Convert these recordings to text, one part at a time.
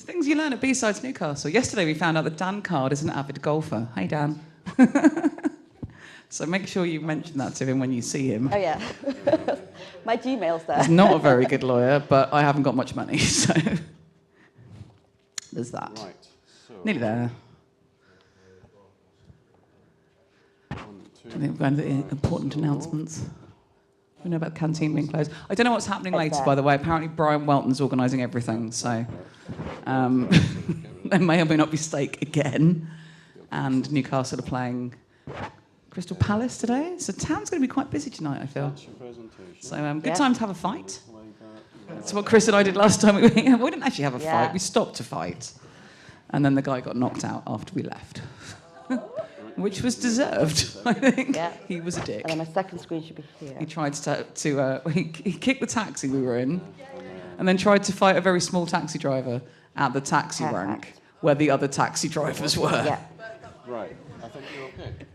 Things you learn at BSides Newcastle. Yesterday we found out that Dan Card is an avid golfer. Hey, Dan. So make sure you mention that to him when you see him. Oh, yeah. My Gmail's there. He's not a very good lawyer, but I haven't got much money, so there's that. Right. So Nearly there. I think we're going to the important announcements. We know about the canteen being closed. I don't know what's happening later, by the way. Apparently Brian Welton's organising everything, so there may or may not be steak again. And Newcastle are playing Crystal Palace today. So town's going to be quite busy tonight, I feel. So good time to have a fight. That's what Chris and I did last time. We didn't actually have a fight. We stopped to fight. And then the guy got knocked out after we left. Which was deserved, I think. Yeah. He was a dick. And then my second screen should be here. He tried he kicked the taxi we were in, and then tried to fight a very small taxi driver at the taxi rank, where the other taxi drivers were. Yeah. Right. I think you're okay.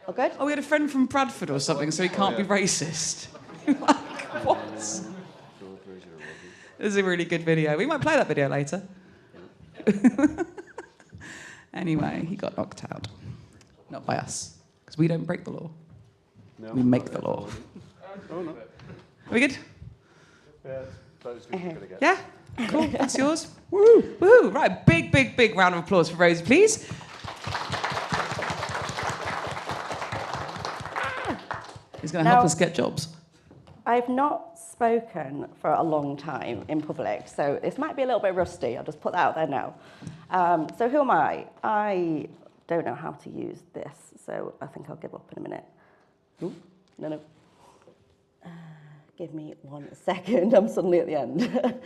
Oh, good? Oh, we had a friend from Bradford or something, so he can't be racist. Like, what? It was a really good video. We might play that video later. Anyway, he got knocked out. Not by us, because we don't break the law. No, we make the law. Oh, no. Are we good? Yeah? Cool, that's yours. Woo! Woo! Right, big round of applause for Rosie, please. He's going to help us get jobs. I've not spoken for a long time in public, so this might be a little bit rusty. I'll just put that out there now. So who am I? I don't know how to use this, so I think I'll give up in a minute. Ooh, no. Give me 1 second. I'm suddenly at the end.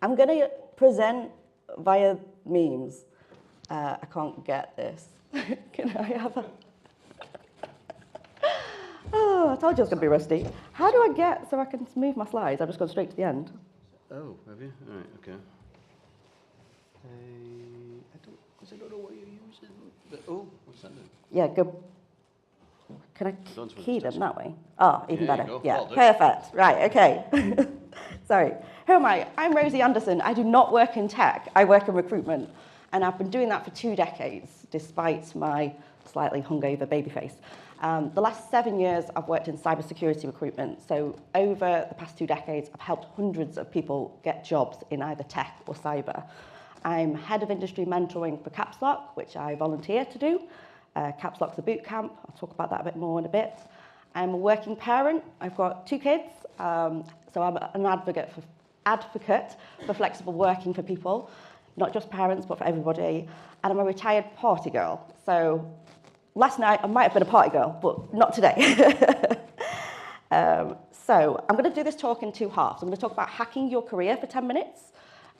I'm going to present via memes. I can't get this. Can I have a... Oh, I told you it was going to be rusty. How do I get so I can move my slides? I've just gone straight to the end. Oh, have you? All right, okay. I don't know what you're using. But, what's that then? Yeah, go. Can I key them that way? Oh, even better. Go. Yeah, perfect. Right, okay. Sorry. Who am I? I'm Rosie Anderson. I do not work in tech. I work in recruitment. And I've been doing that for 2 decades, despite my slightly hungover baby face. The last 7 years, I've worked in cybersecurity recruitment. So over the past 2 decades, I've helped hundreds of people get jobs in either tech or cyber. I'm head of industry mentoring for Caps Lock, which I volunteer to do. Caps Lock's a boot camp. I'll talk about that a bit more in a bit. I'm a working parent. I've got 2 kids. So I'm an advocate for flexible working for people, not just parents, but for everybody. And I'm a retired party girl. So last night, I might have been a party girl, but not today. So I'm going to do this talk in 2 halves. I'm going to talk about hacking your career for 10 minutes,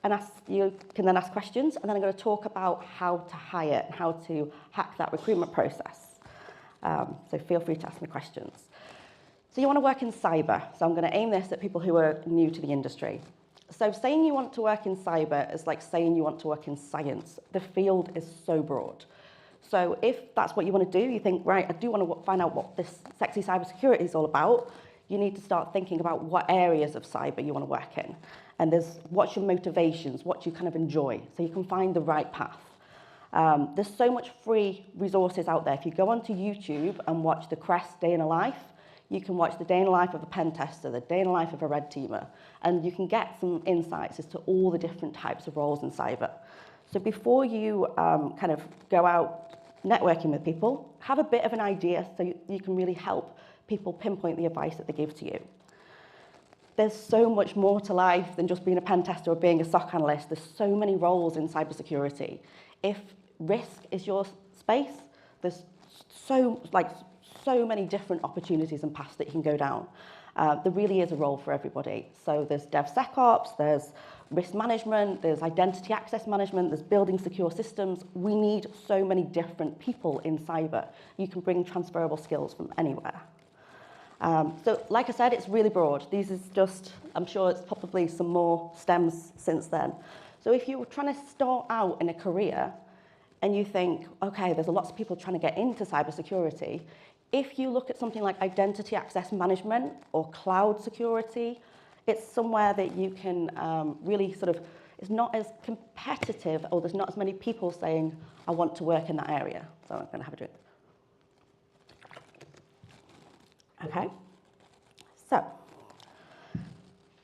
and you can then ask questions, and then I'm going to talk about how to hire and how to hack that recruitment process. So feel free to ask me questions. So you want to work in cyber. So I'm going to aim this at people who are new to the industry. So saying you want to work in cyber is like saying you want to work in science. The field is so broad. So if that's what you want to do, you think, right, I do want to find out what this sexy cybersecurity is all about, you need to start thinking about what areas of cyber you want to work in. And what's your motivations, what you kind of enjoy, so you can find the right path. There's so much free resources out there. If you go onto YouTube and watch the Crest Day in a Life, you can watch the day in the life of a pen tester, the day in the life of a red teamer, and you can get some insights as to all the different types of roles in cyber. So before you kind of go out networking with people, have a bit of an idea so you can really help people pinpoint the advice that they give to you. There's so much more to life than just being a pen tester or being a SOC analyst. There's so many roles in cybersecurity. If risk is your space, there's so many different opportunities and paths that you can go down. There really is a role for everybody. So there's DevSecOps, there's risk management, there's identity access management, there's building secure systems. We need so many different people in cyber. You can bring transferable skills from anywhere. So like I said, it's really broad. These is just, I'm sure it's probably some more stems since then. So if you're trying to start out in a career and you think, okay, there's lots of people trying to get into cybersecurity, If you look at something like identity access management or cloud security, it's somewhere that you can really sort of, it's not as competitive, or there's not as many people saying, I want to work in that area. So I'm going to have a drink. Okay. So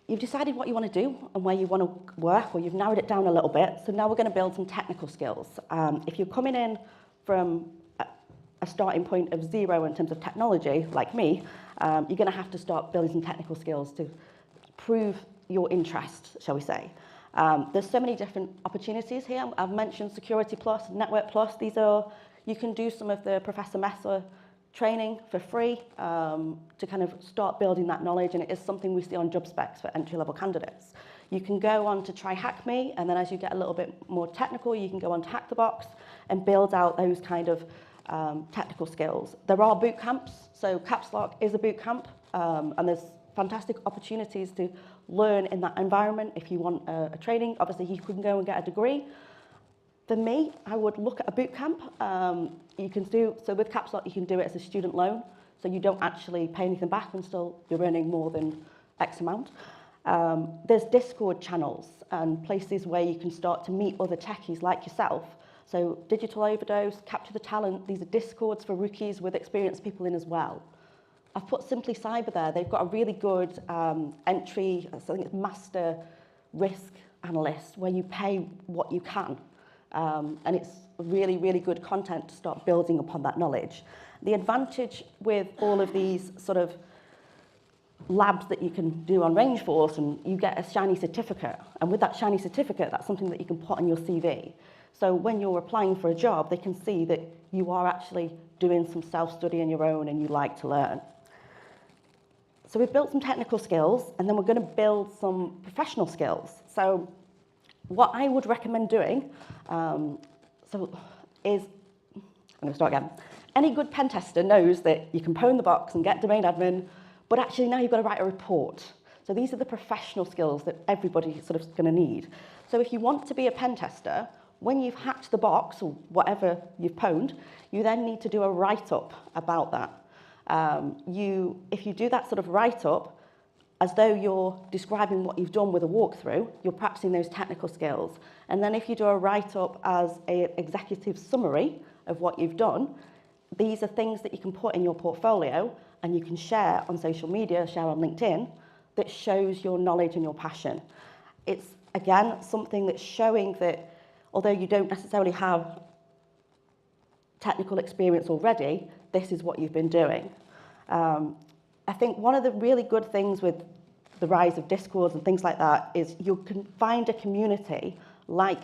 you've decided what you want to do and where you want to work, or you've narrowed it down a little bit. So now we're going to build some technical skills. If you're coming in from a starting point of 0 in terms of technology, like me, you're going to have to start building some technical skills to prove your interest, shall we say. There's so many different opportunities here. I've mentioned Security Plus, Network Plus. These are, you can do some of the Professor Messer training for free to kind of start building that knowledge, and it is something we see on job specs for entry-level candidates. You can go on to try Hack Me, and then as you get a little bit more technical, you can go on to Hack the Box and build out those kind of technical skills. There are boot camps, so Caps Lock is a boot camp, and there's fantastic opportunities to learn in that environment. If you want a training, obviously you can go and get a degree. For me, I would look at a boot camp. You can do, so with Caps Lock, you can do it as a student loan, so you don't actually pay anything back and still you're earning more than X amount. There's Discord channels and places where you can start to meet other techies like yourself. So Digital Overdose, Capture the Talent, these are Discords for rookies with experienced people in as well. I've put Simply Cyber there. They've got a really good entry, I think it's Master Risk Analyst, where you pay what you can. And it's really, really good content to start building upon that knowledge. The advantage with all of these sort of labs that you can do on Rangeforce, and you get a shiny certificate. And with that shiny certificate, that's something that you can put on your CV. So when you're applying for a job, they can see that you are actually doing some self-study on your own and you like to learn. So we've built some technical skills, and then we're going to build some professional skills. So what I would recommend doing I'm going to start again. Any good pen tester knows that you can pwn the box and get domain admin, but actually now you've got to write a report. So these are the professional skills that everybody sort of going to need. So if you want to be a pen tester, when you've hacked the box or whatever you've pwned, you then need to do a write-up about that. If you do that sort of write-up, as though you're describing what you've done with a walkthrough, you're practicing those technical skills. And then if you do a write-up as an executive summary of what you've done, these are things that you can put in your portfolio and you can share on social media, share on LinkedIn, that shows your knowledge and your passion. It's, again, something that's showing that although you don't necessarily have technical experience already, this is what you've been doing. I think one of the really good things with the rise of Discords and things like that is you can find a community like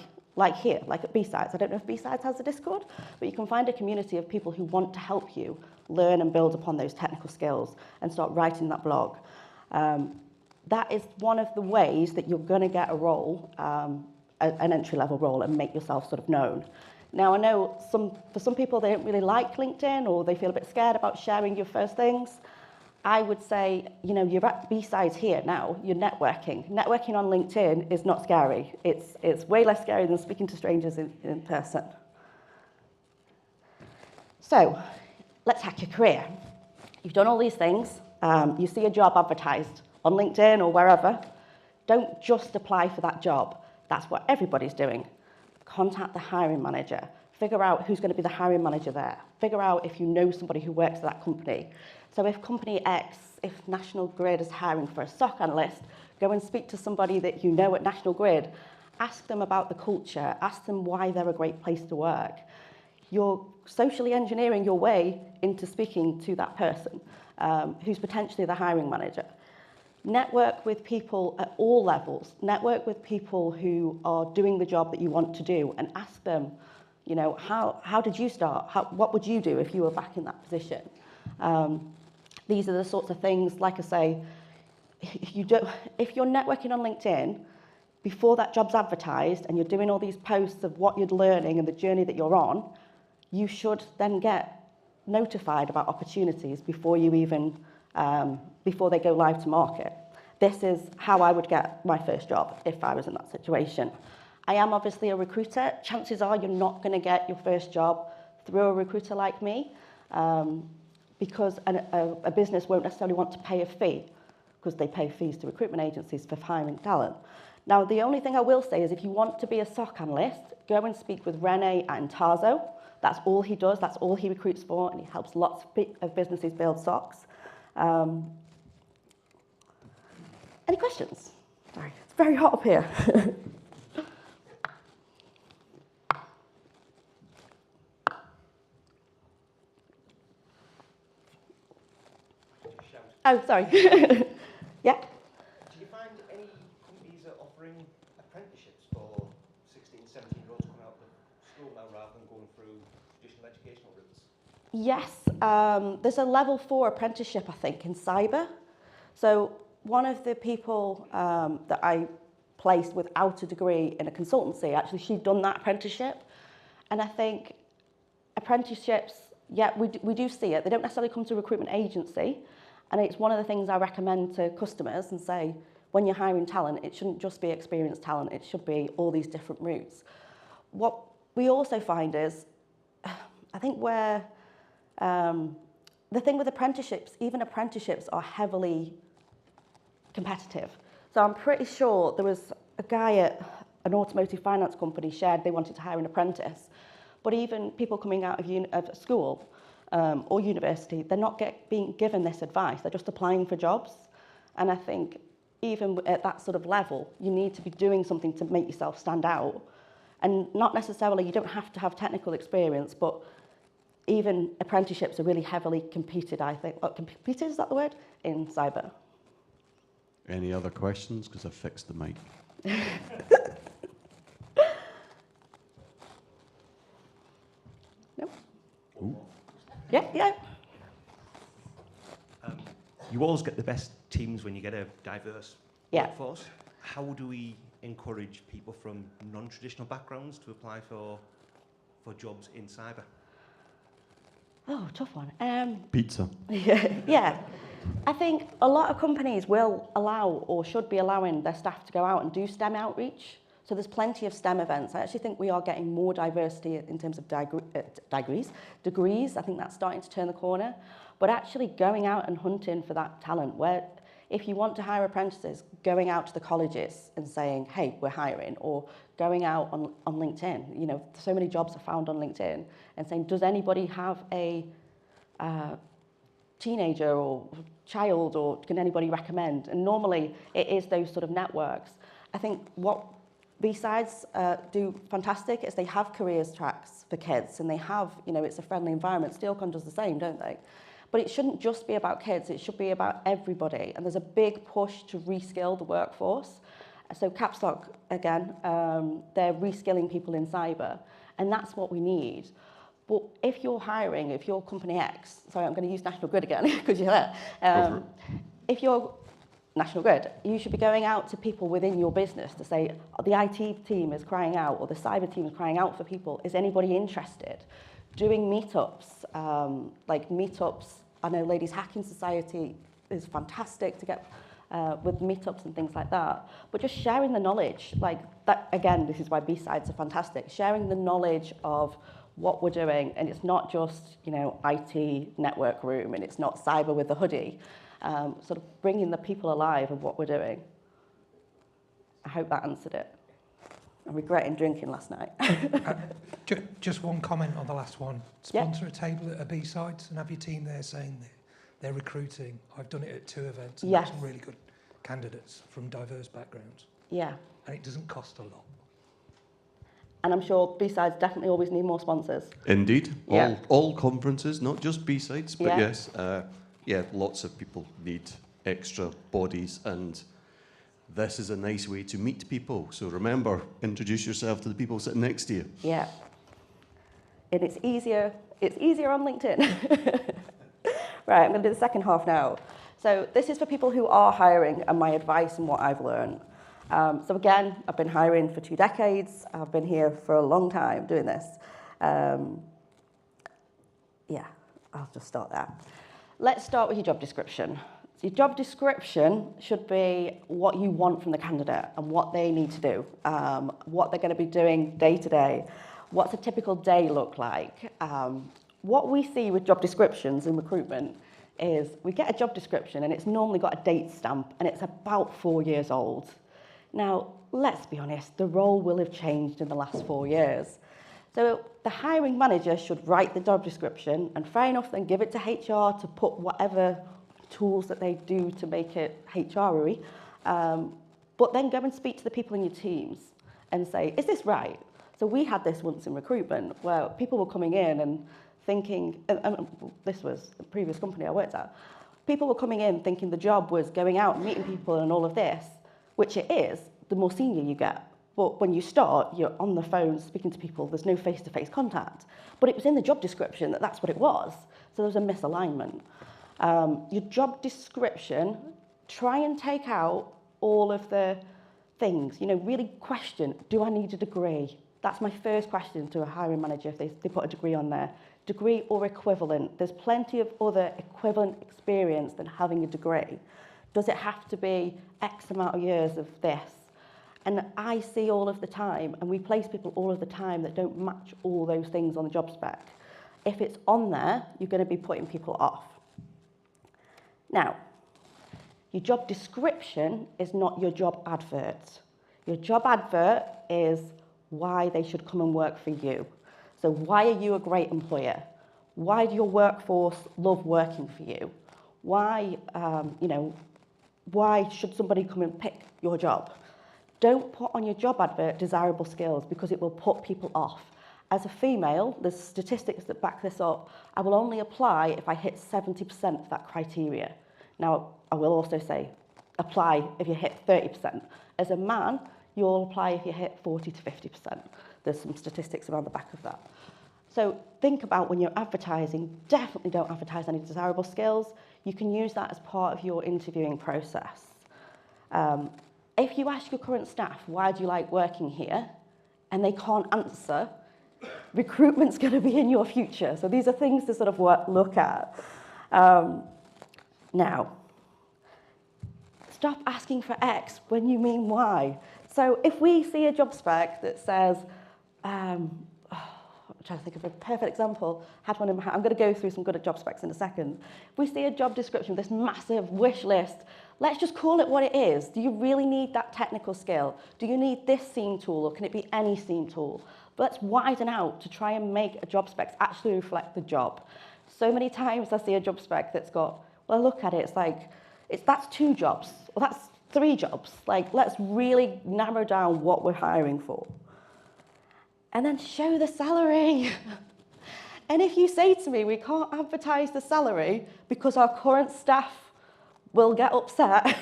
here, like at BSides. I don't know if BSides has a Discord, but you can find a community of people who want to help you learn and build upon those technical skills and start writing that blog. That is one of the ways that you're going to get a role, an entry-level role, and make yourself sort of known. Now, I know for some people, they don't really like LinkedIn, or they feel a bit scared about sharing your first things. I would say, you know, you're at BSides here now, you're networking. Networking on LinkedIn is not scary. It's way less scary than speaking to strangers in person. So, let's hack your career. You've done all these things. You see a job advertised on LinkedIn or wherever. Don't just apply for that job. That's what everybody's doing. Contact the hiring manager. Figure out who's going to be the hiring manager there. Figure out if you know somebody who works at that company. So if company X, if National Grid is hiring for a SOC analyst, go and speak to somebody that you know at National Grid. Ask them about the culture. Ask them why they're a great place to work. You're socially engineering your way into speaking to that person who's potentially the hiring manager. Network with people at all levels. Network with people who are doing the job that you want to do, and ask them, you know, how did you start? What would you do if you were back in that position? These are the sorts of things, like I say, if you're networking on LinkedIn, before that job's advertised and you're doing all these posts of what you're learning and the journey that you're on, you should then get notified about opportunities before you even, before they go live to market. This is how I would get my first job if I was in that situation. I am obviously a recruiter. Chances are you're not going to get your first job through a recruiter like me. because a business won't necessarily want to pay a fee, because they pay fees to recruitment agencies for hiring talent. Now, the only thing I will say is if you want to be a SOC analyst, go and speak with Rene at Intazo. That's all he does, that's all he recruits for, and he helps lots of businesses build SOCs. Any questions? Sorry, it's very hot up here. Oh, sorry. Yeah? Do you find any companies are offering apprenticeships for 16, 17-year-olds coming out of school now rather than going through traditional educational routes? Yes, there's a level 4 apprenticeship, I think, in cyber. So one of the people that I placed without a degree in a consultancy, actually, she'd done that apprenticeship. And I think apprenticeships, yeah, we do see it. They don't necessarily come to a recruitment agency. And it's one of the things I recommend to customers and say, when you're hiring talent, it shouldn't just be experienced talent. It should be all these different routes. What we also find is, I think where the thing with apprenticeships, even apprenticeships are heavily competitive. So I'm pretty sure there was a guy at an automotive finance company shared they wanted to hire an apprentice. But even people coming out of school or university, they're not being given this advice. They're just applying for jobs. And I think even at that sort of level, you need to be doing something to make yourself stand out. And not necessarily, you don't have to have technical experience, but even apprenticeships are really heavily competed, I think. Competed, is that the word? In cyber. Any other questions? Because I've fixed the mic. No? Ooh. Yeah. You always get the best teams when you get a diverse workforce. How do we encourage people from non-traditional backgrounds to apply for jobs in cyber? Oh, tough one. Pizza. Yeah. I think a lot of companies will allow or should be allowing their staff to go out and do STEM outreach. So there's plenty of STEM events. I actually think we are getting more diversity in terms of degrees. I think that's starting to turn the corner. But actually going out and hunting for that talent, where if you want to hire apprentices, going out to the colleges and saying, hey, we're hiring, or going out on LinkedIn. You know, so many jobs are found on LinkedIn, and saying, does anybody have a teenager or child, or can anybody recommend? And normally it is those sort of networks. I think what BSides do fantastic is they have careers tracks for kids, and they have, you know, it's a friendly environment. Steelcon does the same, don't they? But it shouldn't just be about kids, it should be about everybody. And there's a big push to reskill the workforce. So Capstock, again, they're reskilling people in cyber, and that's what we need. But if you're hiring, if you're company X, sorry, I'm going to use National Grid again, because you're there. If you're National Grid, you should be going out to people within your business to say, the IT team is crying out, or the cyber team is crying out for people. Is anybody interested? Doing meetups, like meetups, I know Ladies Hacking Society is fantastic to get with meetups and things like that. But just sharing the knowledge, like that, again, this is why B-Sides are fantastic. Sharing the knowledge of what we're doing, and it's not just, you know, IT network room, and it's not cyber with the hoodie. Sort of bringing the people alive of what we're doing. I hope that answered it. I'm regretting drinking last night. Just one comment on the last one. Sponsor a table at a B-Sides and have your team there saying they're recruiting. I've done it at 2 events and got some really good candidates from diverse backgrounds. Yeah. And it doesn't cost a lot. And I'm sure B-Sides definitely always need more sponsors. Indeed. Yeah. All conferences, not just B-Sides, but Yeah. yes, lots of people need extra bodies, and this is a nice way to meet people. So remember, introduce yourself to the people sitting next to you. Yeah. And it's easier on LinkedIn. Right, I'm going to do the second half now. So this is for people who are hiring, and my advice and what I've learned. So again, I've been hiring for 2 decades. I've been here for a long time doing this. Yeah, I'll just start there. Let's start with your job description. So your job description should be what you want from the candidate and what they need to do, what they're going to be doing day to day. What's a typical day look like? what we see with job descriptions in recruitment is we get a job description and it's normally got a date stamp and it's about 4 years old. Now, let's be honest, the role will have changed in the last 4 years. So the hiring manager should write the job description and fair enough then give it to HR to put whatever tools that they do to make it HR-y, but then go and speak to the people in your teams and say, is this right? So we had this once in recruitment where people were coming in and thinking, and this was the previous company I worked at, people were coming in thinking the job was going out and meeting people and all of this, which it is, the more senior you get. But when you start, you're on the phone speaking to people, there's no face-to-face contact. But it was in the job description that that's what it was. So there was a misalignment. Your job description, try and take out all of the things, you know, really question, do I need a degree? That's my first question to a hiring manager if they put a degree on there. Degree or equivalent. There's plenty of other equivalent experience than having a degree. Does it have to be X amount of years of this? And I see all of the time, and we place people all of the time that don't match all those things on the job spec. If it's on there, you're going to be putting people off. Now, your job description is not your job advert. Your job advert is why they should come and work for you. So why are you a great employer? Why do your workforce love working for you? Why, why should somebody come and pick your job? Don't put on your job advert desirable skills because it will put people off. As a female, there's statistics that back this up. I will only apply if I hit 70% of that criteria. Now, I will also say, apply if you hit 30%. As a man, you'll apply if you hit 40 to 50%. There's some statistics around the back of that. So think about when you're advertising, definitely don't advertise any desirable skills. You can use that as part of your interviewing process. If you ask your current staff, why do you like working here? And they can't answer, recruitment's going to be in your future. So these are things to sort of look at. Now, stop asking for X when you mean Y. So if we see a job spec that says, I'm trying to think of a perfect example. I'm going to go through some good job specs in a second. If we see a job description with this massive wish list, let's just call it what it is. Do you really need that technical skill? Do you need this scene tool, or can it be any scene tool? But let's widen out to try and make a job spec actually reflect the job. So many times I see a job spec that's got, well, I look at it, it's like, that's 2 jobs, or that's 3 jobs. Like, let's really narrow down what we're hiring for. And then show the salary. And if you say to me, we can't advertise the salary because our current staff will get upset,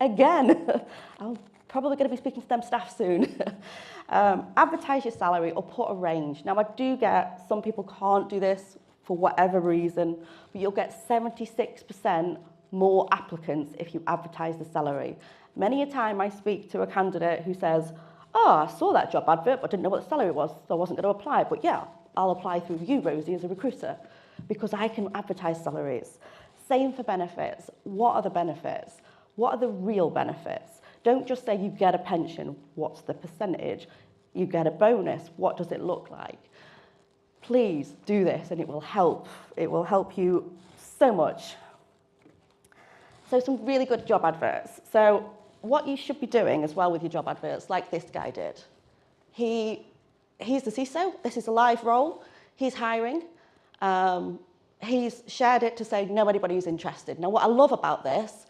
again, I'm probably going to be speaking to them staff soon. Advertise your salary or put a range. Now, I do get some people can't do this for whatever reason, but you'll get 76% more applicants if you advertise the salary. Many a time I speak to a candidate who says, oh, I saw that job advert, but didn't know what the salary was, so I wasn't going to apply. But yeah, I'll apply through you, Rosie, as a recruiter, because I can advertise salaries. Same for benefits. What are the benefits? What are the real benefits? Don't just say you get a pension. What's the percentage? You get a bonus. What does it look like? Please do this, and it will help. It will help you so much. So some really good job adverts. So what you should be doing as well with your job adverts, like this guy did. He's the CISO. This is a live role. He's hiring. He's shared it to say, know anybody who's interested. Now, what I love about this,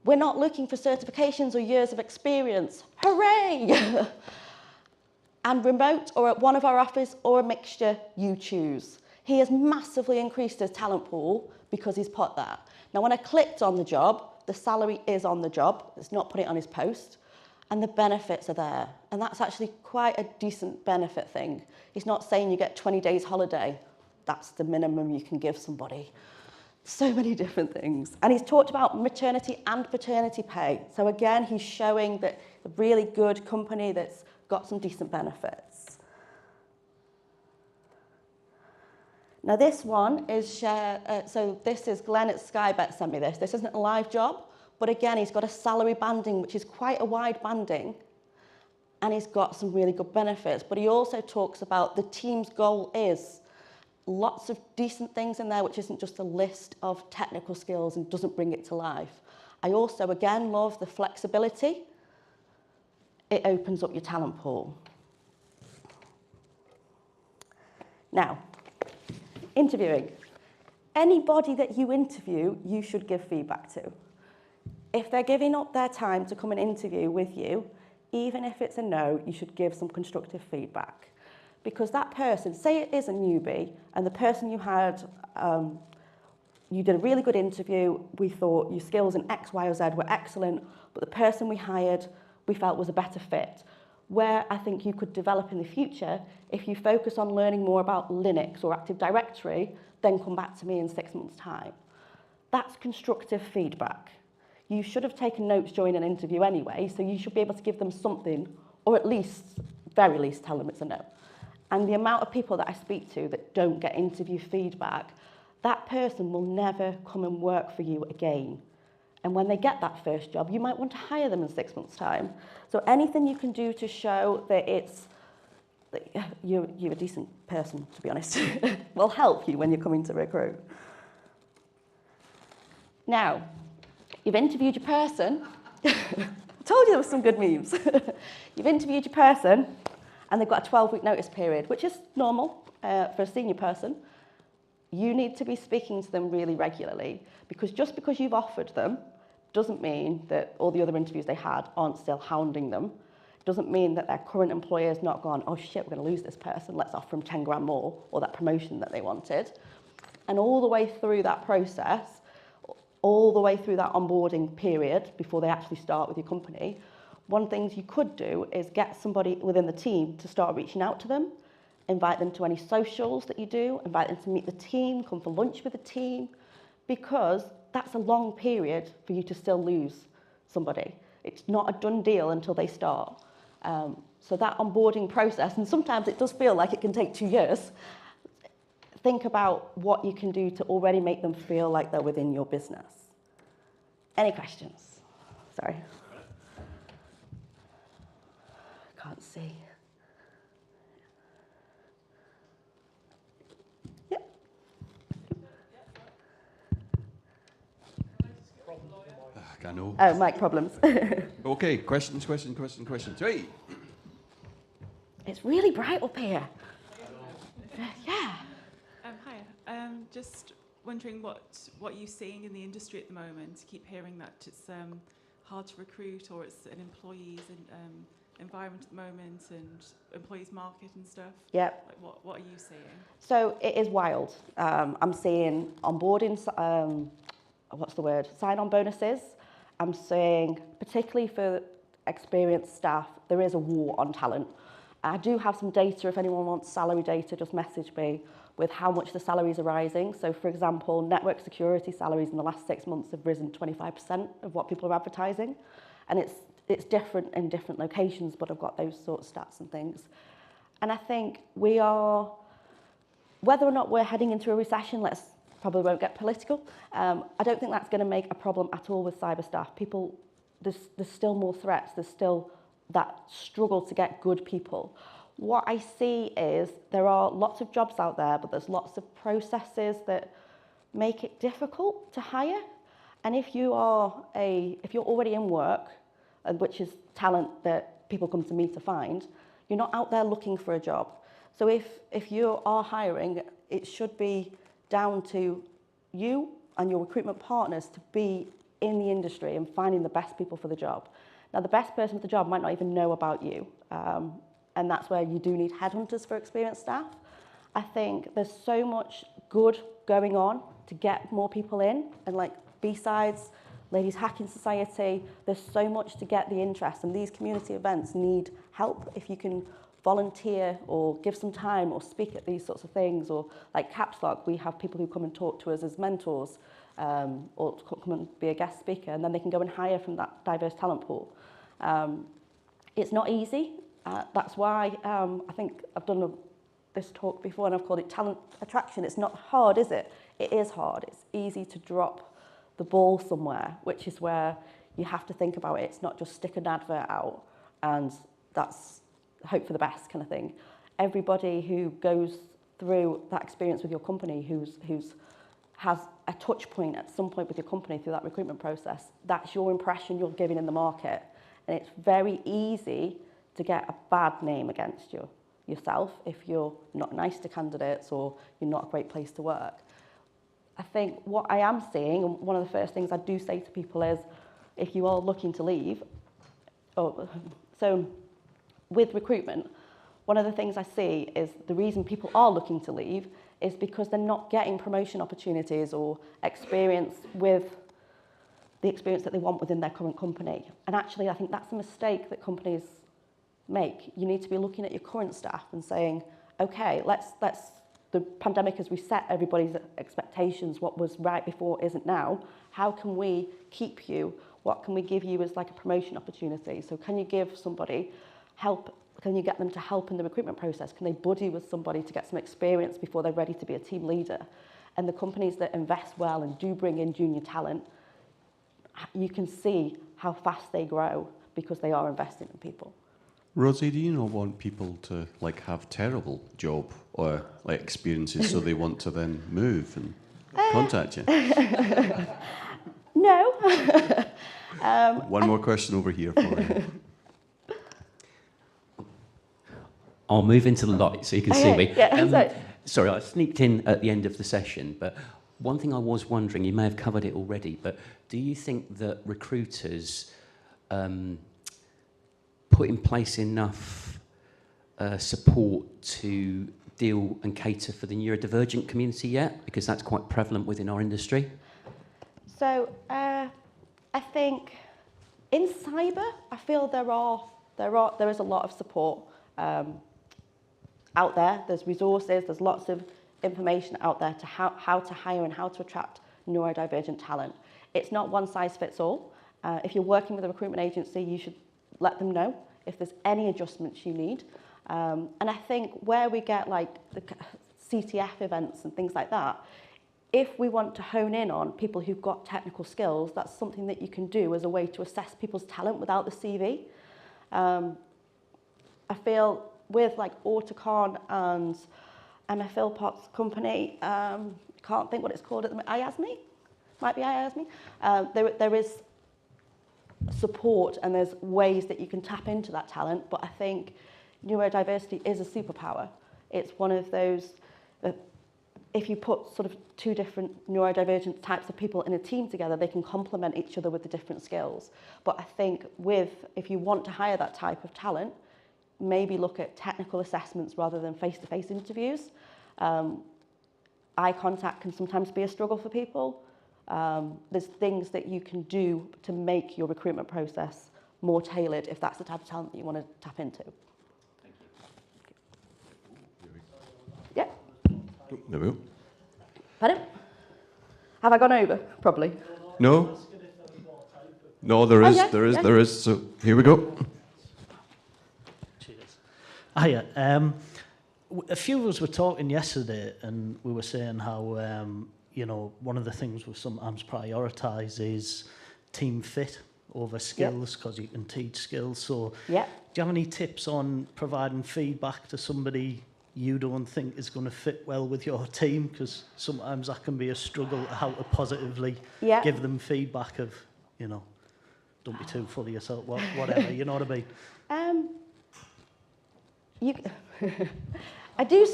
we're not looking for certifications or years of experience. Hooray! And remote or at one of our offices or a mixture, you choose. He has massively increased his talent pool because he's put that. Now, when I clicked on the job, the salary is on the job. It's not put it on his post. And the benefits are there. And that's actually quite a decent benefit thing. He's not saying you get 20 days holiday. That's the minimum you can give somebody. So many different things. And he's talked about maternity and paternity pay. So again, he's showing that a really good company that's got some decent benefits. Now this one is so this is Glenn at Skybet sent me this. This isn't a live job, but again, he's got a salary banding, which is quite a wide banding, and he's got some really good benefits. But he also talks about the team's goal is, lots of decent things in there, which isn't just a list of technical skills and doesn't bring it to life. I also, again, love the flexibility. It opens up your talent pool. Now, interviewing. Anybody that you interview, you should give feedback to. If they're giving up their time to come and interview with you, even if it's a no, you should give some constructive feedback. Because that person, say it is a newbie, and the person you had, you did a really good interview, we thought your skills in X, Y, or Z were excellent, but the person we hired, we felt was a better fit. Where I think you could develop in the future, if you focus on learning more about Linux or Active Directory, then come back to me in 6 months' time. That's constructive feedback. You should have taken notes during an interview anyway, so you should be able to give them something, or at least, very least, tell them it's a no. And the amount of people that I speak to that don't get interview feedback, that person will never come and work for you again. And when they get that first job, you might want to hire them in 6 months' time. So anything you can do to show that you're a decent person, to be honest, will help you when you're coming to recruit. Now, you've interviewed your person. I told you there were some good memes. You've interviewed your person, and they've got a 12-week notice period, which is normal for a senior person. You need to be speaking to them really regularly, because just because you've offered them doesn't mean that all the other interviews they had aren't still hounding them. Doesn't mean that their current employer's not gone, oh shit, we're going to lose this person, let's offer them 10 grand more, or that promotion that they wanted. And all the way through that process, all the way through that onboarding period before they actually start with your company, one thing you could do is get somebody within the team to start reaching out to them, invite them to any socials that you do, invite them to meet the team, come for lunch with the team, because that's a long period for you to still lose somebody. It's not a done deal until they start. So that onboarding process, and sometimes it does feel like it can take 2 years, think about what you can do to already make them feel like they're within your business. Any questions? Sorry. I can't see. Yep. I know. Oh, mic problems. Okay, questions. Hey. It's really bright up here. Yeah. Hi. Just wondering what you're seeing in the industry at the moment. I keep hearing that it's hard to recruit, or it's an employees environment at the moment, and employees market and stuff. Yep. Like what are you seeing? So it is wild. I'm seeing onboarding, sign-on bonuses. I'm seeing, particularly for experienced staff, there is a war on talent. I do have some data. If anyone wants salary data, just message me with how much the salaries are rising. So, for example, network security salaries in the last 6 months have risen 25% of what people are advertising. And it's different in different locations, but I've got those sort of stats and things. And I think we are, whether or not we're heading into a recession, probably won't get political. I don't think that's going to make a problem at all with cyber staff. There's still more threats. There's still that struggle to get good people. What I see is there are lots of jobs out there, but there's lots of processes that make it difficult to hire. And if you're already in work, which is talent that people come to me to find, you're not out there looking for a job. So if you are hiring, it should be down to you and your recruitment partners to be in the industry and finding the best people for the job. Now, the best person for the job might not even know about you, and that's where you do need headhunters for experienced staff. I think there's so much good going on to get more people in, and like BSides, Ladies Hacking Society, there's so much to get the interest, and these community events need help. If you can volunteer or give some time or speak at these sorts of things, or like Caps Lock, we have people who come and talk to us as mentors, or come and be a guest speaker, and then they can go and hire from that diverse talent pool. It's not easy. That's why I think I've done this talk before, and I've called it talent attraction. It's not hard, is it? It is hard. It's easy to drop the ball somewhere, which is where you have to think about it. It's not just stick an advert out and that's hope for the best kind of thing. Everybody who goes through that experience with your company who's has a touch point at some point with your company through that recruitment process. That's your impression you're giving in the market. And it's very easy to get a bad name against yourself if you're not nice to candidates or you're not a great place to work. I think what I am seeing, and one of the first things I do say to people is, if you are looking to leave, so with recruitment, one of the things I see is the reason people are looking to leave is because they're not getting promotion opportunities or experience with the experience that they want within their current company. And actually, I think that's a mistake that companies make. You need to be looking at your current staff and saying, okay, the pandemic has reset everybody's expectations. What was right before isn't now. How can we keep you? What can we give you as like a promotion opportunity? So can you give somebody help? Can you get them to help in the recruitment process? Can they buddy with somebody to get some experience before they're ready to be a team leader? And the companies that invest well and do bring in junior talent, you can see how fast they grow because they are investing in people. Rosie, do you not want people to like have terrible job or like experiences so they want to then move and contact you? No. One more question over here for you. I'll move into the light so you can see me. Yeah, sorry, I sneaked in at the end of the session, but one thing I was wondering, you may have covered it already, but do you think that recruiters put in place enough support to deal and cater for the neurodivergent community yet? Because that's quite prevalent within our industry. So I think in cyber, I feel there is a lot of support out there. There's resources, there's lots of information out there to how to hire and how to attract neurodivergent talent. It's not one size fits all. If you're working with a recruitment agency, you should let them know if there's any adjustments you need. And I think where we get like the CTF events and things like that, if we want to hone in on people who've got technical skills, that's something that you can do as a way to assess people's talent without the CV. I feel with like Autocon and Emma Philpott's company, can't think what it's called at the moment, IASME? Might be IASME. There is support and there's ways that you can tap into that talent, but I think neurodiversity is a superpower. It's one of those, if you put sort of two different neurodivergent types of people in a team together, they can complement each other with the different skills. But I think if you want to hire that type of talent, maybe look at technical assessments rather than face-to-face interviews. Eye contact can sometimes be a struggle for people. There's things that you can do to make your recruitment process more tailored if that's the type of talent that you want to tap into. Thank you. Yeah. There we go. Pardon? Have I gone over? Probably. No. No, there is, there is. So here we go. Cheers. Hiya. A few of us were talking yesterday, and we were saying how you know, one of the things we sometimes prioritise is team fit over skills, because you can teach skills. So do you have any tips on providing feedback to somebody you don't think is going to fit well with your team? Because sometimes that can be a struggle, how to positively give them feedback of, you know, don't be too full of yourself, whatever, you know what I mean? I do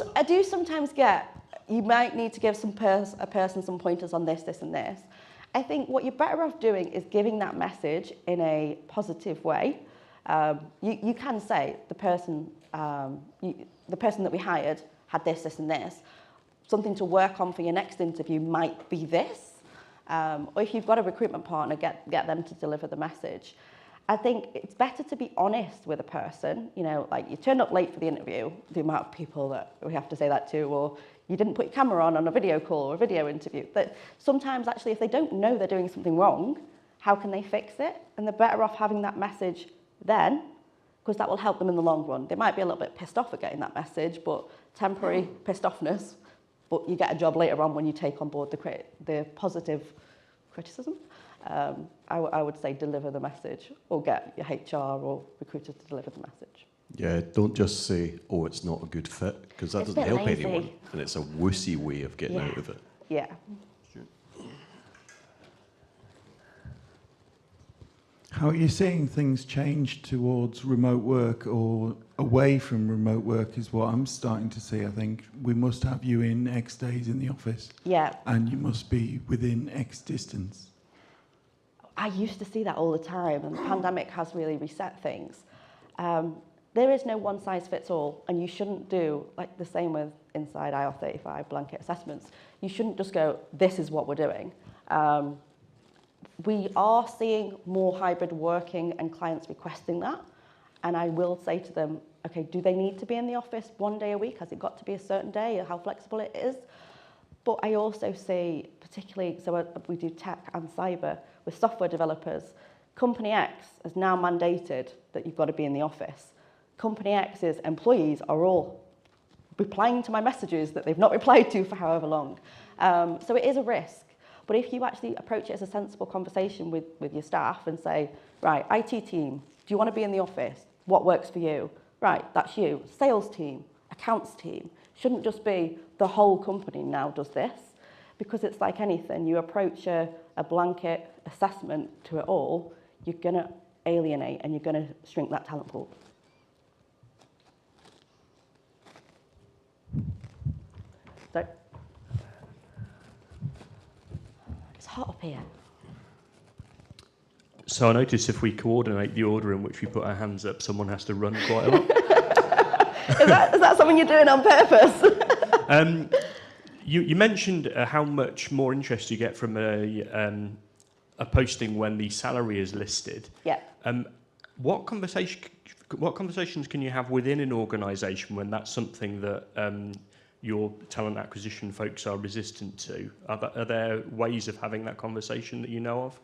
sometimes get, you might need to give a person some pointers on this, this and this. I think what you're better off doing is giving that message in a positive way. You can say the person that we hired had this, this and this. Something to work on for your next interview might be this. Or if you've got a recruitment partner, get them to deliver the message. I think it's better to be honest with a person. You know, like you turned up late for the interview, the amount of people that we have to say that to, or you didn't put your camera on a video call or a video interview. But sometimes actually if they don't know they're doing something wrong, how can they fix it? And they're better off having that message then, because that will help them in the long run. They might be a little bit pissed off at getting that message, but temporary pissed offness, but you get a job later on when you take on board the positive criticism. I would say deliver the message, or get your HR or recruiter to deliver the message. Yeah, don't just say, oh, it's not a good fit, because that doesn't help anyone. And it's a wussy way of getting out of it. Yeah. How are you seeing things change towards remote work or away from remote work is what I'm starting to see. I think we must have you in X days in the office. Yeah. And you must be within X distance. I used to see that all the time, and the pandemic has really reset things. There is no one size fits all, and you shouldn't do, like the same with inside IR35 blanket assessments, you shouldn't just go, this is what we're doing. We are seeing more hybrid working and clients requesting that, and I will say to them, okay, do they need to be in the office 1 day a week? Has it got to be a certain day, or how flexible it is? But I also see, particularly, so we do tech and cyber, with software developers, Company X has now mandated that you've got to be in the office. Company X's employees are all replying to my messages that they've not replied to for however long. So it is a risk. But if you actually approach it as a sensible conversation with your staff and say, right, IT team, do you want to be in the office? What works for you? Right, that's you. Sales team, accounts team. Shouldn't just be the whole company now does this. Because it's like anything, you approach a blanket assessment to it all, you're going to alienate and you're going to shrink that talent pool. So, it's hot up here. So I notice if we coordinate the order in which we put our hands up, someone has to run quite a lot. Is that something you're doing on purpose? You mentioned how much more interest you get from a posting when the salary is listed. Yeah. What conversations can you have within an organisation when that's something that your talent acquisition folks are resistant to? Are there ways of having that conversation that you know of?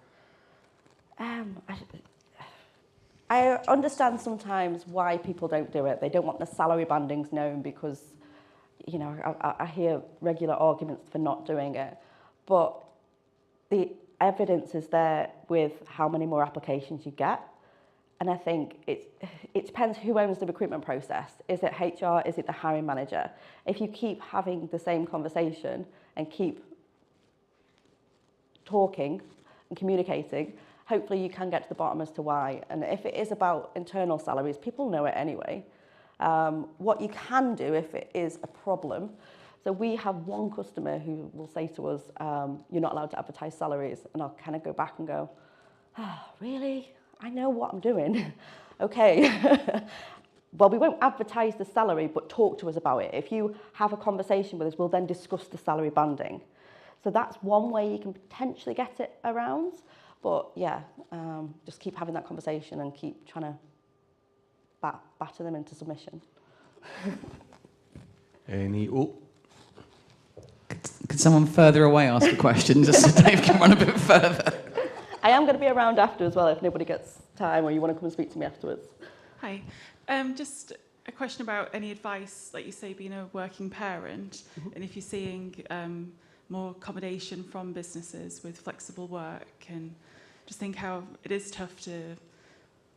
I understand sometimes why people don't do it. They don't want the salary bandings known because, you know, I hear regular arguments for not doing it. But the evidence is there with how many more applications you get. And I think it depends who owns the recruitment process. Is it HR? Is it the hiring manager? If you keep having the same conversation and keep talking and communicating, hopefully you can get to the bottom as to why. And if it is about internal salaries, people know it anyway. What you can do if it is a problem, so we have one customer who will say to us, you're not allowed to advertise salaries. And I'll kind of go back and go, really? I know what I'm doing. Okay. Well, we won't advertise the salary, but talk to us about it. If you have a conversation with us, we'll then discuss the salary banding. So that's one way you can potentially get it around. But yeah, just keep having that conversation and keep trying to batter them into submission. Could someone further away ask a question just so Dave can run a bit further? I am going to be around after as well if nobody gets time or you want to come and speak to me afterwards. Hi. Just a question about any advice, like you say, being a working parent, and if you're seeing more accommodation from businesses with flexible work, and just think how it is tough to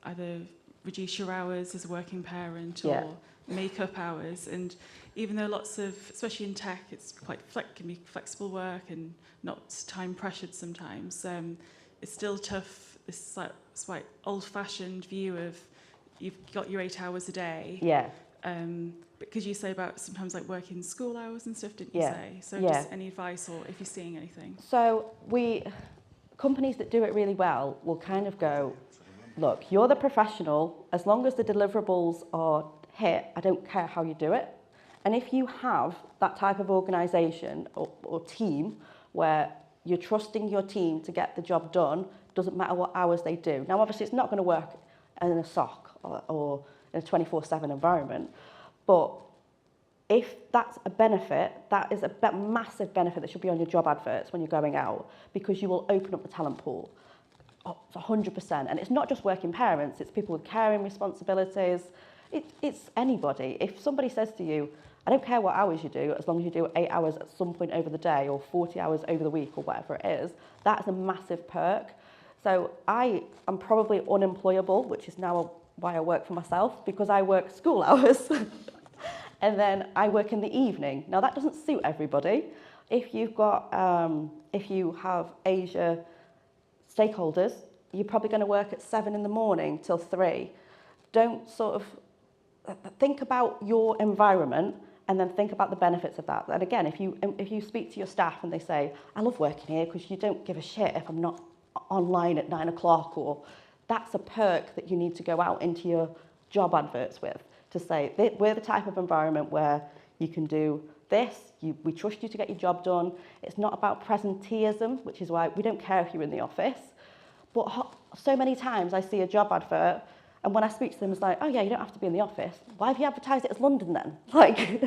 either reduce your hours as a working parent or make up hours. And even though lots of, especially in tech, it's quite can be flexible work and not time pressured sometimes. It's still tough, this quite old-fashioned view of you've got your 8 hours a day. Yeah. Because you say about sometimes like working school hours and stuff, didn't you say? So just any advice or if you're seeing anything? So companies that do it really well will kind of go, look, you're the professional. As long as the deliverables are hit, I don't care how you do it. And if you have that type of organisation or team where you're trusting your team to get the job done, doesn't matter what hours they do. Now, obviously, it's not going to work in a SOC or in a 24/7 environment, but if that's a benefit, that is a massive benefit that should be on your job adverts when you're going out, because you will open up the talent pool. 100%. And it's not just working parents, it's people with caring responsibilities. It's anybody. If somebody says to you, I don't care what hours you do, as long as you do 8 hours at some point over the day or 40 hours over the week or whatever it is, that is a massive perk. So I am probably unemployable, which is now why I work for myself, because I work school hours. And then I work in the evening. Now that doesn't suit everybody. If you have Asia stakeholders, you're probably going to work at 7 in the morning till 3. Don't sort of think about your environment and then think about the benefits of that. And again, if you speak to your staff and they say, I love working here because you don't give a shit if I'm not online at 9 o'clock, or that's a perk that you need to go out into your job adverts with, to say, we're the type of environment where you can do this, we trust you to get your job done. It's not about presenteeism, which is why we don't care if you're in the office. But so many times I see a job advert, and when I speak to them, it's like, oh yeah, you don't have to be in the office. Why have you advertised it as London then? Like,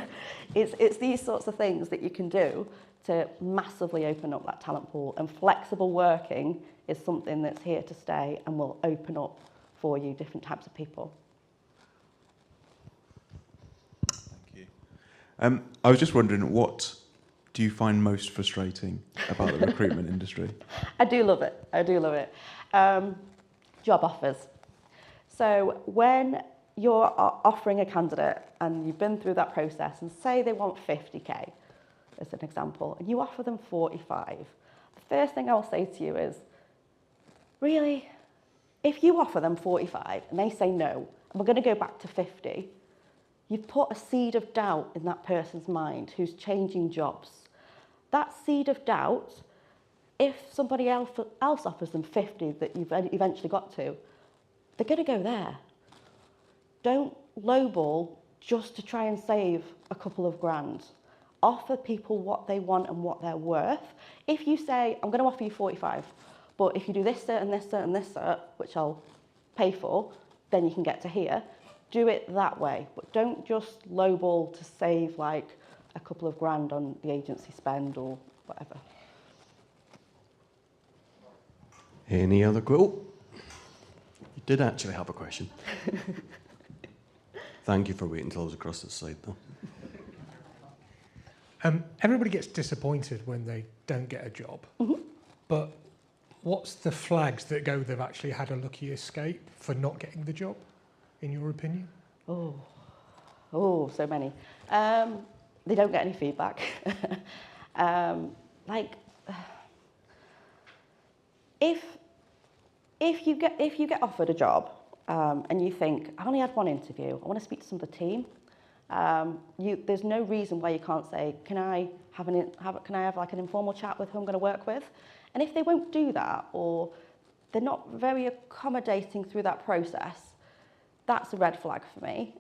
it's these sorts of things that you can do to massively open up that talent pool. And flexible working is something that's here to stay and will open up for you different types of people. I was just wondering, what do you find most frustrating about the recruitment industry? I do love it. Job offers. So when you're offering a candidate and you've been through that process and say they want 50k as an example, and you offer them 45, the first thing I'll say to you is, really? If you offer them 45 and they say no, and we're going to go back to 50, you've put a seed of doubt in that person's mind who's changing jobs. That seed of doubt, if somebody else offers them 50 that you've eventually got to, they're going to go there. Don't lowball just to try and save a couple of grand. Offer people what they want and what they're worth. If you say, I'm going to offer you 45, but if you do this cert and this cert and this cert, which I'll pay for, then you can get to here. Do it that way, but don't just lowball to save like a couple of grand on the agency spend or whatever. Any other quote? You did actually have a question. Thank you for waiting until I was across this side, though. Everybody gets disappointed when they don't get a job, but what's the flags that go they've actually had a lucky escape for not getting the job, in your opinion? Oh, so many. They don't get any feedback. If you get offered a job and you think, I only had one interview, I want to speak to some of the team. There's no reason why you can't say, can I have like an informal chat with who I'm going to work with? And if they won't do that, or they're not very accommodating through that process, that's a red flag for me.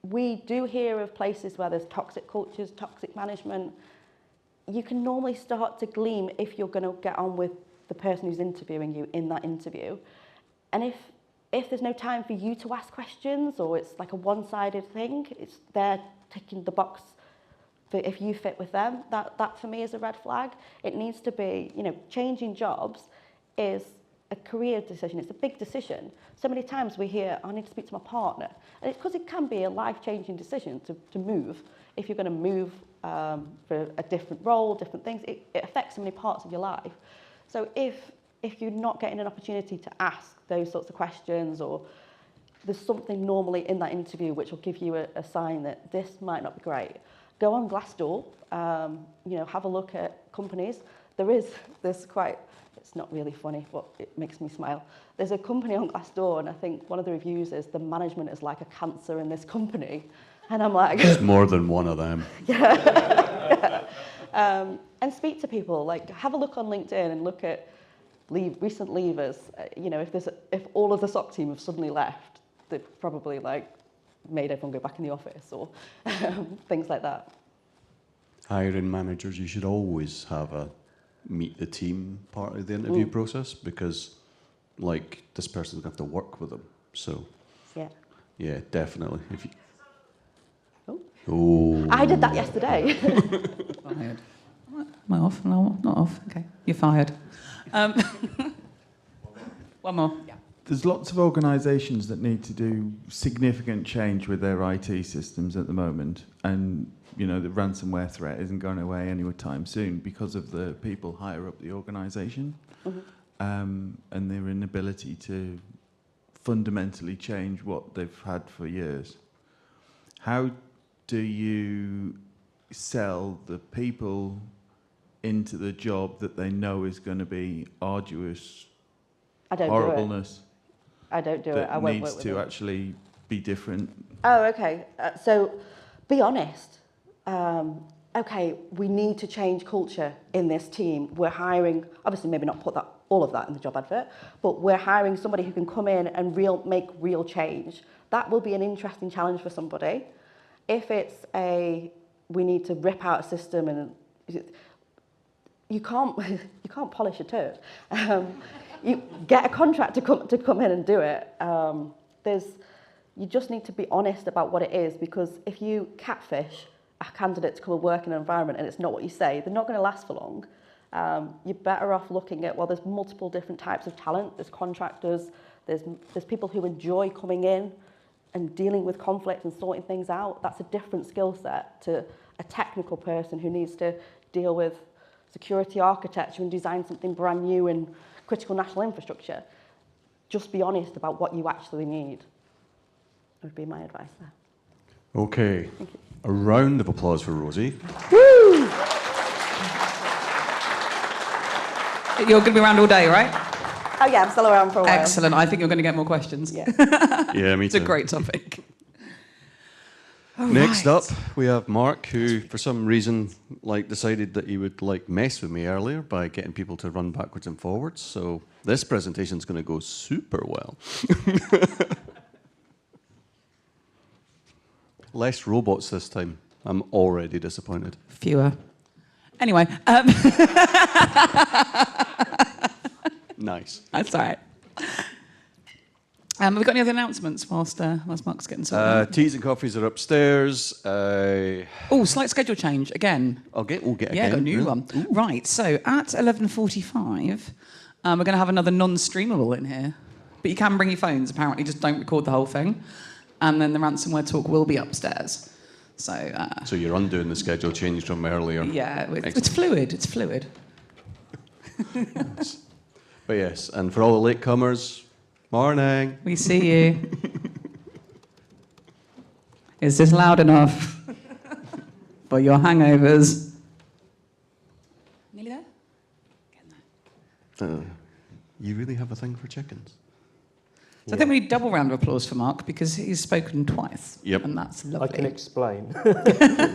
We do hear of places where there's toxic cultures, toxic management. You can normally start to glean if you're going to get on with the person who's interviewing you in that interview. And if there's no time for you to ask questions, or it's like a one-sided thing, it's they're ticking the box for if you fit with them, that for me is a red flag. It needs to be, changing jobs is a career decision. It's a big decision. So many times we hear, I need to speak to my partner. And it's because it can be a life-changing decision to move. If you're going to move for a different role, different things, it affects so many parts of your life. So if you're not getting an opportunity to ask those sorts of questions, or there's something normally in that interview which will give you a sign that this might not be great, go on Glassdoor, have a look at companies. It's not really funny, but it makes me smile. There's a company on Glassdoor, and I think one of the reviews is, the management is like a cancer in this company. And I'm like... There's more than one of them. Yeah. And speak to people. Like, have a look on LinkedIn and look at recent leavers. If all of the SOC team have suddenly left, they've probably made everyone go back in the office, or things like that. Hiring managers, you should always have a meet the team part of the interview process, because this person's going to have to work with them. So yeah, definitely. If you... Oh. I did that yesterday. Fired. Am I off? No, not off. Okay, you're fired. One more. Yeah. There's lots of organisations that need to do significant change with their IT systems at the moment, and the ransomware threat isn't going away anytime soon because of the people higher up the organisation. and their inability to fundamentally change what they've had for years. How do you sell the people into the job that they know is going to be arduous horribleness? I don't do it. I won't needs work with to it. actually be different. Oh, okay. So be honest. Okay, we need to change culture in this team. We're hiring, obviously maybe not put all of that in the job advert, but we're hiring somebody who can come in and make real change. That will be an interesting challenge for somebody. If it's we need to rip out a system and you can't polish a turd. You get a contract to come in and do it. You just need to be honest about what it is, because if you catfish a candidate to come and work in an environment and it's not what you say, they're not going to last for long. You're better off looking at, well, there's multiple different types of talent. There's contractors, there's people who enjoy coming in and dealing with conflict and sorting things out. That's a different skill set to a technical person who needs to deal with security architecture and design something brand new in critical national infrastructure. Just be honest about what you actually need, would be my advice there. Okay, a round of applause for Rosie. Woo! You're going to be around all day, right? Oh yeah, I'm still around for a while. Excellent. I think you're going to get more questions. Yeah, Yeah, me too. It's a great topic. Next up, we have Mark, who, for some reason, decided that he would mess with me earlier by getting people to run backwards and forwards. So this presentation is going to go super well. Less robots this time. I'm already disappointed. Fewer. Anyway. Nice. That's all right. Have we got any other announcements whilst Mark's getting sorted? Teas and coffees are upstairs. Oh, slight schedule change again. We'll get again. Yeah, got a new one. Ooh. Right, so at 11:45, we're going to have another non-streamable in here. But you can bring your phones, apparently. Just don't record the whole thing. And then the ransomware talk will be upstairs. So you're undoing the schedule change from earlier. Yeah, it's fluid. It's fluid. Yes. But yes, and for all the latecomers, morning. We see you. Is this loud enough for your hangovers? Nearly there? Getting there. You really have a thing for chickens? So I think we need a double round of applause for Mark because he's spoken twice. Yep. And that's lovely. I can explain. Is that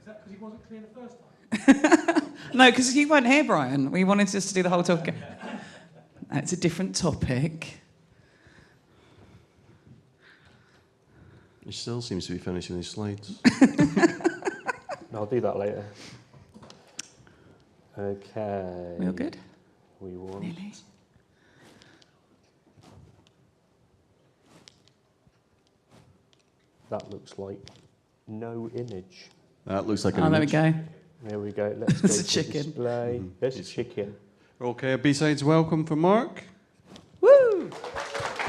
because he wasn't clear the first time? No, because you weren't here, Brian. We wanted us to do the whole talk again. It's a different topic. He still seems to be finishing his slides. I'll do that later. Okay. We all good? We want... Nearly. That looks like no image. That looks like an image. There we go. There we go. Let's go It's a to chicken. display. There's a chicken. Okay, B-sides welcome for Mark. Woo!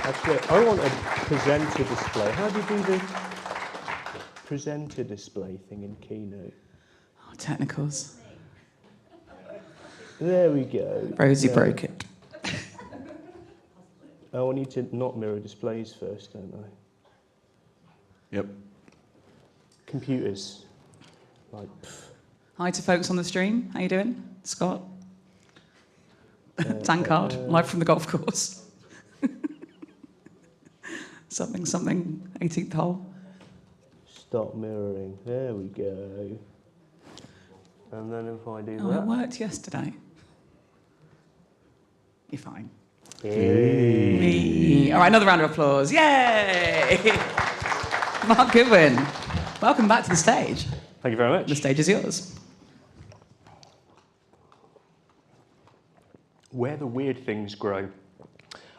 Actually, I want a presenter display. How do you do the presenter display thing in Keynote? Oh, technicals. There we go. Rosie broke it. Oh, I need to not mirror displays first, don't I? Yep. Computers. Hi to folks on the stream. How you doing? Scott? Tankard, live from the golf course. something, 18th hole. Stop mirroring. There we go. And then if I do that... that... it worked yesterday. You're fine. Hey. All right, another round of applause. Yay! Mark Goodwin, welcome back to the stage. Thank you very much. The stage is yours. Where the weird things grow.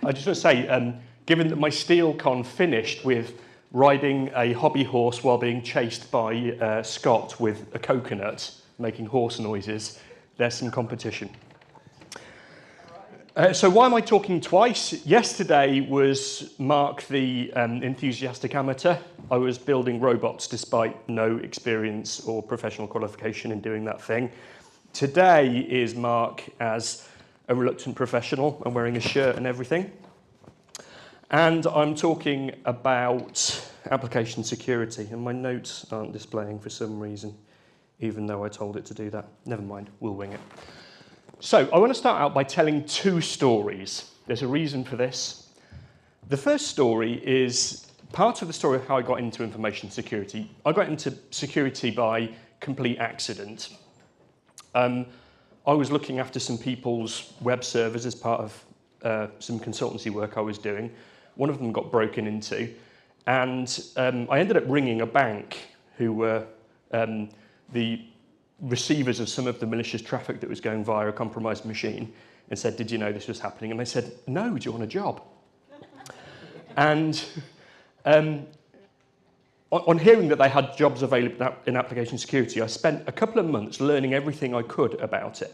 I just want to say, given that my SteelCon finished with riding a hobby horse while being chased by Scott with a coconut, making horse noises, there's some competition. So why am I talking twice? Yesterday was Mark the enthusiastic amateur. I was building robots despite no experience or professional qualification in doing that thing. Today is Mark as a reluctant professional and wearing a shirt and everything. And I'm talking about application security, and my notes aren't displaying for some reason, even though I told it to do that. Never mind, we'll wing it. So I want to start out by telling two stories. There's a reason for this. The first story is part of the story of how I got into information security. I got into security by complete accident. I was looking after some people's web servers as part of some consultancy work I was doing. One of them got broken into, and I ended up ringing a bank who were the receivers of some of the malicious traffic that was going via a compromised machine, and said, did you know this was happening? And they said, no, do you want a job? And on hearing that they had jobs available in application security, I spent a couple of months learning everything I could about it.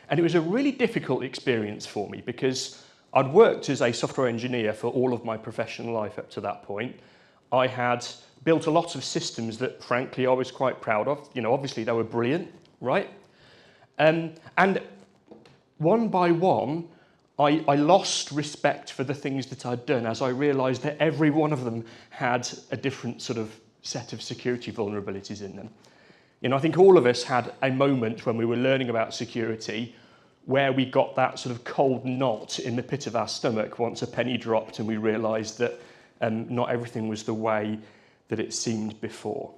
And it was a really difficult experience for me because I'd worked as a software engineer for all of my professional life up to that point. I had built a lot of systems that, frankly, I was quite proud of. You know, obviously, they were brilliant, right? And one by one, I lost respect for the things that I'd done as I realised that every one of them had a different sort of set of security vulnerabilities in them. You know, I think all of us had a moment when we were learning about security where we got that sort of cold knot in the pit of our stomach once a penny dropped and we realised that not everything was the way that it seemed before.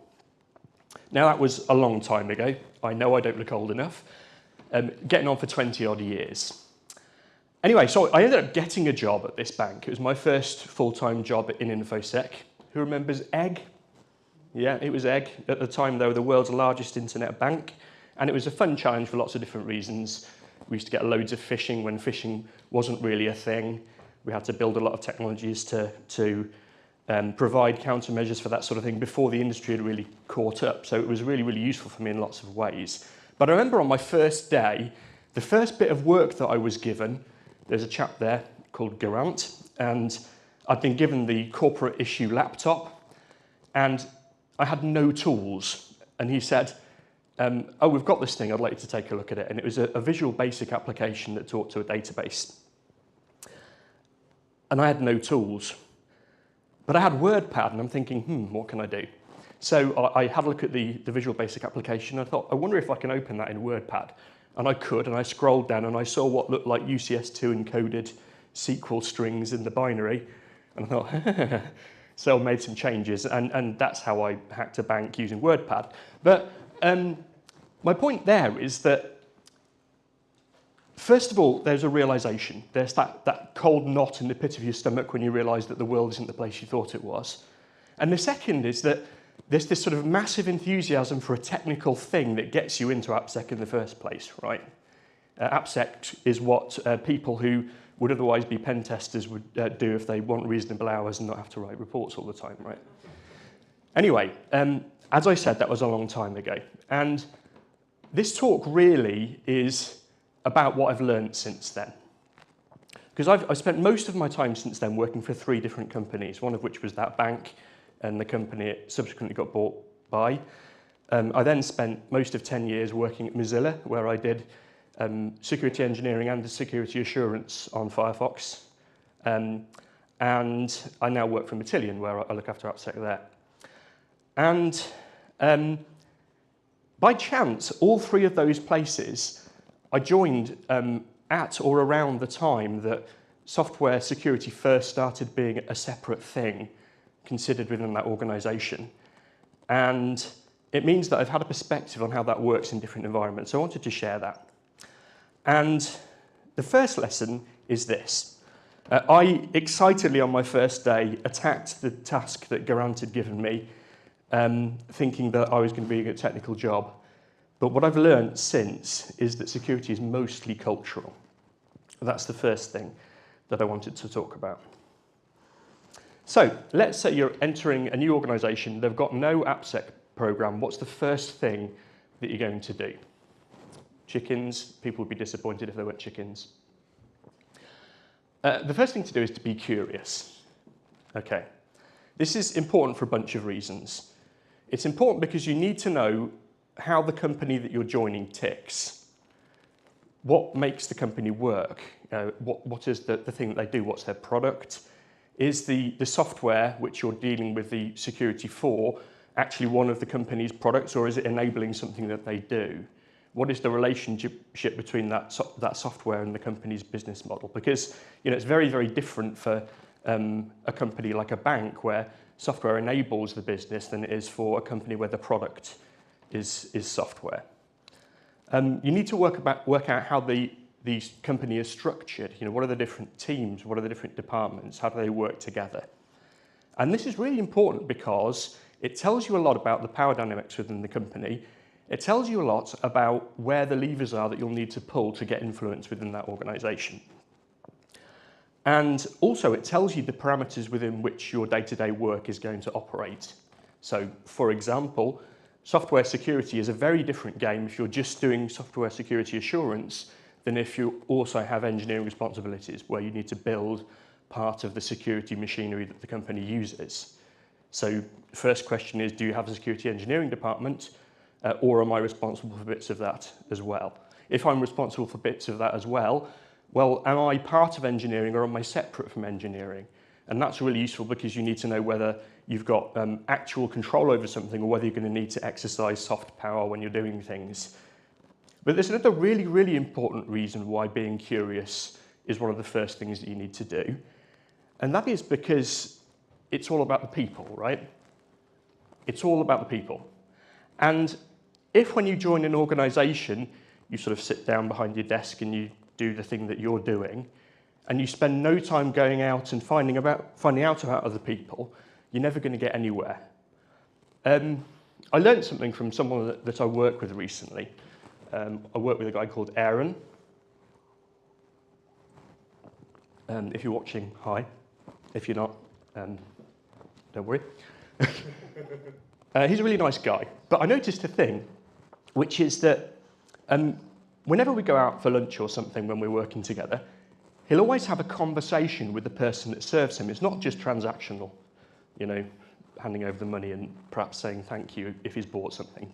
Now, that was a long time ago. I know I don't look old enough. Getting on for 20 odd years. Anyway, so I ended up getting a job at this bank. It was my first full-time job in InfoSec. Who remembers Egg? Yeah, it was Egg. At the time, they were the world's largest internet bank, and it was a fun challenge for lots of different reasons. We used to get loads of phishing when phishing wasn't really a thing. We had to build a lot of technologies to provide countermeasures for that sort of thing before the industry had really caught up. So it was really, really useful for me in lots of ways. But I remember on my first day, the first bit of work that I was given, there's a chap there called Garant, and I'd been given the corporate issue laptop, and I had no tools. And he said, oh, we've got this thing, I'd like you to take a look at it. And it was a Visual Basic application that talked to a database. And I had no tools. But I had WordPad, and I'm thinking, what can I do? So I had a look at the Visual Basic application, and I thought, I wonder if I can open that in WordPad. And I could, and I scrolled down, and I saw what looked like UCS2 encoded SQL strings in the binary. And I thought, so I made some changes, and that's how I hacked a bank using WordPad. But my point there is that, first of all, there's a realization. There's that cold knot in the pit of your stomach when you realize that the world isn't the place you thought it was. And the second is that there's this sort of massive enthusiasm for a technical thing that gets you into AppSec in the first place, right? AppSec is what people who would otherwise be pen testers would do if they want reasonable hours and not have to write reports all the time, right? Anyway, as I said, that was a long time ago. And this talk really is about what I've learned since then. Because I've spent most of my time since then working for 3 different companies, one of which was that bank, and the company it subsequently got bought by. I then spent most of 10 years working at Mozilla, where I did security engineering and security assurance on Firefox. And I now work for Matillion, where I look after AppSec there. And by chance, all 3 of those places, I joined at or around the time that software security first started being a separate thing considered within that organization. And it means that I've had a perspective on how that works in different environments. So I wanted to share that. And the first lesson is this. I excitedly on my first day attacked the task that Garant had given me, thinking that I was going to be a technical job. But what I've learned since is that security is mostly cultural. That's the first thing that I wanted to talk about. So let's say you're entering a new organization, they've got no AppSec program. What's the first thing that you're going to do? Chickens. People would be disappointed if they weren't chickens. The first thing to do is to be curious. Okay. This is important for a bunch of reasons. It's important because you need to know how the company that you're joining ticks. what makes the company work? What is the thing that they do? What's their product? Is the software which you're dealing with the security for actually one of the company's products, or is it enabling something that they do? What is the relationship between that software and the company's business model? Because it's very, very different for a company like a bank where software enables the business than it is for a company where the product is software. You need to work out how the company is structured. What are the different teams? What are the different departments? How do they work together? And this is really important because it tells you a lot about the power dynamics within the company. It tells you a lot about where the levers are that you'll need to pull to get influence within that organisation. And also it tells you the parameters within which your day-to-day work is going to operate. So, for example, software security is a very different game if you're just doing software security assurance than if you also have engineering responsibilities where you need to build part of the security machinery that the company uses. So, first question is, do you have a security engineering department? Or am I responsible for bits of that as well? If I'm responsible for bits of that as well, am I part of engineering or am I separate from engineering? And that's really useful because you need to know whether you've got actual control over something or whether you're going to need to exercise soft power when you're doing things. But there's another really, really important reason why being curious is one of the first things that you need to do. And that is because it's all about the people, right? It's all about the people. And if when you join an organisation, you sort of sit down behind your desk and you do the thing that you're doing, and you spend no time going out and finding out about other people, you're never going to get anywhere. I learned something from someone that I work with recently. I work with a guy called Aaron. If you're watching, hi. If you're not, don't worry. He's a really nice guy. But I noticed a thing, which is that whenever we go out for lunch or something when we're working together, he'll always have a conversation with the person that serves him. It's not just transactional, handing over the money and perhaps saying thank you if he's bought something.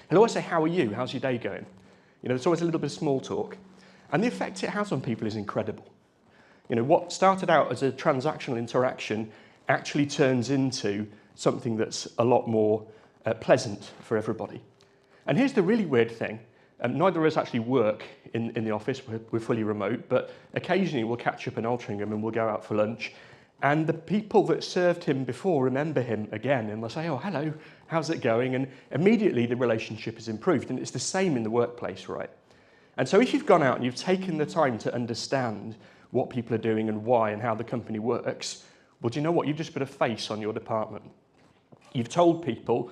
He'll always say, how are you? How's your day going? There's always a little bit of small talk. And the effect it has on people is incredible. What started out as a transactional interaction actually turns into something that's a lot more pleasant for everybody. And here's the really weird thing. Neither of us actually work in the office. We're fully remote, but occasionally we'll catch up in Altrincham and we'll go out for lunch. And the people that served him before remember him again, and they'll say, oh, hello, how's it going? And immediately the relationship is improved. And it's the same in the workplace, right? And so if you've gone out and you've taken the time to understand what people are doing and why and how the company works, well, do you know what? You've just put a face on your department. You've told people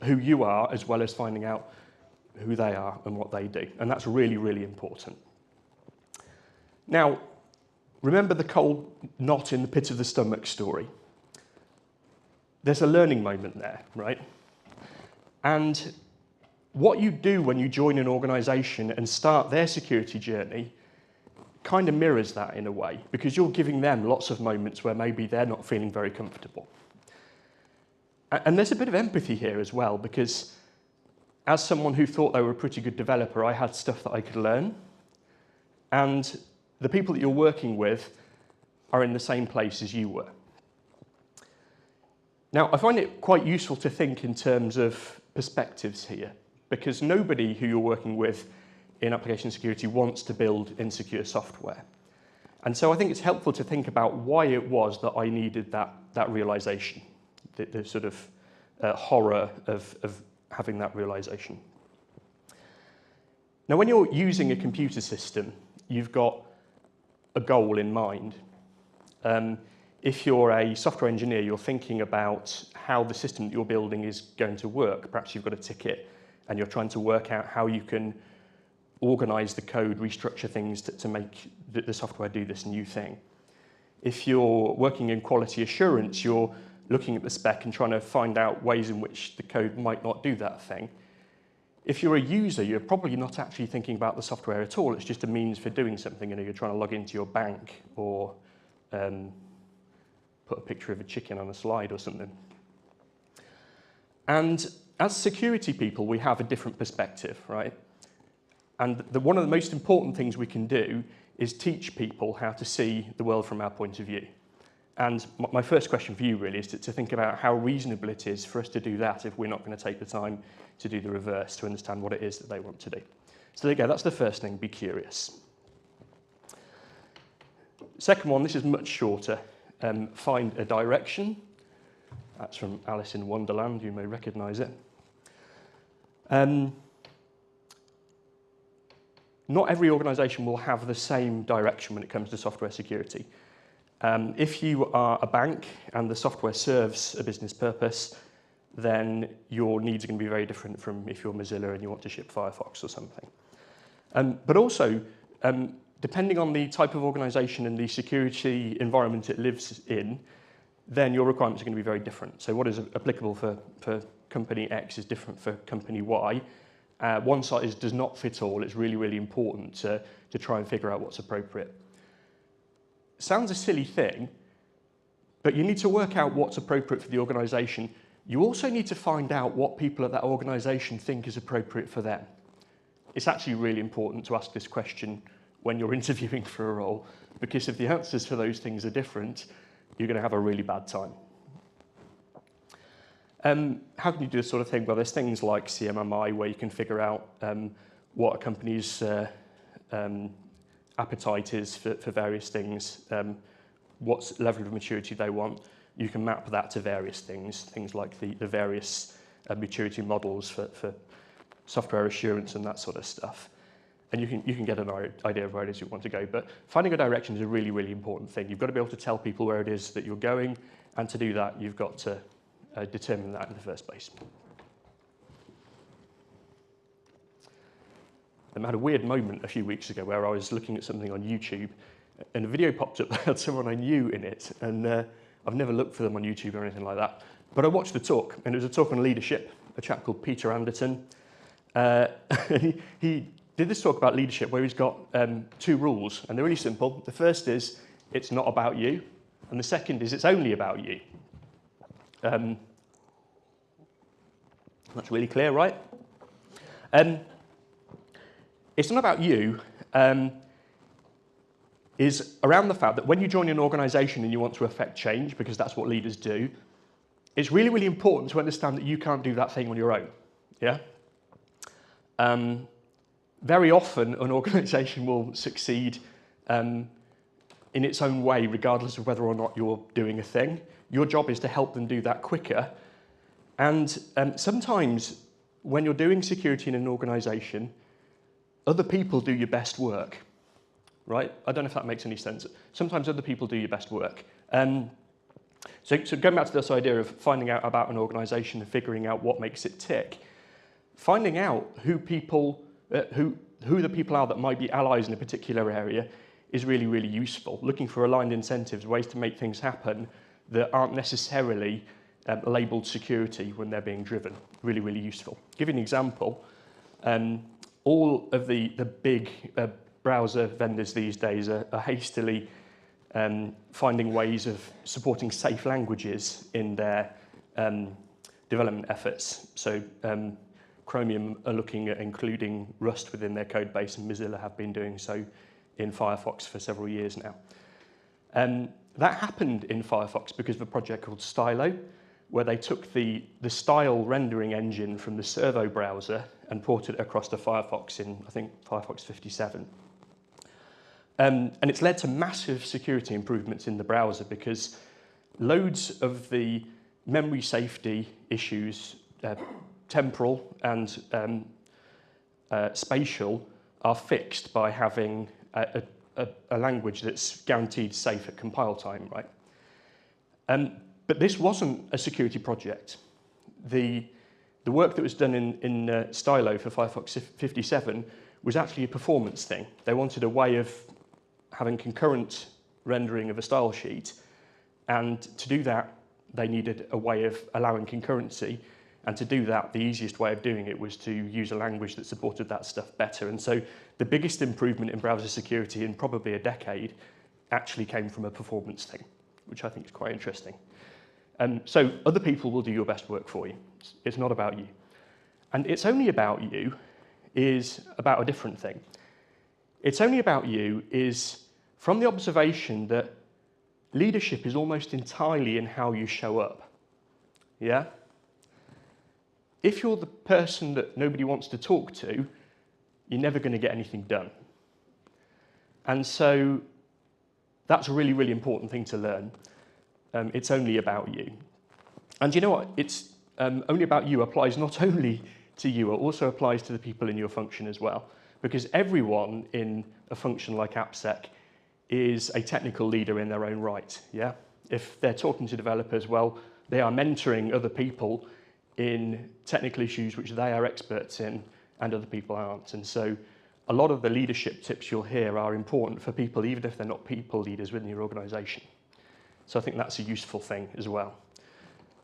who you are as well as finding out who they are and what they do. And that's really, really important. Now, remember the cold knot in the pit of the stomach story? There's a learning moment there, right? And what you do when you join an organisation and start their security journey kind of mirrors that in a way, because you're giving them lots of moments where maybe they're not feeling very comfortable. And there's a bit of empathy here as well, because as someone who thought they were a pretty good developer, I had stuff that I could learn. And the people that you're working with are in the same place as you were. Now, I find it quite useful to think in terms of perspectives here, because nobody who you're working with in application security wants to build insecure software. And so I think it's helpful to think about why it was that I needed that realization, the sort of horror of having that realization. Now, when you're using a computer system, you've got a goal in mind. If you're a software engineer, you're thinking about how the system that you're building is going to work. Perhaps you've got a ticket and you're trying to work out how you can organize the code, restructure things to make the software do this new thing. If you're working in quality assurance, you're looking at the spec and trying to find out ways in which the code might not do that thing. If you're a user, you're probably not actually thinking about the software at all. It's just a means for doing something. You're trying to log into your bank or put a picture of a chicken on a slide or something. And as security people, we have a different perspective, right? And one of the most important things we can do is teach people how to see the world from our point of view. And my first question for you really is to think about how reasonable it is for us to do that if we're not going to take the time to do the reverse, to understand what it is that they want to do. So there you go, that's the first thing, be curious. Second one, this is much shorter. Find a direction. That's from Alice in Wonderland, you may recognise it. Not every organisation will have the same direction when it comes to software security. If you are a bank and the software serves a business purpose, then your needs are going to be very different from if you're Mozilla and you want to ship Firefox or something. But also, depending on the type of organisation and the security environment it lives in, then your requirements are going to be very different. So what is applicable for company X is different for company Y. One size does not fit all. It's really, really important to try and figure out what's appropriate. Sounds a silly thing, but you need to work out what's appropriate for the organisation. You also need to find out what people at that organisation think is appropriate for them. It's actually really important to ask this question when you're interviewing for a role, because if the answers for those things are different, you're going to have a really bad time. How can you do this sort of thing? Well, there's things like CMMI where you can figure out what a company's appetite is for various things, what level of maturity they want. You can map that to various things like the various maturity models for software assurance and that sort of stuff. And you can get an idea of where it is you want to go. But finding a direction is a really, really important thing. You've got to be able to tell people where it is that you're going, and to do that, you've got to determine that in the first place. I had a weird moment a few weeks ago where I was looking at something on YouTube, and a video popped up that had someone I knew in it, and I've never looked for them on YouTube or anything like that. But I watched the talk, and it was a talk on leadership, a chap called Peter Anderton. He did this talk about leadership where he's got 2 rules, and they're really simple. The first is, it's not about you, and the second is, it's only about you. That's really clear, right? It's not about you is around the fact that when you join an organisation and you want to affect change, because that's what leaders do, it's really, really important to understand that you can't do that thing on your own. Yeah. Very often, an organisation will succeed in its own way, regardless of whether or not you're doing a thing. Your job is to help them do that quicker. And sometimes, when you're doing security in an organisation, other people do your best work, right? I don't know if that makes any sense. Sometimes other people do your best work. So going back to this idea of finding out about an organisation and figuring out what makes it tick, finding out who the people are that might be allies in a particular area is really, really useful. Looking for aligned incentives, ways to make things happen that aren't necessarily labelled security when they're being driven. Really, really useful. Give you an example. All of the big browser vendors these days are hastily finding ways of supporting safe languages in their development efforts. So Chromium are looking at including Rust within their code base, and Mozilla have been doing so in Firefox for several years now. That happened in Firefox because of a project called Stylo, where they took the style rendering engine from the Servo browser and ported it across to Firefox in, I think, Firefox 57. And it's led to massive security improvements in the browser because loads of the memory safety issues, temporal and spatial, are fixed by having a language that's guaranteed safe at compile time, right? But this wasn't a security project. The work that was done in Stylo for Firefox 57 was actually a performance thing. They wanted a way of having concurrent rendering of a style sheet, and to do that, they needed a way of allowing concurrency, and to do that, the easiest way of doing it was to use a language that supported that stuff better. And so the biggest improvement in browser security in probably a decade actually came from a performance thing, which I think is quite interesting. So other people will do your best work for you. It's not about you. And it's only about you is about a different thing. It's only about you is from the observation that leadership is almost entirely in how you show up. Yeah? If you're the person that nobody wants to talk to, you're never going to get anything done. And so that's a really, really important thing to learn. It's only about you. And you know what? It's only about you applies not only to you, it also applies to the people in your function as well. Because everyone in a function like AppSec is a technical leader in their own right. Yeah? If they're talking to developers, well, they are mentoring other people in technical issues which they are experts in and other people aren't. And so a lot of the leadership tips you'll hear are important for people, even if they're not people leaders within your organisation. So I think that's a useful thing as well.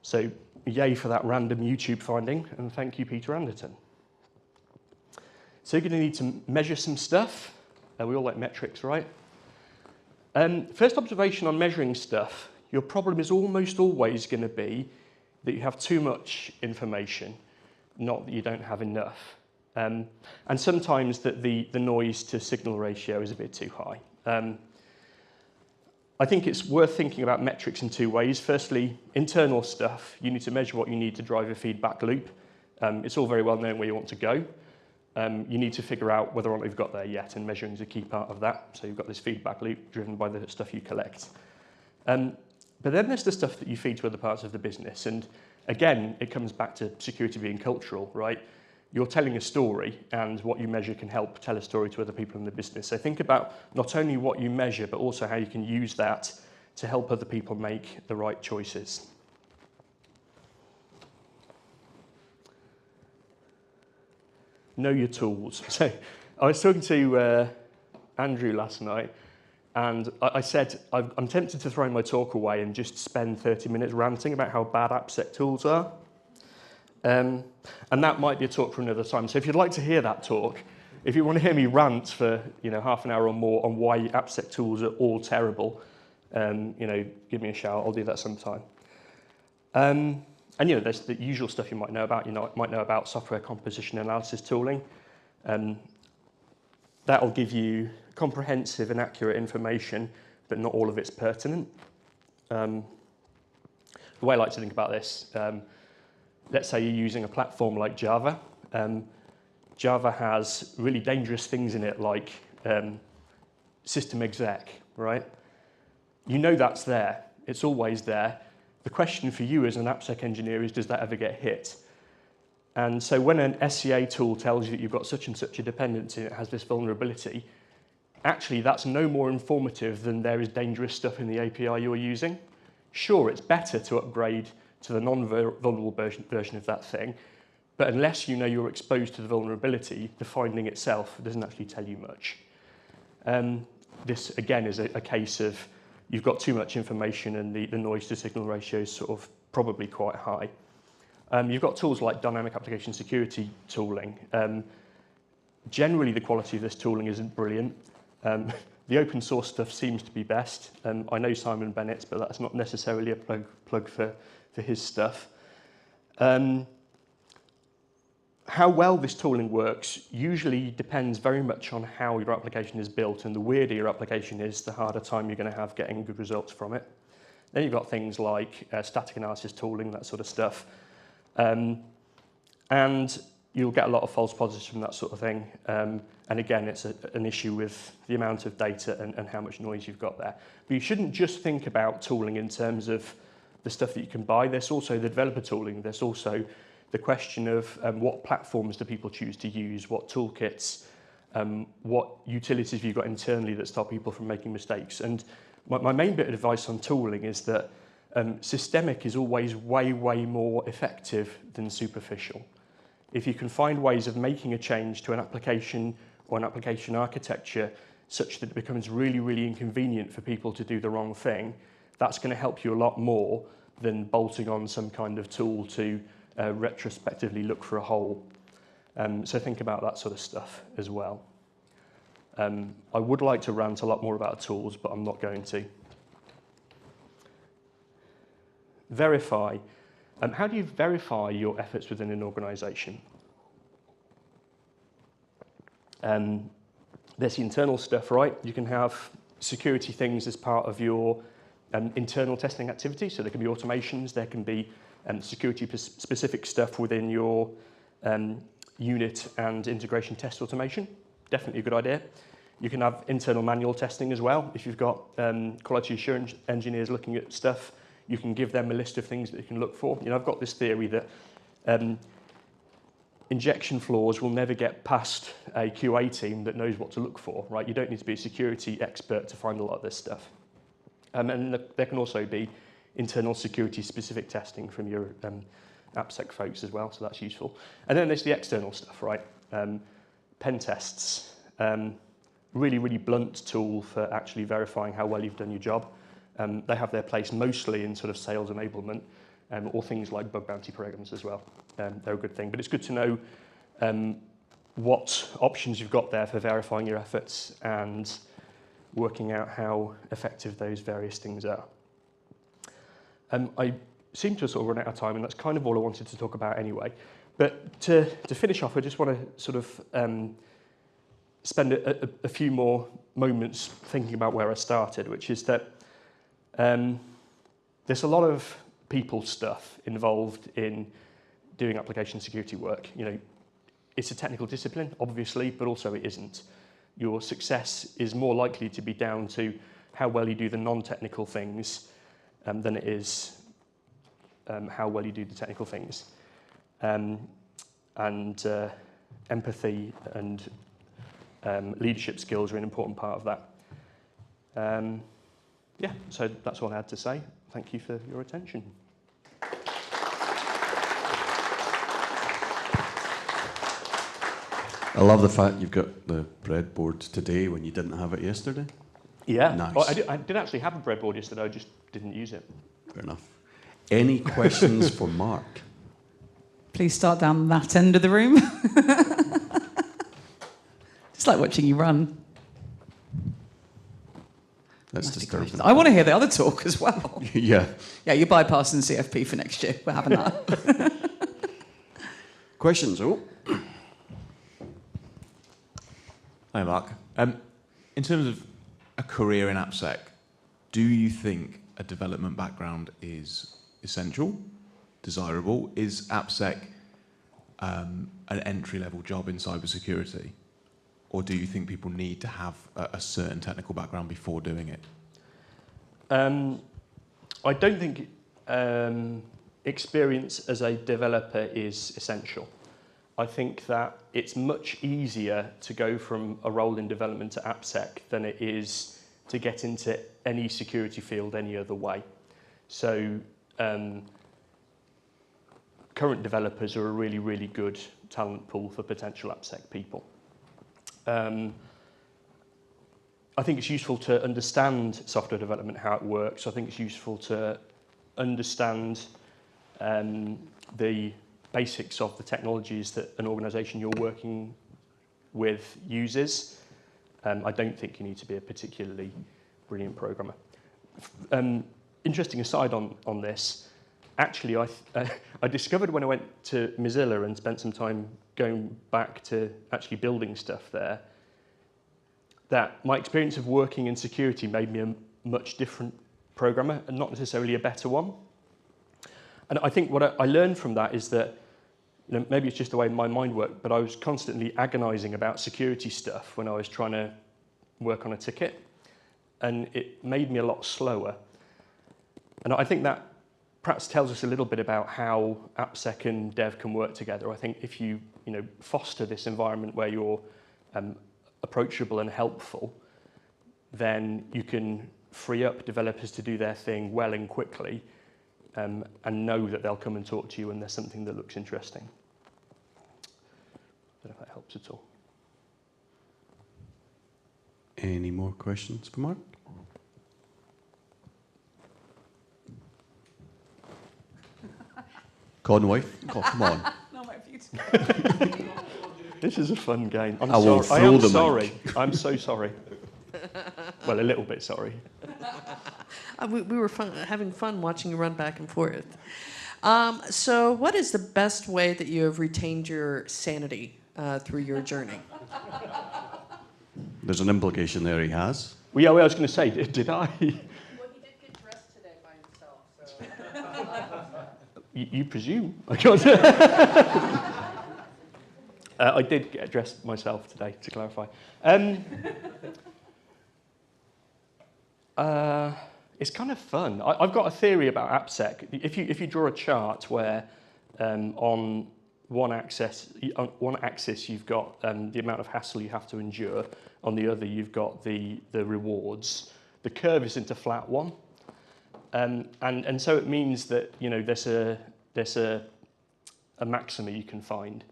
So yay for that random YouTube finding, and thank you, Peter Anderton. So you're going to need to measure some stuff. We all like metrics, right? First observation on measuring stuff, your problem is almost always going to be that you have too much information, not that you don't have enough. And sometimes that the noise to signal ratio is a bit too high. I think it's worth thinking about metrics in two ways. Firstly, internal stuff. You need to measure what you need to drive a feedback loop. It's all very well known where you want to go. You need to figure out whether or not you've got there yet, and measuring is a key part of that. So you've got this feedback loop driven by the stuff you collect. But then there's the stuff that you feed to other parts of the business. And again, it comes back to security being cultural, right? You're telling a story, and what you measure can help tell a story to other people in the business. So think about not only what you measure, but also how you can use that to help other people make the right choices. Know your tools. So I was talking to Andrew last night, and I said I'm tempted to throw my talk away and just spend 30 minutes ranting about how bad AppSec tools are. And that might be a talk for another time. So if you'd like to hear that talk, if you want to hear me rant for half an hour or more on why AppSec tools are all terrible, give me a shout. I'll do that sometime. And there's the usual stuff you might know about. You might know about software composition analysis tooling. That'll give you comprehensive and accurate information, but not all of it's pertinent. The way I like to think about this, let's say you're using a platform like Java. Java has really dangerous things in it, like system exec, right? You know that's there. It's always there. The question for you as an AppSec engineer is, does that ever get hit? And so when an SCA tool tells you that you've got such and such a dependency and it has this vulnerability, actually that's no more informative than there is dangerous stuff in the API you're using. Sure, it's better to upgrade to the non-vulnerable version of that thing, but unless you know you're exposed to the vulnerability, the finding itself doesn't actually tell you much. This, again, is a case of you've got too much information and the noise to signal ratio is sort of probably quite high. You've got tools like dynamic application security tooling. Generally, the quality of this tooling isn't brilliant. The open source stuff seems to be best. I know Simon Bennett's, but that's not necessarily a plug for his stuff. How well this tooling works usually depends very much on how your application is built, and the weirder your application is, the harder time you're going to have getting good results from it. Then you've got things like static analysis tooling, that sort of stuff. And you'll get a lot of false positives from that sort of thing. And again, it's an issue with the amount of data and how much noise you've got there. But you shouldn't just think about tooling in terms of the stuff that you can buy. There's also the developer tooling. There's also the question of what platforms do people choose to use, what toolkits, what utilities have you got internally that stop people from making mistakes. And my main bit of advice on tooling is that systemic is always way, way more effective than superficial. If you can find ways of making a change to an application or an application architecture such that it becomes really, really inconvenient for people to do the wrong thing, that's going to help you a lot more than bolting on some kind of tool to retrospectively look for a hole. So think about that sort of stuff as well. I would like to rant a lot more about tools, but I'm not going to. Verify. How do you verify your efforts within an organisation? There's the internal stuff, right? You can have security things as part of your internal testing activity. So there can be automations, there can be security-specific stuff within your unit and integration test automation. Definitely a good idea. You can have internal manual testing as well. If you've got quality assurance engineers looking at stuff, you can give them a list of things that you can look for. You know, I've got this theory that injection floors will never get past a QA team that knows what to look for, right? You don't need to be a security expert to find a lot of this stuff. And there can also be internal security-specific testing from your AppSec folks as well, so that's useful. And then there's the external stuff, right? Pen tests. Really, really blunt tool for actually verifying how well you've done your job. They have their place mostly in sort of sales enablement or things like bug bounty programs as well. They're a good thing, but it's good to know what options you've got there for verifying your efforts and working out how effective those various things are. I seem to have sort of run out of time, and that's kind of all I wanted to talk about anyway. But to finish off, I just want to sort of spend a few more moments thinking about where I started, which is that there's a lot of people stuff involved in doing application security work. You know, it's a technical discipline, obviously, but also it isn't. Your success is more likely to be down to how well you do the non-technical things than it is how well you do the technical things. Empathy and leadership skills are an important part of that. Yeah, so that's all I had to say. Thank you for your attention. I love the fact you've got the breadboard today when you didn't have it yesterday. Yeah, nice. Well, I did actually have a breadboard yesterday, I just didn't use it. Fair enough. Any questions for Mark? Please start down that end of the room. Just like watching you run. That's disturbing. I want to hear the other talk as well. Yeah. Yeah, you're bypassing CFP for next year. We're having that. Questions? Oh. Hi, Mark. In terms of a career in AppSec, do you think a development background is essential, desirable? Is AppSec an entry-level job in cybersecurity? Or do you think people need to have a certain technical background before doing it? I don't think experience as a developer is essential. I think that it's much easier to go from a role in development to AppSec than it is to get into any security field any other way. So current developers are a really, really good talent pool for potential AppSec people. I think it's useful to understand software development, how it works. I think it's useful to understand the basics of the technologies that an organisation you're working with uses. I don't think you need to be a particularly brilliant programmer. Interesting aside on this, actually I discovered when I went to Mozilla and spent some time going back to actually building stuff there, that my experience of working in security made me a much different programmer and not necessarily a better one. And I think what I learned from that is that, you know, maybe it's just the way my mind worked, but I was constantly agonizing about security stuff when I was trying to work on a ticket, and it made me a lot slower. And I think that perhaps tells us a little bit about how AppSec and dev can work together. I think if you foster this environment where you're approachable and helpful, then you can free up developers to do their thing well and quickly, and know that they'll come and talk to you when there's something that looks interesting. I don't know if that helps at all. Any more questions for Mark? Conway? Oh, come on. This is a fun game. I will throw the sorry. mic. I'm so sorry. Well, a little bit sorry. We were having fun watching you run back and forth. So what is the best way that you have retained your sanity through your journey? There's an implication there he has. Well, yeah, well, I was going to say, did I? Well, he did get dressed today by himself, so... You presume. I did get dressed myself today, to clarify. It's kind of fun. I've got a theory about AppSec. If you draw a chart where on one axis you've got the amount of hassle you have to endure, on the other you've got the rewards. The curve isn't a flat one, and so it means that there's a maxima you can find.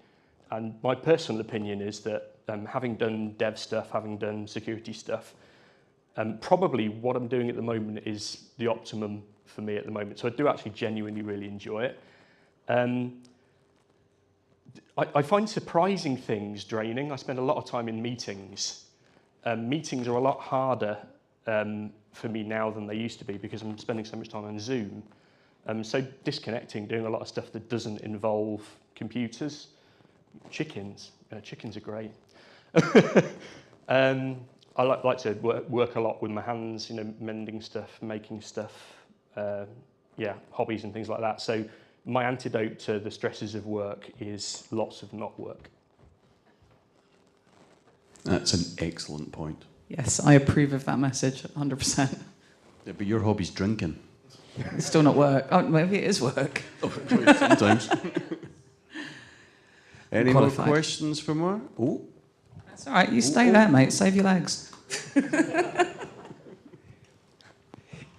And my personal opinion is that having done dev stuff, having done security stuff, probably what I'm doing at the moment is the optimum for me at the moment. So I do actually genuinely really enjoy it. I find surprising things draining. I spend a lot of time in meetings. Meetings are a lot harder for me now than they used to be because I'm spending so much time on Zoom. So disconnecting, doing a lot of stuff that doesn't involve computers. Chickens are great. I like to work a lot with my hands, mending stuff, making stuff, hobbies and things like that. So my antidote to the stresses of work is lots of not work. That's an excellent point. Yes, I approve of that message, 100%. Yeah, but your hobby's drinking. It's still not work. Oh, maybe it is work. Sometimes. Any more Qualified. questions for more? Oh. That's all right. You stay there, mate. Save your legs.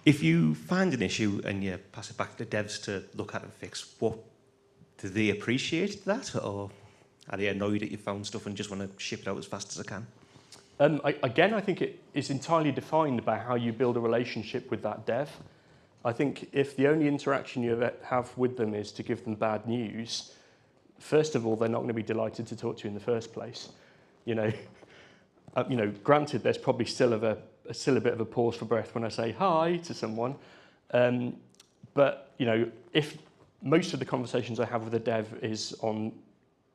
If you find an issue and you pass it back to the devs to look at and fix, do they appreciate that, or are they annoyed that you found stuff and just want to ship it out as fast as I can? Again, I think it is entirely defined by how you build a relationship with that dev. I think if the only interaction you have with them is to give them bad news, first of all, they're not going to be delighted to talk to you in the first place. Granted, there's probably still a bit of a pause for breath when I say hi to someone. But if most of the conversations I have with a dev is on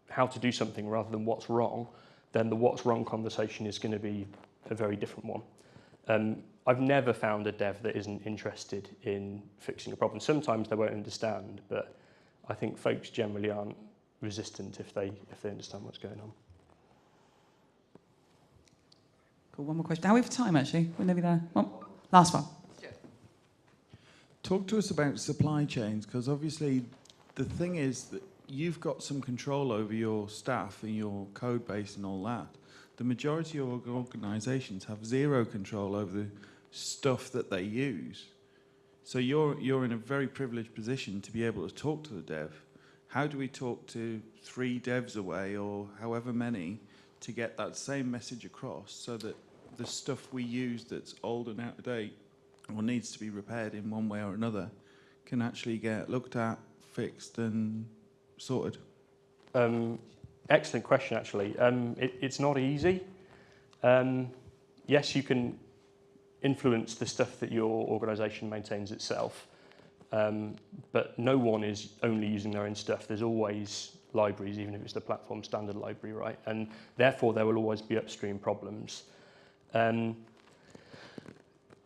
how to do something rather than what's wrong, then the what's wrong conversation is going to be a very different one. I've never found a dev that isn't interested in fixing a problem. Sometimes they won't understand, but I think folks generally aren't resistant if they understand what's going on. Cool, one more question. How are we for time, actually? We're nearly there. Last one. Talk to us about supply chains, because obviously the thing is that you've got some control over your staff and your code base and all that. The majority of organisations have zero control over the stuff that they use. So you're in a very privileged position to be able to talk to the dev. How do we talk to 3 devs away or however many to get that same message across so that the stuff we use that's old and out of date or needs to be repaired in one way or another can actually get looked at, fixed and sorted? Excellent question, actually. It's not easy. Yes, you can influence the stuff that your organisation maintains itself, but no one is only using their own stuff. There's always libraries, even if it's the platform standard library, right? And therefore, there will always be upstream problems.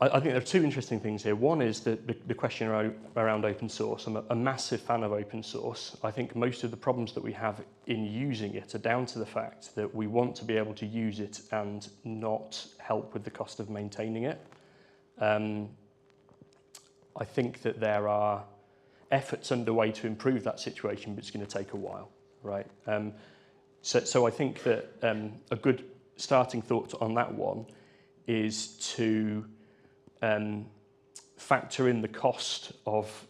I think there are 2 interesting things here. One is the question around open source. I'm a massive fan of open source. I think most of the problems that we have in using it are down to the fact that we want to be able to use it and not help with the cost of maintaining it. I think that there are efforts underway to improve that situation, but it's going to take a while, right? So I think that a good starting thought on that one is to factor in the cost of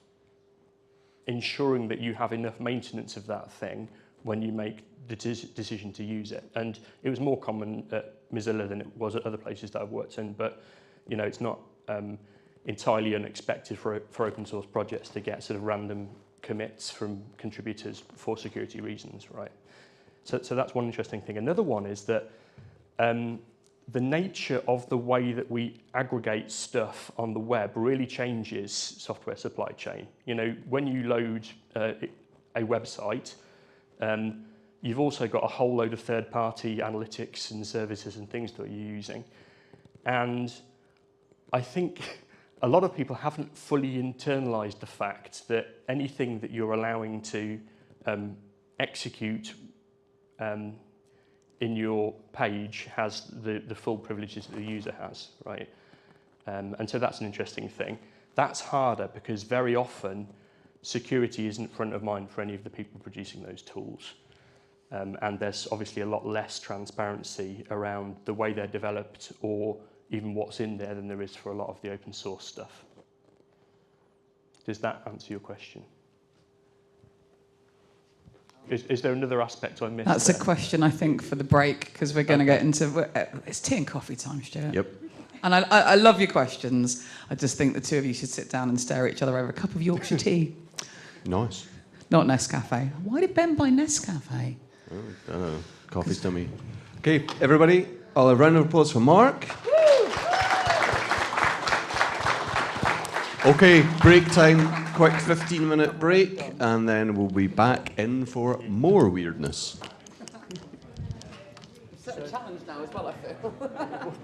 ensuring that you have enough maintenance of that thing when you make the decision to use it. And it was more common at Mozilla than it was at other places that I've worked in, but it's not entirely unexpected for open source projects to get sort of random commits from contributors for security reasons, right? So that's one interesting thing. Another one is that the nature of the way that we aggregate stuff on the web really changes software supply chain. When you load a website, you've also got a whole load of third-party analytics and services and things that you're using. And I think a lot of people haven't fully internalized the fact that anything that you're allowing to execute in your page has the full privileges that the user has, right? And so that's an interesting thing. That's harder because very often security isn't front of mind for any of the people producing those tools. And there's obviously a lot less transparency around the way they're developed or even what's in there than there is for a lot of the open source stuff. Does that answer your question? Is there another aspect I missed? That's a question, I think, for the break, because we're going to get into... it's tea and coffee time, Stuart. Yep. And I love your questions. I just think the two of you should sit down and stare at each other over a cup of Yorkshire tea. Nice. Not Nescafe. Why did Ben buy Nescafe? Oh, I don't know. Coffee's dummy. Okay, everybody, a round of applause for Mark. Okay, break time, quick 15-minute break, and then we'll be back in for more weirdness. Set a challenge now as well, I feel.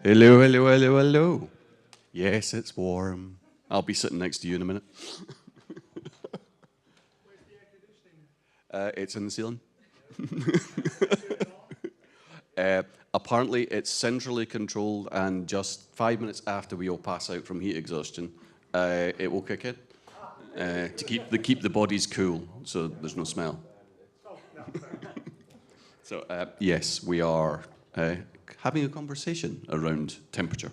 Hello, hello, hello, hello. Yes, it's warm. I'll be sitting next to you in a minute. Where's the air conditioning? It's in the ceiling. Apparently, it's centrally controlled, and just 5 minutes after we all pass out from heat exhaustion, it will kick in to keep the bodies cool, so there's no smell. So yes, we are having a conversation around temperature.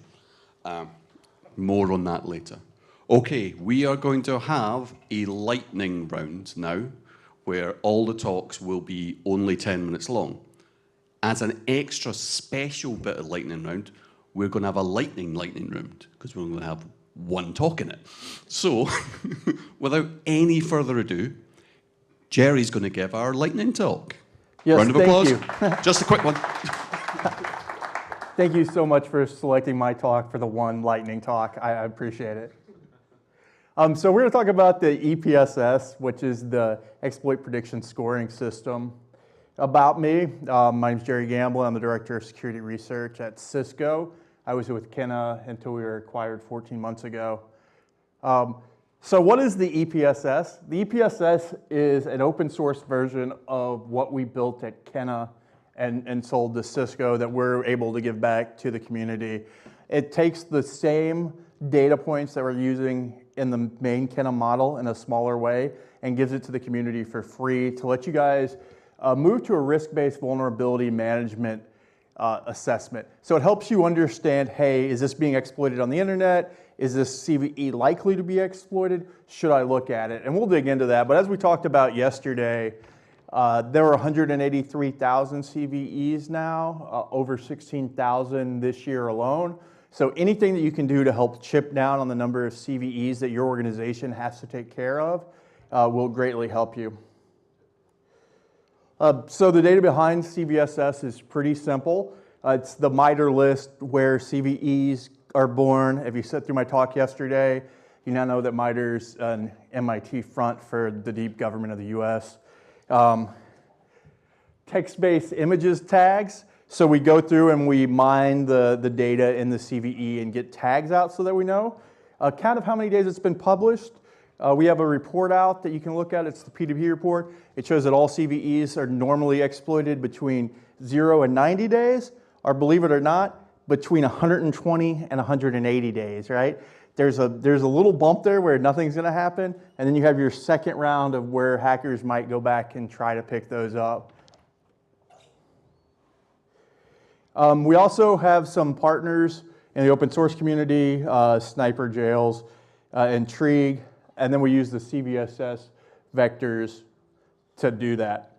More on that later. Okay, we are going to have a lightning round now, where all the talks will be only 10 minutes long. As an extra special bit of lightning round, we're going to have a lightning round, because we're going to have one talk in it. So, without any further ado, Jerry's going to give our lightning talk. Yes, round of applause. Thank you. Just a quick one. Thank you so much for selecting my talk for the one lightning talk. I appreciate it. So we're going to talk about the EPSS, which is the Exploit Prediction Scoring System. About me, my name is Jerry Gamble. I'm the Director of Security Research at Cisco. I was with Kenna until we were acquired 14 months ago. So what is the EPSS? The EPSS is an open source version of what we built at Kenna and sold to Cisco that we're able to give back to the community. It takes the same data points that we're using in the main Kenna model in a smaller way and gives it to the community for free to let you guys move to a risk-based vulnerability management assessment. So it helps you understand, hey, is this being exploited on the internet? Is this CVE likely to be exploited? Should I look at it? And we'll dig into that. But as we talked about yesterday, there are 183,000 CVEs now, over 16,000 this year alone. So anything that you can do to help chip down on the number of CVEs that your organization has to take care of will greatly help you. So the data behind CVSS is pretty simple. It's the MITRE list where CVEs are born. If you sat through my talk yesterday, you now know that MITRE's an MIT front for the deep government of the US. Text-based images tags. So we go through and we mine the data in the CVE and get tags out so that we know. Count of how many days it's been published. We have a report out that you can look at. It's the P2P report. It shows that all CVEs are normally exploited between 0 and 90 days, or believe it or not, between 120 and 180 days, right? There's a little bump there where nothing's going to happen, and then you have your second round of where hackers might go back and try to pick those up. We also have some partners in the open source community, Sniper Jails, Intrigue, and then we use the CVSS vectors to do that.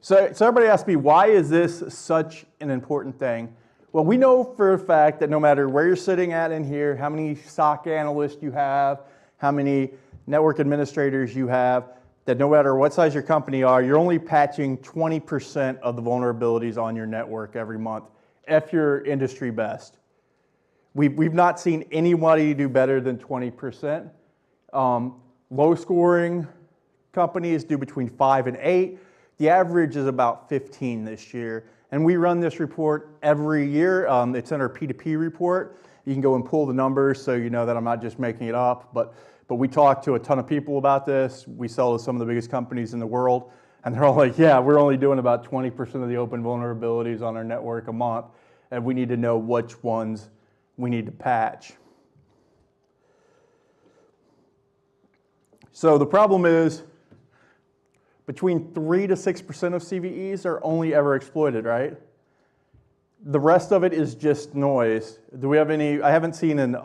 So everybody asks me, why is this such an important thing? Well, we know for a fact that no matter where you're sitting at in here, how many SOC analysts you have, how many network administrators you have, that no matter what size your company are, you're only patching 20% of the vulnerabilities on your network every month, if you're industry best. We've not seen anybody do better than 20%. Low scoring companies do between 5 and 8. The average is about 15 this year. And we run this report every year. It's in our P2P report. You can go and pull the numbers so you know that I'm not just making it up. But we talk to a ton of people about this. We sell to some of the biggest companies in the world. And they're all like, yeah, we're only doing about 20% of the open vulnerabilities on our network a month. And we need to know which ones we need to patch. So the problem is between 3 to 6% of CVEs are only ever exploited, right? The rest of it is just noise. Do we have any? I haven't seen an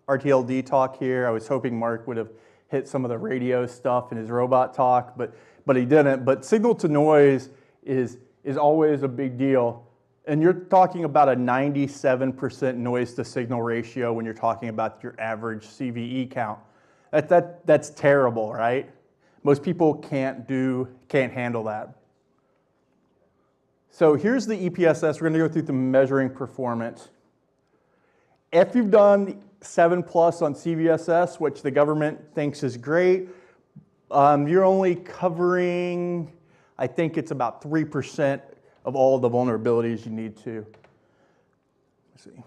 RTLD talk here. I was hoping Mark would have hit some of the radio stuff in his robot talk, but he didn't. But signal to noise is always a big deal. And you're talking about a 97% noise to signal ratio when you're talking about your average CVE count. That's terrible, right? Most people can't handle that. So here's the EPSS. We're going to go through the measuring performance. If you've done 7+ on CVSS, which the government thinks is great, you're only covering, I think it's about 3% of all the vulnerabilities you need to. Let's see.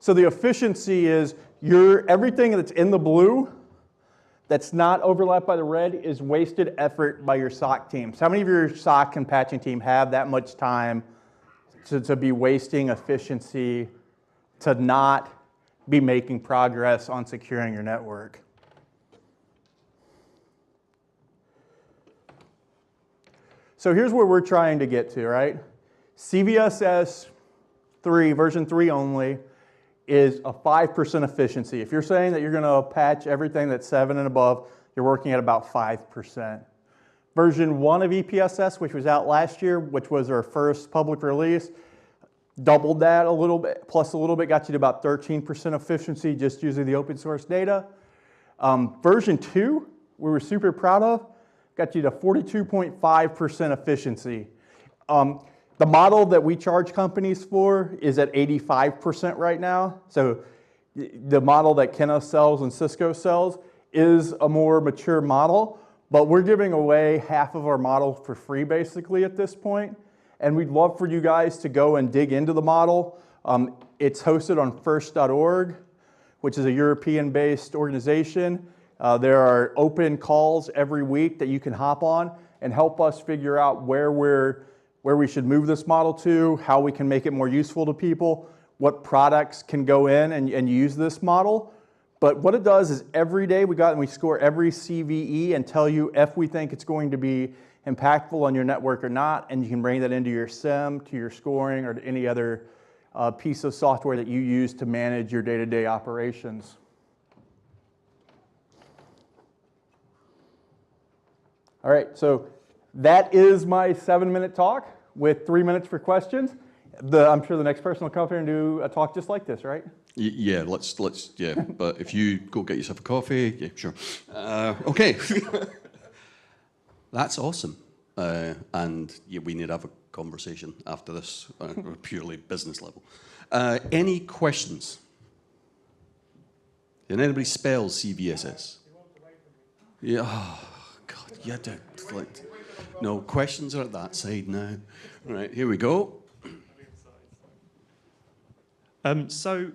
So the efficiency is everything that's in the blue that's not overlapped by the red is wasted effort by your SOC teams. How many of your SOC and patching team have that much time to be wasting efficiency, to not be making progress on securing your network? So here's where we're trying to get to, right? CVSS 3, version 3 only, is a 5% efficiency. If you're saying that you're going to patch everything that's 7 and above, you're working at about 5%. Version 1 of EPSS, which was out last year, which was our first public release, doubled that a little bit, plus a little bit, got you to about 13% efficiency just using the open source data. Version 2, we were super proud of, got you to 42.5% efficiency. The model that we charge companies for is at 85% right now. So the model that Kena sells and Cisco sells is a more mature model, but we're giving away half of our model for free basically at this point. And we'd love for you guys to go and dig into the model. It's hosted on first.org, which is a European-based organization. There are open calls every week that you can hop on and help us figure out where we should move this model to, how we can make it more useful to people, what products can go in and use this model. But what it does is every day we score every CVE and tell you if we think it's going to be impactful on your network or not, and you can bring that into your SIM, to your scoring, or to any other piece of software that you use to manage your day-to-day operations. All right, so that is my 7-minute talk with 3 minutes for questions. I'm sure the next person will come up here and do a talk just like this, right? Yeah, let's yeah. But if you go get yourself a coffee, yeah, sure. Okay. That's awesome. And yeah, we need to have a conversation after this, purely business level. Any questions? Did anybody spell CVSS? Yeah. Oh, God, you had to, like, no, questions are at that side now. Right, here we go. So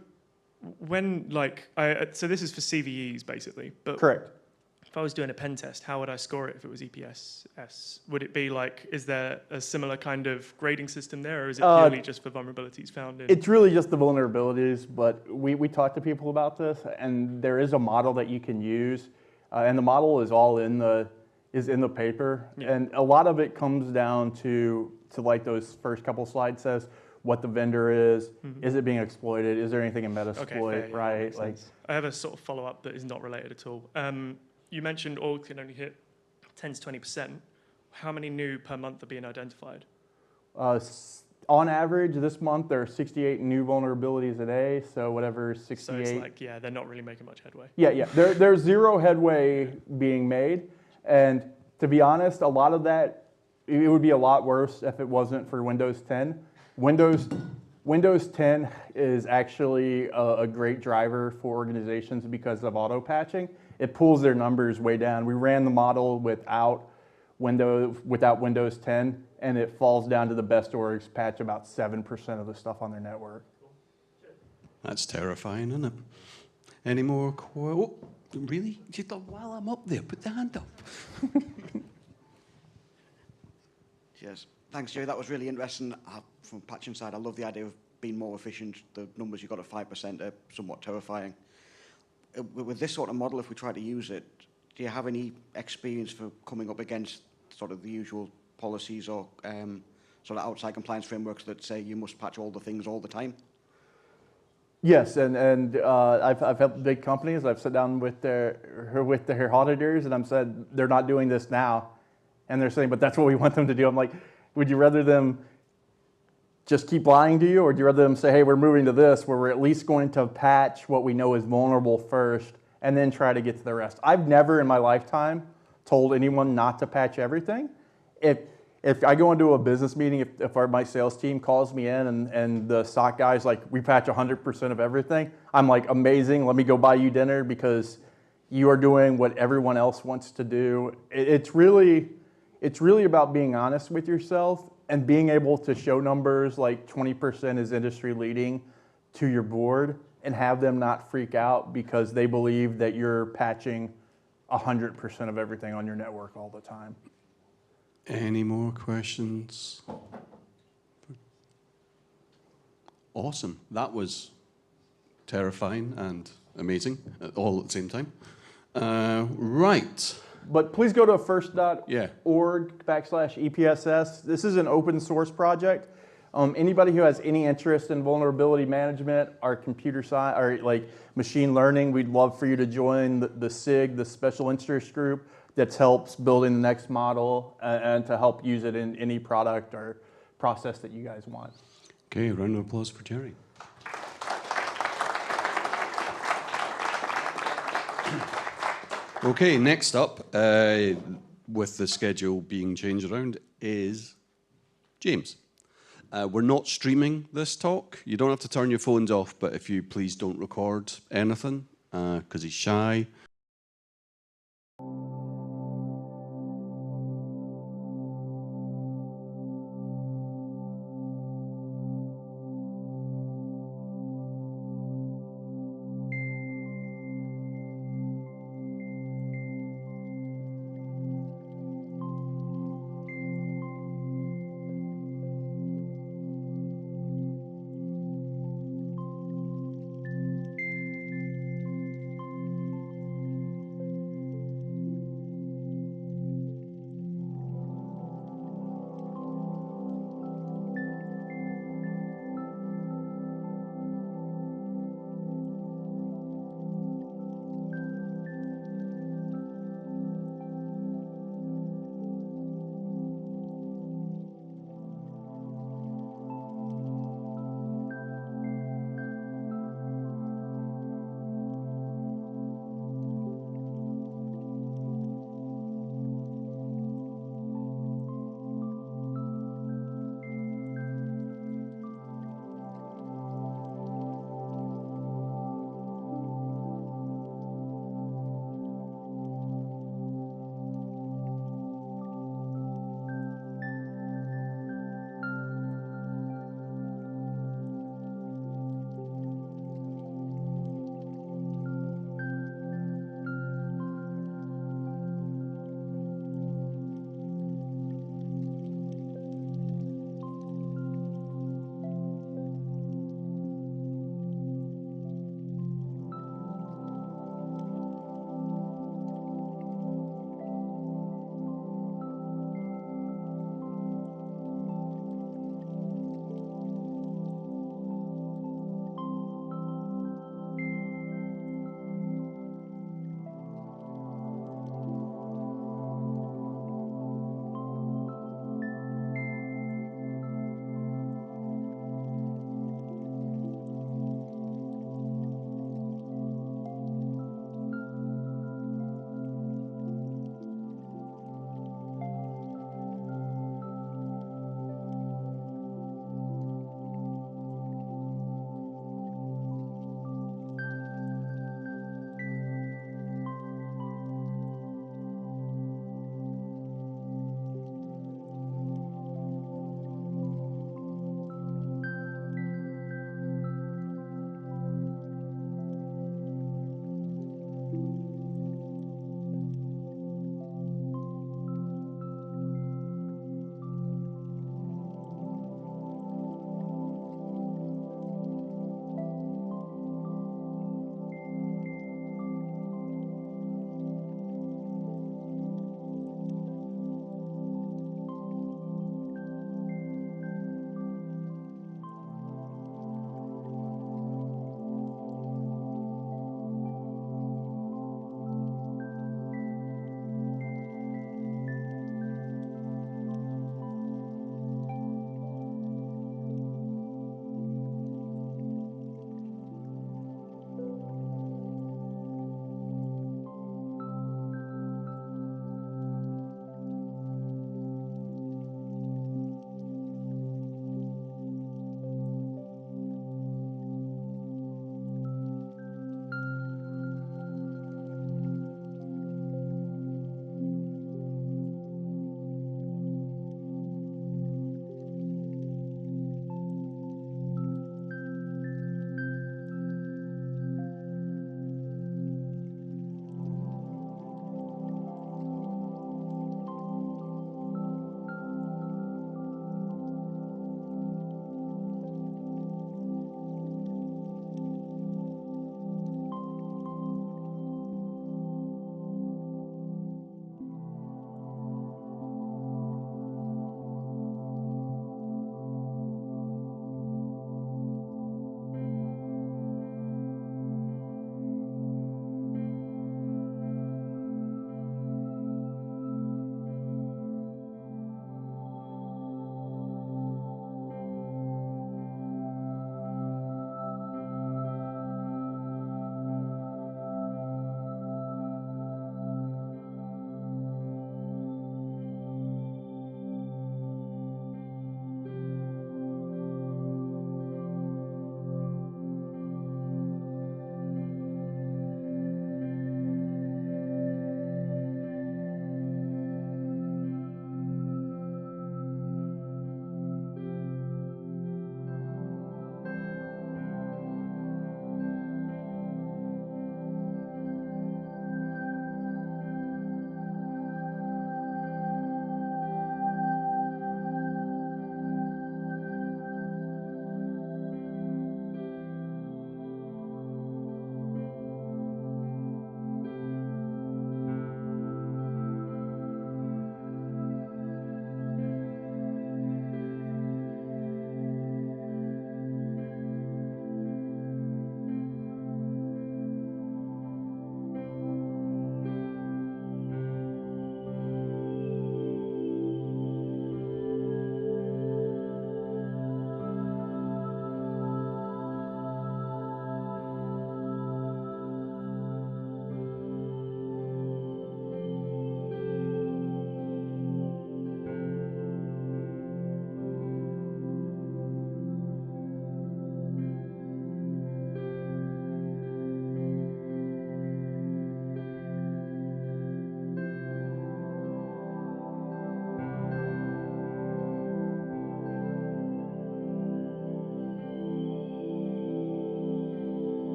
when, so this is for CVEs basically, but correct. If I was doing a pen test, how would I score it if it was EPSS? Would it be like, is there a similar kind of grading system there, or is it purely just for vulnerabilities found in? It's really just the vulnerabilities, but we talk to people about this, and there is a model that you can use, and the model is all in the paper, yeah. And a lot of it comes down to like those first couple slides says, what the vendor is, is it being exploited, is there anything in Metasploit, right? Like, I have a sort of follow-up that is not related at all. You mentioned orgs can only hit 10 to 20%. How many new per month are being identified? On average, this month there are 68 new vulnerabilities a day, so whatever 68. So it's like, yeah, they're not really making much headway. Yeah. There's zero headway being made, and to be honest, a lot of that, it would be a lot worse if it wasn't for Windows 10. Windows 10 is actually a great driver for organizations because of auto patching. It pulls their numbers way down. We ran the model without Windows 10, and it falls down to the best orgs patch about 7% of the stuff on their network. That's terrifying, isn't it? Any more? Oh, really? Just while I'm up there, put the hand up. Yes. Thanks, Jerry. That was really interesting. From patching side, I love the idea of being more efficient. The numbers you got at 5% are somewhat terrifying. With this sort of model, if we try to use it, do you have any experience for coming up against sort of the usual policies or sort of outside compliance frameworks that say you must patch all the things all the time? Yes, and I've helped big companies. I've sat down with their auditors, and I've said they're not doing this now, and they're saying, but that's what we want them to do. I'm like, would you rather them just keep lying to you, or do you rather them say, hey, we're moving to this, where we're at least going to patch what we know is vulnerable first, and then try to get to the rest? I've never in my lifetime told anyone not to patch everything. If I go into a business meeting, if my sales team calls me in and the SOC guy's like, we patch 100% of everything, I'm like, amazing, let me go buy you dinner because you are doing what everyone else wants to do. It's really about being honest with yourself and being able to show numbers like 20% is industry leading to your board and have them not freak out because they believe that you're patching 100% of everything on your network all the time. Any more questions? Awesome. That was terrifying and amazing all at the same time. Right. But please go to first.org/EPSS. This is an open source project. Anybody who has any interest in vulnerability management or computer science or like machine learning, we'd love for you to join the SIG, the special interest group that helps building the next model and to help use it in any product or process that you guys want. Okay, a round of applause for Jerry. Okay, next up, with the schedule being changed around, is James. We're not streaming this talk. You don't have to turn your phones off, but if you please don't record anything, because he's shy.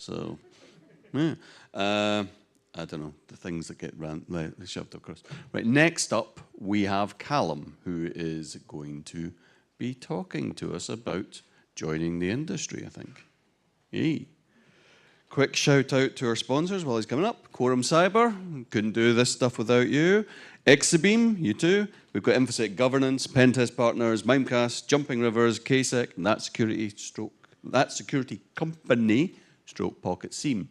So, yeah. I don't know, the things that get shoved across. Right, next up, we have Callum, who is going to be talking to us about joining the industry, I think. Yay. Quick shout out to our sponsors while he's coming up. Quorum Cyber, couldn't do this stuff without you. Exabeam, you too. We've got Infosec Governance, Pentest Partners, Mimecast, Jumping Rivers, KSEC, and That Security Company, Pocket Seam,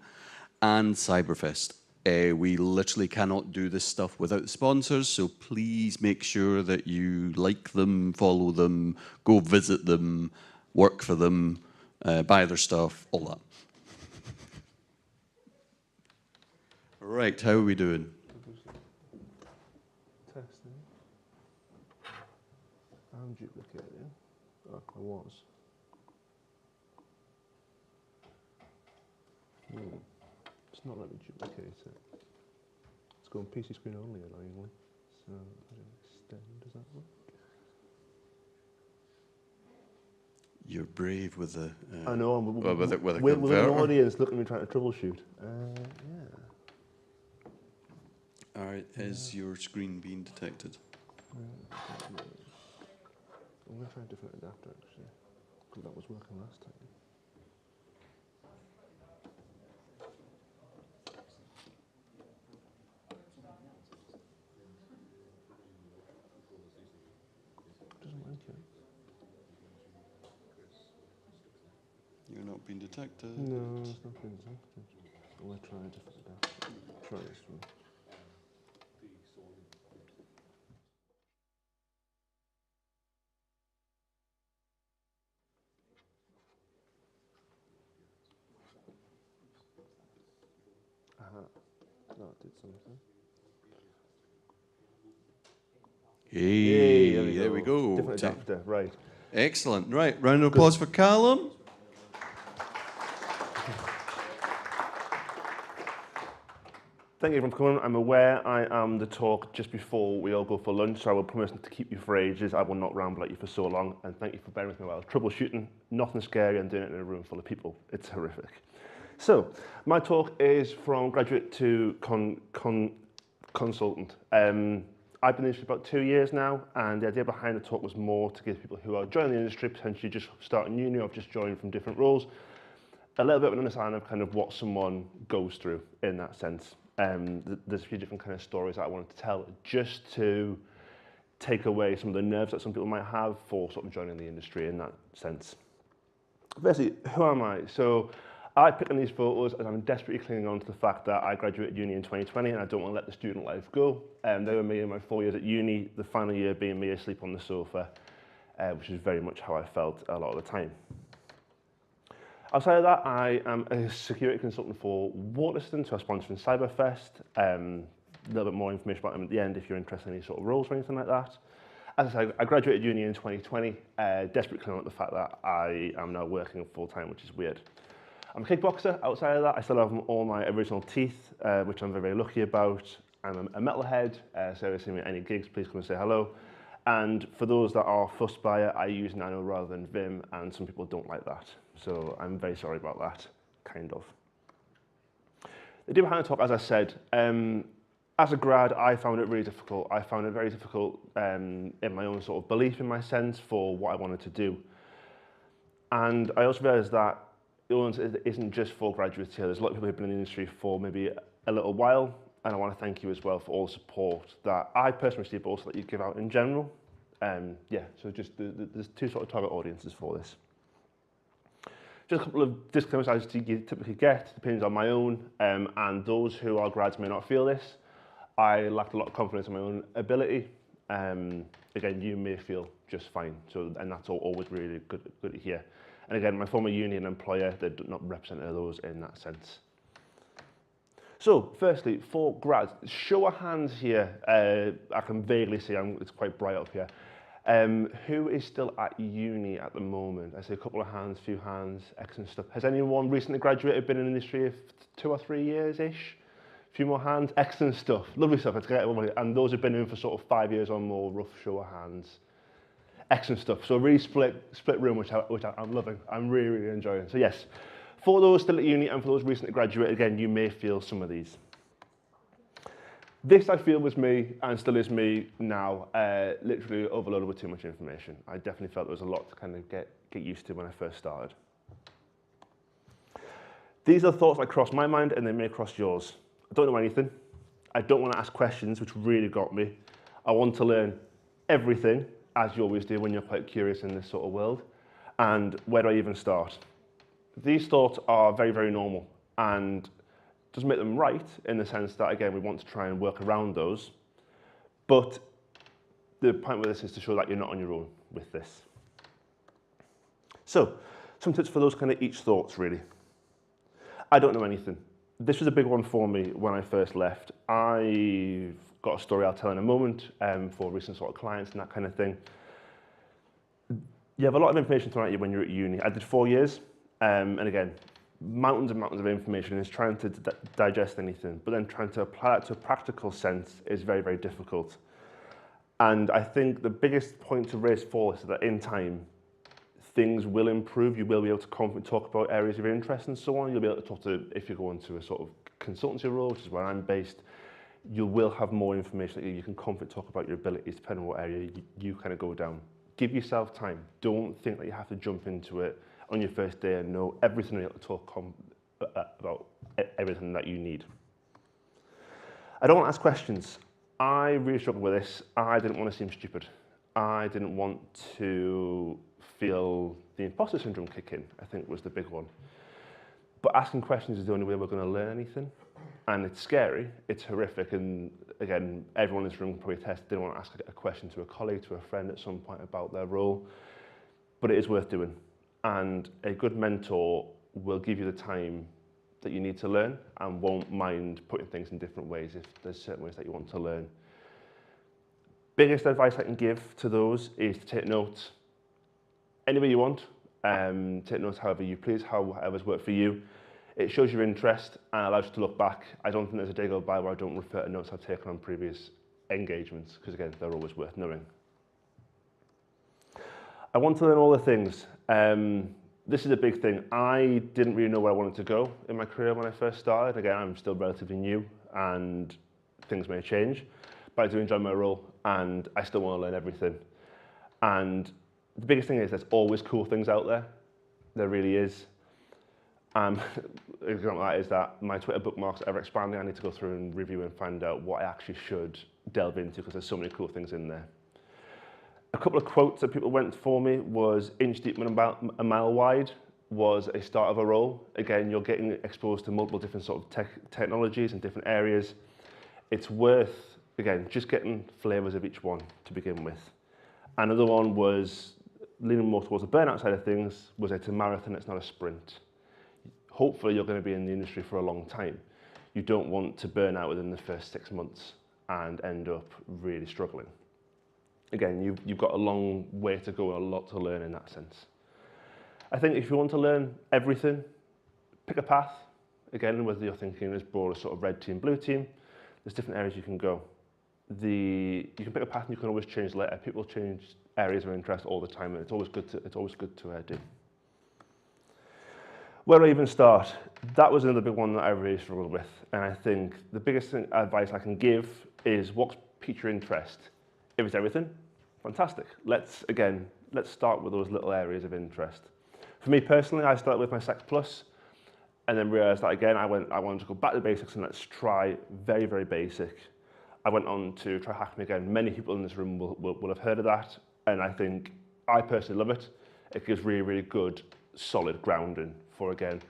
and Cyberfest. We literally cannot do this stuff without the sponsors, so please make sure that you like them, follow them, go visit them, work for them, buy their stuff, all that. Right, how are we doing? Testing. I'm duplicating. Oh, I was. It's not letting me duplicate it. It's going PC screen only, annoyingly. So, how do I extend? Does that work? You're brave with a. I know. With a with an audience looking at me trying to troubleshoot. Yeah. All right. Is your screen being detected? I'm going to try a different adapter actually, because that was working last time. Doesn't like it. You're not being detected. No, it's not being detected. I'm going to try a different adapter. Try this one. No, it did something. Hey, there we go. Different adapter, right. Excellent. Right, round of applause for Callum. Thank you everyone for coming. I'm aware I am the talk just before we all go for lunch, so I will promise to keep you for ages. I will not ramble at you for so long, and thank you for bearing with me while I was troubleshooting. Nothing scary and doing it in a room full of people. It's horrific. So, my talk is from graduate to consultant. I've been in the industry about 2 years now, and the idea behind the talk was more to give people who are joining the industry, potentially just starting uni or just joining from different roles, a little bit of an understanding of kind of what someone goes through in that sense. There's a few different kind of stories that I wanted to tell, just to take away some of the nerves that some people might have for sort of joining the industry in that sense. Firstly, who am I? So, I picked on these photos as I'm desperately clinging on to the fact that I graduated uni in 2020 and I don't want to let the student life go. They were me in my 4 years at uni, the final year being me asleep on the sofa, which is very much how I felt a lot of the time. Outside of that, I am a security consultant for Waterston, so I'm sponsoring Cyberfest. A little bit more information about them at the end if you're interested in any sort of roles or anything like that. As I said, I graduated uni in 2020, desperately clinging on to the fact that I am now working full-time, which is weird. I'm a kickboxer. Outside of that, I still have all my original teeth, which I'm very, very lucky about. I'm a metalhead, so if you see me at any gigs, please come and say hello. And for those that are fussed by it, I use Nano rather than Vim, and some people don't like that. So I'm very sorry about that, kind of. The idea behind the talk, as I said, as a grad, I found it really difficult. I found it very difficult in my own sort of belief in my sense for what I wanted to do. And I also realized that it isn't just for graduates here. There's a lot of people who've been in the industry for maybe a little while, and I want to thank you as well for all the support that I personally receive, but also that you give out in general. Yeah, so just there's two sort of target audiences for this. Just a couple of disclaimers as you typically get, depends on my own, and those who are grads may not feel this. I lacked a lot of confidence in my own ability. Again, you may feel just fine, and that's always really good to hear. And again, my former union employer, they're not representative of those in that sense. So, firstly, for grads, show of hands here. I can vaguely see, it's quite bright up here. Who is still at uni at the moment? I see a couple of hands, few hands, excellent stuff. Has anyone recently graduated, been in the industry of 2 or 3 years-ish? A few more hands, excellent stuff, lovely stuff. Let's get everybody. And those who've been in for sort of 5 years or more, rough show of hands. Excellent stuff. So really split room, which I'm loving. I'm really, really enjoying. So yes, For those still at uni and for those recently graduated, again, you may feel some of these. This, I feel, was me and still is me now, literally overloaded with too much information. I definitely felt there was a lot to kind of get used to when I first started. These are thoughts that cross my mind and they may cross yours. I don't know anything. I don't want to ask questions, which really got me. I want to learn everything, as you always do when you're quite curious in this sort of world. And where do I even start? These thoughts are very, very normal and doesn't make them right in the sense that, again, we want to try and work around those. But the point with this is to show that you're not on your own with this. So, some tips for those kind of each thoughts, really. I don't know anything. This was a big one for me when I first left. I've got a story I'll tell in a moment for recent sort of clients and that kind of thing. You have a lot of information thrown at you when you're at uni. I did 4 years, and again, mountains and mountains of information is trying to digest anything, but then trying to apply it to a practical sense is very, very difficult. And I think the biggest point to raise for us is that in time, things will improve. You will be able to confidently talk about areas of interest and so on. You'll be able to talk to, if you go into a sort of consultancy role, which is where I'm based, you will have more information that you can confidently talk about your abilities depending on what area you kind of go down. Give yourself time. Don't think that you have to jump into it on your first day and know everything and be able to talk about everything that you need. I don't want to ask questions. I really struggled with this. I didn't want to seem stupid. I didn't want to feel the imposter syndrome kick in, I think was the big one. But asking questions is the only way we're going to learn anything. And it's scary, it's horrific, and again, everyone in this room probably attest didn't want to ask a question to a colleague, to a friend at some point about their role, but it is worth doing. And a good mentor will give you the time that you need to learn and won't mind putting things in different ways if there's certain ways that you want to learn. Biggest advice I can give to those is to take notes any way you want. Take notes however you please, however's worked for you. It shows your interest and allows you to look back. I don't think there's a day go by where I don't refer to notes I've taken on previous engagements, because again, they're always worth knowing. I want to learn all the things. This is a big thing. I didn't really know where I wanted to go in my career when I first started. Again, I'm still relatively new and things may change, but I do enjoy my role and I still want to learn everything. And the biggest thing is there's always cool things out there. There really is. An example of that is that my Twitter bookmarks are ever expanding. I need to go through and review and find out what I actually should delve into because there's so many cool things in there. A couple of quotes that people went for me was inch deep and about a mile wide was a start of a role. Again, you're getting exposed to multiple different sort of technologies and different areas. It's worth, again, just getting flavors of each one to begin with. Another one was leaning more towards the burnout side of things, was it's a marathon, it's not a sprint. Hopefully you're going to be in the industry for a long time. You don't want to burn out within the first 6 months and end up really struggling. Again, you've got a long way to go and a lot to learn in that sense. I think if you want to learn everything, pick a path. Again, whether you're thinking as broad as sort of red team, blue team, there's different areas you can go. You can pick a path and you can always change later. People change areas of interest all the time, and it's always good to do. Where do I even start? That was another big one that I really struggled with, and I think the biggest advice I can give is what's piqued your interest. If it's everything, fantastic. Let's start with those little areas of interest. For me personally, I started with my Sex Plus, and then realised that again, I wanted to go back to basics and let's try very, very basic. I went on to try Hack Me Again. Many people in this room will have heard of that, and I think I personally love it. It gives really, really good, solid grounding for, again,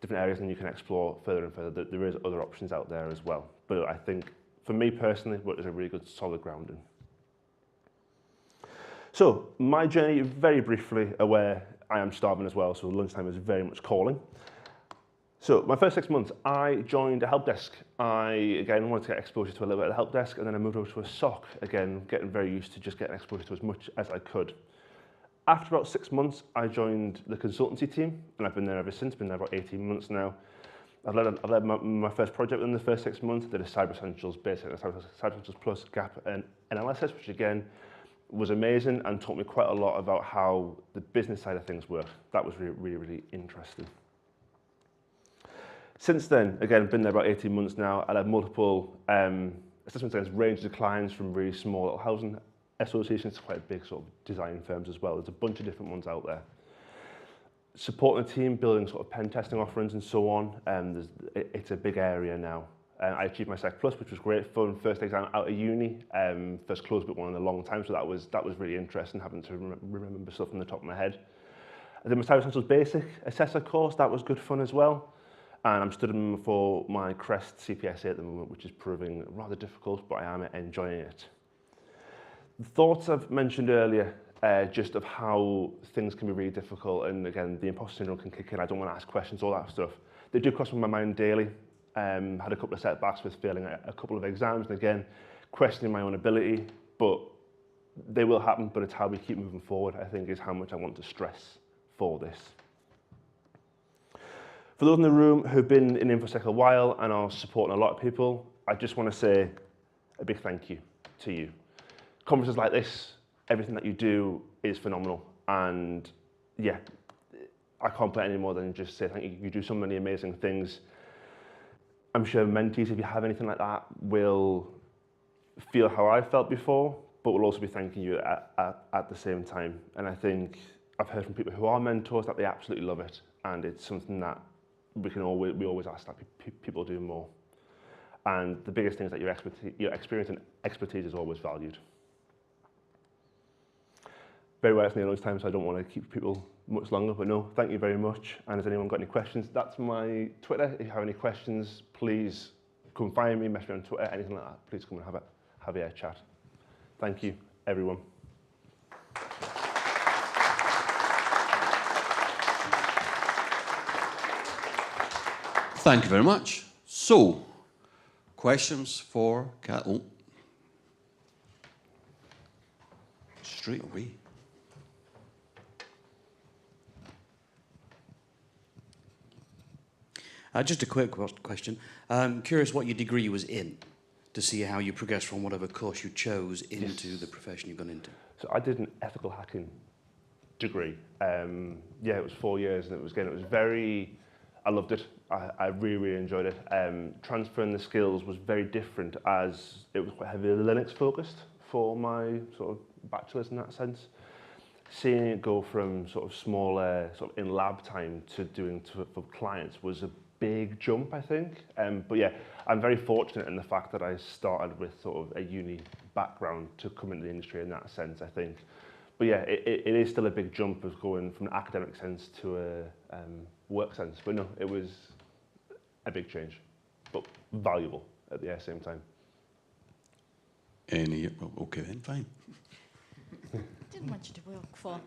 different areas, and you can explore further and further. There is other options out there as well. But I think, for me personally, what is a really good, solid grounding. So, my journey, very briefly, aware I am starving as well, so lunchtime is very much calling. So, my first 6 months, I joined a help desk. I, again, wanted to get exposure to a little bit of the help desk, and then I moved over to a SOC, again, getting very used to just getting exposure to as much as I could. After about 6 months, I joined the consultancy team, and I've been there ever since, been there about 18 months now. I've led my first project within the first 6 months. I did a Cyber Essentials, basically a Cyber Essentials Plus gap and analysis, which again, was amazing and taught me quite a lot about how the business side of things work. That was really, really, really interesting. Since then, again, been there about 18 months now. I've had multiple assessment centres, ranges of clients from really small little housing associations to quite big sort of design firms as well. There's a bunch of different ones out there. Supporting the team, building sort of pen testing offerings and so on. It's a big area now. I achieved my SEC Plus, which was great fun. First exam out of uni, first closed book one in a long time, so that was really interesting, having to remember stuff from the top of my head. I did my Cyber Essentials Basic Assessor course, that was good fun as well. And I'm studying for my CREST CPSA at the moment, which is proving rather difficult, but I am enjoying it. The thoughts I've mentioned earlier, just of how things can be really difficult, and again, the imposter syndrome can kick in, I don't want to ask questions, all that stuff. They do cross my mind daily. Had a couple of setbacks with failing a couple of exams, and again, questioning my own ability, but they will happen, but it's how we keep moving forward, I think, is how much I want to stress for this. For those in the room who've been in InfoSec a while and are supporting a lot of people, I just want to say a big thank you to you. Conferences like this, everything that you do is phenomenal, and yeah, I can't put any more than just say thank you. You do so many amazing things. I'm sure mentees, if you have anything like that, will feel how I felt before, but will also be thanking you at the same time. And I think I've heard from people who are mentors that they absolutely love it, and it's something that we always ask that people do more. And the biggest thing is that your experience and expertise is always valued. Very well, it's near lunchtime, so I don't want to keep people much longer, but no, thank you very much. And has anyone got any questions? That's my Twitter. If you have any questions, please come find me, message me on Twitter, anything like that. Please come and have a chat. Thank you, everyone. Thank you very much. So, questions for Kat? Oh. Straight away. Just a quick question. I'm curious what your degree was in, to see how you progressed from whatever course you chose into the profession you've gone into. So I did an ethical hacking degree. Yeah, it was 4 years, and it was very, I loved it. I really, really enjoyed it. Transferring the skills was very different, as it was quite heavily Linux focused for my sort of bachelor's in that sense. Seeing it go from sort of smaller, sort of in lab time to doing for clients was a big jump, I think. But yeah, I'm very fortunate in the fact that I started with sort of a uni background to come into the industry in that sense, I think. But yeah, it is still a big jump of going from an academic sense to a work sense. But no, it was a big change, but valuable at the same time. Okay then, fine. Didn't want you to work for.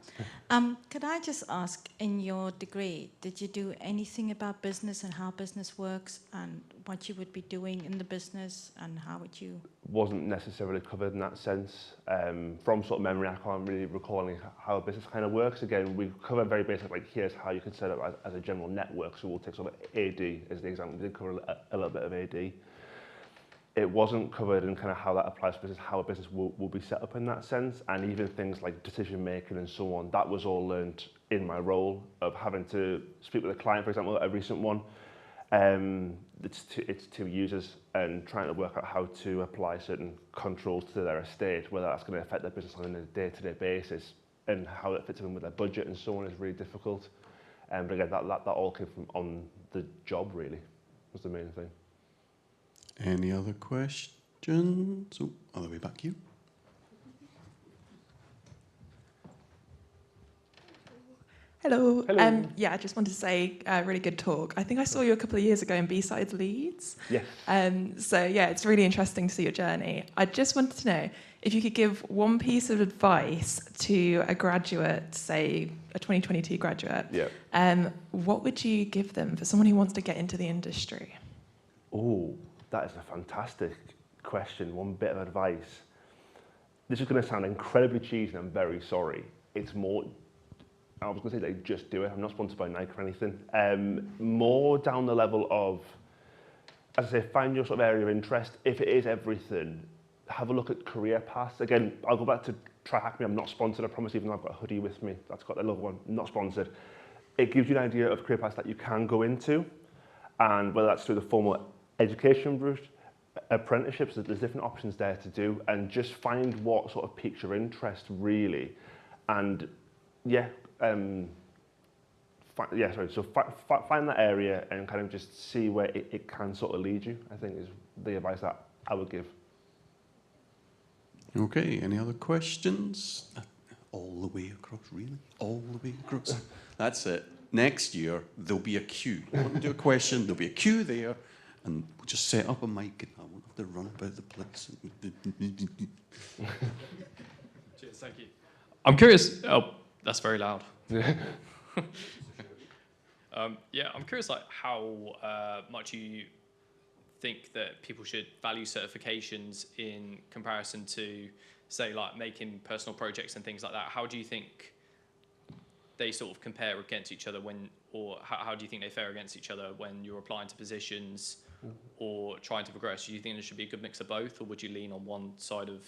Could I just ask, in your degree, did you do anything about business and how business works and what you would be doing in the business and how would you? Wasn't necessarily covered in that sense. From sort of memory, I can't really recall how a business kind of works. Again, we cover very basic, like here's how you can set up as a general network. So we'll take sort of AD as the example. We did cover a little bit of AD. It wasn't covered in kind of how that applies to business, how a business will be set up in that sense, and even things like decision making and so on. That was all learned in my role of having to speak with a client, for example, a recent one. It's two users and trying to work out how to apply certain controls to their estate, whether that's going to affect their business on a day-to-day basis, and how it fits in with their budget and so on is really difficult. But again, that all came from on the job, really, was the main thing. Any other questions? Oh, all the way back here. Hello. Hello. Yeah, I just wanted to say, really good talk. I think I saw you a couple of years ago in BSides Leeds. Yes. So yeah, it's really interesting to see your journey. I just wanted to know if you could give one piece of advice to a graduate, say a 2022 graduate. Yeah. What would you give them for someone who wants to get into the industry? Oh, that is a fantastic question. One bit of advice. This is going to sound incredibly cheesy, and I'm very sorry. It's more, I was going to say, like, just do it. I'm not sponsored by Nike or anything. More down the level of, as I say, find your sort of area of interest. If it is everything, have a look at career paths. Again, I'll go back to Try Hack Me. I'm not sponsored, I promise, even though I've got a hoodie with me. That's got the little one, not sponsored. It gives you an idea of career paths that you can go into. And whether that's through the formal education route, apprenticeships, there's different options there to do, and just find what sort of piques your interest really. And yeah, so find that area and kind of just see where it can sort of lead you, I think is the advice that I would give. Okay, any other questions? All the way across, really? All the way across. That's it. Next year, there'll be a queue. You want to do a question, there'll be a queue there, and we'll just set up a mic and I won't have to run about the place. Cheers, thank you. I'm curious, oh, that's very loud. Yeah, I'm curious like how much you think that people should value certifications in comparison to, say, like making personal projects and things like that. How do you think they sort of compare against each other when, or how do you think they fare against each other when you're applying to positions or trying to progress? Do you think there should be a good mix of both, or would you lean on one side of?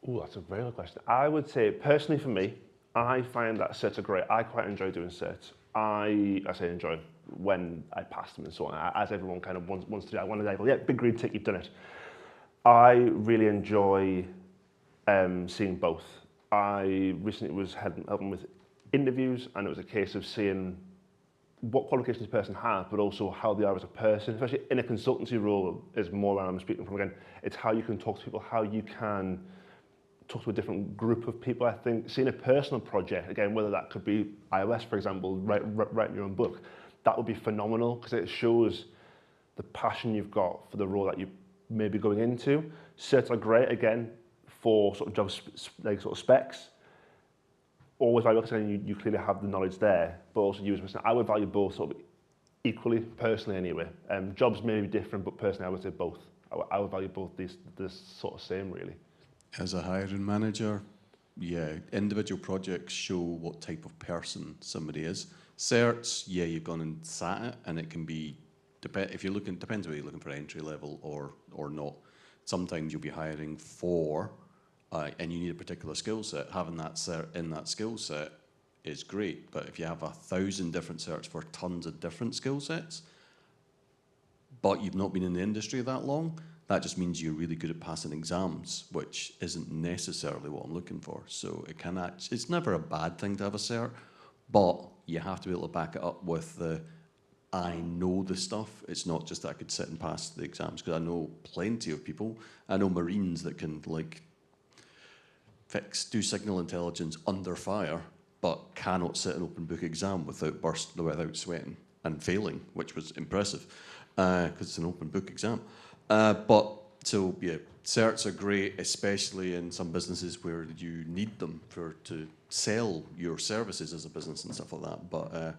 Oh, that's a very good question. I would say, personally for me, I find that certs are great. I quite enjoy doing certs. I say enjoy when I pass them and so on, as everyone kind of wants to do. I want to go, yeah, big green tick, you've done it. I really enjoy seeing both. I recently was helping with interviews, and it was a case of seeing what qualifications a person has, but also how they are as a person, especially in a consultancy role is more where I'm speaking from again. It's how you can talk to people, how you can talk to a different group of people. I think seeing a personal project, again, whether that could be iOS, for example, writing your own book, that would be phenomenal because it shows the passion you've got for the role that you may be going into. Certs are great, again, for sort of job like sort of specs. Always value, because you clearly have the knowledge there, but also you as a person. I would value both sort of equally, personally anyway. Jobs may be different, but personally I would say both. I would value both these sort of same, really. As a hiring manager, yeah, individual projects show what type of person somebody is. Certs, yeah, you've gone and sat it, and it can be, if you're looking, depends whether you're looking for entry level or not. Sometimes you'll be hiring for, and you need a particular skill set. Having that cert in that skill set is great, but if you have 1,000 different certs for tons of different skill sets, but you've not been in the industry that long, that just means you're really good at passing exams, which isn't necessarily what I'm looking for. So it can it's never a bad thing to have a cert, but you have to be able to back it up with the, I know the stuff. It's not just that I could sit and pass the exams, because I know plenty of people. I know Marines that can like do signal intelligence under fire, but cannot sit an open book exam without sweating and failing, which was impressive, because it's an open book exam. But so yeah, certs are great, especially in some businesses where you need them to sell your services as a business and stuff like that. But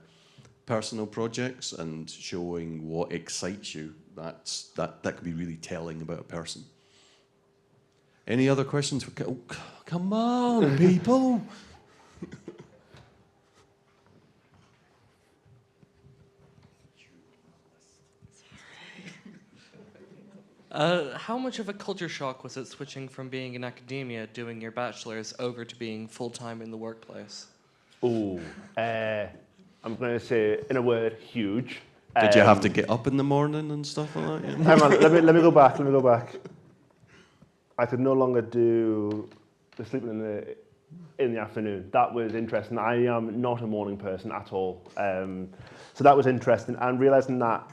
personal projects and showing what excites you, that could be really telling about a person. Any other questions? Oh, come on, people. How much of a culture shock was it switching from being in academia, doing your bachelor's, over to being full-time in the workplace? Oh, I'm going to say, in a word, huge. Did you have to get up in the morning and stuff like that? Yeah. Hang on, let me go back. I could no longer do the sleeping in the afternoon. That was interesting. I am not a morning person at all. So that was interesting, and realising that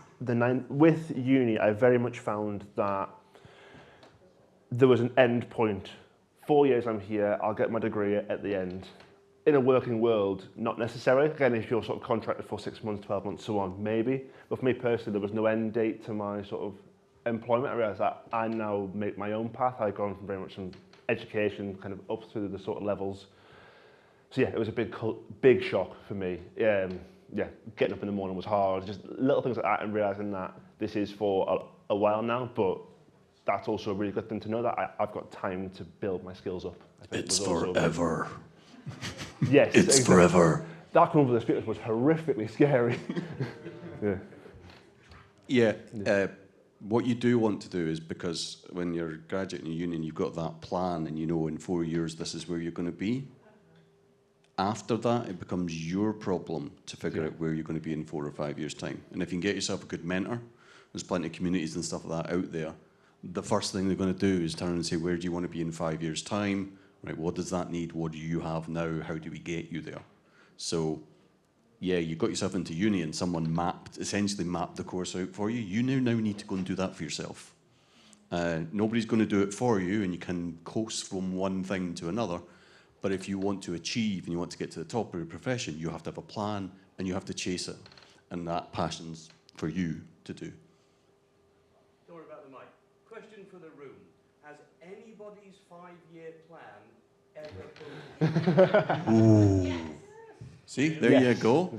with uni, I very much found that there was an end point. 4 years I'm here, I'll get my degree at the end. In a working world, not necessarily. Again, if you're sort of contracted for 6 months, 12 months, so on, maybe. But for me personally, there was no end date to my sort of employment. I realised that I now make my own path. I've gone from very much from education kind of up through the sort of levels. So yeah, it was a big shock for me. Yeah, getting up in the morning was hard. Just little things like that, and realising that this is for a while now, but that's also a really good thing to know that I've got time to build my skills up. It's forever. Yes, it's exactly. Forever. That one for the speakers was horrifically scary. Yeah. What you do want to do is, because when you're graduating in uni, you've got that plan, and you know in 4 years this is where you're going to be. after that, it becomes your problem to figure out where you're going to be in 4 or 5 years' time. And if you can get yourself a good mentor, there's plenty of communities and stuff like that out there. The first thing they're going to do is turn and say, where do you want to be in 5 years' time? Right, what does that need? What do you have now? How do we get you there? So, yeah, you got yourself into uni and someone essentially mapped the course out for you. You now need to go and do that for yourself. Nobody's going to do it for you, and you can coast from one thing to another. But if you want to achieve and you want to get to the top of your profession, you have to have a plan and you have to chase it. And that passion's for you to do. Don't worry about the mic. Question for the room. Has anybody's 5-year plan ever come? Ooh. Yes. See, there you go.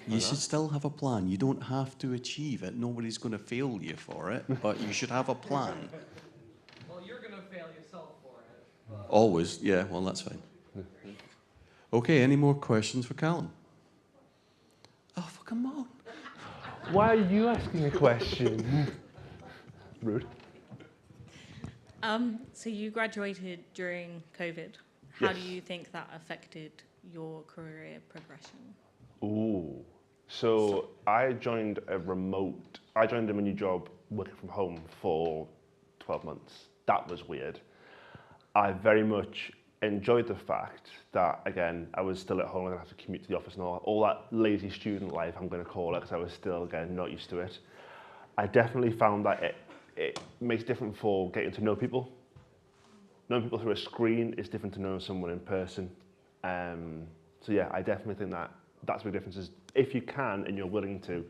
You should still have a plan. You don't have to achieve it. Nobody's going to fail you for it, but you should have a plan. Well, you're going to fail yourself for it. But... Always, yeah, well, that's fine. Okay, any more questions for Callum? Oh, come on. Why are you asking a question? Rude. So you graduated during COVID. How Yes. do you think that affected your career progression? Ooh. So I joined a new job working from home for 12 months. That was weird. I very much enjoyed the fact that, again, I was still at home, I didn't have to commute to the office and all that lazy student life, I'm going to call it, because I was still, again, not used to it. I definitely found that it makes it different for getting to know people. Knowing people through a screen is different to knowing someone in person. So yeah, I definitely think that that's the big difference. Is if you can and you're willing to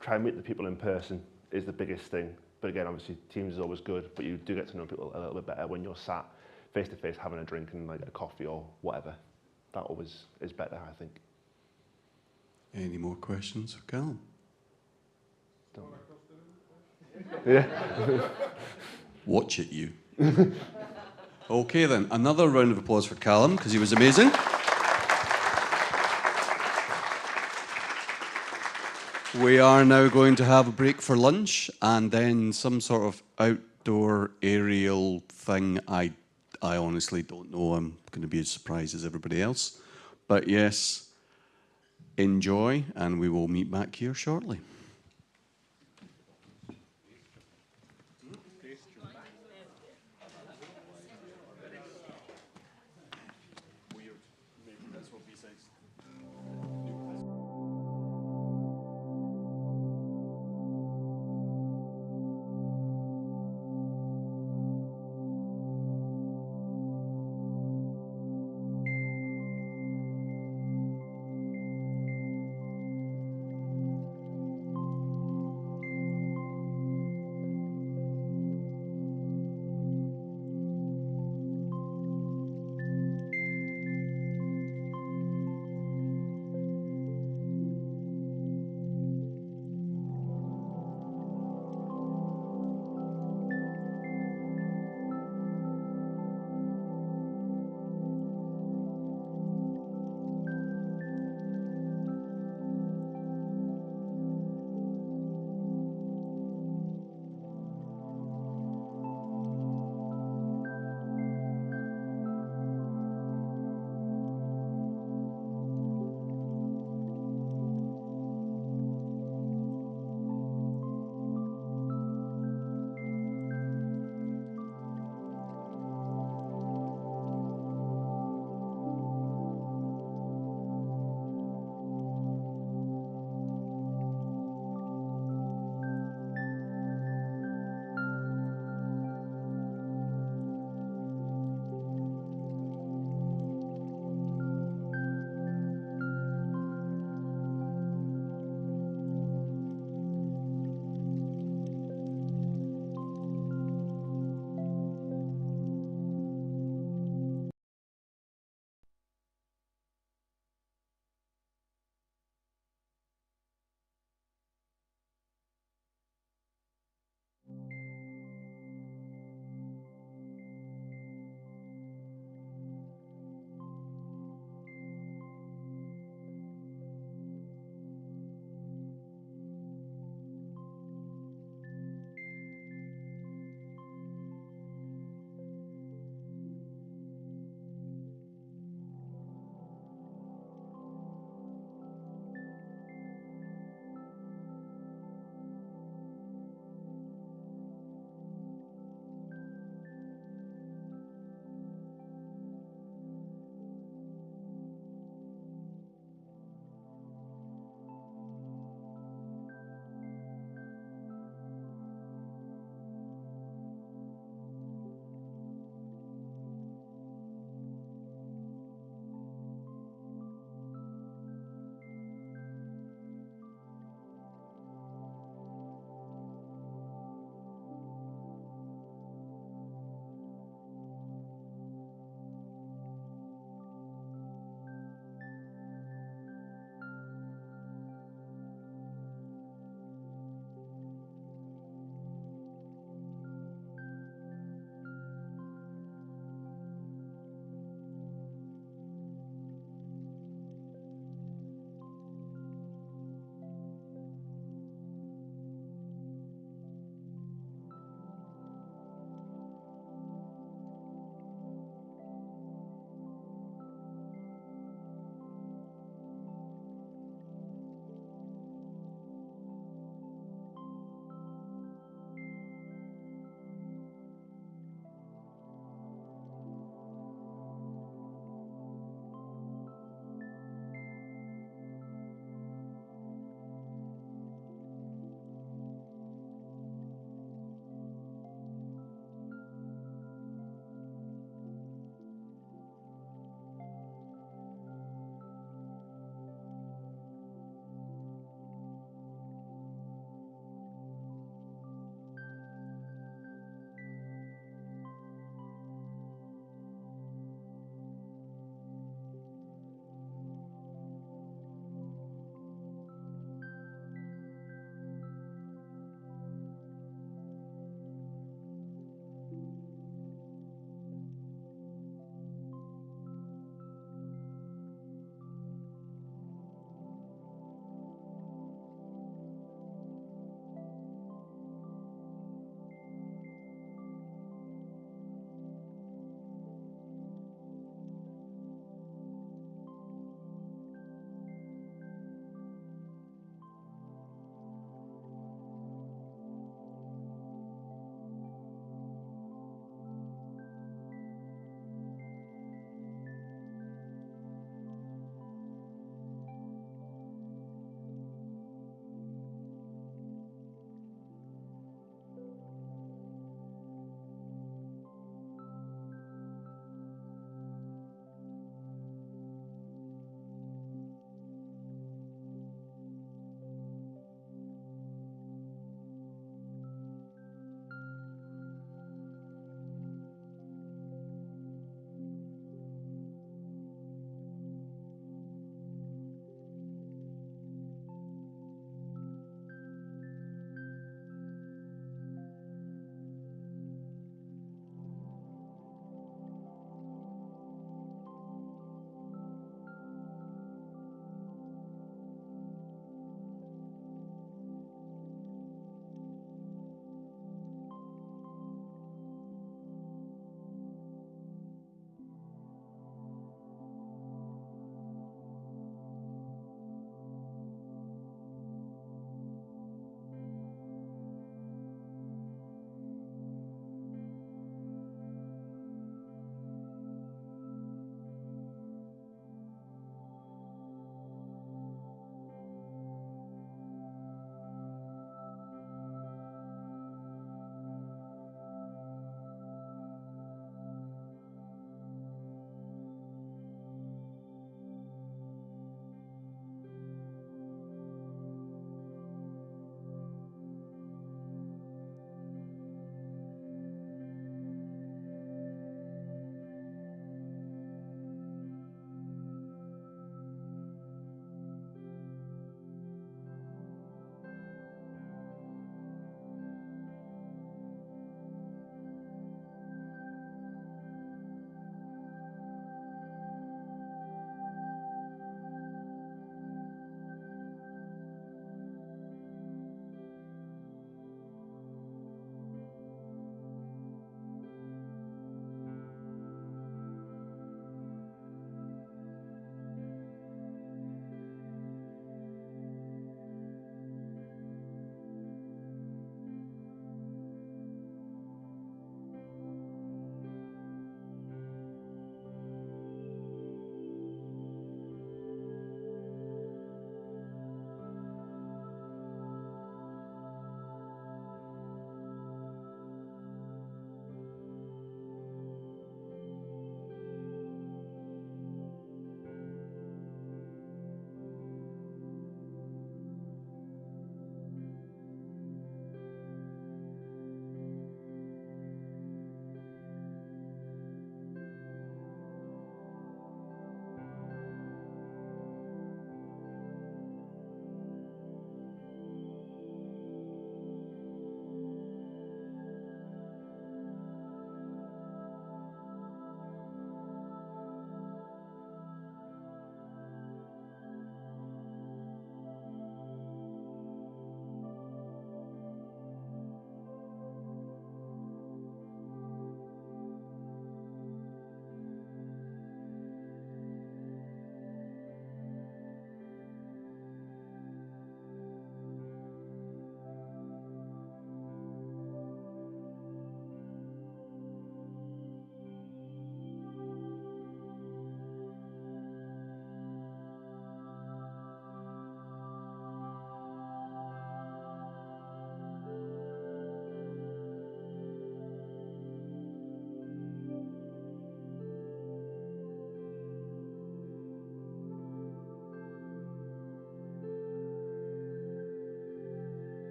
try and meet the people in person is the biggest thing. But again, obviously, Teams is always good, but you do get to know people a little bit better when you're sat face to face having a drink and like a coffee or whatever. That always is better, I think. Any more questions for Callum? Yeah. Watch it, you. Okay, then. Another round of applause for Callum, because he was amazing. We are now going to have a break for lunch and then some sort of outdoor aerial thing. I honestly don't know. I'm going to be as surprised as everybody else. But yes, enjoy, and we will meet back here shortly.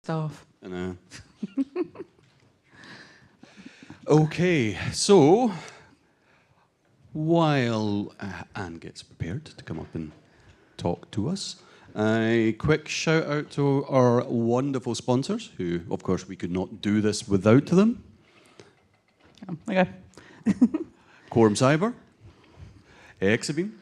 Staff. I know. Okay, so while Anne gets prepared to come up and talk to us, a quick shout out to our wonderful sponsors, who, of course, we could not do this without them. Okay. Quorum Cyber, Exabeam,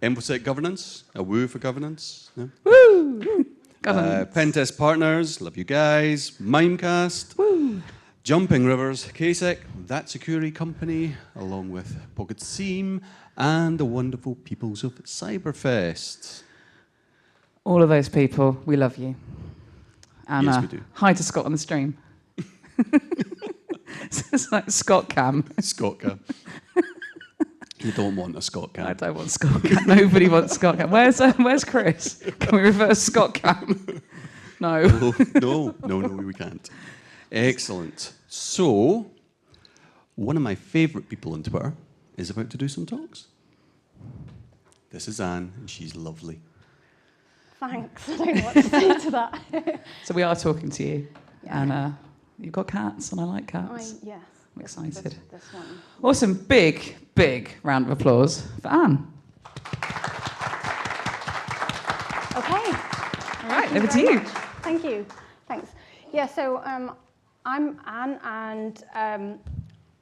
InfoSec Governance, a woo for governance. No? Woo! Governance. Pentest Partners, love you guys. Mimecast. Woo! Jumping Rivers, KSEC, That Security Company, along with Pocket Seam, and the wonderful peoples of Cyberfest. All of those people, we love you. And Yes, we do. hi to Scott on the stream. It's like Scott Cam. Scott Cam. You don't want a Scott Cam. I don't want Scott Cam. Nobody wants Scott Cam. Where's Chris? Can we reverse Scott Cam? No. No, we can't. Excellent. So, one of my favourite people on Twitter is about to do some talks. This is Anne, and she's lovely. Thanks. I don't know what to say to that. So we are talking to you. Yeah. And you've got cats, and I like cats. Yes. I'm excited. This one. Awesome. Big round of applause for Anne. Okay. All right, over to you. Thank you. Thanks. Yeah, so I'm Anne, and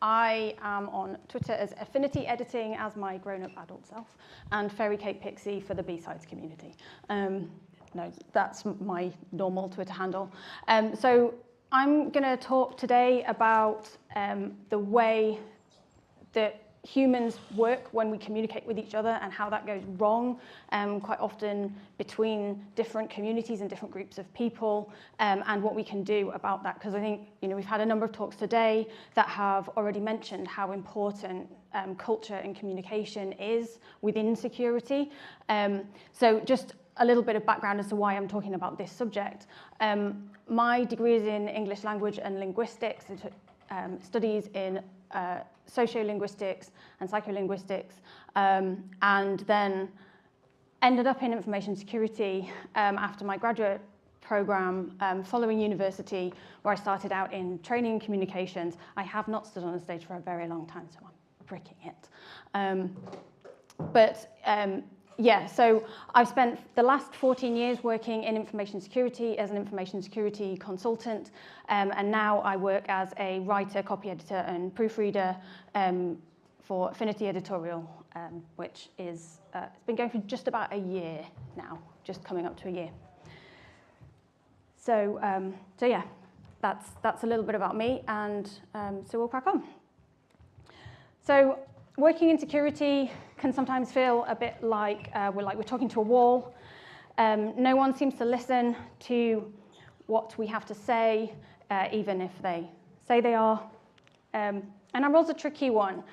I am on Twitter as Affinity Editing as my grown-up adult self, and Fairy Cake Pixie for the B-Sides community. No, that's my normal Twitter handle. So I'm going to talk today about the way that humans work when we communicate with each other and how that goes wrong quite often between different communities and different groups of people, and what we can do about that, because I think we've had a number of talks today that have already mentioned how important culture and communication is within security. So just a little bit of background as to why I'm talking about this subject. My degree is in English language and linguistics, studies in sociolinguistics and psycholinguistics, and then ended up in information security after my graduate program following university, where I started out in training and communications. I have not stood on a stage for a very long time, so I'm bricking it. Yeah, so I've spent the last 14 years working in information security as an information security consultant, and now I work as a writer, copy editor, and proofreader for Affinity Editorial, which is it's been going for just about a year now, just coming up to a year. So yeah, that's a little bit about me, and so we'll crack on. So working in security can sometimes feel a bit like we're talking to a wall. No one seems to listen to what we have to say, even if they say they are. And our role's a tricky one.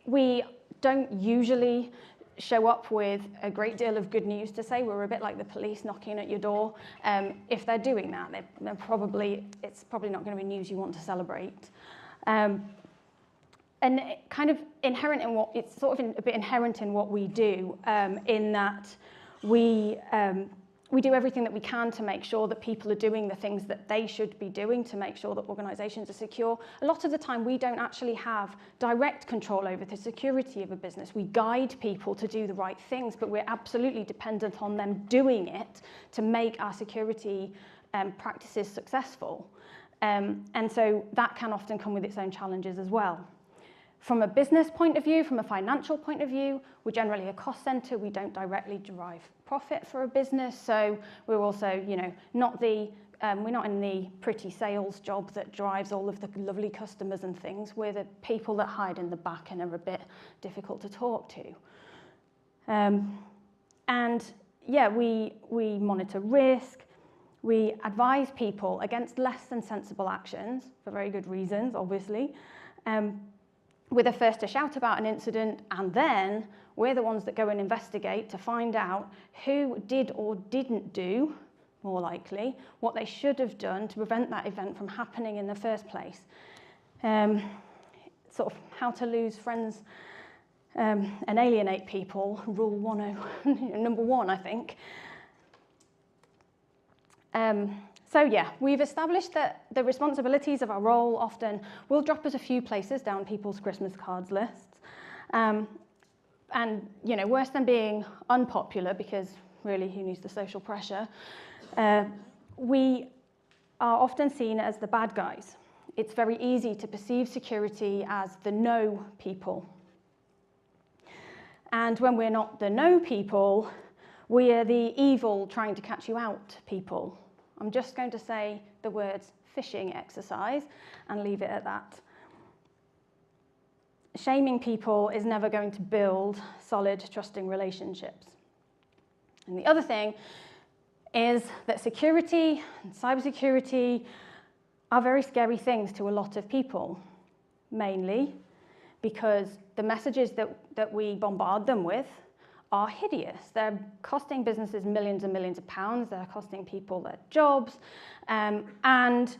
We don't usually show up with a great deal of good news to say. We're a bit like the police knocking at your door. If they're doing that, it's probably not going to be news you want to celebrate. And kind of inherent in it's sort of a bit inherent in what we do, in that we do everything that we can to make sure that people are doing the things that they should be doing to make sure that organizations are secure. A lot of the time, we don't actually have direct control over the security of a business. We guide people to do the right things, but we're absolutely dependent on them doing it to make our security practices successful. And so that can often come with its own challenges as well. From a business point of view, from a financial point of view, we're generally a cost center. We don't directly derive profit for a business. So we're also, not we're not in the pretty sales job that drives all of the lovely customers and things. We're the people that hide in the back and are a bit difficult to talk to. And yeah, we monitor risk. We advise people against less than sensible actions for very good reasons, obviously. We're the first to shout about an incident, and then we're the ones that go and investigate to find out who did or didn't do, more likely, what they should have done to prevent that event from happening in the first place. Sort of how to lose friends and alienate people, rule number one, I think. So yeah, we've established that the responsibilities of our role often will drop us a few places down people's Christmas cards lists. And, you know, worse than being unpopular, because really who needs the social pressure, we are often seen as the bad guys. It's very easy to perceive security as the no people. And when we're not the no people, we are the evil trying to catch you out people. I'm just going to say the words fishing exercise and leave it at that. Shaming people is never going to build solid, trusting relationships. And the other thing is that security and cybersecurity are very scary things to a lot of people, mainly because the messages that we bombard them with are hideous. They're costing businesses millions and millions of pounds. They're costing people their jobs, and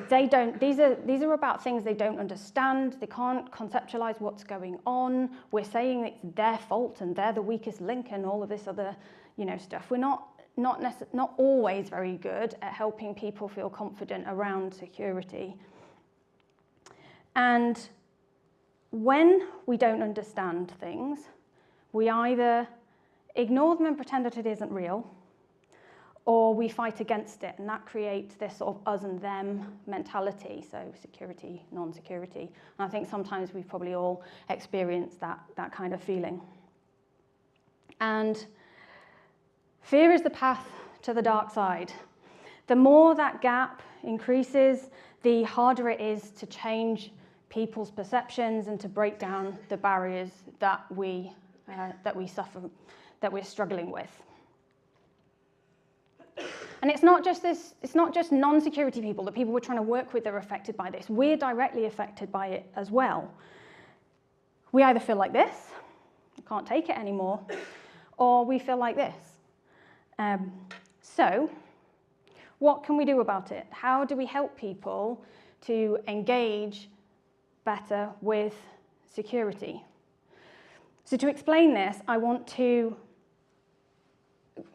they don't. These are about things they don't understand. They can't conceptualize what's going on. We're saying it's their fault and they're the weakest link and all of this other, you know, stuff. We're not always very good at helping people feel confident around security. And when we don't understand things, we either ignore them and pretend that it isn't real, or we fight against it, and that creates this sort of us and them mentality, so security, non-security. And I think sometimes we've probably all experienced that kind of feeling. And fear is the path to the dark side. The more that gap increases, the harder it is to change people's perceptions and to break down the barriers that we suffer, that we're struggling with. And it's not just non-security people, the people we're trying to work with that are affected by this. We're directly affected by it as well. We either feel like this, I can't take it anymore, or we feel like this. So, what can we do about it? How do we help people to engage better with security? So to explain this, I want to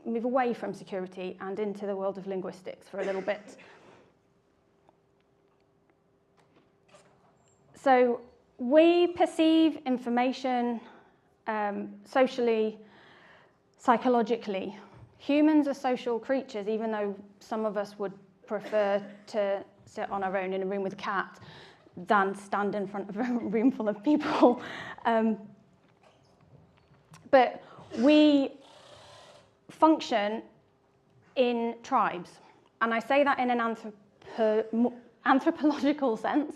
move away from security and into the world of linguistics for a little bit. So we perceive information socially, psychologically. Humans are social creatures, even though some of us would prefer to sit on our own in a room with a cat than stand in front of a room full of people. But we function in tribes, and I say that in an anthropological sense.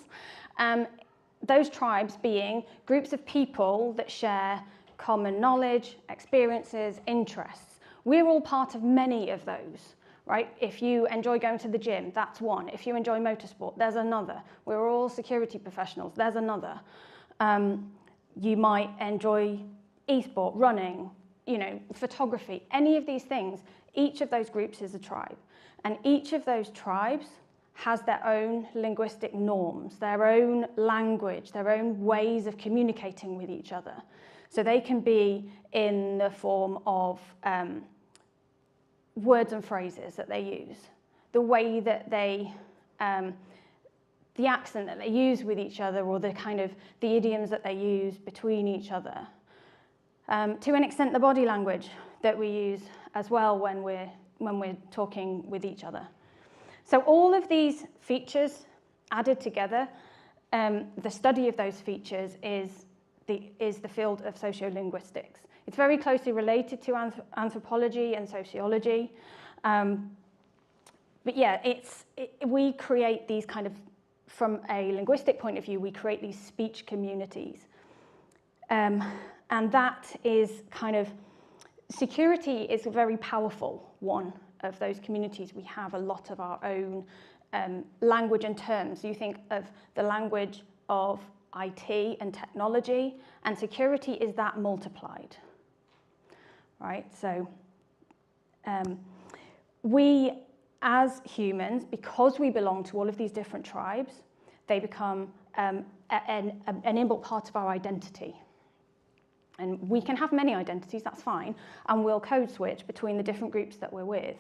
Those tribes being groups of people that share common knowledge, experiences, interests. We're all part of many of those, right? If you enjoy going to the gym, that's one. If you enjoy motorsport, there's another. We're all security professionals, there's another. You might enjoy e-sport, running, you know, photography, any of these things. Each of those groups is a tribe. And each of those tribes has their own linguistic norms, their own language, their own ways of communicating with each other. So they can be in the form of words and phrases that they use, the way that they, the accent that they use with each other, or the kind of the idioms that they use between each other. To an extent, the body language that we use as well when we're talking with each other. So all of these features added together, the study of those features is the field of sociolinguistics. It's very closely related to anthropology and sociology. But yeah, we create these kind of, from a linguistic point of view, we create these speech communities. And that is kind of, security is a very powerful one of those communities. We have a lot of our own language and terms. You think of the language of IT and technology, and security is that multiplied, right? So we, as humans, because we belong to all of these different tribes, they become an inbuilt part of our identity. And we can have many identities, that's fine, and we'll code switch between the different groups that we're with.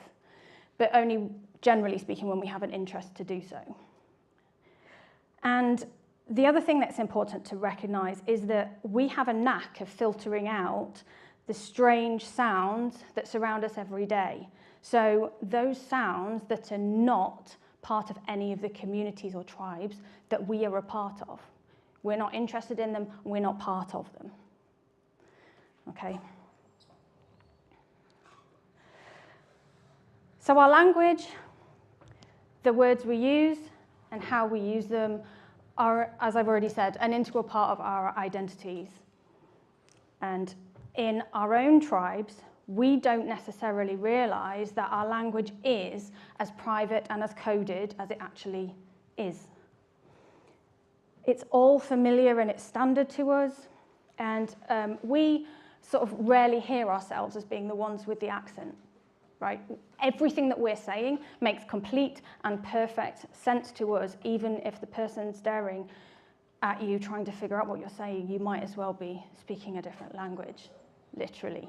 but only generally speaking when we have an interest to do so. And the other thing that's important to recognise is that we have a knack of filtering out the strange sounds that surround us every day. So those sounds that are not part of any of the communities or tribes that we are a part of. We're not interested in them, we're not part of them. Okay. So our language, the words we use, and how we use them are, as I've already said, an integral part of our identities. And in our own tribes, we don't necessarily realise that our language is as private and as coded as it actually is. It's all familiar and it's standard to us, and we sort of rarely hear ourselves as being the ones with the accent, right? Everything that we're saying makes complete and perfect sense to us, even if the person staring at you trying to figure out what you're saying, you might as well be speaking a different language, literally.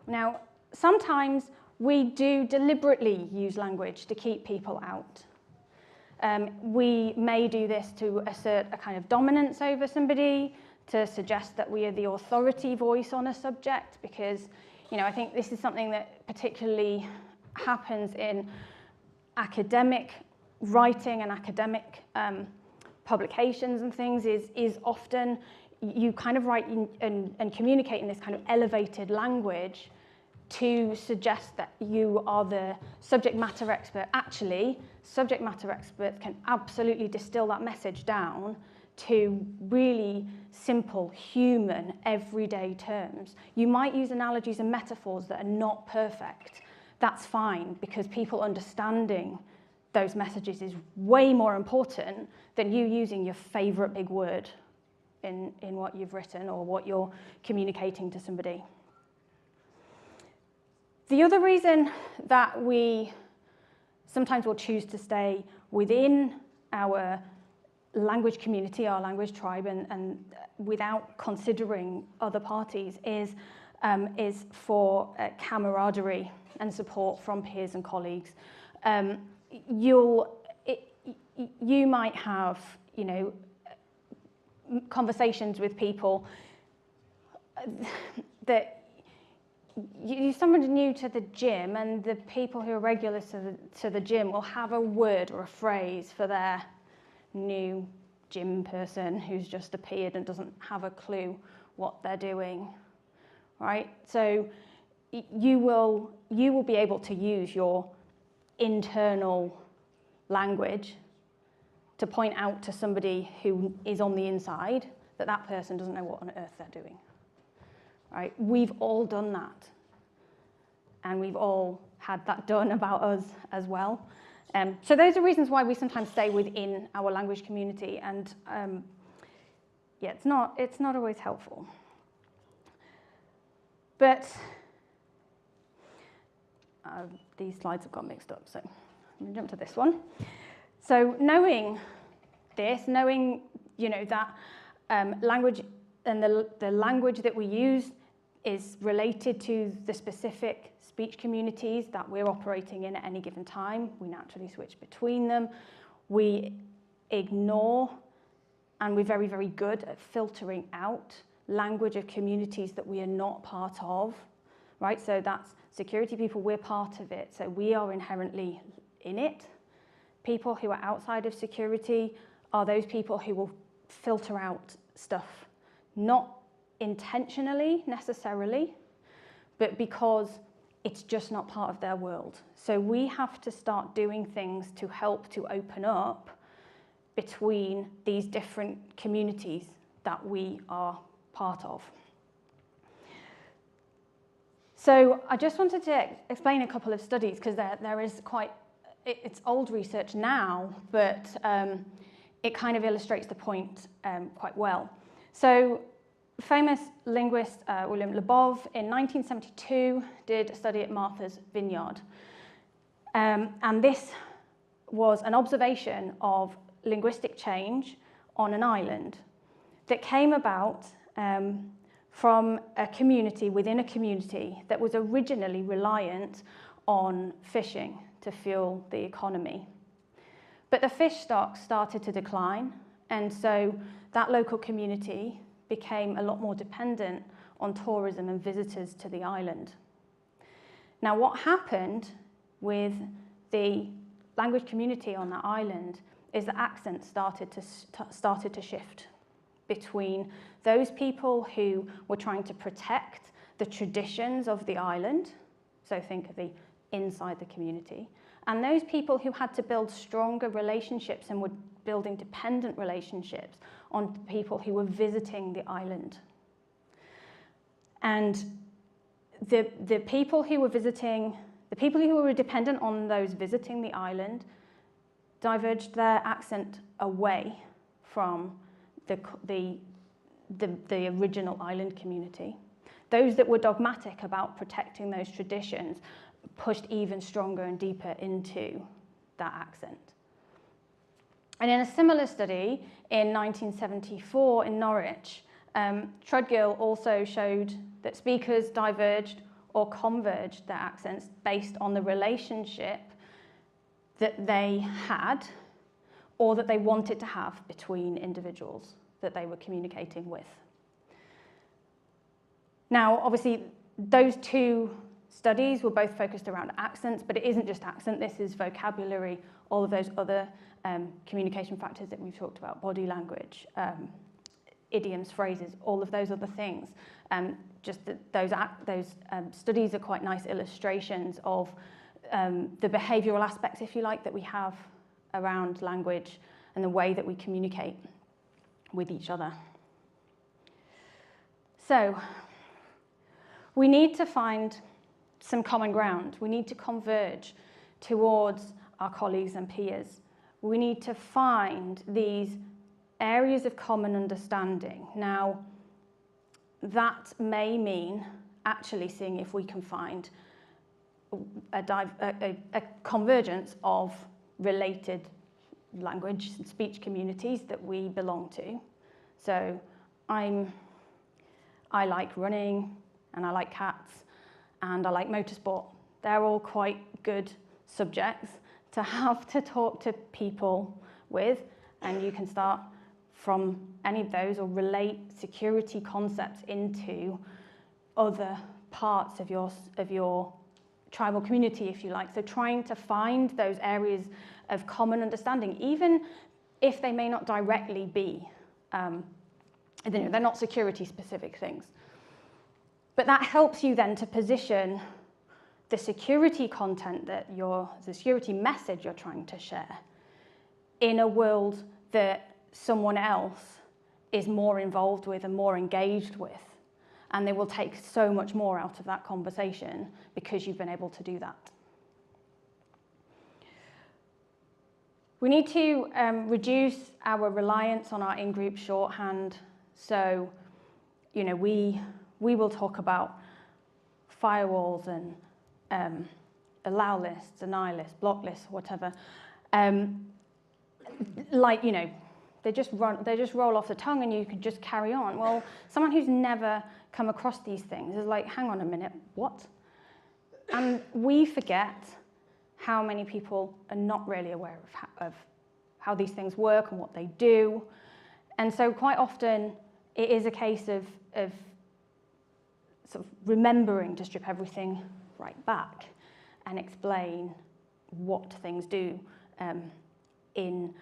Now, sometimes we do deliberately use language to keep people out. We may do this to assert a kind of dominance over somebody, to suggest that we are the authority voice on a subject, because, you know, I think this is something that particularly happens in academic writing and academic publications and things, is often you kind of write and communicate in this kind of elevated language to suggest that you are the subject matter expert. Actually, subject matter experts can absolutely distill that message down to really simple, human, everyday terms. You might use analogies and metaphors that are not perfect. That's fine, because people understanding those messages is way more important than you using your favourite big word in what you've written or what you're communicating to somebody. The other reason that we sometimes will choose to stay within our language community, our language tribe, and without considering other parties is for camaraderie and support from peers and colleagues. You might have, you know, conversations with people that you're someone new to the gym, and the people who are regular to the gym will have a word or a phrase for their new gym person who's just appeared and doesn't have a clue what they're doing, right? So you will be able to use your internal language to point out to somebody who is on the inside that that person doesn't know what on earth they're doing, right? We've all done that, and we've all had that done about us as well. So those are reasons why we sometimes stay within our language community, and yeah, it's not always helpful. But these slides have got mixed up, so I'm going to jump to this one. So knowing this, knowing, you know, that language and the language that we use is related to the specific speech communities that we're operating in at any given time. We naturally switch between them. We ignore, and we're very, very good at filtering out language of communities that we are not part of, right? So that's security people, we're part of it, so we are inherently in it. People who are outside of security are those people who will filter out stuff, not intentionally necessarily, but because it's just not part of their world. So we have to start doing things to help to open up between these different communities that we are part of. So I just wanted to explain a couple of studies, because there is quite, it's old research now, but it kind of illustrates the point quite well. So famous linguist William Labov in 1972 did a study at Martha's Vineyard. And this was an observation of linguistic change on an island that came about from a community within a community that was originally reliant on fishing to fuel the economy. But the fish stocks started to decline, and so that local community became a lot more dependent on tourism and visitors to the island. Now, what happened with the language community on that island is that accents started to shift between those people who were trying to protect the traditions of the island, so think of the inside the community, and those people who had to build stronger relationships and were building dependent relationships on people who were visiting the island. And the people who were visiting, the people who were dependent on those visiting the island diverged their accent away from the original island community. Those that were dogmatic about protecting those traditions pushed even stronger and deeper into that accent. And in a similar study in 1974 in Norwich, Trudgill also showed that speakers diverged or converged their accents based on the relationship that they had or that they wanted to have between individuals that they were communicating with. Now, obviously, those two studies were both focused around accents, but it isn't just accent, this is vocabulary, all of those other communication factors that we've talked about, body language, idioms, phrases, all of those other things. Just that those studies are quite nice illustrations of the behavioural aspects, if you like, that we have around language and the way that we communicate with each other. So, we need to find some common ground. We need to converge towards our colleagues and peers. We need to find these areas of common understanding. Now, that may mean actually seeing if we can find a convergence of related language and speech communities that we belong to. So I like running, and I like cats, and I like motorsport. They're all quite good subjects to have to talk to people with, and you can start from any of those or relate security concepts into other parts of your tribal community, if you like. So trying to find those areas of common understanding, even if they may not directly be, they're not security specific things. But that helps you then to position the security content the security message you're trying to share in a world that someone else is more involved with and more engaged with. And they will take so much more out of that conversation because you've been able to do that. We need to reduce our reliance on our in-group shorthand. So, we will talk about firewalls and allow lists, deny lists, block lists, whatever. They just roll off the tongue and you can just carry on. Well, someone who's never come across these things is like, hang on a minute, what? And we forget how many people are not really aware of how these things work and what they do. And so quite often it is a case of sort of remembering to strip everything right back and explain what things do in,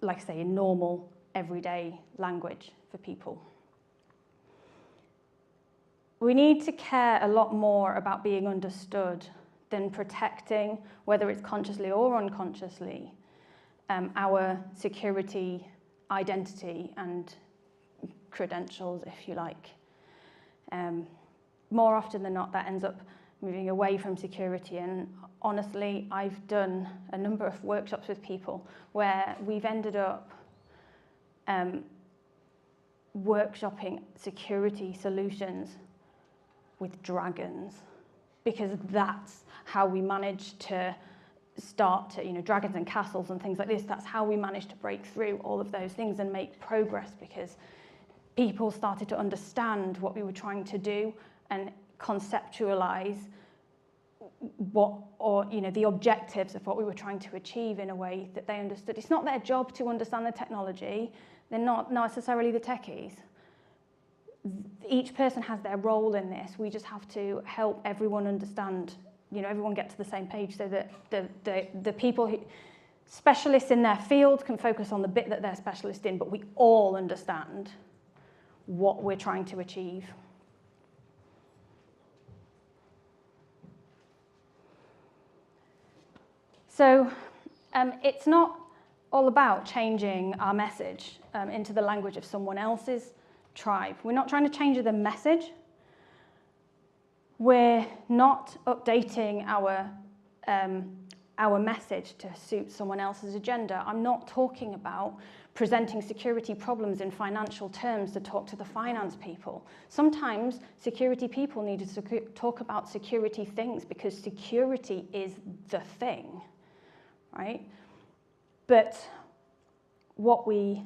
like I say, in normal, everyday language for people. We need to care a lot more about being understood than protecting, whether it's consciously or unconsciously, our security, identity, and credentials, if you like. More often than not, that ends up moving away from security. And honestly, I've done a number of workshops with people where we've ended up workshopping security solutions with dragons, because that's how we manage to start to, dragons and castles and things like this, that's how we manage to break through all of those things and make progress, because people started to understand what we were trying to do and conceptualize the objectives of what we were trying to achieve in a way that they understood. It's not their job to understand the technology. They're not necessarily the techies. Each person has their role in this. We just have to help everyone understand, everyone get to the same page so that the people who, specialists in their field can focus on the bit that they're specialist in, but we all understand what we're trying to achieve. So it's not all about changing our message into the language of someone else's tribe. We're not trying to change the message. We're not updating our message to suit someone else's agenda. I'm not talking about presenting security problems in financial terms to talk to the finance people. Sometimes security people need to talk about security things because security is the thing, right? But what we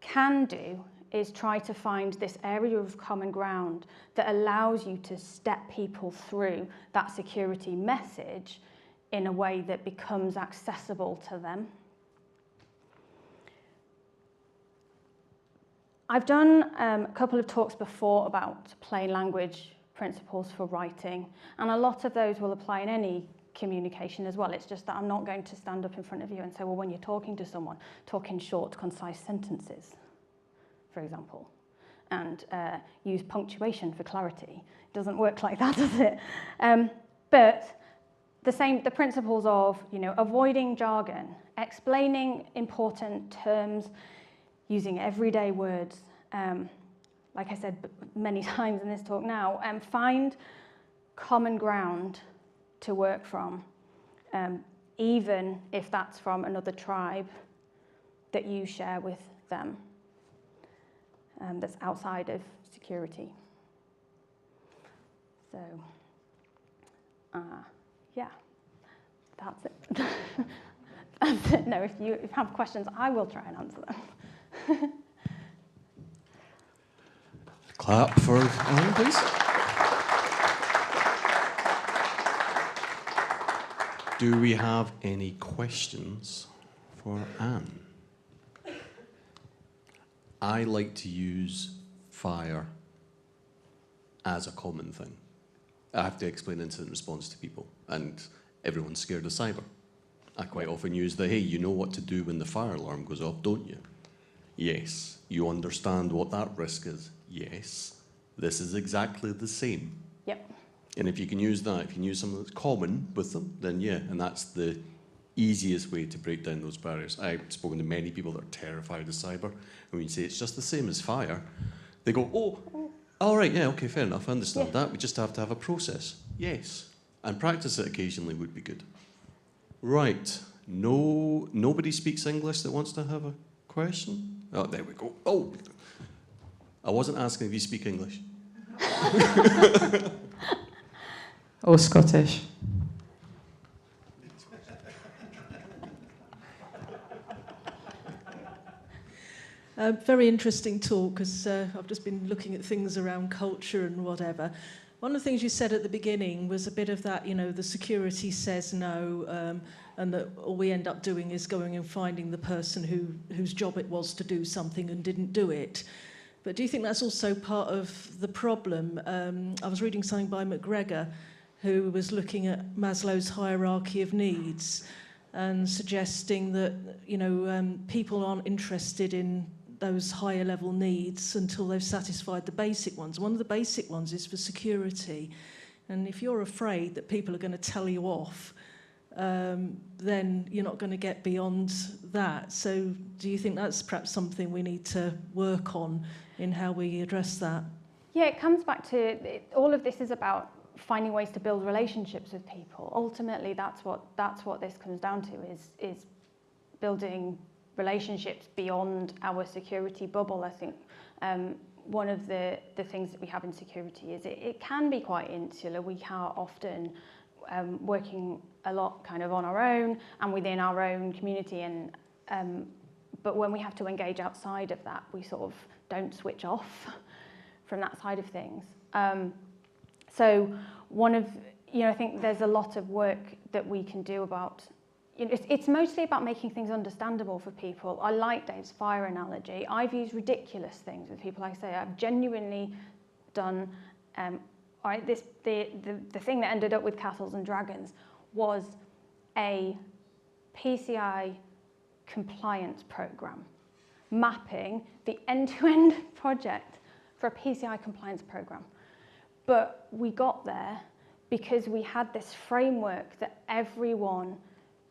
can do is try to find this area of common ground that allows you to step people through that security message in a way that becomes accessible to them. I've done a couple of talks before about plain language principles for writing, and a lot of those will apply in any communication as well. It's just that I'm not going to stand up in front of you and say, well, when you're talking to someone, talk in short, concise sentences, for example, and use punctuation for clarity. It doesn't work like that, does it? But the principles of, avoiding jargon, explaining important terms, using everyday words, like I said many times in this talk now, find common ground to work from, even if that's from another tribe that you share with them, that's outside of security. So, yeah, that's it. That's it. No, if you have questions, I will try and answer them. Clap for Anne, please. Do we have any questions for Anne? I like to use fire as a common thing. I have to explain incident response to people, and everyone's scared of cyber. I quite often use hey, you know what to do when the fire alarm goes off, don't you? Yes. You understand what that risk is? Yes. This is exactly the same. Yep. And if you can use that, if you can use something that's common with them, then yeah, and that's the easiest way to break down those barriers. I've spoken to many people that are terrified of cyber, and when you say it's just the same as fire, they go, oh, all right, yeah, okay, fair enough, I understand that. We just have to have a process. Yes. And practice it occasionally would be good. Right. Nobody speaks English that wants to have a question? Oh, there we go. Oh, I wasn't asking if you speak English. Or Scottish. Very interesting talk, because I've just been looking at things around culture and whatever. One of the things you said at the beginning was a bit of that, the security says no, and that all we end up doing is going and finding the person whose job it was to do something and didn't do it. But do you think that's also part of the problem? I was reading something by McGregor, who was looking at Maslow's hierarchy of needs and suggesting that, people aren't interested in those higher level needs until they've satisfied the basic ones. One of the basic ones is for security. And if you're afraid that people are going to tell you off, then you're not going to get beyond that. So do you think that's perhaps something we need to work on in how we address that? Yeah, it comes back to, all of this is about finding ways to build relationships with people. Ultimately, that's what this comes down to, is building relationships beyond our security bubble. I think one of the things that we have in security is it can be quite insular. We are often working a lot kind of on our own and within our own community, and but when we have to engage outside of that, we sort of don't switch off from that side of things. So I think there's a lot of work that we can do about, it's mostly about making things understandable for people. I like Dave's fire analogy. I've used ridiculous things with people. Like I say, I've genuinely done, the thing that ended up with Castles and Dragons was a PCI compliance program, mapping the end-to-end project for a PCI compliance program. But we got there because we had this framework that everyone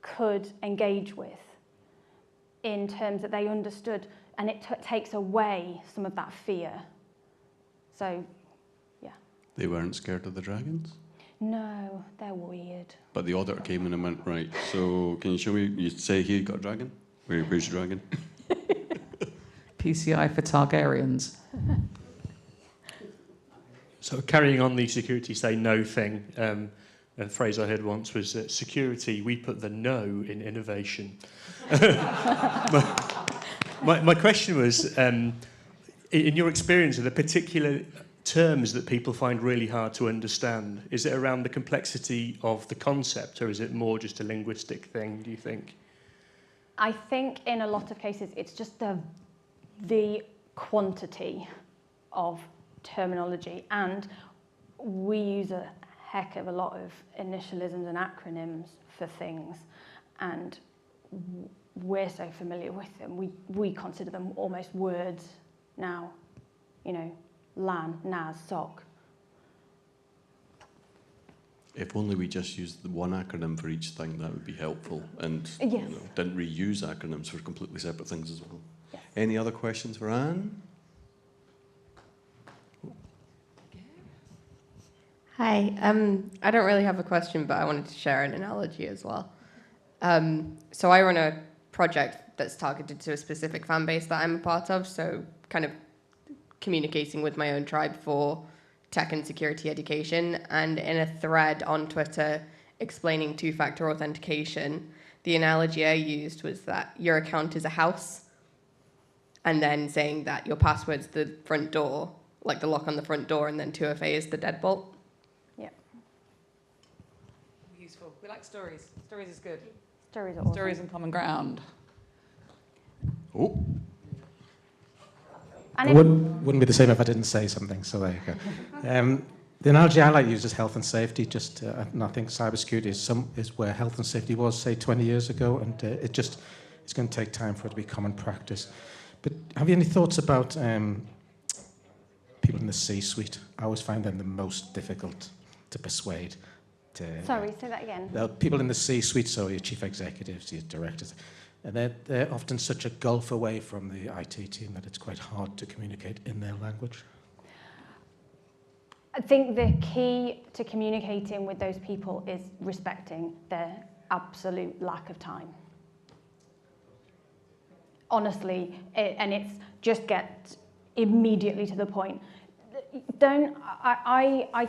could engage with in terms that they understood, and it takes away some of that fear. So, yeah. They weren't scared of the dragons? No, they're weird. But the auditor came in and went, right, so can you show me, you say here you got a dragon? Where's your dragon? PCI for Targaryens. So carrying on the security say no thing, a phrase I heard once was security, we put the no in innovation. my question was, in your experience, are there particular terms that people find really hard to understand? Is it around the complexity of the concept, or is it more just a linguistic thing, do you think? I think in a lot of cases it's just the quantity of terminology, and we use a heck of a lot of initialisms and acronyms for things, and we're so familiar with them. We consider them almost words now, LAN, NAS, SOC. If only we just used the one acronym for each thing, that would be helpful, and Yes. Didn't reuse acronyms for completely separate things as well. Yes. Any other questions for Anne? Hi, I don't really have a question, but I wanted to share an analogy as well. So I run a project that's targeted to a specific fan base that I'm a part of, so kind of communicating with my own tribe for tech and security education. And in a thread on Twitter explaining two-factor authentication, the analogy I used was that your account is a house, and then saying that your password's the front door, like the lock on the front door, and then 2FA is the deadbolt. Useful. We like stories. Stories is good. Stories are awesome. Stories and common ground. Oh. It wouldn't be the same if I didn't say something, so there you go. The analogy I like to use is health and safety. And I think cybersecurity is where health and safety was, say, 20 years ago, and it's going to take time for it to be common practice. But have you any thoughts about people in the C-suite? I always find them the most difficult to persuade. Sorry, say that again. People in the C-suite, so your chief executives, your directors, and they're often such a gulf away from the IT team that it's quite hard to communicate in their language. I think the key to communicating with those people is respecting their absolute lack of time. Honestly, and it's just get immediately to the point. I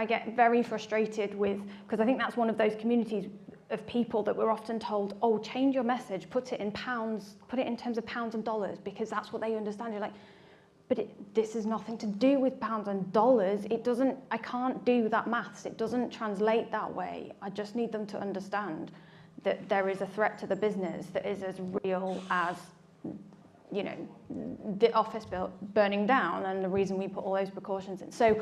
get very frustrated with, because I think that's one of those communities of people that we're often told, oh, change your message, put it in pounds, put it in terms of pounds and dollars, because that's what they understand. You're like, but this has nothing to do with pounds and dollars. I can't do that maths. It doesn't translate that way. I just need them to understand that there is a threat to the business that is as real as, the office burning down, and the reason we put all those precautions in. So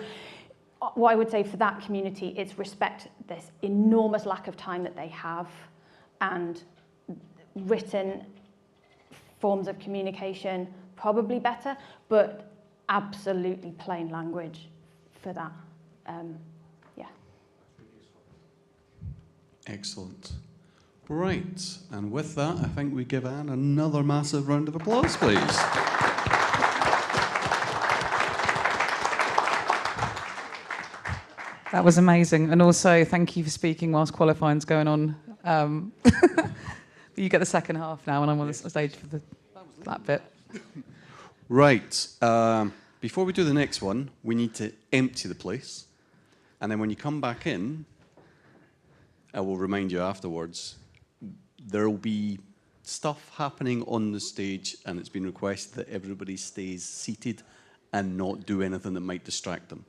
what I would say for that community is respect this enormous lack of time that they have, and written forms of communication probably better, but absolutely plain language for that. Yeah. Excellent. Right, and with that, I think we give Anne another massive round of applause, please. That was amazing. And also, thank you for speaking whilst qualifying's going on. You get the second half now, and I'm on the stage for that bit. Right. Before we do the next one, we need to empty the place. And then when you come back in, I will remind you afterwards, there will be stuff happening on the stage, and it's been requested that everybody stays seated and not do anything that might distract them.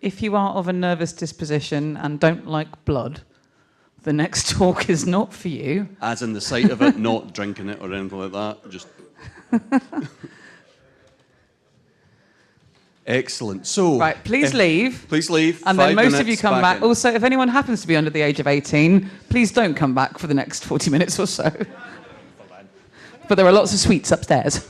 If you are of a nervous disposition and don't like blood, the next talk is not for you. As in the sight of it, not drinking it or anything like that. Just excellent. So, right, please leave. Please leave. And then 5 most of you minutes come back. in. Also, if anyone happens to be under the age of 18, please don't come back for the next 40 minutes or so. But there are lots of sweets upstairs.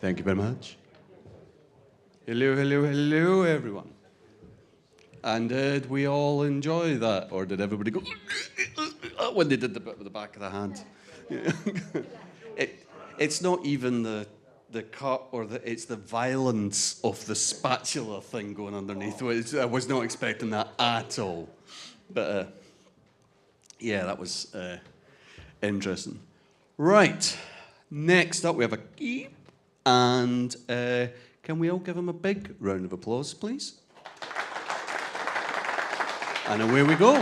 Thank you very much. Hello, hello, hello, everyone. And did we all enjoy that, or did everybody go when they did the bit with the back of the hand? It's not even the cut or it's the violence of the spatula thing going underneath. I was not expecting that at all. But yeah, that was interesting. Right, next up we have a key, and can we all give him a big round of applause, please? And away we go.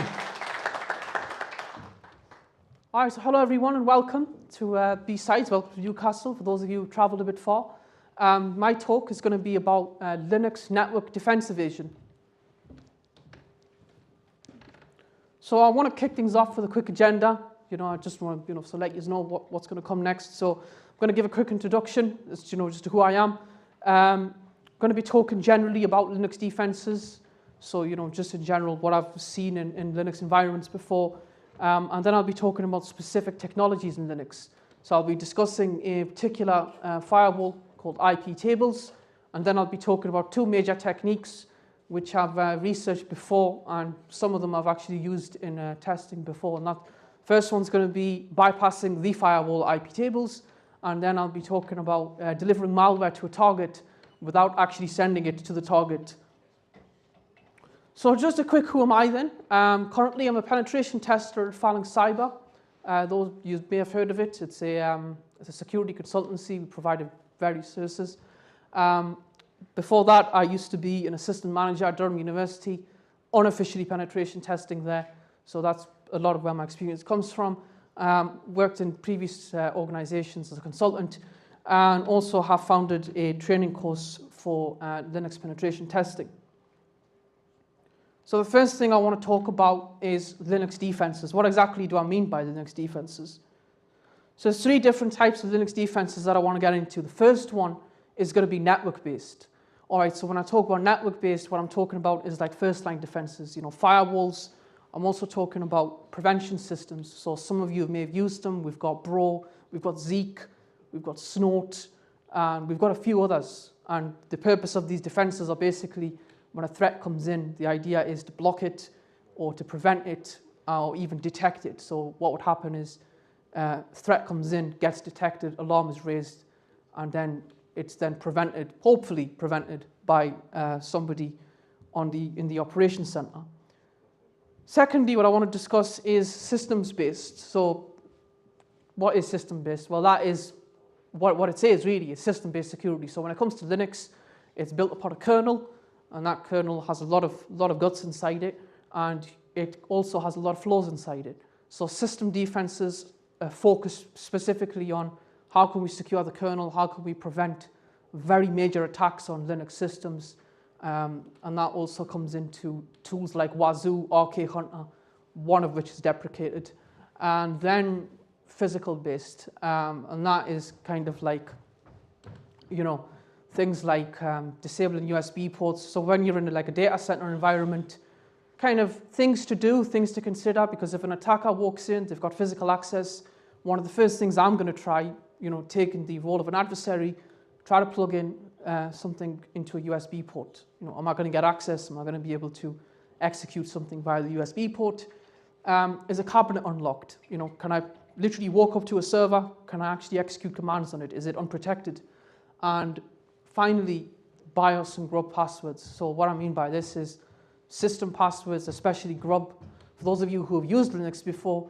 All right, so hello everyone and welcome to BSides, welcome to Newcastle, for those of you who've travelled a bit far. My talk is going to be about Linux Network Defense Evasion. So I want to kick things off with a quick agenda. I just want to, so let you know what's going to come next. So I'm going to give a quick introduction, as just to who I am. I'm going to be talking generally about Linux defenses. So, just in general, what I've seen in Linux environments before. And then I'll be talking about specific technologies in Linux. So I'll be discussing a particular firewall called IP tables. And then I'll be talking about two major techniques which I've researched before, and some of them I've actually used in testing before. And that first one's going to be bypassing the firewall IP tables. And then I'll be talking about delivering malware to a target without actually sending it to the target. So just a quick who am I then? Currently I'm a penetration tester at Phalanx Cyber. Those you may have heard of it. It's a security consultancy. We provide various services. Before that I used to be an assistant manager at Durham University, unofficially penetration testing there. So that's a lot of where my experience comes from. Worked in previous organizations as a consultant, and also have founded a training course for Linux penetration testing. So the first thing I want to talk about is Linux defenses. What exactly do I mean by Linux defenses? So there's three different types of Linux defenses that I want to get into. The first one is going to be network-based. All right, so when I talk about network-based, what I'm talking about is like first-line defenses, firewalls. I'm also talking about prevention systems. So some of you may have used them. We've got Bro, we've got Zeek, we've got Snort, and we've got a few others. And the purpose of these defenses are basically when a threat comes in, the idea is to block it or to prevent it or even detect it. So what would happen is threat comes in, gets detected, alarm is raised, and then it's then prevented, hopefully prevented by somebody in the operations center. Secondly, what I want to discuss is systems-based. So what is system-based? Well, that is what it says really, is system-based security. So when it comes to Linux, it's built upon a kernel, and that kernel has a lot of guts inside it, and it also has a lot of flaws inside it. So system defenses focus specifically on how can we secure the kernel, how can we prevent very major attacks on Linux systems, and that also comes into tools like Wazoo, RK Hunter, one of which is deprecated, and then physical based, and that is kind of like, things like disabling USB ports. So when you're in like a data center environment, kind of things to do, things to consider, because if an attacker walks in, they've got physical access, one of the first things I'm going to try, taking the role of an adversary, try to plug in something into a USB port. Am I going to get access? Am I going to be able to execute something via the USB port? Is a cabinet unlocked? Can I literally walk up to a server? Can I actually execute commands on it? Is it unprotected? And finally, BIOS and grub passwords. So what I mean by this is system passwords, especially grub. For those of you who have used Linux before,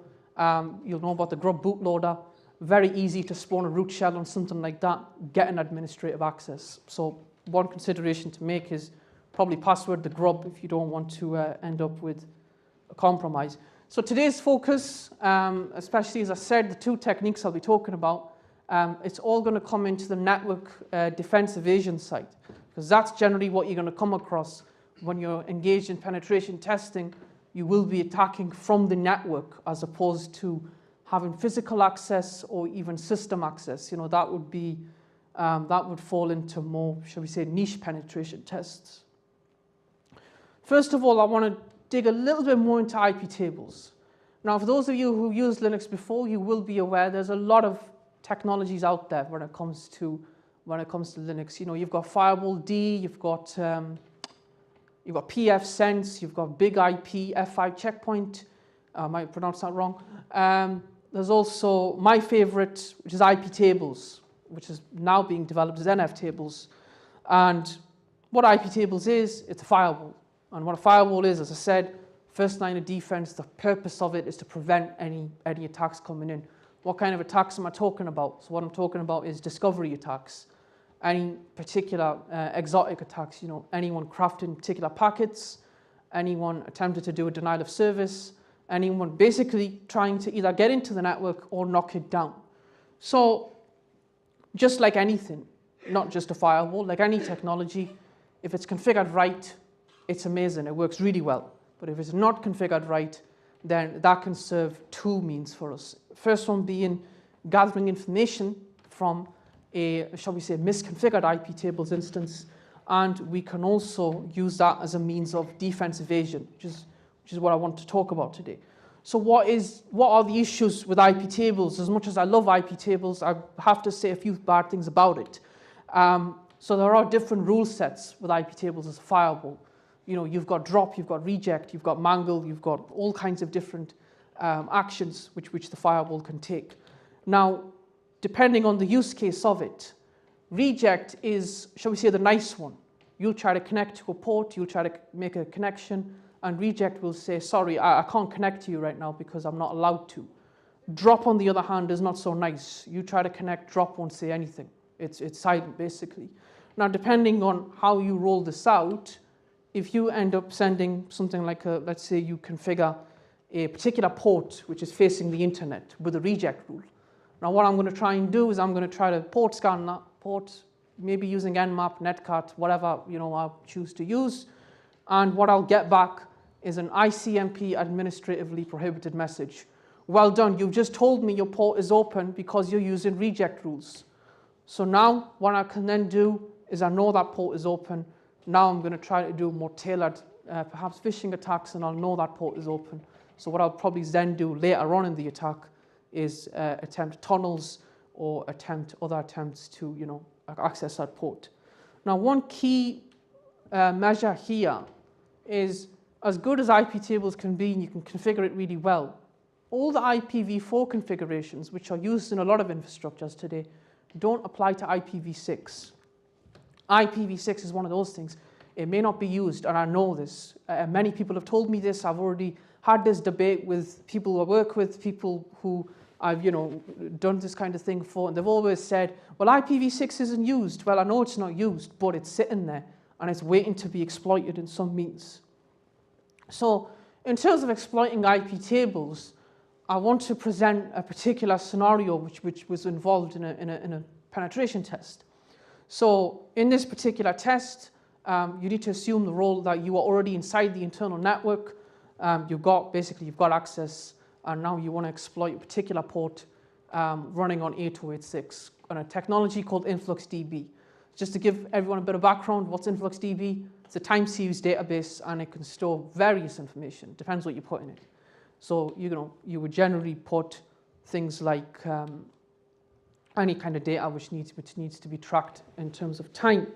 you'll know about the grub bootloader. Very easy to spawn a root shell on something like that, get an administrative access. So one consideration to make is probably password the grub if you don't want to end up with a compromise. So today's focus, especially as I said, the two techniques I'll be talking about, it's all going to come into the network defense evasion side, because that's generally what you're going to come across when you're engaged in penetration testing. You will be attacking from the network as opposed to having physical access or even system access. That would be that would fall into more, shall we say, niche penetration tests. First of all, I want to dig a little bit more into IP tables. Now, for those of you who used Linux before, you will be aware there's a lot of technologies out there when it comes to when it comes to Linux. You know, you've got Firewall D, you've got pfSense, you've got Big IP, F5 Checkpoint. I might pronounce that wrong. There's also my favorite, which is IP tables, which is now being developed as NF tables. And what IP tables is, it's a firewall. And what a firewall is, as I said, first line of defense, the purpose of it is to prevent any attacks coming in. What kind of attacks am I talking about? So what I'm talking about is discovery attacks. Any particular exotic attacks, you know, anyone crafting particular packets, anyone attempted to do a denial of service, anyone basically trying to either get into the network or knock it down. So just like anything, not just a firewall, like any technology, if it's configured right, it's amazing, it works really well. But if it's not configured right, then that can serve two means for us. First one being gathering information from a, shall we say, misconfigured IP tables instance, and we can also use that as a means of defense evasion, which is what I want to talk about today. So what are the issues with IP tables? As much as I love IP tables, I have to say a few bad things about it. So there are different rule sets with IP tables as a firewall. You know, you've got drop, you've got reject, you've got mangle, you've got all kinds of different actions which the firewall can take. Now, depending on the use case of it, reject is, shall we say, the nice one. You'll try to connect to a port, you'll try to make a connection, and reject will say, sorry, I can't connect to you right now because I'm not allowed to. Drop, on the other hand, is not so nice. You try to connect, drop won't say anything. It's silent, basically. Now, depending on how you roll this out, if you end up sending something like let's say you configure a particular port which is facing the internet with a reject rule. Now what I'm going to try and do is I'm going to try to port scan that port, maybe using Nmap, Netcat, whatever I choose to use. And what I'll get back is an ICMP administratively prohibited message. Well done, you've just told me your port is open because you're using reject rules. So now what I can then do is I know that port is open. Now I'm going to try to do more tailored, perhaps phishing attacks, and I'll know that port is open. So what I'll probably then do later on in the attack is attempt tunnels or attempt other attempts to access that port. Now one key measure here is, as good as IP tables can be, and you can configure it really well, all the IPv4 configurations, which are used in a lot of infrastructures today, don't apply to IPv6. IPv6 is one of those things. It may not be used, and I know this. Many people have told me this. I've already had this debate with people who I work with, people who I've done this kind of thing for, and they've always said, well, IPv6 isn't used. Well, I know it's not used, but it's sitting there, and it's waiting to be exploited in some means. So in terms of exploiting IP tables, I want to present a particular scenario which was involved in a penetration test. So in this particular test, you need to assume the role that you are already inside the internal network. You've got access, and now you want to exploit a particular port running on 8086 on a technology called InfluxDB. Just to give everyone a bit of background, what's InfluxDB? It's a time series database, and it can store various information. Depends what you put in it. So you would generally put things like any kind of data which needs to be tracked in terms of time.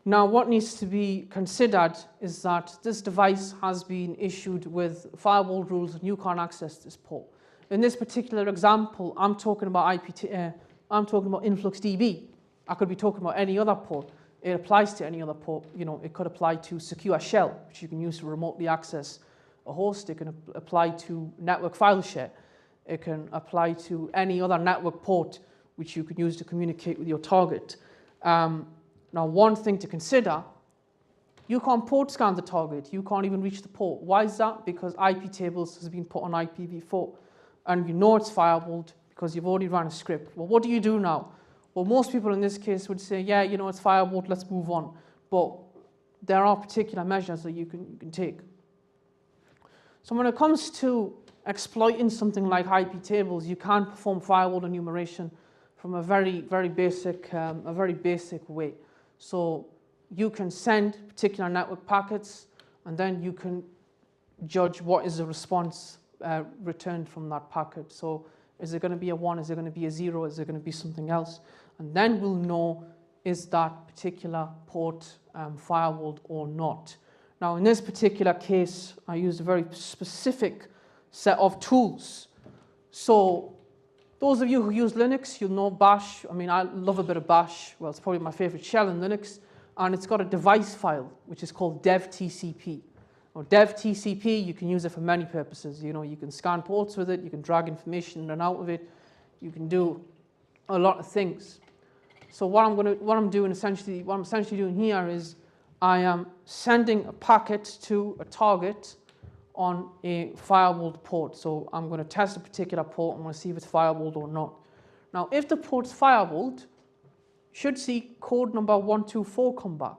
Now, what needs to be considered is that this device has been issued with firewall rules, and you can't access this port. In this particular example, I'm talking about InfluxDB. I could be talking about any other port. It applies to any other port. It could apply to Secure Shell, which you can use to remotely access a host. It can apply to network file share. It can apply to any other network port which you can use to communicate with your target. Now, one thing to consider, you can't port scan the target. You can't even reach the port. Why is that? Because IP tables has been put on IPv4, and you know it's firewalled because you've already run a script. Well, what do you do now? Well, most people in this case would say, yeah, it's firewalled, let's move on. But there are particular measures that you can take. So when it comes to exploiting something like IP tables, you can perform firewall enumeration from a very basic way. So you can send particular network packets, and then you can judge what is the response returned from that packet. So Is it going to be a 1? Is it going to be a 0? Is it going to be something else? And then we'll know, is that particular port firewalled or not. Now, in this particular case, I used a very specific set of tools. So those of you who use Linux, you'll know Bash. I mean, I love a bit of Bash. Well, it's probably my favorite shell in Linux. And it's got a device file, which is called devtcp. Now, devtcp, you can use it for many purposes. You know, you can scan ports with it. You can drag information in and out of it. You can do a lot of things. So what I'm essentially doing here is I am sending a packet to a target on a firewalled port. So I'm going to test a particular port. I'm going to see if it's firewalled or not. Now, if the port's firewalled, you should see code number 124 come back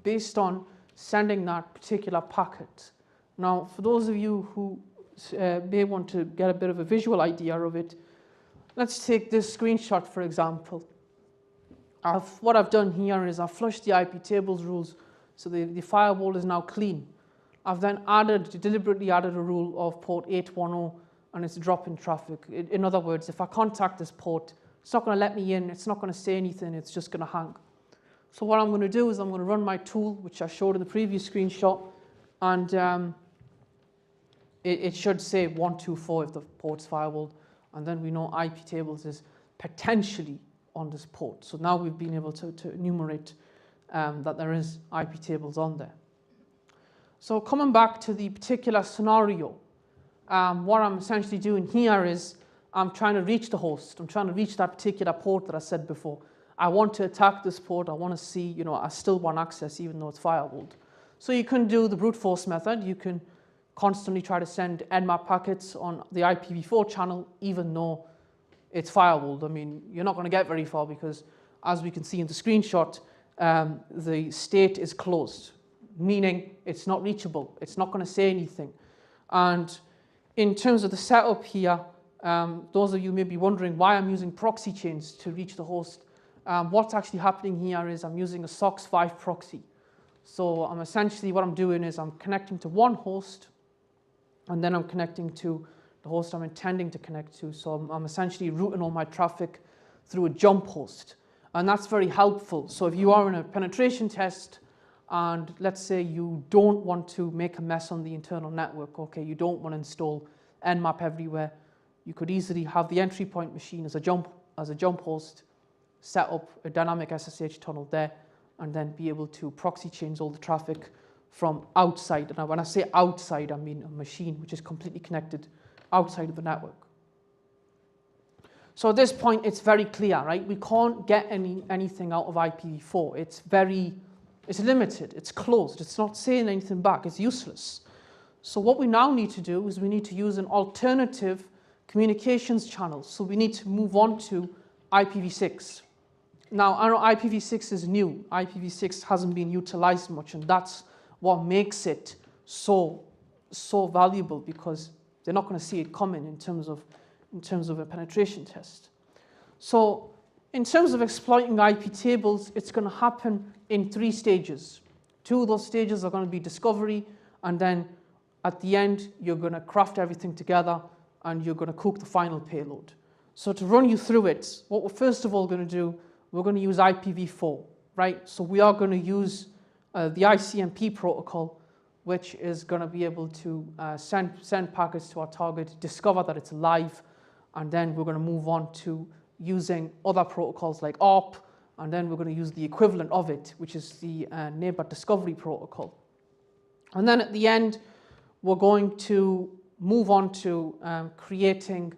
based on sending that particular packet. Now, for those of you who may want to get a bit of a visual idea of it, let's take this screenshot, for example. What I've done here is I've flushed the IP tables rules, so the firewall is now clean. I've then deliberately added a rule of port 810, and it's dropping traffic. In other words, if I contact this port, it's not going to let me in, it's not going to say anything, it's just going to hang. So what I'm going to do is I'm going to run my tool, which I showed in the previous screenshot, and it should say 124 if the port's firewalled, and then we know IP tables is potentially on this port. So now we've been able to enumerate that there is IP tables on there. So coming back to the particular scenario, what I'm essentially doing here is I'm trying to reach the host. I'm trying to reach that particular port that I said before. I want to attack this port. I want to see, you know, I still want access even though it's firewalled. So you can do the brute force method. You can constantly try to send Nmap packets on the IPv4 channel even though it's firewalled. I mean, you're not going to get very far because, as we can see in the screenshot, the state is closed, meaning it's not reachable. It's not going to say anything. And in terms of the setup here, those of you may be wondering why I'm using proxy chains to reach the host. What's actually happening here is I'm using a SOCKS 5 proxy. So I'm essentially, what I'm doing is I'm connecting to one host, and then I'm connecting to the host I'm intending to connect to. So I'm essentially routing all my traffic through a jump host. And that's very helpful. So if you are in a penetration test, and let's say you don't want to make a mess on the internal network, okay, you don't want to install Nmap everywhere, you could easily have the entry point machine as a jump host, set up a dynamic SSH tunnel there, and then be able to proxy change all the traffic from outside. Now, when I say outside, I mean a machine which is completely connected outside of the network. So at this point, it's very clear, right? We can't get anything out of IPv4. It's limited, it's closed, it's not saying anything back, it's useless. So what we now need to do is we need to use an alternative communications channel. So we need to move on to IPv6. Now, I know IPv6 is new. IPv6 hasn't been utilized much, and that's what makes it so valuable, because they're not going to see it coming in terms of a penetration test. So in terms of exploiting IP tables, it's going to happen in 3 stages. 2 of those stages are going to be discovery, and then at the end, you're going to craft everything together, and you're going to cook the final payload. So to run you through it, what we're first of all going to do, we're going to use IPv4, right? So we are going to use the ICMP protocol, which is going to be able to send packets to our target, discover that it's live, and then we're going to move on to using other protocols like ARP, and then we're going to use the equivalent of it, which is the neighbor discovery protocol. And then at the end, we're going to move on to creating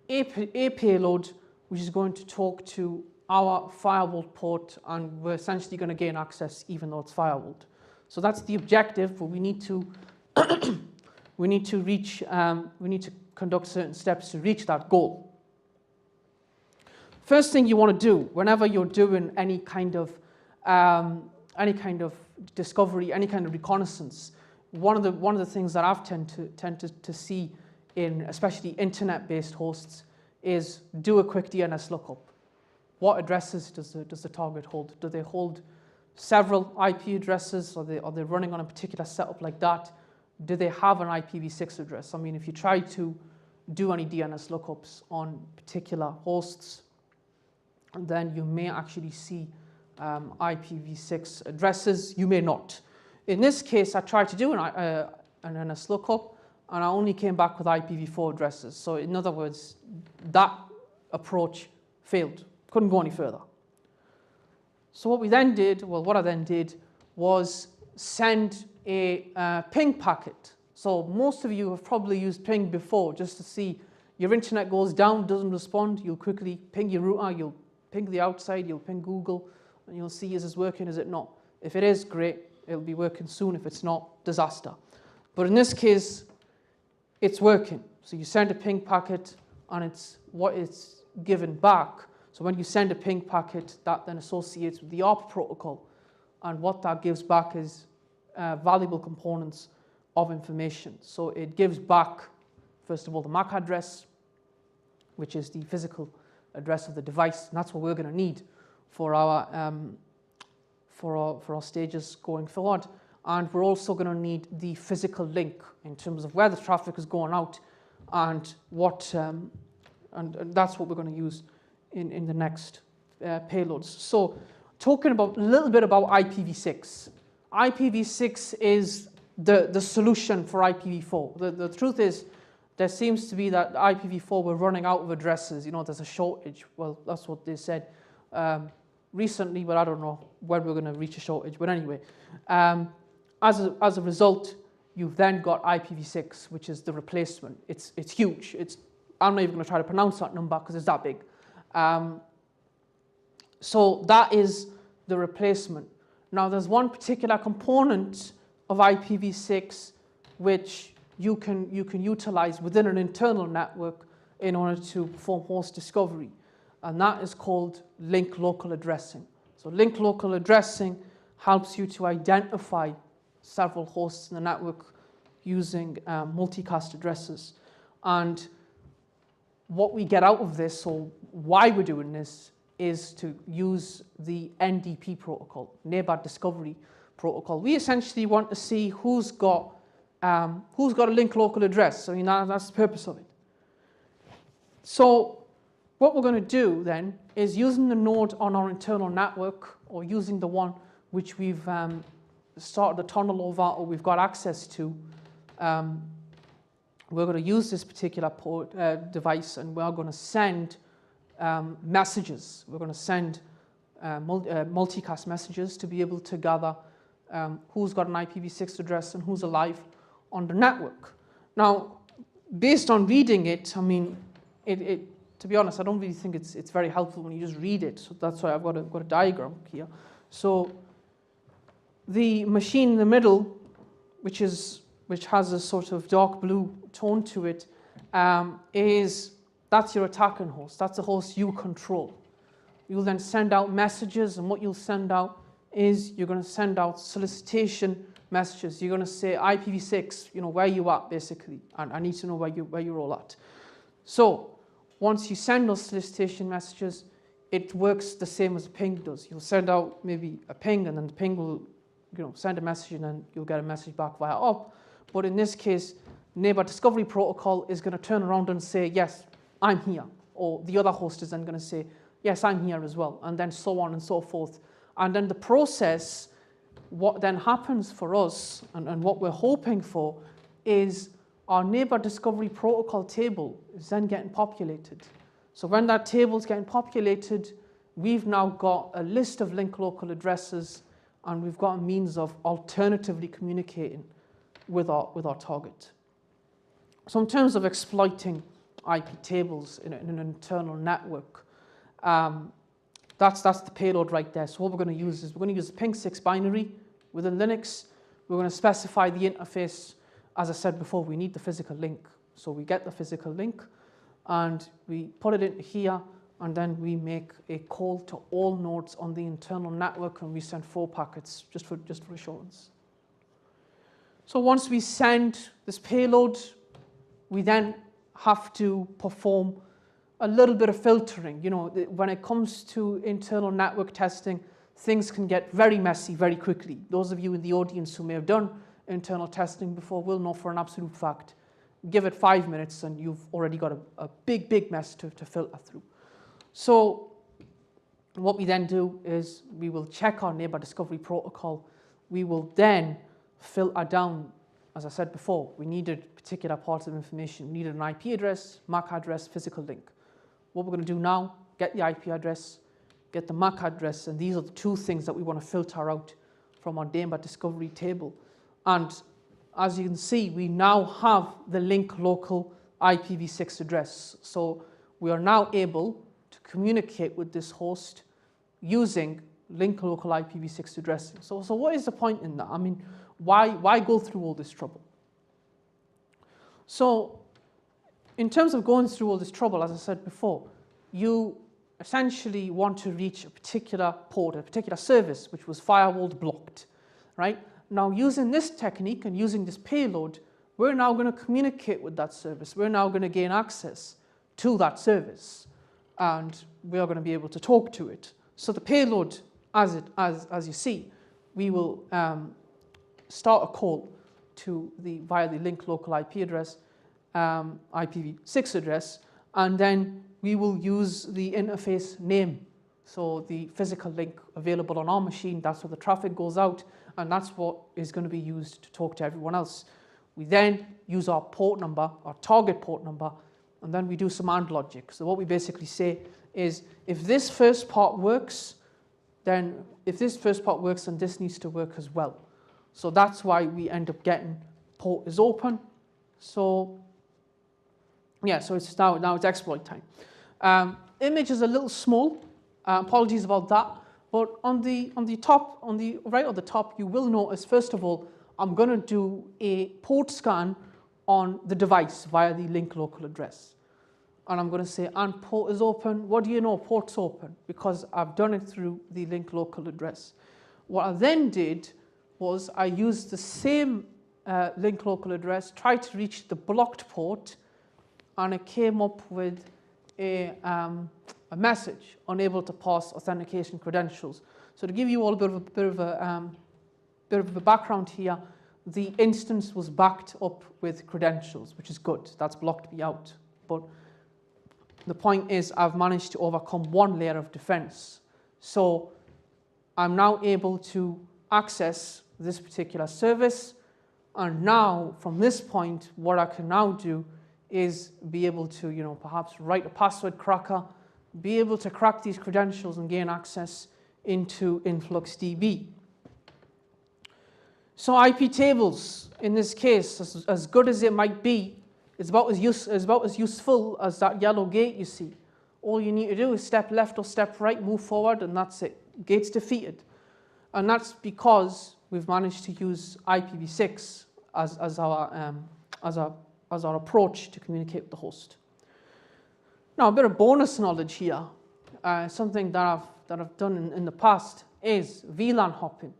a payload, which is going to talk to our firewalled port, and we're essentially going to gain access even though it's firewalled. So that's the objective, but we need to we need to conduct certain steps to reach that goal. First thing you want to do whenever you're doing any kind of discovery, any kind of reconnaissance, one of the things that I've tended to see in especially internet-based hosts is do a quick DNS lookup. What addresses does the target hold? Do they hold several IP addresses? Are they running on a particular setup like that? Do they have an IPv6 address? I mean, if you try to do any DNS lookups on particular hosts, and then you may actually see IPv6 addresses, you may not. In this case, I tried to do an DNS lookup, and I only came back with IPv4 addresses. So in other words, that approach failed, couldn't go any further. So what we then did, well, what I then did was send a ping packet. So most of you have probably used ping before, just to see your internet goes down, doesn't respond, you'll quickly ping your router, you'll ping the outside, you'll ping Google, and you'll see is this working, is it not? If it is, great, it'll be working soon. If it's not, disaster. But in this case, it's working. So you send a ping packet, and it's what it's given back. So when you send a ping packet, that then associates with the ARP protocol, and what that gives back is valuable components of information. So it gives back, first of all, the MAC address, which is the physical address of the device, and that's what we're going to need for our stages going forward. And we're also going to need the physical link in terms of where the traffic is going out, and what, and that's what we're going to use in the next payloads. So, talking about a little bit about IPv6. IPv6 is the solution for IPv4. The truth is, there seems to be that IPv4 we're running out of addresses. You know, there's a shortage. Well, that's what they said recently, but I don't know when we're going to reach a shortage. But anyway, as a result, you've then got IPv6, which is the replacement. It's huge. I'm not even going to try to pronounce that number because it's that big. So that is the replacement. Now, there's one particular component of IPv6 which you can utilize within an internal network in order to perform host discovery, and that is called link local addressing. So link local addressing helps you to identify several hosts in the network using multicast addresses. And what we get out of this, or why we're doing this, is to use the NDP protocol, Neighbor Discovery Protocol. We essentially want to see who's got a link local address. I mean, that's the purpose of it. So what we're going to do then is, using the node on our internal network, or using the one which we've started the tunnel over, or we've got access to, we're going to use this particular device, and we're going to send messages. We're going to send multicast messages to be able to gather who's got an IPv6 address and who's alive on the network. Now, based on reading it, I mean, to be honest, I don't really think it's very helpful when you just read it. So that's why I've got a diagram here. So the machine in the middle, which has a sort of dark blue tone to it, that's your attacking host. That's the host you control. You'll then send out messages, and what you'll send out is you're going to send out solicitation messages. You're going to say IPv6, you know, where you at, basically. And I need to know where you're all at. So once you send those solicitation messages, it works the same as a ping does. You'll send out maybe a ping, and then the ping will, you know, send a message, and then you'll get a message back via ARP. But in this case, Neighbor Discovery Protocol is going to turn around and say, yes, I'm here. Or the other host is then going to say, yes, I'm here as well. And then so on and so forth. And then the process, what then happens for us, and what we're hoping for, is our Neighbor Discovery Protocol table is then getting populated. So when that table's getting populated, we've now got a list of link local addresses, and we've got a means of alternatively communicating with our target. So in terms of exploiting IP tables in an internal network, that's the payload right there. So what we're going to use is we're going to use a ping6 binary within Linux. We're going to specify the interface. As I said before, we need the physical link. So we get the physical link, and we put it in here, and then we make a call to all nodes on the internal network, and we send 4 packets just for assurance. So once we send this payload, we then have to perform a little bit of filtering. You know, when it comes to internal network testing, things can get very messy very quickly. Those of you in the audience who may have done internal testing before will know for an absolute fact Give it 5 minutes and you've already got a big mess to filter through. So what we then do is we will check our neighbor discovery protocol. We will then filter down, as I said before, we needed particular parts of information. We needed an IP address, MAC address, physical link. What we're going to do now, get the IP address, get the MAC address, and these are the two things that we want to filter out from our neighbor discovery table. And as you can see, we now have the link local IPv6 address. So we are now able to communicate with this host using link local IPv6 addressing. So what is the point in that? I mean, why go through all this trouble? So in terms of going through all this trouble, as I said before, you essentially want to reach a particular port, a particular service, which was firewalled blocked, right? Now, using this technique and using this payload, we're now going to communicate with that service. We're now going to gain access to that service, and we are going to be able to talk to it. So the payload, as you see, we will start a call to via the link local IP address, IPv6 address, and then we will use the interface name. So the physical link available on our machine, that's where the traffic goes out, and that's what is going to be used to talk to everyone else. We then use our port number, our target port number, and then we do some AND logic. So what we basically say is, if this first part works, then this needs to work as well. So that's why we end up getting port is open. So yeah, so it's now it's exploit time. Image is a little small. Apologies about that. But on the right at the top, you will notice, first of all, I'm going to do a port scan on the device via the link local address. And I'm going to say, and port is open. What do you know? Port's open, because I've done it through the link local address. What I then did was I used the same link local address, tried to reach the blocked port, and it came up with a message, unable to pass authentication credentials. So to give you all a bit of a background here, the instance was backed up with credentials, which is good. That's blocked me out. But the point is, I've managed to overcome one layer of defense. So I'm now able to access this particular service. And now, from this point, what I can now do is be able to, perhaps write a password cracker, be able to crack these credentials and gain access into InfluxDB. So IP tables, in this case, as good as it might be, is about as useful as that yellow gate you see. All you need to do is step left or step right, move forward, and that's it. Gate's defeated. And that's because we've managed to use IPv6 as our approach to communicate with the host. Now, a bit of bonus knowledge here. Something that I've done in the past is VLAN hopping.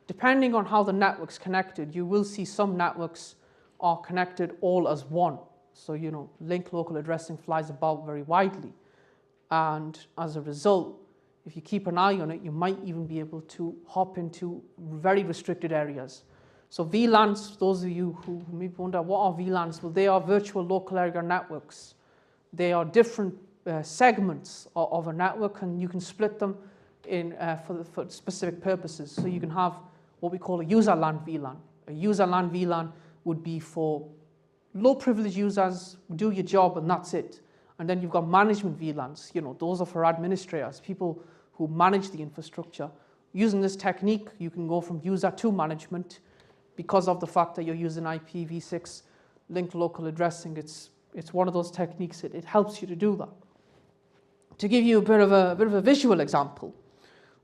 Depending on how the network's connected, you will see some networks are connected all as one. So, link local addressing flies about very widely. And as a result, if you keep an eye on it, you might even be able to hop into very restricted areas. So VLANs, those of you who maybe wonder, what are VLANs? Well, they are virtual local area networks. They are different segments of a network, and you can split them in for specific purposes. So you can have what we call a user LAN VLAN. A user LAN VLAN would be for low privilege users, do your job, and that's it. And then you've got management VLANs. Those are for administrators, people who manage the infrastructure. Using this technique, you can go from user to management because of the fact that you're using IPv6 linked local addressing. It's one of those techniques. It helps you to do that. To give you a bit of a visual example,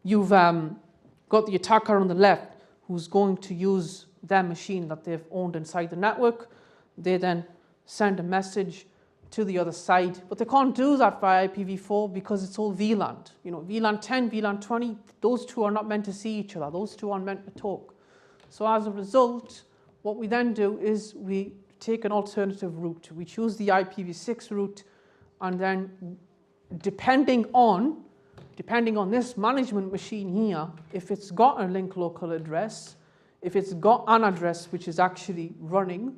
you've got the attacker on the left who's going to use their machine that they've owned inside the network. They then send a message to the other side, but they can't do that via IPv4 because it's all VLAN. VLAN 10, VLAN 20, those two are not meant to see each other. Those two aren't meant to talk. So as a result, what we then do is we take an alternative route. We choose the IPv6 route, and then depending on this management machine here, if it's got a link local address, if it's got an address which is actually running,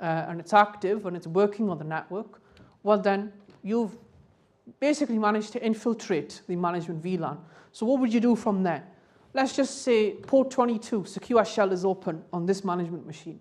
and it's active and it's working on the network, well then you've basically managed to infiltrate the management VLAN. So what would you do from there? Let's just say port 22, secure shell is open on this management machine.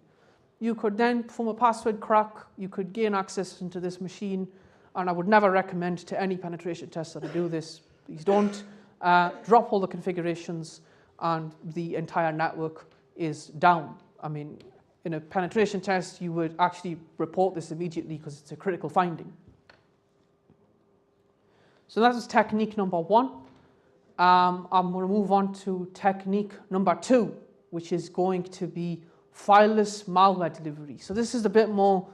You could then, from a password crack, you could gain access into this machine, and I would never recommend to any penetration tester to do this. Please don't. Drop all the configurations and the entire network is down. I mean, in a penetration test, you would actually report this immediately because it's a critical finding. So that was technique number 1. I'm going to move on to technique number 2, which is going to be fileless malware delivery. So this is a bit more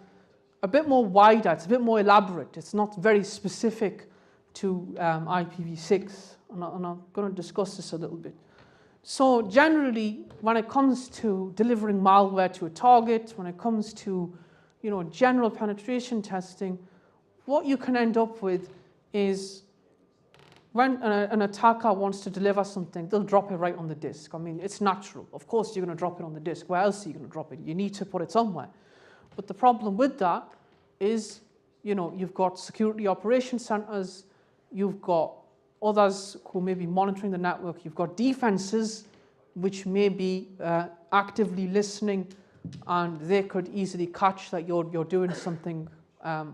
wider, it's a bit more elaborate. It's not very specific to IPv6, and I'm going to discuss this a little bit. So generally, when it comes to delivering malware to a target, when it comes to general penetration testing, what you can end up with is when an attacker wants to deliver something, they'll drop it right on the disk. I mean, it's natural. Of course, you're going to drop it on the disk. Where else are you going to drop it? You need to put it somewhere. But the problem with that is, you've got security operations centers, you've got others who may be monitoring the network, you've got defenses which may be actively listening, and they could easily catch that you're doing something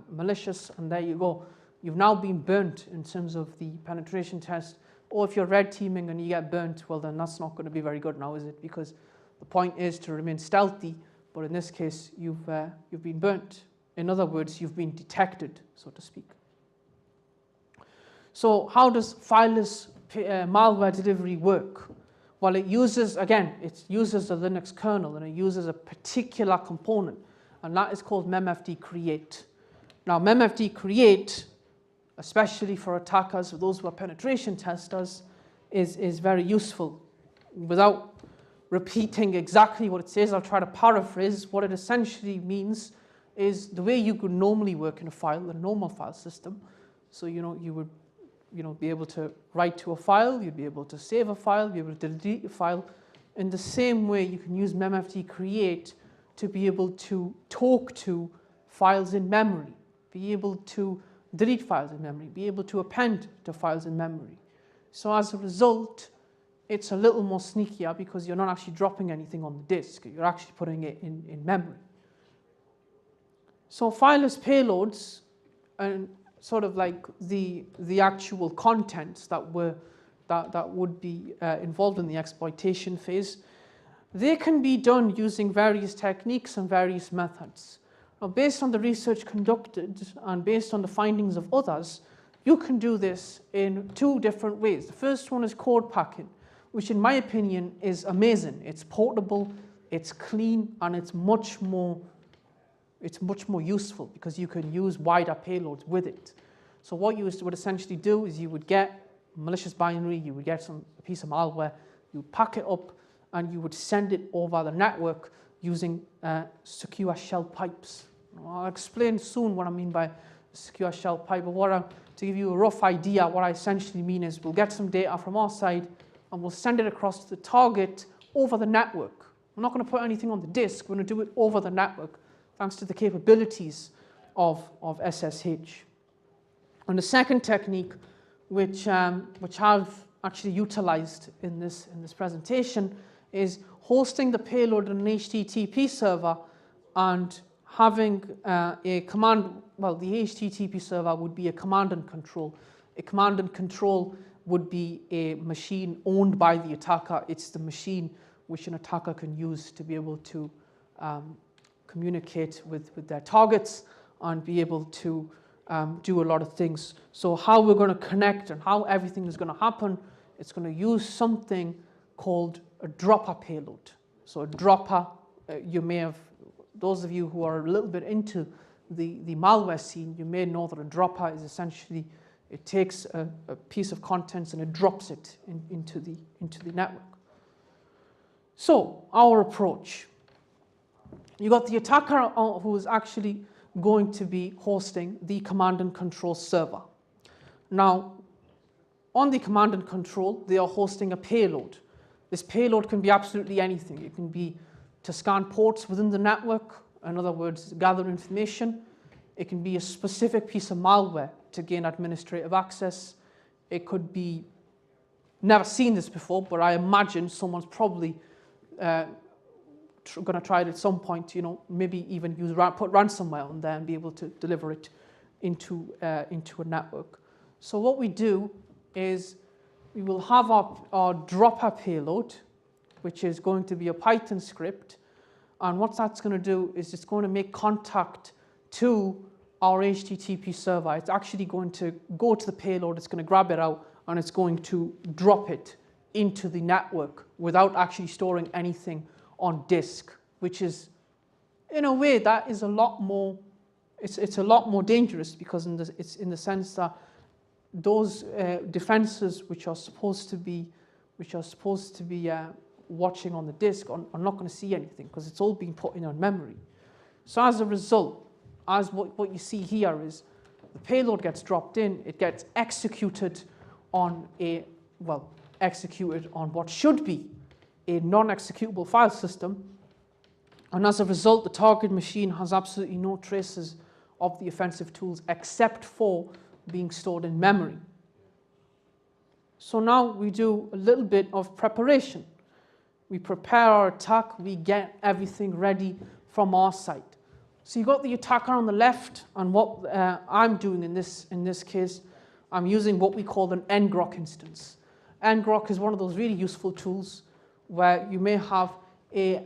malicious, and there you go. You've now been burnt in terms of the penetration test. Or if you're red teaming and you get burnt, well then that's not going to be very good now, is it? Because the point is to remain stealthy, but in this case you've been burnt. In other words, you've been detected, so to speak. So how does fileless malware delivery work? Well, it uses the Linux kernel, and it uses a particular component, and that is called memfd create. Now, memfd create, especially for attackers, or those who are penetration testers, is very useful. Without repeating exactly what it says, I'll try to paraphrase. What it essentially means is the way you could normally work in a normal file system. So, you would be able to write to a file, you'd be able to save a file, be able to delete a file. In the same way, you can use memfd create to be able to talk to files in memory, be able to delete files in memory, be able to append to files in memory. So as a result, it's a little more sneakier because you're not actually dropping anything on the disk, you're actually putting it in memory. So fileless payloads, and sort of like the actual contents that would be involved in the exploitation phase, they can be done using various techniques and various methods. Now, based on the research conducted and based on the findings of others, you can do this in 2 different ways. The first one is code packing, which in my opinion is amazing. It's portable, it's clean, and it's much more useful because you can use wider payloads with it. So what you would essentially do is you would get malicious binary, you would get a piece of malware, you would pack it up, and you would send it over the network using secure shell pipes. I'll explain soon what I mean by secure shell pipe, but to give you a rough idea, what I essentially mean is we'll get some data from our side and we'll send it across to the target over the network. We're not going to put anything on the disk, we're going to do it over the network, thanks to the capabilities of SSH. And the second technique, which I've actually utilized in this presentation, is hosting the payload on an HTTP server and having a command. Well, the HTTP server would be a command and control. A command and control would be a machine owned by the attacker. It's the machine which an attacker can use to be able to communicate with their targets and be able to do a lot of things. So how we're going to connect and how everything is going to happen, it's going to use something called a dropper payload. So a dropper, you may have, those of you who are a little bit into the malware scene, you may know that a dropper is essentially, it takes a piece of contents and it drops it into the network. So our approach, you got the attacker who is actually going to be hosting the command and control server. Now, on the command and control, they are hosting a payload. This payload can be absolutely anything. It can be to scan ports within the network, In other words, gather information. It can be a specific piece of malware to gain administrative access. It could be, never seen this before, but I imagine someone's probably going to try it at some point, you know, maybe even put ransomware on there and be able to deliver it into a network. So what we do is we will have our dropper payload, which is going to be a Python script. And what that's going to do is it's going to make contact to our HTTP server. It's actually going to go to the payload, it's going to grab it out, and it's going to drop it into the network without actually storing anything on disk, which is, in a way, that is a lot more, it's a lot more dangerous, because it's in the sense that those defenses which are supposed to be watching on the disk are not going to see anything, because it's all being put in on memory. So as a result, as what you see here is the payload gets dropped in, it gets executed on executed on what should be a non-executable file system, and as a result, the target machine has absolutely no traces of the offensive tools except for being stored in memory. So now we do a little bit of preparation. We prepare our attack, we get everything ready from our side. So you've got the attacker on the left, and what I'm doing in this case, I'm using what we call an ngrok instance. Ngrok is one of those really useful tools where you may have a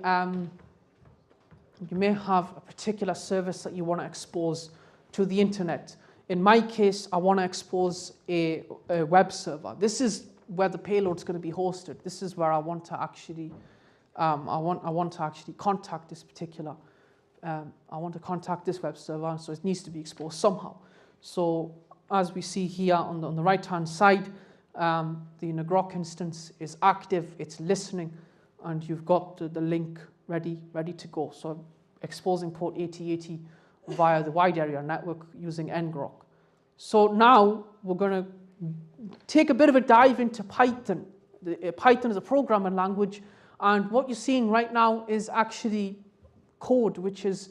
particular service that you want to expose to the internet. In my case, I want to expose a web server. This is where the payload's going to be hosted. This is where I want to actually contact this particular. I want to contact this web server, so it needs to be exposed somehow. So as we see here on the right-hand side, the ngrok instance is active, it's listening, and you've got the link ready to go. So I'm exposing port 8080 via the wide area network using ngrok. So now we're going to take a bit of a dive into Python. Python is a programming language, and what you're seeing right now is actually code which is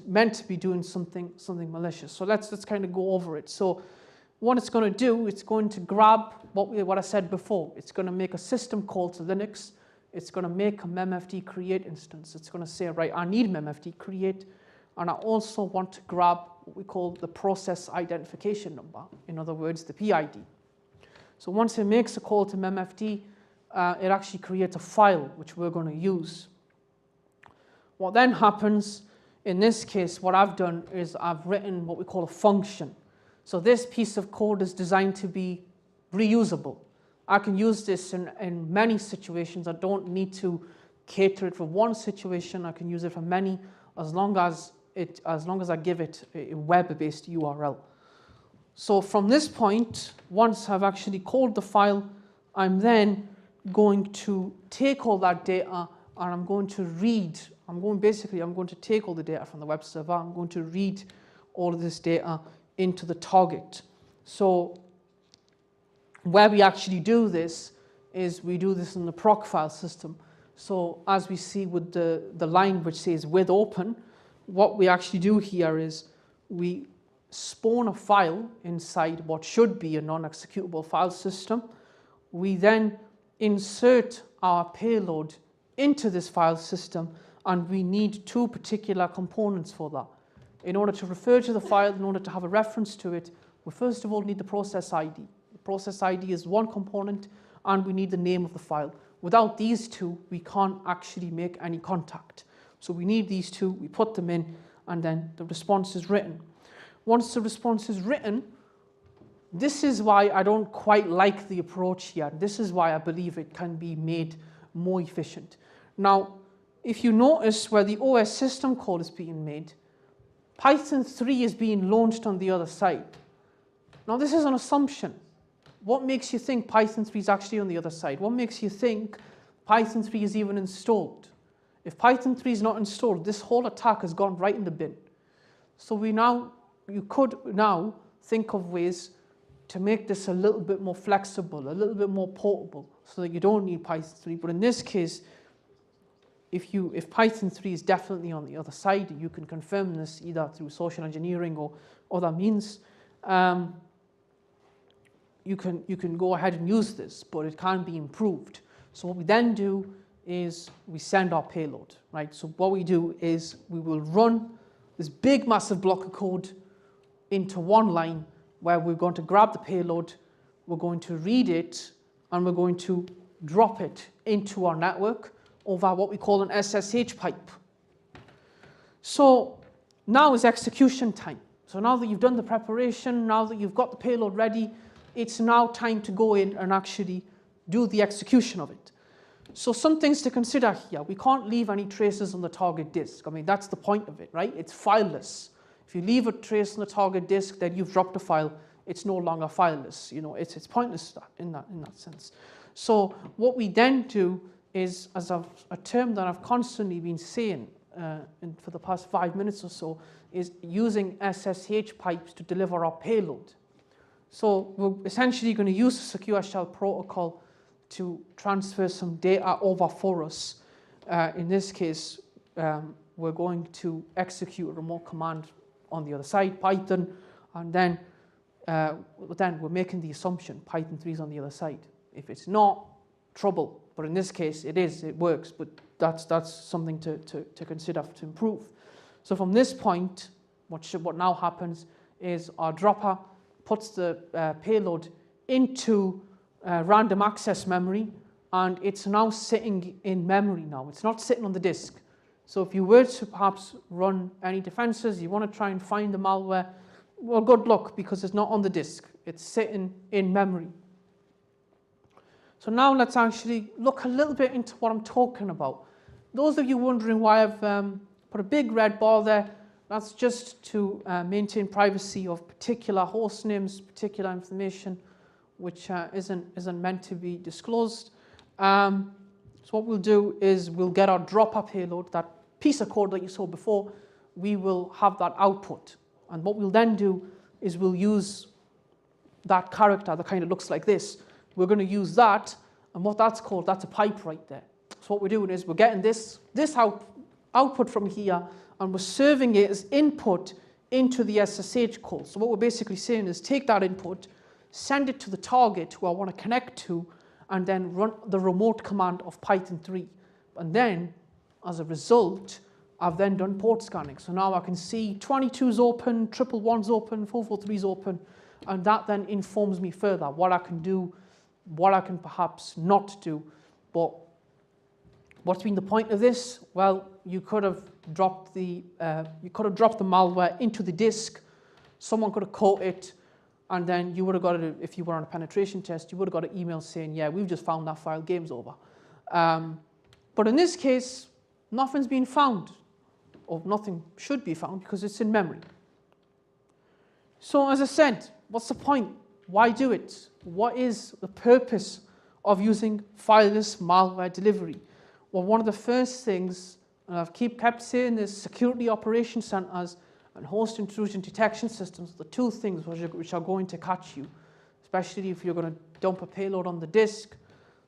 meant to be doing something malicious. So let's kind of go over it. So what it's going to do, it's going to grab what I said before. It's going to make a system call to Linux. It's going to make a memfd create instance. It's going to say, right, I need memfd create, and I also want to grab what we call the process identification number, in other words, the PID. So once it makes a call to memfd, it actually creates a file which we're going to use. What then happens, in this case, what I've done is I've written what we call a function. So this piece of code is designed to be reusable. I can use this in many situations. I don't need to cater it for one situation. I can use it for many, as long as I give it a web-based URL. So from this point, once I've actually called the file, I'm then going to take all that data and I'm going to read. I'm going to take all the data from the web server. I'm going to read all of this data into the target. So where we actually do this is we do this in the proc file system. So as we see with the line which says with open, what we actually do here is we spawn a file inside what should be a non-executable file system. We then insert our payload into this file system, and we need two particular components for that. In order to refer to the file, in order to have a reference to it, we first of all need the process ID. The process ID is one component, and we need the name of the file. Without these two, we can't actually make any contact. So we need these two, we put them in, and then the response is written. Once the response is written, this is why I don't quite like the approach here. This is why I believe it can be made more efficient. Now, if you notice where the OS system call is being made, Python 3 is being launched on the other side. Now, this is an assumption. What makes you think Python 3 is actually on the other side? What makes you think Python 3 is even installed? If Python 3 is not installed, this whole attack has gone right in the bin. So you could now think of ways to make this a little bit more flexible, a little bit more portable, so that you don't need Python 3. But in this case, if Python 3 is definitely on the other side, you can confirm this either through social engineering or other means. You can go ahead and use this, but it can be improved. So what we then do is we send our payload, right? So what we do is we will run this big massive block of code into one line where we're going to grab the payload, we're going to read it, and we're going to drop it into our network over what we call an SSH pipe. So now is execution time. So now that you've done the preparation, now that you've got the payload ready, it's now time to go in and actually do the execution of it. So some things to consider here. We can't leave any traces on the target disk. I mean, that's the point of it, right? It's fileless. If you leave a trace on the target disk, then you've dropped a file. It's no longer fileless. You know, it's pointless in that sense. So what we then do is, as a term that I've constantly been saying for the past 5 minutes or so, is using SSH pipes to deliver our payload. So we're essentially going to use the secure shell protocol to transfer some data over for us. In this case, we're going to execute a remote command on the other side, Python, and then we're making the assumption Python 3 is on the other side. If it's not, trouble. But in this case, it is, it works, but that's something to consider to improve. So from this point, what now happens is our dropper puts the payload into random access memory, and it's now sitting in memory now. It's not sitting on the disk. So if you were to perhaps run any defenses, you want to try and find the malware, well, good luck, because it's not on the disk. It's sitting in memory. So now let's actually look a little bit into what I'm talking about. Those of you wondering why I've put a big red bar there, that's just to maintain privacy of particular host names, particular information, which isn't meant to be disclosed. So what we'll do is we'll get our dropper payload, that piece of code that you saw before, we will have that output. And what we'll then do is we'll use that character that kind of looks like this. We're going to use that, and what that's called, that's a pipe right there. So what we're doing is we're getting this output from here, and we're serving it as input into the SSH call. So what we're basically saying is take that input, send it to the target who I want to connect to, and then run the remote command of Python 3. And then, as a result, I've then done port scanning. So now I can see 22's open, 111's open, 443's open, and that then informs me further what I can do, what I can perhaps not do. But what's been the point of this? Well, you could have dropped the malware into the disk. Someone could have caught it, and then you would have got it. If you were on a penetration test, you would have got an email saying, "Yeah, we've just found that file. Game's over." But in this case, nothing's been found, or nothing should be found because it's in memory. So, as I said, what's the point? Why do it? What is the purpose of using fileless malware delivery? Well, one of the first things, and I've kept saying this, security operation centers and host intrusion detection systems, the two things which are going to catch you, especially if you're going to dump a payload on the disk.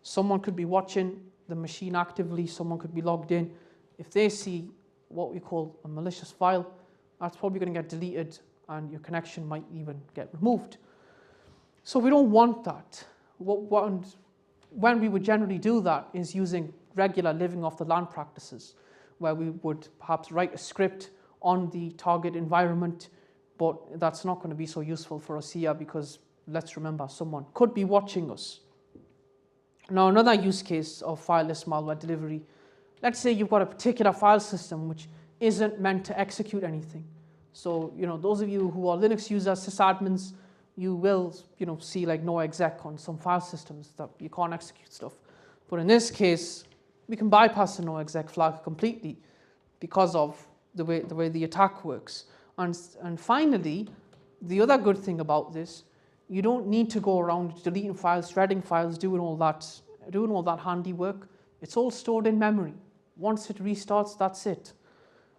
Someone could be watching the machine actively, someone could be logged in. If they see what we call a malicious file, that's probably going to get deleted, and your connection might even get removed. So we don't want that. When we would generally do that is using regular living off the land practices, where we would perhaps write a script on the target environment, but that's not going to be so useful for us here because let's remember, someone could be watching us. Now, another use case of fileless malware delivery, let's say you've got a particular file system which isn't meant to execute anything. So, those of you who are Linux users, sysadmins, you will, see like no exec on some file systems that you can't execute stuff. But in this case, we can bypass the no exec flag completely because of the way the attack works. And finally, the other good thing about this, you don't need to go around deleting files, shredding files, doing all that handiwork. It's all stored in memory. Once it restarts, that's it.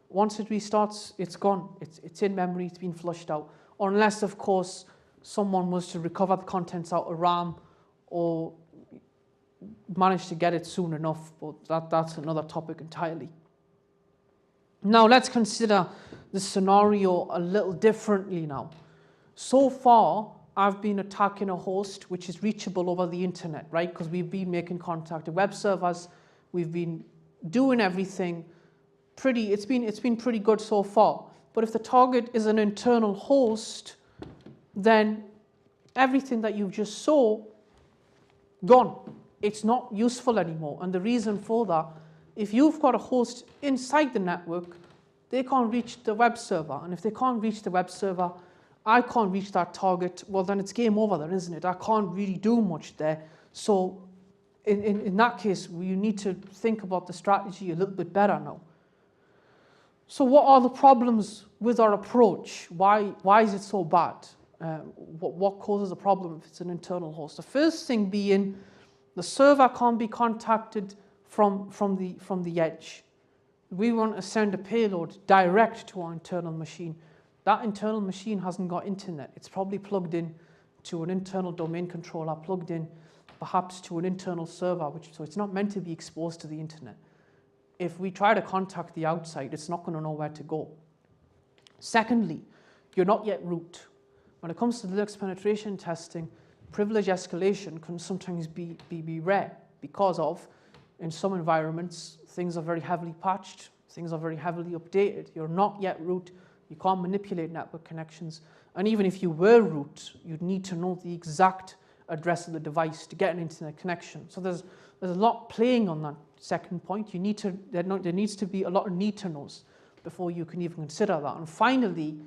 Once it restarts, it's gone. It's in memory, it's been flushed out. Unless, of course, someone was to recover the contents out of RAM or managed to get it soon enough, but that's another topic entirely. Now let's consider the scenario a little differently now. So far, I've been attacking a host which is reachable over the internet, right? Because we've been making contact with web servers, we've been doing everything it's been pretty good so far. But if the target is an internal host, then everything that you just saw, gone. It's not useful anymore. And the reason for that, if you've got a host inside the network, they can't reach the web server. And if they can't reach the web server, I can't reach that target, well then it's game over then, isn't it? I can't really do much there. So in that case, you need to think about the strategy a little bit better now. So what are the problems with our approach? Why is it so bad? What causes a problem if it's an internal host? The first thing being the server can't be contacted from the edge. We want to send a payload direct to our internal machine. That internal machine hasn't got internet. It's probably plugged in to an internal domain controller, plugged in perhaps to an internal server, so it's not meant to be exposed to the internet. If we try to contact the outside, it's not going to know where to go. Secondly, you're not yet root. When it comes to Linux penetration testing, privilege escalation can sometimes be rare because of, in some environments, things are very heavily patched, things are very heavily updated. You're not yet root. You can't manipulate network connections. And even if you were root, you'd need to know the exact address of the device to get an internet connection. So there's a lot playing on that second point. There needs to be a lot of need to knows before you can even consider that. And finally,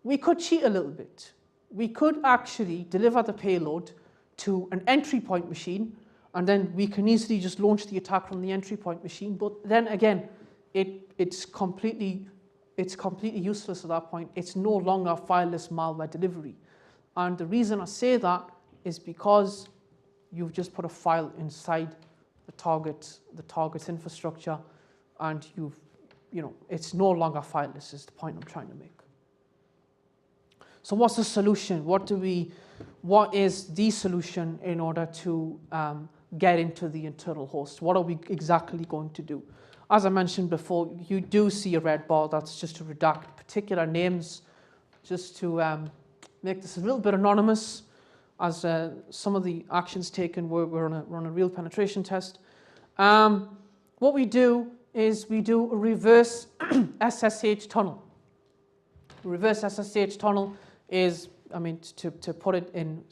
we could cheat a little bit. We could actually deliver the payload to an entry point machine, and then we can easily just launch the attack from the entry point machine. But then again, it's completely useless at that point. It's no longer fileless malware delivery. And the reason I say that is because you've just put a file inside the target's infrastructure, and it's no longer fileless is the point I'm trying to make. So what's the solution? What is the solution in order to get into the internal host? What are we exactly going to do? As I mentioned before, you do see a red bar. That's just to redact particular names, just to make this a little bit anonymous, as some of the actions taken were on a real penetration test. What we do is we do a reverse SSH tunnel. A reverse SSH tunnel is, to put it in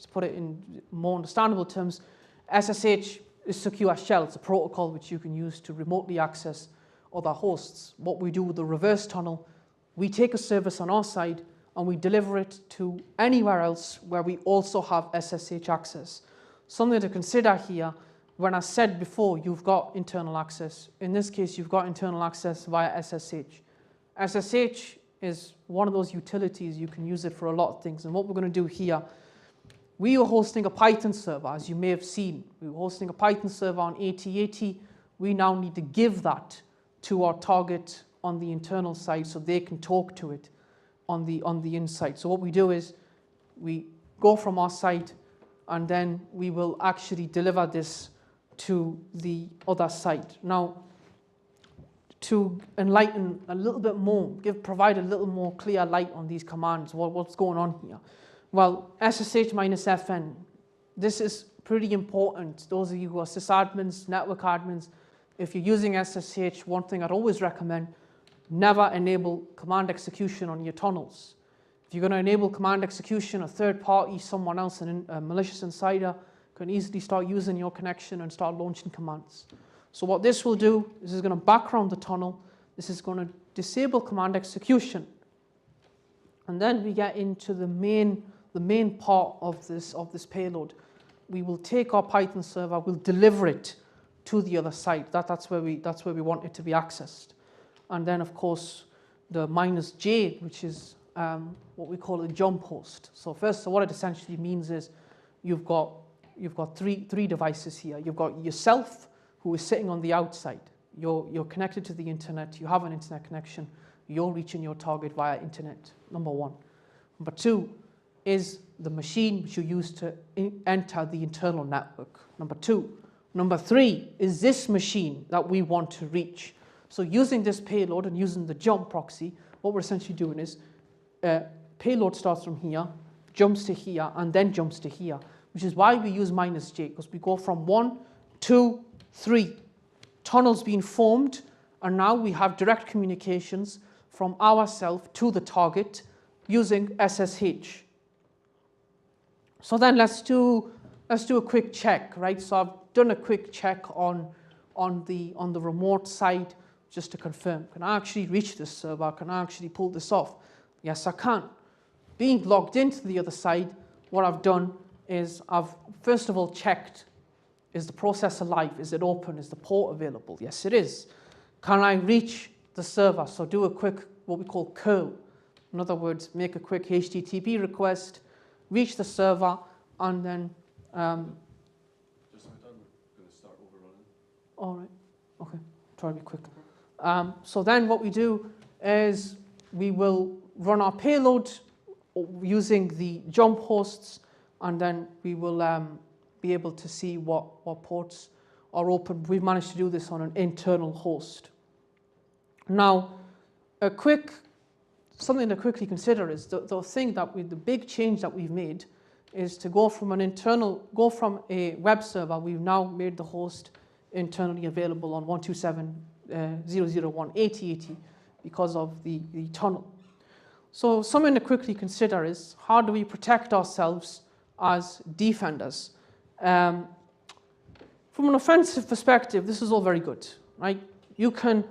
more understandable terms, SSH is secure shell. It's a protocol which you can use to remotely access other hosts. What we do with the reverse tunnel, we take a service on our side and we deliver it to anywhere else where we also have SSH access. Something to consider here, when I said before you've got internal access, in this case you've got internal access via SSH. SSH is one of those utilities, you can use it for a lot of things. And what we're going to do here, we are hosting a Python server, as you may have seen. We were hosting a Python server on 8080. We now need to give that to our target on the internal side so they can talk to it on the inside. So what we do is we go from our side and then we will actually deliver this to the other side. Now, to enlighten a little bit more, provide a little more clear light on these commands, what's going on here. Well, SSH -FN, this is pretty important. Those of you who are sysadmins, network admins, if you're using SSH, one thing I'd always recommend, never enable command execution on your tunnels. If you're going to enable command execution, a third party, someone else, a malicious insider, can easily start using your connection and start launching commands. So what this will do, this is going to background the tunnel. This is going to disable command execution. And then we get into the main part of this payload. We will take our Python server, we'll deliver it to the other side. That's where we want it to be accessed. And then, of course, the -J, which is what we call a jump host. So what it essentially means is you've got three devices here. You've got yourself, who is sitting on the outside. You're connected to the internet. You have an internet connection. You're reaching your target via internet, number one. Number two is the machine which you use to enter the internal network. Number two, Number 3 is this machine that we want to reach. So using this payload and using the jump proxy, what we're essentially doing is payload starts from here, jumps to here, and then jumps to here, which is why we use -J, because we go from 1, 2, 3. Tunnels being formed, and now we have direct communications from ourselves to the target using SSH. So then let's do a quick check, right? So I've done a quick check on the remote side just to confirm. Can I actually reach this server? Can I actually pull this off? Yes, I can. Being logged into the other side, what I've done is I've first of all checked, is the processor live? Is it open? Is the port available? Yes, it is. Can I reach the server? So do a quick, what we call curl. In other words, make a quick HTTP request, reach the server, and then... Just like that, we're going to start overrunning. All right, okay, try to be quick. So then what we do is we will run our payload using the jump hosts, and then we will be able to see what ports are open. We've managed to do this on an internal host. Now, something to quickly consider is the big change that we've made is to go from a web server. We've now made the host internally available on 127.0.0.1.80.80 because of the tunnel. So something to quickly consider is how do we protect ourselves as defenders? From an offensive perspective, this is all very good, right? You can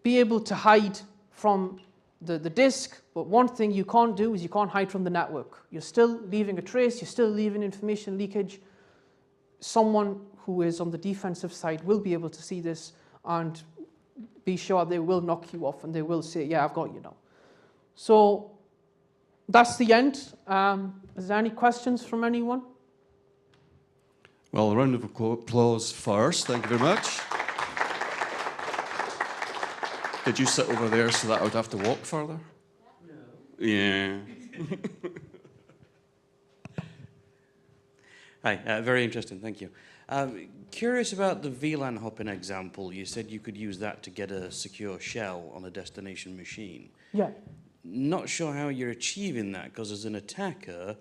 be able to hide from the disk, but one thing you can't do is you can't hide from the network. You're still leaving a trace, you're still leaving information leakage. Someone who is on the defensive side will be able to see this and be sure they will knock you off and they will say, yeah, I've got you now. So that's the end. Is there any questions from anyone? Well, a round of applause first. Thank you very much. Did you sit over there so that I would have to walk further? No. Yeah. Hi, very interesting, thank you. Curious about the VLAN hopping example. You said you could use that to get a secure shell on a destination machine. Yeah. Not sure how you're achieving that, because as an attacker,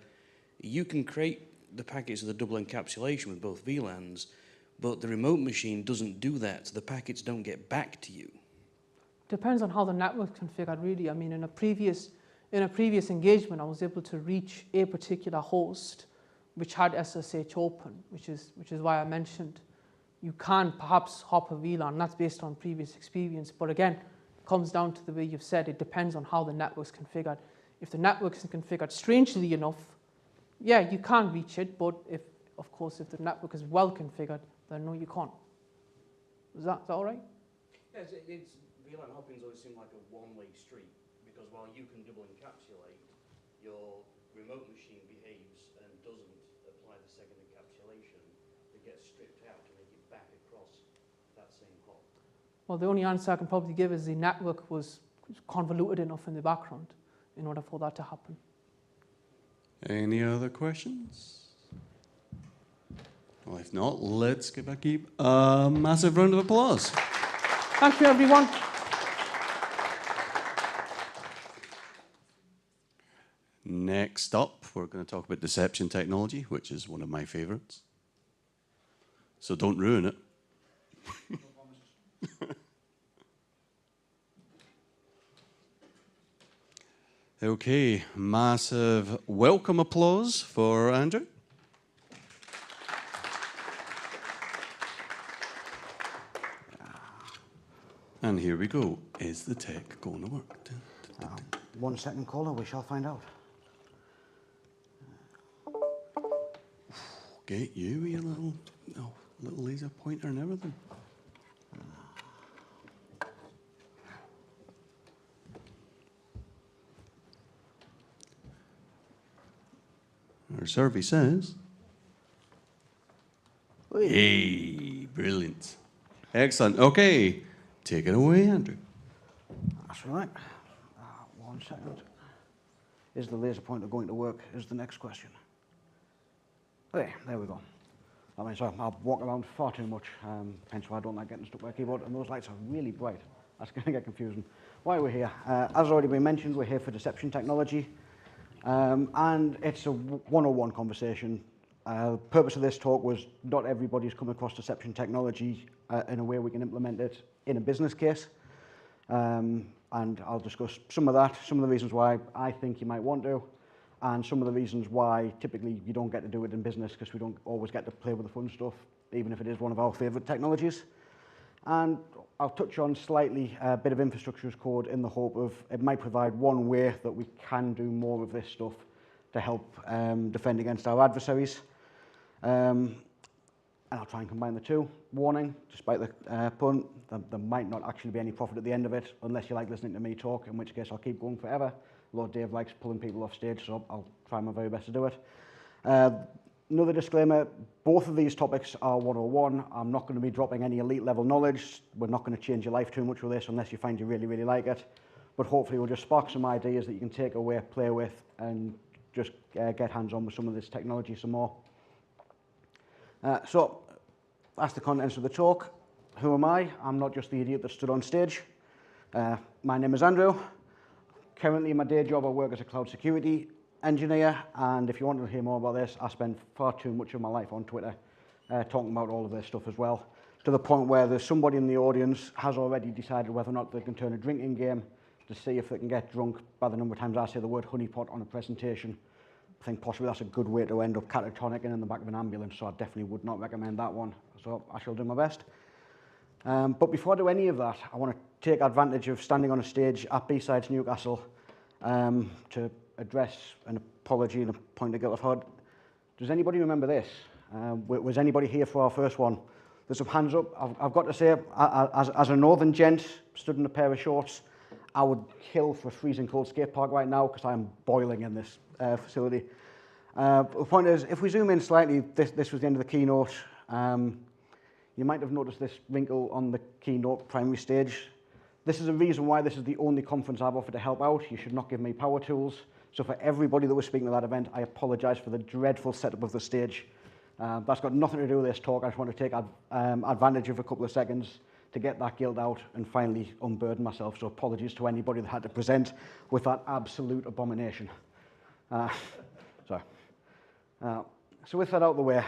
you can create the packets with a double encapsulation with both VLANs, but the remote machine doesn't do that, so the packets don't get back to you. Depends on how the network's configured, really. I mean, in a previous engagement, I was able to reach a particular host which had SSH open, which is why I mentioned you can perhaps hop a VLAN. That's based on previous experience, but again, it comes down to the way you've said. It depends on how the network's configured. If the network is configured strangely enough, yeah, you can reach it, but if the network is well configured, then no, you can't. Is that all right? Yes, VLAN hopping always seemed like a one-way street, because while you can double encapsulate, your remote machine behaves and doesn't apply the second encapsulation. It gets stripped out to make it back across that same hop. Well, the only answer I can probably give is the network was convoluted enough in the background in order for that to happen. Any other questions? Well, if not, let's give a massive round of applause. Thank you, everyone. Next up, we're going to talk about deception technology, which is one of my favorites. So don't ruin it. Okay, massive welcome applause for Andrew. And here we go. Is the tech going to work? 1 second, caller, we shall find out. Get you, your little laser pointer and everything. Our survey says, hey, brilliant. Excellent. Okay, take it away, Andrew. That's right. 1 second. Is the laser pointer going to work? Is the next question. Okay, there we go. I mean, so I walk around far too much, hence why I don't like getting stuck by a keyboard, and those lights are really bright. That's going to get confusing. Why are we here? As already been mentioned, we're here for deception technology, and it's a 101 conversation. The purpose of this talk was not everybody's come across deception technology in a way we can implement it in a business case. And I'll discuss some of that, some of the reasons why I think you might want to, and some of the reasons why typically you don't get to do it in business because we don't always get to play with the fun stuff, even if it is one of our favourite technologies. And I'll touch on slightly a bit of infrastructure as code in the hope of it might provide one way that we can do more of this stuff to help defend against our adversaries. And I'll try and combine the two. Warning, despite the pun, there might not actually be any profit at the end of it, unless you like listening to me talk, in which case I'll keep going forever. Although Dave likes pulling people off stage, so I'll try my very best to do it. Another disclaimer, both of these topics are 101. I'm not going to be dropping any elite level knowledge. We're not going to change your life too much with this unless you find you really, really like it. But hopefully we'll just spark some ideas that you can take away, play with, and just get hands-on with some of this technology some more. So that's the contents of the talk. Who am I? I'm not just the idiot that stood on stage. My name is Andrew. Currently in my day job I work as a cloud security engineer, and if you want to hear more about this, I spend far too much of my life on Twitter talking about all of this stuff as well, to the point where there's somebody in the audience has already decided whether or not they can turn a drinking game to see if they can get drunk by the number of times I say the word honeypot on a presentation. I think possibly that's a good way to end up catatonic and in the back of an ambulance, so I definitely would not recommend that one. So I shall do my best. But before I do any of that, I want to take advantage of standing on a stage at BSides Newcastle to address an apology and a point of guilt I've had. Does anybody remember this? Was anybody here for our first one? There's some hands up. I've got to say, as a northern gent stood in a pair of shorts, I would kill for a freezing cold skate park right now because I'm boiling in this facility. The point is, if we zoom in slightly, this was the end of the keynote. You might have noticed this wrinkle on the keynote primary stage. This is a reason why this is the only conference I've offered to help out. You should not give me power tools. So for everybody that was speaking at that event, I apologise for the dreadful setup of the stage. That's got nothing to do with this talk. I just want to take advantage of a couple of seconds to get that guilt out and finally unburden myself. So apologies to anybody that had to present with that absolute abomination. So with that out of the way,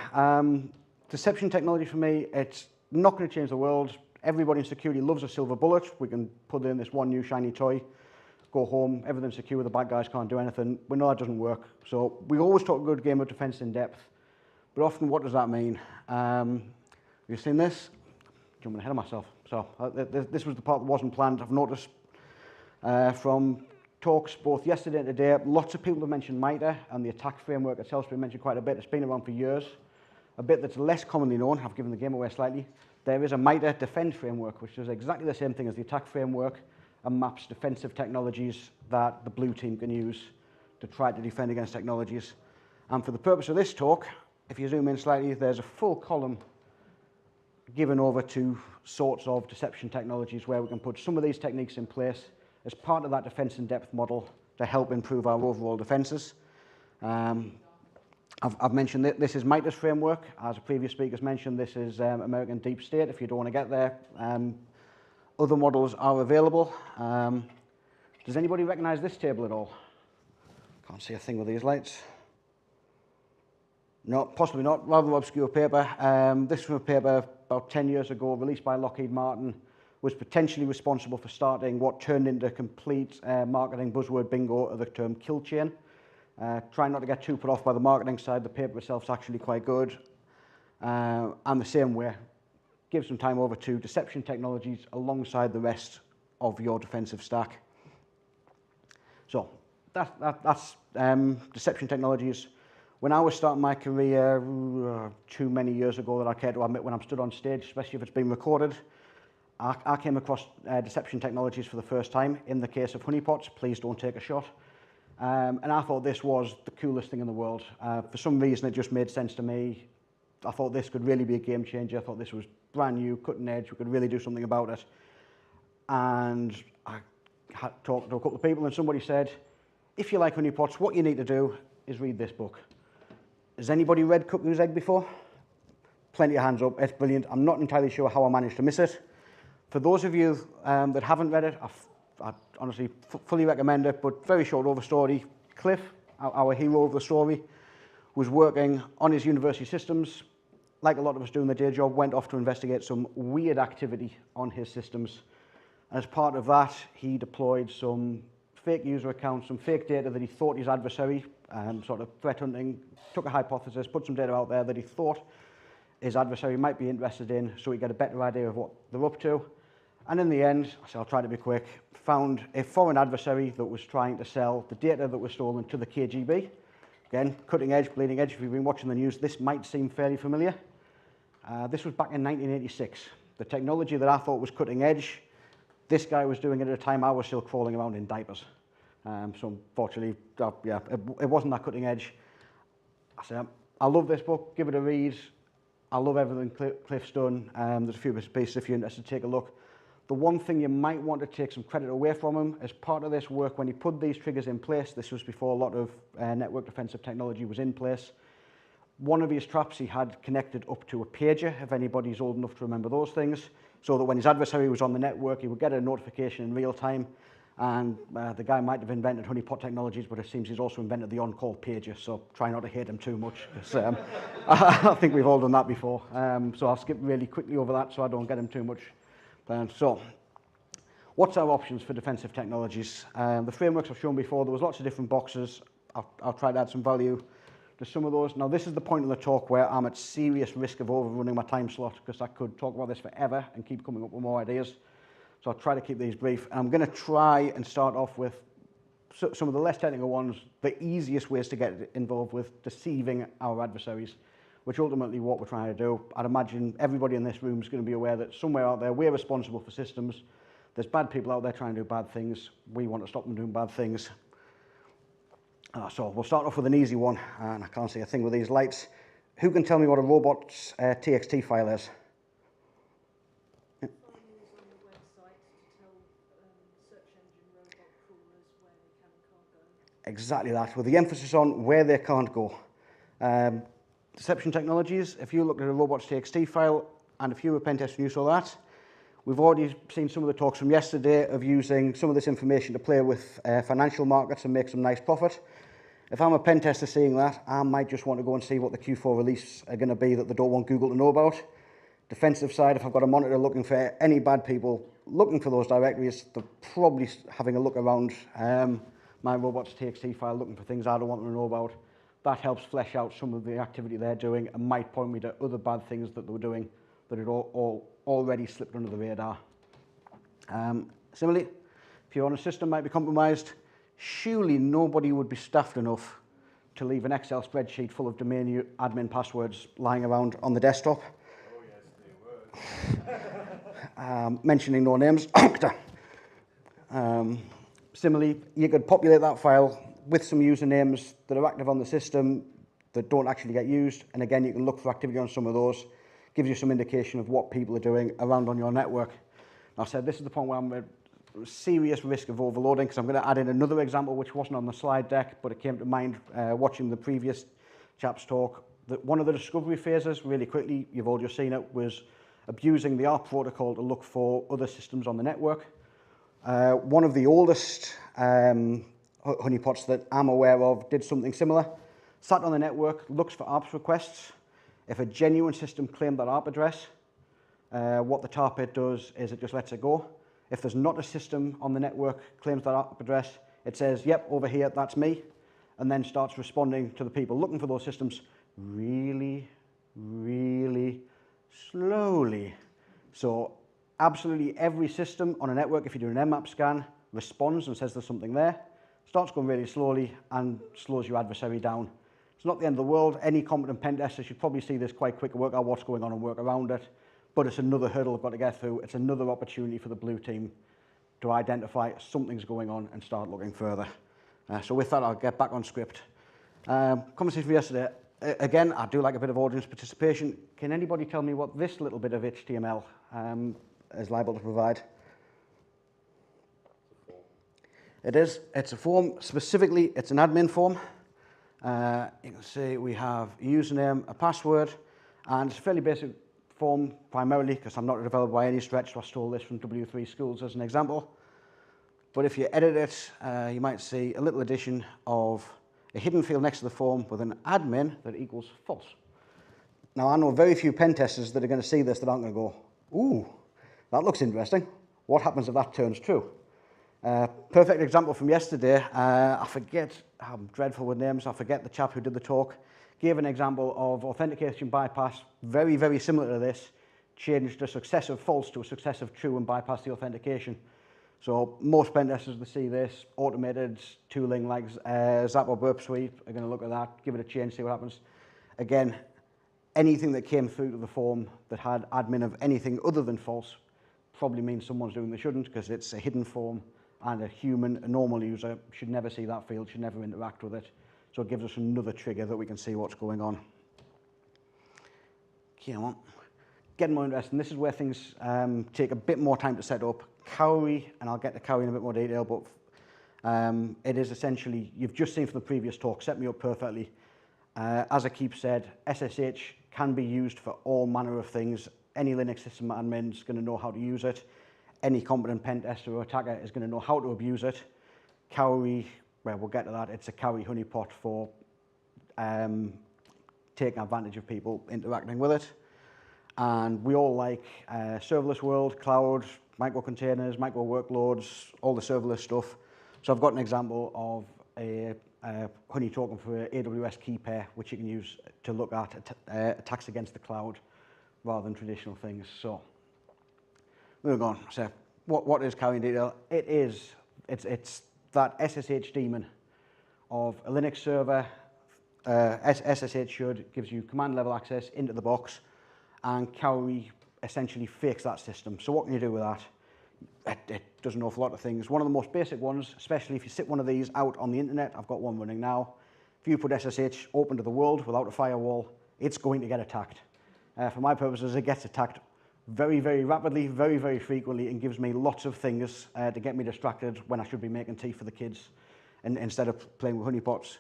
deception technology for me, it's not going to change the world. Everybody in security loves a silver bullet. We can put in this one new shiny toy, go home, everything's secure, the bad guys can't do anything. We know that doesn't work. So we always talk a good game of defense in depth, but often what does that mean? You've seen this? Jumping ahead of myself. So this was the part that wasn't planned. I've noticed from talks both yesterday and today, lots of people have mentioned MITRE, and the attack framework itself has been mentioned quite a bit. It's been around for years. A bit that's less commonly known, I've given the game away slightly, there is a MITRE defend framework, which does exactly the same thing as the attack framework and maps defensive technologies that the blue team can use to try to defend against technologies. And for the purpose of this talk, if you zoom in slightly, there's a full column given over to sorts of deception technologies where we can put some of these techniques in place as part of that defense in depth model to help improve our overall defenses. I've mentioned that this is MITRE's framework. As a previous speaker's mentioned, this is American Deep State, if you don't want to get there. Other models are available. Does anybody recognize this table at all? Can't see a thing with these lights. No, possibly not. Rather obscure paper. This from a paper about 10 years ago, released by Lockheed Martin, was potentially responsible for starting what turned into complete marketing buzzword bingo of the term kill chain. Try not to get too put off by the marketing side. The paper itself is actually quite good. And the same way, give some time over to deception technologies alongside the rest of your defensive stack. So that's deception technologies. When I was starting my career too many years ago that I care to admit, when I'm stood on stage, especially if it's been recorded, I came across deception technologies for the first time. In the case of honeypots, please don't take a shot. And I thought this was the coolest thing in the world. For some reason, it just made sense to me. I thought this could really be a game changer. I thought this was brand new, cutting edge. We could really do something about it. And I had talked to a couple of people, and somebody said, if you like honeypots, what you need to do is read this book. Has anybody read Cuckoo's Egg before? plenty of hands up. It's brilliant. I'm not entirely sure how I managed to miss it. For those of you that haven't read it, I honestly fully recommend it, but very short overstory. Cliff, our hero of the story, was working on his university systems. Like a lot of us do in the day job, went off to investigate some weird activity on his systems. As part of that, he deployed some fake user accounts, some fake data that he thought his adversary, sort of threat hunting, took a hypothesis, put some data out there that he thought his adversary might be interested in, so he'd get a better idea of what they're up to. And in the end, so I'll try to be quick, found a foreign adversary that was trying to sell the data that was stolen to the KGB. Again, cutting edge, bleeding edge. If you've been watching the news, this might seem fairly familiar. This was back in 1986. The technology that I thought was cutting edge, this guy was doing it at a time I was still crawling around in diapers. So unfortunately, yeah, it wasn't that cutting edge. I said, I love this book, give it a read. I love everything Cliff's done. There's a few bits and pieces if you're interested to take a look. The one thing you might want to take some credit away from him, as part of this work, when he put these triggers in place, this was before a lot of network defensive technology was in place, one of his traps he had connected up to a pager, if anybody's old enough to remember those things, so that when his adversary was on the network, he would get a notification in real time. And the guy might have invented honeypot technologies, but it seems he's also invented the on-call pager, so try not to hate him too much, because I think we've all done that before. So I'll skip really quickly over that so I don't get him too much. So what's our options for defensive technologies? The frameworks I've shown before, there was lots of different boxes. I'll try to add some value to some of those. Now, this is the point of the talk where I'm at serious risk of overrunning my time slot, because I could talk about this forever and keep coming up with more ideas. So I'll try to keep these brief. I'm going to try and start off with some of the less technical ones, the easiest ways to get involved with deceiving our adversaries, which ultimately what we're trying to do. I'd imagine everybody in this room is going to be aware that somewhere out there we're responsible for systems. There's bad people out there trying to do bad things. We want to stop them doing bad things. So we'll start off with an easy one, and I can't see a thing with these lights. Who can tell me what a robot's TXT file is? Exactly that, with the emphasis on where they can't go. Deception technologies, if you looked at a robot's TXT file, and if you were pen testing, you saw that. We've already seen some of the talks from yesterday of using some of this information to play with financial markets and make some nice profit. If I'm a pen tester seeing that, I might just want to go and see what the Q4 release are going to be that they don't want Google to know about. Defensive side, if I've got a monitor looking for any bad people looking for those directories, they're probably having a look around my robot's TXT file looking for things I don't want them to know about. That helps flesh out some of the activity they're doing and might point me to other bad things that they were doing that had all already slipped under the radar. Similarly, if your own system might be compromised, surely nobody would be staffed enough to leave an Excel spreadsheet full of domain admin passwords lying around on the desktop. Oh, yes, they were. Mentioning no names. Similarly, you could populate that file with some usernames that are active on the system that don't actually get used. And again, you can look for activity on some of those. Gives you some indication of what people are doing around on your network. And I said this is the point where I'm at serious risk of overloading, because I'm going to add in another example which wasn't on the slide deck, but it came to mind watching the previous chap's talk. That one of the discovery phases, really quickly, you've all just seen it, was abusing the ARP protocol to look for other systems on the network. One of the oldest honeypots that I'm aware of did something similar. Sat on the network, looks for ARP requests. If a genuine system claimed that ARP address, what the tar pit does is it just lets it go. If there's not a system on the network claims that ARP address, it says, yep, over here, that's me, and then starts responding to the people looking for those systems really, really slowly. So absolutely every system on a network, if you do an Nmap scan, responds and says there's something there, starts going really slowly and slows your adversary down. It's not the end of the world. Any competent pen tester should probably see this quite quick, work out what's going on and work around it. But it's another hurdle I've got to get through. It's another opportunity for the blue team to identify something's going on and start looking further. So with that, I'll get back on script. Conversation for yesterday. Again, I do like a bit of audience participation. Can anybody tell me what this little bit of HTML is liable to provide? It is. It's a form. Specifically, it's an admin form. You can see we have a username, a password, And it's a fairly basic form, primarily because I'm not a developer by any stretch, so I stole this from W3 Schools as an example. But if you edit it, you might see a little addition of a hidden field next to the form with an admin that equals false. Now, I know very few pen testers that are going to see this that aren't going to go, ooh, that looks interesting. What happens if that turns true? Perfect example from yesterday. I forget, I'm dreadful with names, I forget the chap who did the talk, gave an example of authentication bypass, very, very similar to this, changed a successive false to a successive true and bypassed the authentication. So most pen testers that see this, automated tooling like Zap or Burp Suite are going to look at that, give it a change, see what happens. Again, anything that came through to the form that had admin of anything other than false probably means someone's doing they shouldn't, because it's a hidden form and a human, a normal user, should never see that field, should never interact with it. So it gives us another trigger that we can see what's going on. Come on. Getting more interesting. This is where things take a bit more time to set up. Cowrie, and I'll get to Cowrie in a bit more detail, but it is essentially, you've just seen from the previous talk, set me up perfectly. As I keep said, SSH can be used for all manner of things. Any Linux system admin is going to know how to use it. Any competent pen tester or attacker is going to know how to abuse it. Cowrie, well, we'll get to that. It's a Cowrie honeypot for taking advantage of people interacting with it. And we all like serverless world, cloud, micro-containers, micro-workloads, all the serverless stuff. So I've got an example of a honey token for AWS key pair, which you can use to look at attacks against the cloud rather than traditional things. So moving on. So what is Cowrie in detail? It's that SSH daemon of a Linux server. SSH should gives you command level access into the box, and Cowrie essentially fakes that system. So what can you do with that? It does an awful lot of things. One of the most basic ones, especially if you sit one of these out on the internet, I've got one running now. If you put SSH open to the world without a firewall, it's going to get attacked. For my purposes, it gets attacked very, very rapidly, very, very frequently, and gives me lots of things to get me distracted when I should be making tea for the kids instead of playing with honeypots.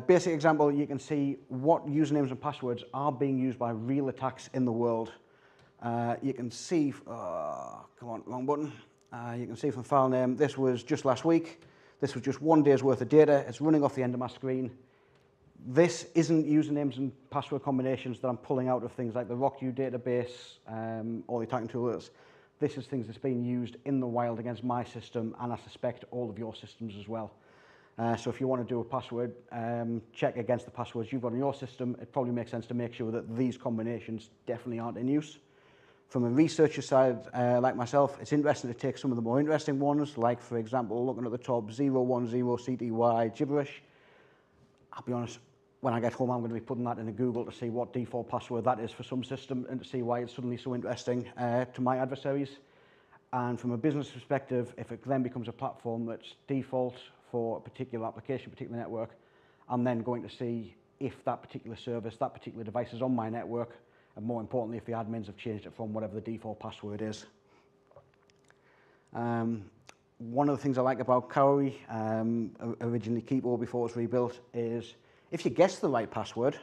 Basic example, you can see what usernames and passwords are being used by real attacks in the world. You can see, come on, wrong button. You can see from file name, this was just last week. This was just 1 day's worth of data. It's running off the end of my screen. This isn't usernames and password combinations that I'm pulling out of things like the RockU database or the attacking tools. This is things that's being used in the wild against my system, and I suspect all of your systems as well. So if you want to do a password check against the passwords you've got on your system, it probably makes sense to make sure that these combinations definitely aren't in use. From a researcher side, like myself, it's interesting to take some of the more interesting ones, like, for example, looking at the top 010 CTY gibberish. I'll be honest, when I get home, I'm going to be putting that into Google to see what default password that is for some system and to see why it's suddenly so interesting to my adversaries. And from a business perspective, if it then becomes a platform that's default for a particular application, particular network, I'm then going to see if that particular service, that particular device is on my network, and more importantly, if the admins have changed it from whatever the default password is. One of the things I like about Cowrie, originally Keepo before it's rebuilt, is if you guess the right password,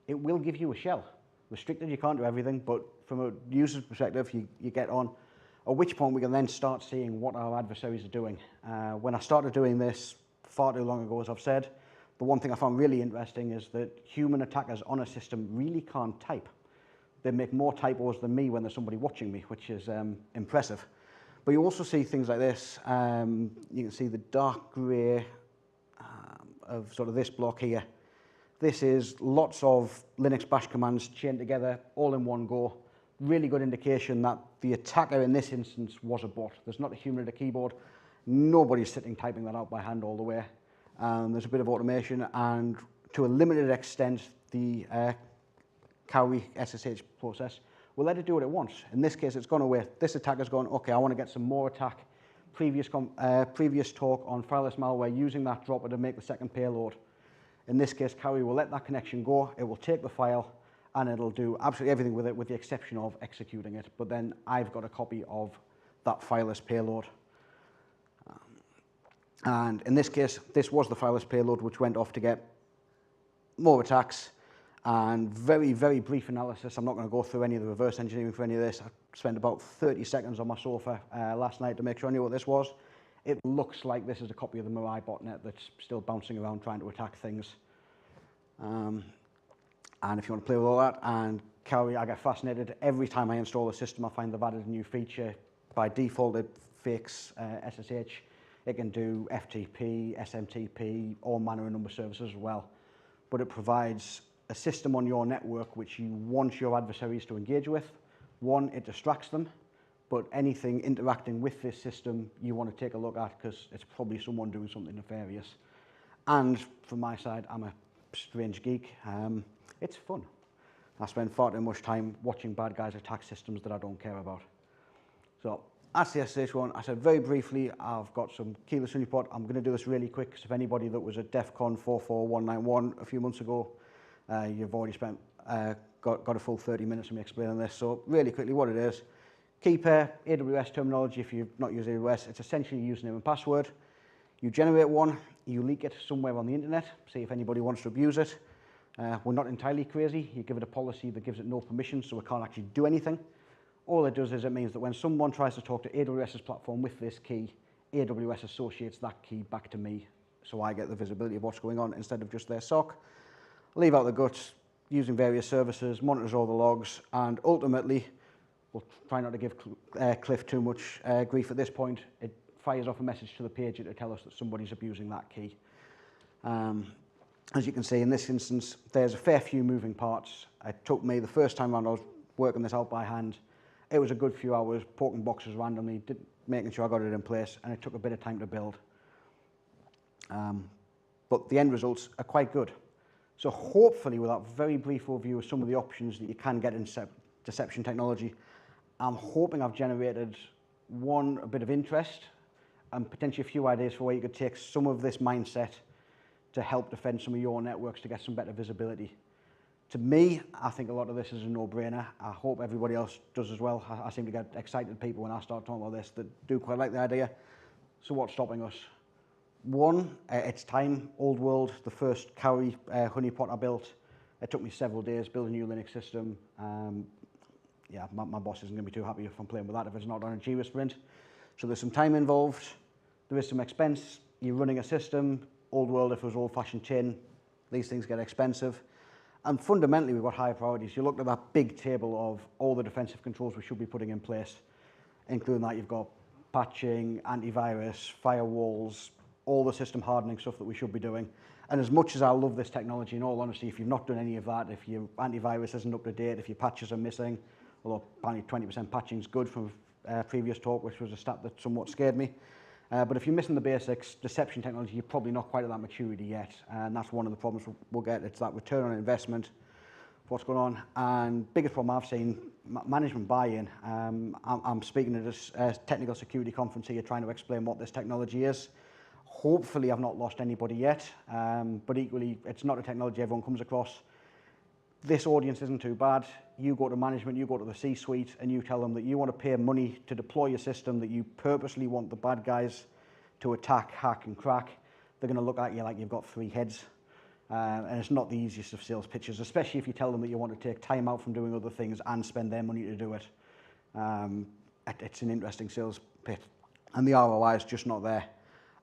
it will give you a shell. Restricted, you can't do everything, but from a user's perspective, you get on. At which point we can then start seeing what our adversaries are doing. When I started doing this far too long ago, as I've said, the one thing I found really interesting is that human attackers on a system really can't type. They make more typos than me when there's somebody watching me, which is impressive. But you also see things like this. You can see the dark grey of sort of this block here. This is lots of Linux bash commands chained together, all in one go. Really good indication that the attacker in this instance was a bot. There's not a human at a keyboard. Nobody's sitting typing that out by hand all the way. There's a bit of automation, and to a limited extent, the Cowrie SSH process will let it do what it wants. In this case, it's gone away. This attacker's gone, okay, I want to get some more attack. Previous talk on fileless malware, using that dropper to make the second payload. In this case, Cowrie will let that connection go. It will take the file, and it'll do absolutely everything with it, with the exception of executing it. But then I've got a copy of that fileless payload. And in this case, this was the fileless payload which went off to get more attacks. And very, very brief analysis. I'm not going to go through any of the reverse engineering for any of this. I spent about 30 seconds on my sofa last night to make sure I knew what this was. It looks like this is a copy of the Mirai botnet that's still bouncing around trying to attack things. And if you want to play with all that and carry, I get fascinated. Every time I install a system, I find they've added a new feature. By default, it fakes SSH. It can do FTP, SMTP, all manner of number services as well. But it provides a system on your network which you want your adversaries to engage with. One, it distracts them, but anything interacting with this system you want to take a look at because it's probably someone doing something nefarious. And from my side, I'm a strange geek. It's fun. I spend far too much time watching bad guys attack systems that I don't care about. So that's the SSH one. I said very briefly, I've got some keyless honeypot. I'm going to do this really quick because if anybody that was at DEF CON 44191 a few months ago, you've already spent got a full 30 minutes of me explaining this. So really quickly what it is, key pair, AWS terminology, if you've not used AWS, it's essentially username and password. You generate one, you leak it somewhere on the internet, see if anybody wants to abuse it. We're not entirely crazy. You give it a policy that gives it no permission, so it can't actually do anything. All it does is it means that when someone tries to talk to AWS's platform with this key, AWS associates that key back to me, so I get the visibility of what's going on instead of just their SOC. Leave out the guts, using various services, monitors all the logs, and ultimately, we'll try not to give Cliff too much grief at this point, it fires off a message to the pager to tell us that somebody's abusing that key. As you can see in this instance, there's a fair few moving parts. It took me, the first time around I was working this out by hand, it was a good few hours, poking boxes randomly, making sure I got it in place, and it took a bit of time to build. But the end results are quite good. So hopefully with that very brief overview of some of the options that you can get in deception technology, I'm hoping I've generated, one, a bit of interest, and potentially a few ideas for where you could take some of this mindset to help defend some of your networks to get some better visibility. To me, I think a lot of this is a no-brainer. I hope everybody else does as well. I seem to get excited people when I start talking about this that do quite like the idea. So what's stopping us? One, it's time. Old world, the first Cowrie honeypot I built. It took me several days, build a new Linux system. Yeah, my boss isn't going to be too happy if I'm playing with that if it's not on a Jira sprint. So there's some time involved. There is some expense. You're running a system. Old world, if it was old-fashioned tin, these things get expensive. And fundamentally, we've got higher priorities. You looked at that big table of all the defensive controls we should be putting in place, including that you've got patching, antivirus, firewalls, all the system hardening stuff that we should be doing. And as much as I love this technology, in all honesty, if you've not done any of that, if your antivirus isn't up to date, if your patches are missing, although apparently 20% patching is good from previous talk, which was a stat that somewhat scared me. But if you're missing the basics, deception technology, you're probably not quite at that maturity yet. And that's one of the problems we'll get. It's that return on investment for what's going on. And biggest problem I've seen, management buy-in. I'm speaking at this technical security conference here trying to explain what this technology is. Hopefully I've not lost anybody yet, but equally it's not a technology everyone comes across. This audience isn't too bad. You go to management, you go to the C-suite, and you tell them that you want to pay money to deploy a system that you purposely want the bad guys to attack, hack, and crack. They're going to look at you like you've got three heads. And it's not the easiest of sales pitches, especially if you tell them that you want to take time out from doing other things and spend their money to do it. It's an interesting sales pitch. And the ROI is just not there.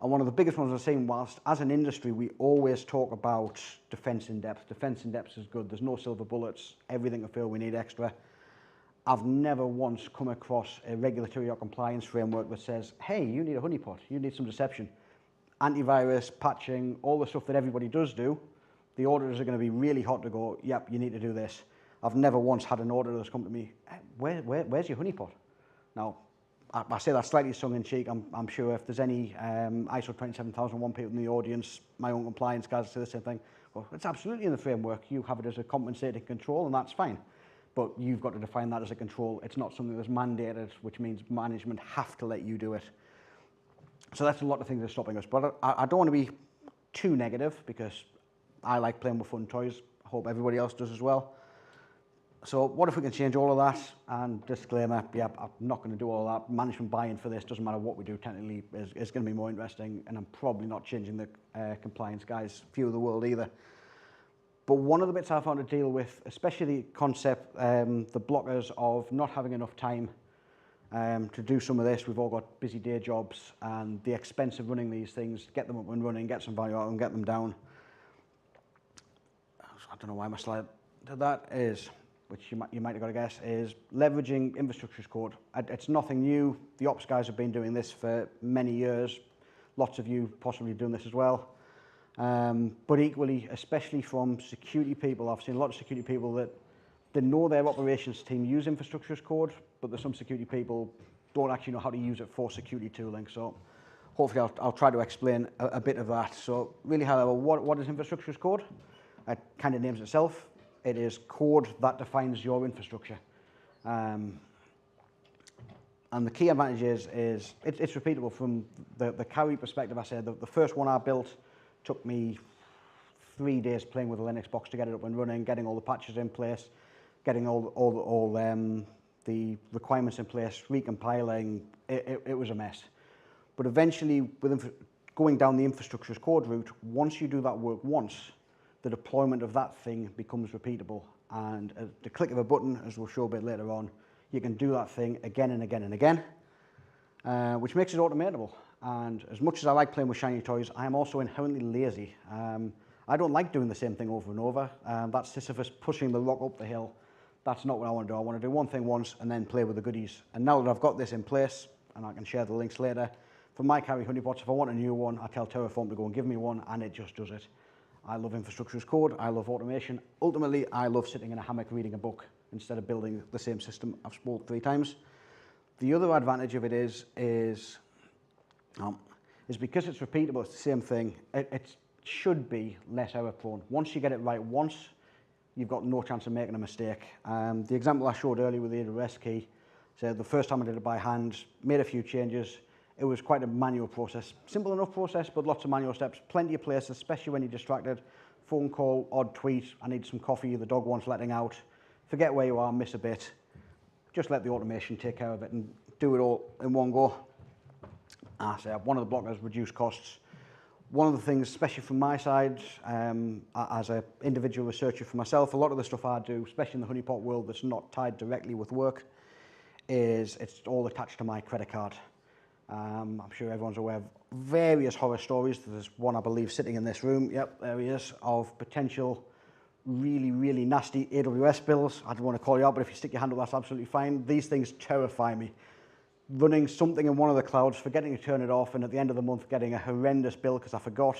And one of the biggest ones I've seen, whilst as an industry we always talk about defense in depth. Defense in depth is good. There's no silver bullets. Everything I feel we need extra. I've never once come across a regulatory or compliance framework that says, hey, you need a honeypot. You need some deception. Antivirus, patching, all the stuff that everybody does do. The auditors are going to be really hot to go, yep, you need to do this. I've never once had an auditor that's come to me, hey, where's your honeypot? Now, I say that slightly tongue-in-cheek. I'm sure if there's any ISO 27001 people in the audience, my own compliance guys say the same thing. Well, it's absolutely in the framework. You have it as a compensating control, and that's fine. But you've got to define that as a control. It's not something that's mandated, which means management have to let you do it. So that's a lot of things that are stopping us. But I don't want to be too negative because I like playing with fun toys. I hope everybody else does as well. So what if we can change all of that? And disclaimer, yeah, I'm not going to do all of that. Management buy-in for this, doesn't matter what we do technically, is going to be more interesting. And I'm probably not changing the compliance guys' view of the world either. But one of the bits I found to deal with, especially the concept, the blockers of not having enough time to do some of this. We've all got busy day jobs, and the expense of running these things, get them up and running, get some value out and get them down. I don't know why my slide to that is, which you might have got to guess, is leveraging infrastructure as code. It's nothing new. The ops guys have been doing this for many years. Lots of you possibly doing this as well. But equally, especially from security people, I've seen a lot of security people that they know their operations team use infrastructure as code, but there's some security people don't actually know how to use it for security tooling. So hopefully I'll try to explain a bit of that. So really high level, what is infrastructure as code? It kind of names itself. It is code that defines your infrastructure. And the key advantage is it's repeatable. From the carry perspective, I said the first one I built took me 3 days playing with a Linux box to get it up and running, getting all the patches in place, getting all the requirements in place, recompiling. It was a mess. But eventually, with going down the infrastructure as code route, once you do that work once, the deployment of that thing becomes repeatable. And at the click of a button, as we'll show a bit later on, you can do that thing again and again and again, which makes it automatable. And as much as I like playing with shiny toys, I am also inherently lazy. I don't like doing the same thing over and over. That's Sisyphus pushing the rock up the hill. That's not what I want to do. I want to do one thing once and then play with the goodies. And now that I've got this in place, and I can share the links later, for my carry honeypots, if I want a new one, I tell Terraform to go and give me one, and it just does it. I love infrastructure as code. I love automation. Ultimately, I love sitting in a hammock reading a book instead of building the same system I've spoiled 3 times. The other advantage of it is because it's repeatable, it's the same thing, it should be less error prone. Once you get it right once, you've got no chance of making a mistake. The example I showed earlier with the AWS key, so the first time I did it by hand, made a few changes. It was quite a manual process. Simple enough process, but lots of manual steps. Plenty of places, especially when you're distracted. Phone call, odd tweet, I need some coffee, the dog wants letting out. Forget where you are, miss a bit. Just let the automation take care of it and do it all in one go. As one of the blockers, reduce costs. One of the things, especially from my side, as an individual researcher for myself, a lot of the stuff I do, especially in the honeypot world that's not tied directly with work, is it's all attached to my credit card. I'm sure everyone's aware of various horror stories. There's one, I believe, sitting in this room. Yep, there he is, of potential really, really nasty AWS bills. I don't want to call you out, but if you stick your hand up, that's absolutely fine. These things terrify me. Running something in one of the clouds, forgetting to turn it off, and at the end of the month getting a horrendous bill because I forgot.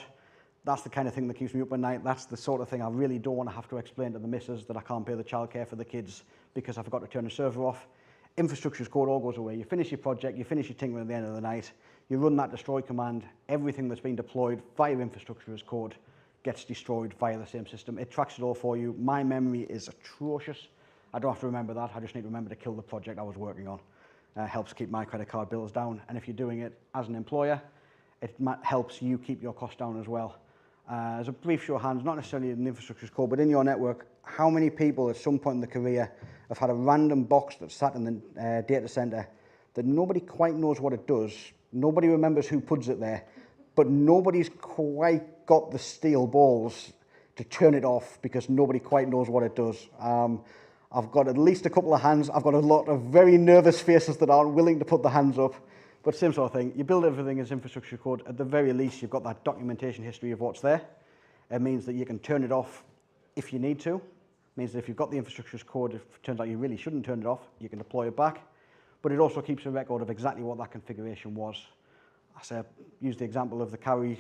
That's the kind of thing that keeps me up at night. That's the sort of thing I really don't want to have to explain to the missus, that I can't pay the childcare for the kids because I forgot to turn the server off. Infrastructure as code all goes away. You finish your project, you finish your tinkering at the end of the night, you run that destroy command, everything that's been deployed via infrastructure as code gets destroyed via the same system. It tracks it all for you. My memory is atrocious. I don't have to remember that. I just need to remember to kill the project I was working on. Helps keep my credit card bills down. And if you're doing it as an employer, it helps you keep your costs down as well. As a brief show of hands, not necessarily in infrastructure as code, but in your network, how many people at some point in the career have had a random box that's sat in the data center that nobody quite knows what it does, nobody remembers who puts it there, but nobody's quite got the steel balls to turn it off because nobody quite knows what it does. I've got at least a couple of hands. I've got a lot of very nervous faces that aren't willing to put the hands up. But same sort of thing. You build everything as infrastructure code. At the very least, you've got that documentation history of what's there. It means that you can turn it off if you need to. It means that if you've got the infrastructure as code, if it turns out you really shouldn't turn it off, you can deploy it back. But it also keeps a record of exactly what that configuration was. I used the example of the carry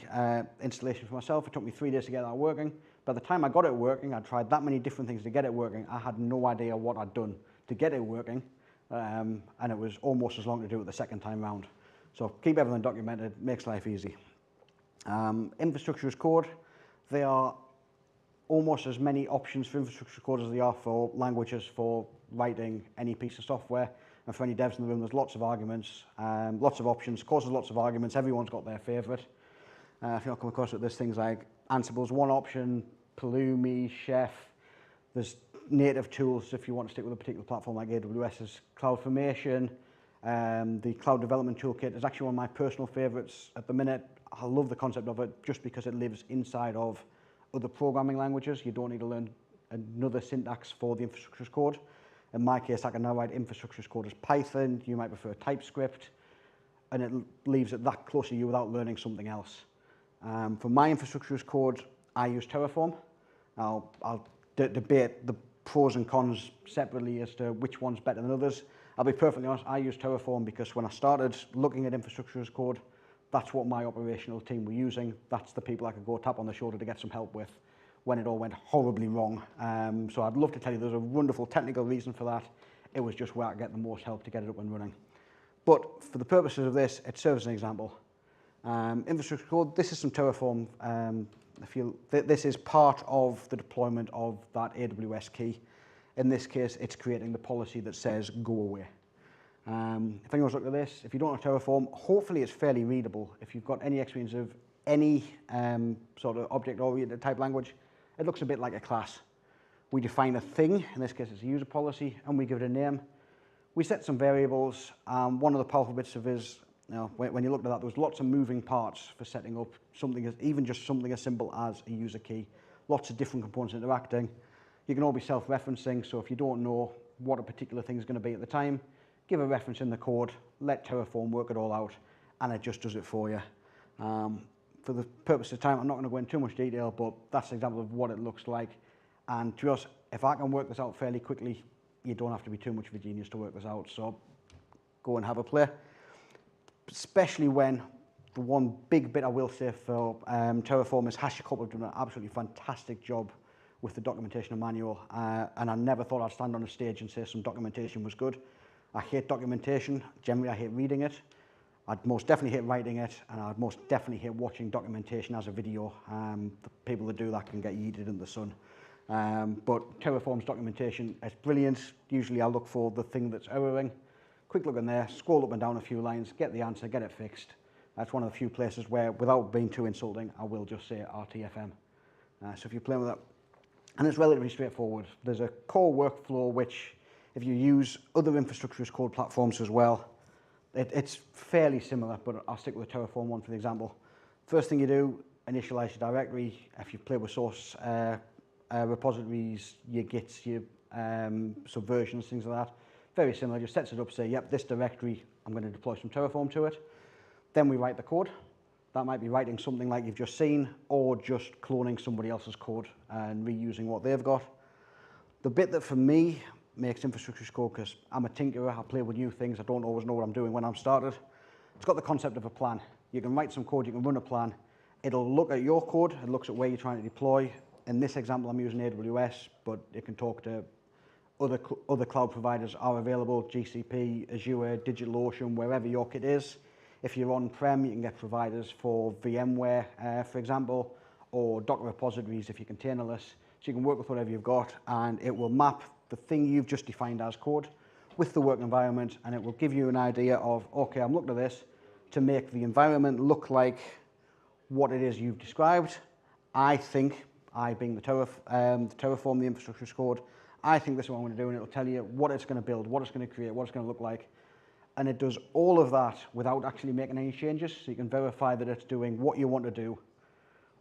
installation for myself. It took me 3 days to get that working. By the time I got it working, I tried that many different things to get it working. I had no idea what I'd done to get it working, and it was almost as long to do it the second time round. So keep everything documented, makes life easy. Infrastructure as code, there are almost as many options for infrastructure code as there are for languages for writing any piece of software. And for any devs in the room, there's lots of arguments, lots of options, causes lots of arguments. Everyone's got their favorite. If you'll come across it, there's things like Ansible's one option, Pulumi, Chef. There's native tools if you want to stick with a particular platform like AWS's CloudFormation. The Cloud Development Toolkit is actually one of my personal favorites at the minute. I love the concept of it just because it lives inside of other programming languages. You don't need to learn another syntax for the infrastructure as code. In my case, I can now write infrastructure as code as Python. You might prefer TypeScript, and it leaves it that close to you without learning something else. For my infrastructure as code, I use Terraform. Now, I'll debate the pros and cons separately as to which one's better than others. I'll be perfectly honest, I use Terraform because when I started looking at infrastructure as code, that's what my operational team were using. That's the people I could go tap on the shoulder to get some help with when it all went horribly wrong. So I'd love to tell you there's a wonderful technical reason for that. It was just where I could get the most help to get it up and running. But for the purposes of this, it serves as an example. Infrastructure code, this is some Terraform. This is part of the deployment of that AWS key. In this case, it's creating the policy that says go away. If anyone's looked at this, if you don't know Terraform, hopefully it's fairly readable. If you've got any experience of any sort of object-oriented type language, it looks a bit like a class. We define a thing, in this case it's a user policy, and we give it a name. We set some variables. One of the powerful bits of is, when you looked at that, there was lots of moving parts for setting up something, even just something as simple as a user key. Lots of different components interacting. You can all be self-referencing, so if you don't know what a particular thing is going to be at the time, give a reference in the code, let Terraform work it all out, and it just does it for you. For the purpose of time, I'm not going to go into too much detail, but that's an example of what it looks like. And to us, if I can work this out fairly quickly, you don't have to be too much of a genius to work this out. So go and have a play. Especially when the one big bit I will say for Terraform is HashiCorp have done an absolutely fantastic job with the documentation and manual. And I never thought I'd stand on a stage and say some documentation was good. I hate documentation. Generally, I hate reading it. I'd most definitely hate writing it, and I'd most definitely hate watching documentation as a video. The people that do that can get yeeted in the sun. But Terraform's documentation is brilliant. Usually I look for the thing that's erroring. Quick look in there, scroll up and down a few lines, get the answer, get it fixed. That's one of the few places where, without being too insulting, I will just say RTFM. So if you're playing with that, and it's relatively straightforward. There's a core workflow which, if you use other infrastructure as code platforms as well, it's fairly similar, but I'll stick with the Terraform one for the example. First thing you do, initialize your directory. If you play with source repositories, your gits, your subversions, things like that, very similar. Just sets it up, say, yep, this directory, I'm going to deploy some Terraform to it. Then we write the code. That might be writing something like you've just seen, or just cloning somebody else's code and reusing what they've got. The bit that for me makes infrastructure as code, because I'm a tinkerer, I play with new things, I don't always know what I'm doing when I'm started. It's got the concept of a plan. You can write some code, you can run a plan. It'll look at your code, it looks at where you're trying to deploy. In this example, I'm using AWS, but it can talk to other cloud providers are available, GCP, Azure, DigitalOcean, wherever your kit is. If you're on-prem, you can get providers for VMware, for example, or Docker repositories if you're containerless. So you can work with whatever you've got, and it will map the thing you've just defined as code with the work environment, and it will give you an idea of, okay, I'm looking at this to make the environment look like what it is you've described. I think, I being the Terraform, the infrastructure as code, I think this is what I'm going to do, and it'll tell you what it's going to build, what it's going to create, what it's going to look like. And it does all of that without actually making any changes, so you can verify that it's doing what you want to do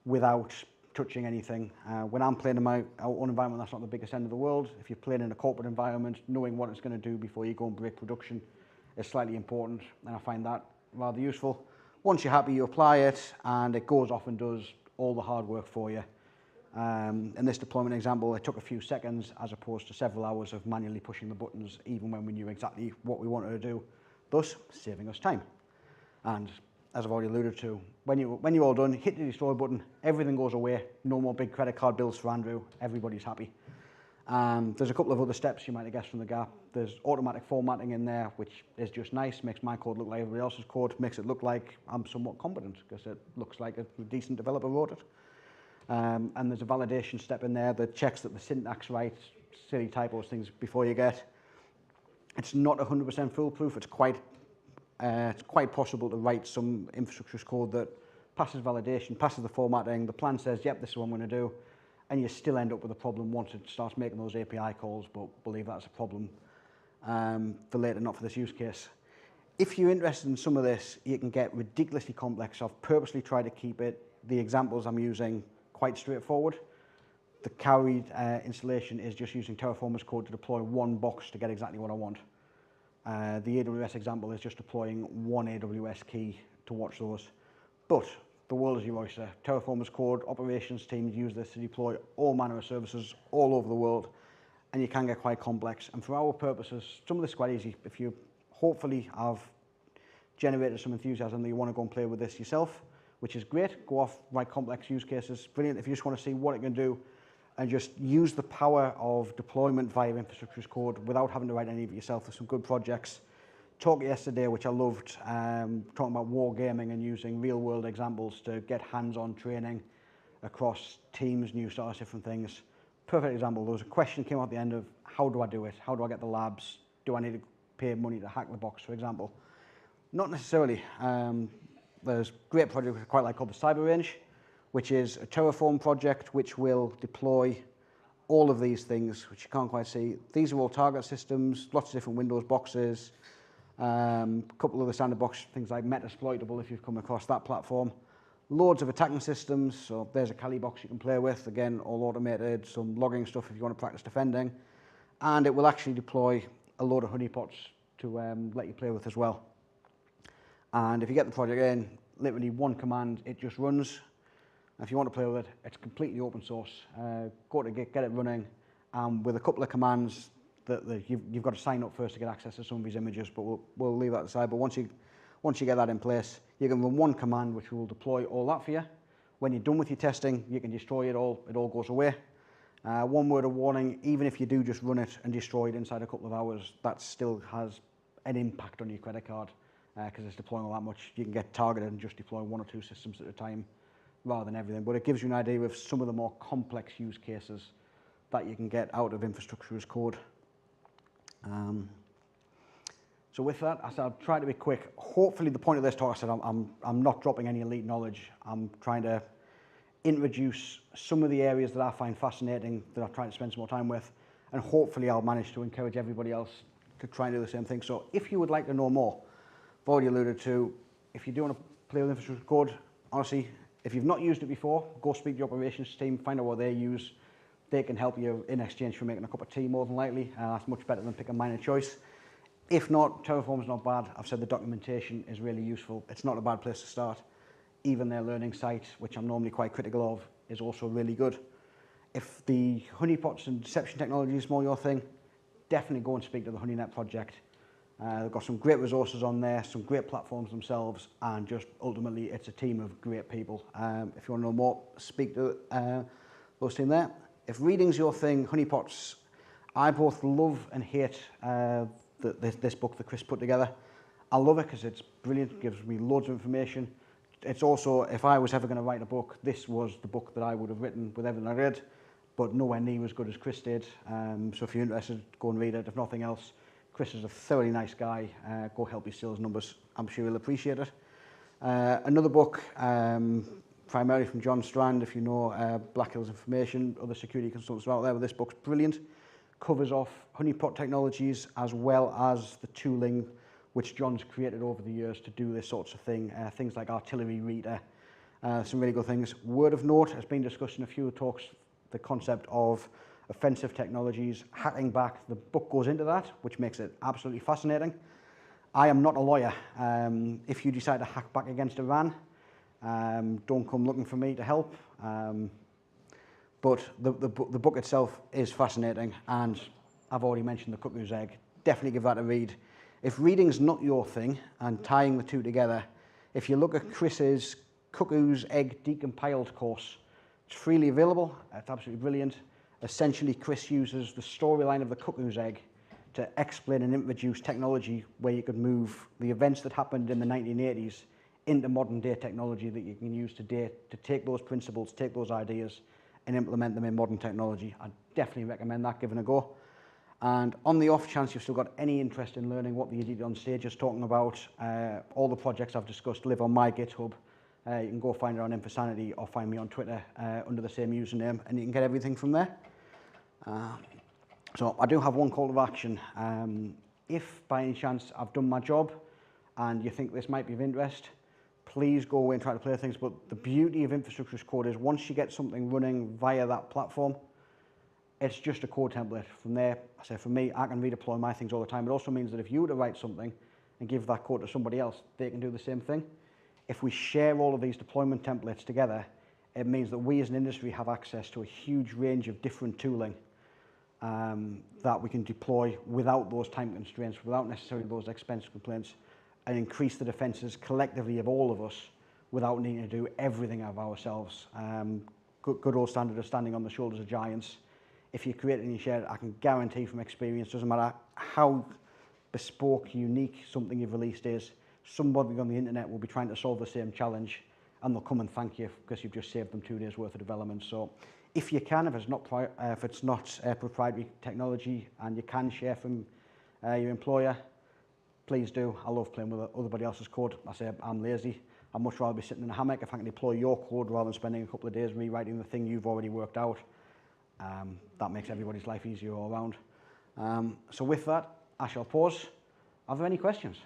without touching anything. When I'm playing in my own environment, that's not the biggest end of the world. If you're playing in a corporate environment, knowing what it's going to do before you go and break production is slightly important, and I find that rather useful. Once you're happy, you apply it, and it goes off and does all the hard work for you. In this deployment example, it took a few seconds as opposed to several hours of manually pushing the buttons, even when we knew exactly what we wanted to do, thus saving us time. And as I've already alluded to, when you're all done, hit the destroy button, everything goes away, no more big credit card bills for Andrew, everybody's happy. There's a couple of other steps you might have guessed from the gap. There's automatic formatting in there, which is just nice, makes my code look like everybody else's code, makes it look like I'm somewhat competent, because it looks like a decent developer wrote it. And there's a validation step in there that checks that the syntax right, silly typos, things before you get. It's not 100% foolproof. It's quite possible to write some infrastructure as code that passes validation, passes the formatting, the plan says, yep, this is what I'm going to do, and you still end up with a problem once it starts making those API calls, but believe that's a problem for later, not for this use case. If you're interested in some of this, you can get ridiculously complex. I've purposely tried to keep the examples I'm using quite straightforward. The carried installation is just using Terraformers code to deploy one box to get exactly what I want. The AWS example is just deploying one AWS key to watch those. But the world is your oyster. Terraformers code, operations teams use this to deploy all manner of services all over the world, and you can get quite complex. And for our purposes, some of this is quite easy. If you hopefully have generated some enthusiasm that you want to go and play with this yourself, which is great, go off, write complex use cases, brilliant. If you just want to see what it can do and just use the power of deployment via infrastructure as code without having to write any of it yourself, there's some good projects. Talk yesterday, which I loved, talking about wargaming and using real-world examples to get hands-on training across teams, new starters, different things. Perfect example. There was a question came out at the end of, how do I do it? How do I get the labs? Do I need to pay money to hack the box, for example? Not necessarily. There's a great project I quite like called the Cyber Range, which is a Terraform project which will deploy all of these things, which you can't quite see. These are all target systems, lots of different Windows boxes, a couple of the standard box things like Metasploitable if you've come across that platform. Loads of attacking systems, so there's a Kali box you can play with, again, all automated, some logging stuff if you want to practice defending, and it will actually deploy a load of honeypots to let you play with as well. And if you get the project in, literally one command, it just runs. If you want to play with it, it's completely open source. Go to get it running, with a couple of commands that you've got to sign up first to get access to some of these images, but we'll leave that aside. But once you get that in place, you can run one command which will deploy all that for you. When you're done with your testing, you can destroy it all goes away. One word of warning, even if you do just run it and destroy it inside a couple of hours, that still has an impact on your credit card because it's deploying all that much. You can get targeted and just deploy one or two systems at a time rather than everything. But it gives you an idea of some of the more complex use cases that you can get out of infrastructure as code. So with that, I'll try to be quick. Hopefully the point of this talk, I said I'm not dropping any elite knowledge. I'm trying to introduce some of the areas that I find fascinating, that I'm trying to spend some more time with, and hopefully I'll manage to encourage everybody else to try and do the same thing. So if you would like to know more, I've already alluded to, if you do want to play with infrastructure code, honestly, if you've not used it before, go speak to your operations team, find out what they use. They can help you in exchange for making a cup of tea, more than likely. That's much better than picking a minor choice. If not, Terraform's not bad. I've said the documentation is really useful. It's not a bad place to start. Even their learning site, which I'm normally quite critical of, is also really good. If the honeypots and deception technology is more your thing, definitely go and speak to the HoneyNet project. They've got some great resources on there, some great platforms themselves, and just ultimately it's a team of great people. If you want to know more, speak to those team there. If reading's your thing, honeypots, I both love and hate this book that Chris put together. I love it because it's brilliant, it gives me loads of information. It's also, if I was ever going to write a book, this was the book that I would have written with everything I read, but nowhere near as good as Chris did. So if you're interested, go and read it. If nothing else, Chris is a thoroughly nice guy. Go help his sales numbers. I'm sure he'll appreciate it. Another book, primarily from John Strand, if you know Black Hills Information, other security consultants are out there, but this book's brilliant. Covers off honeypot technologies as well as the tooling which John's created over the years to do this sorts of thing, things like artillery reader, some really good things. Word of note has been discussed in a few talks, the concept of offensive technologies, hacking back. The book goes into that, which makes it absolutely fascinating. I am not a lawyer. If you decide to hack back against Iran, don't come looking for me to help. But the book itself is fascinating, and I've already mentioned the Cuckoo's Egg. Definitely give that a read. If reading's not your thing, and tying the two together, if you look at Chris's Cuckoo's Egg Decompiled course, it's freely available. It's absolutely brilliant. Essentially, Chris uses the storyline of the Cuckoo's Egg to explain and introduce technology where you could move the events that happened in the 1980s into modern day technology that you can use today to take those principles, take those ideas, and implement them in modern technology. I definitely recommend that giving a go. And on the off chance you've still got any interest in learning what the Idiot on Stage is talking about, all the projects I've discussed live on my GitHub. You can go find it on Infosanity or find me on Twitter under the same username, and you can get everything from there. So I do have one call to action. If by any chance I've done my job and you think this might be of interest, please go away and try to play things. But the beauty of infrastructure as code is once you get something running via that platform, it's just a code template. From there, I say for me, I can redeploy my things all the time. It also means that if you were to write something and give that code to somebody else, they can do the same thing. If we share all of these deployment templates together, it means that we as an industry have access to a huge range of different tooling that we can deploy without those time constraints, without necessarily those expense complaints, and increase the defenses collectively of all of us without needing to do everything of ourselves. Good old standard of standing on the shoulders of giants. If you create it and you share it, I can guarantee from experience, doesn't matter how bespoke, unique something you've released is, somebody on the internet will be trying to solve the same challenge and they'll come and thank you because you've just saved them 2 days worth of development. So if you can, if it's not proprietary technology and you can share from your employer, please do. I love playing with everybody else's code. I say I'm lazy. I'd much rather be sitting in a hammock if I can deploy your code rather than spending a couple of days rewriting the thing you've already worked out. That makes everybody's life easier all around. So with that, I shall pause. Are there any questions?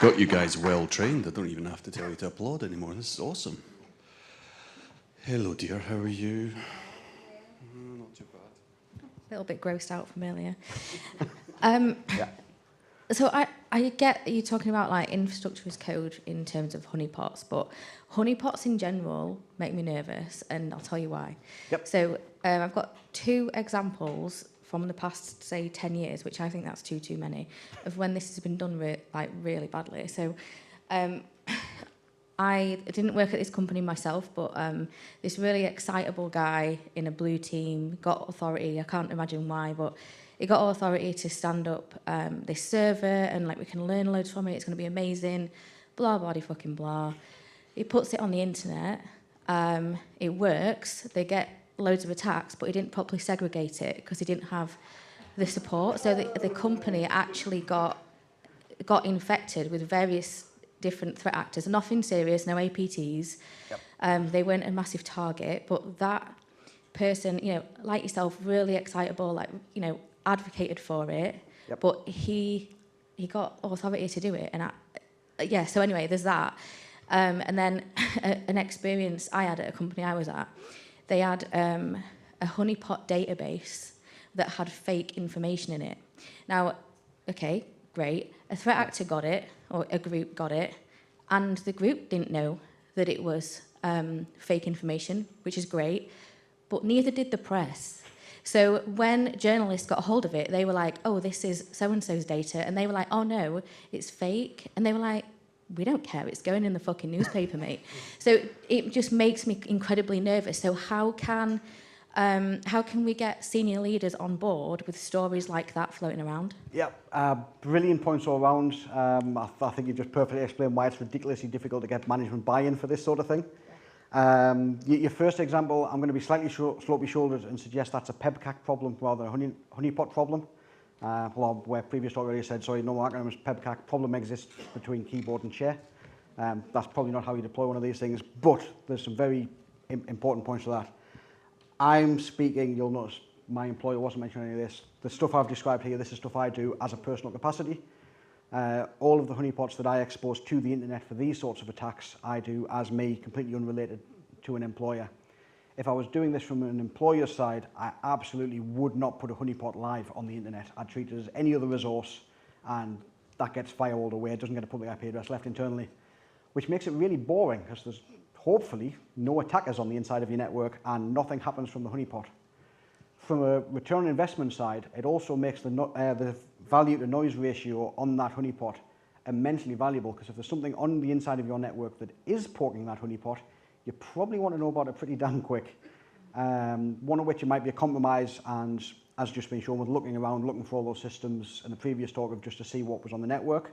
Got you guys well trained. I don't even have to tell you to applaud anymore. This is awesome. Hello, dear. How are you? Not too bad. A little bit grossed out from earlier. So I get you talking about like infrastructure as code in terms of honeypots, but honeypots in general make me nervous, and I'll tell you why. Yep. So I've got 2 examples from the past, say, 10 years, which I think that's too many, of when this has been done really badly. So I didn't work at this company myself, but this really excitable guy in a blue team got authority. I can't imagine why, but he got authority to stand up this server and like we can learn loads from it. It's going to be amazing. Blah, blah, fucking blah. He puts it on the internet. It works. They get loads of attacks, but he didn't properly segregate it because he didn't have the support. So the company actually got infected with various different threat actors. Nothing serious, no APTs. Yep. They weren't a massive target, but that person, like yourself, really excitable, like, advocated for it. Yep. But he got authority to do it. And so anyway, there's that. And then an experience I had at a company I was at, they had a honeypot database that had fake information in it. Now, okay, great. A threat actor got it, or a group got it, and the group didn't know that it was fake information, which is great, but neither did the press. So when journalists got hold of it, they were like, oh, this is so-and-so's data, and they were like, oh, no, it's fake. And they were like, we don't care, it's going in the fucking newspaper, mate. So it just makes me incredibly nervous. So how can we get senior leaders on board with stories like that floating around? Yeah, brilliant points all around. I think you've just perfectly explained why it's ridiculously difficult to get management buy-in for this sort of thing. Your first example, I'm going to be slightly slopey-shouldered and suggest that's a PEBCAC problem rather than a honeypot problem. Where previous talk already said, sorry, no acronyms, PEBCAC, problem exists between keyboard and chair. That's probably not how you deploy one of these things, but there's some very important points to that. I'm speaking, you'll notice my employer wasn't mentioning any of this. The stuff I've described here, this is stuff I do as a personal capacity. All of the honeypots that I expose to the internet for these sorts of attacks, I do as me, completely unrelated to an employer. If I was doing this from an employer's side, I absolutely would not put a honeypot live on the internet. I'd treat it as any other resource, and that gets firewalled away. It doesn't get a public IP address left internally, which makes it really boring because there's hopefully no attackers on the inside of your network and nothing happens from the honeypot. From a return on investment side, it also makes the value to noise ratio on that honeypot immensely valuable, because if there's something on the inside of your network that is poking that honeypot, you probably want to know about it pretty damn quick. One of which it might be a compromise, and as just been shown with looking around, looking for all those systems in the previous talk of just to see what was on the network,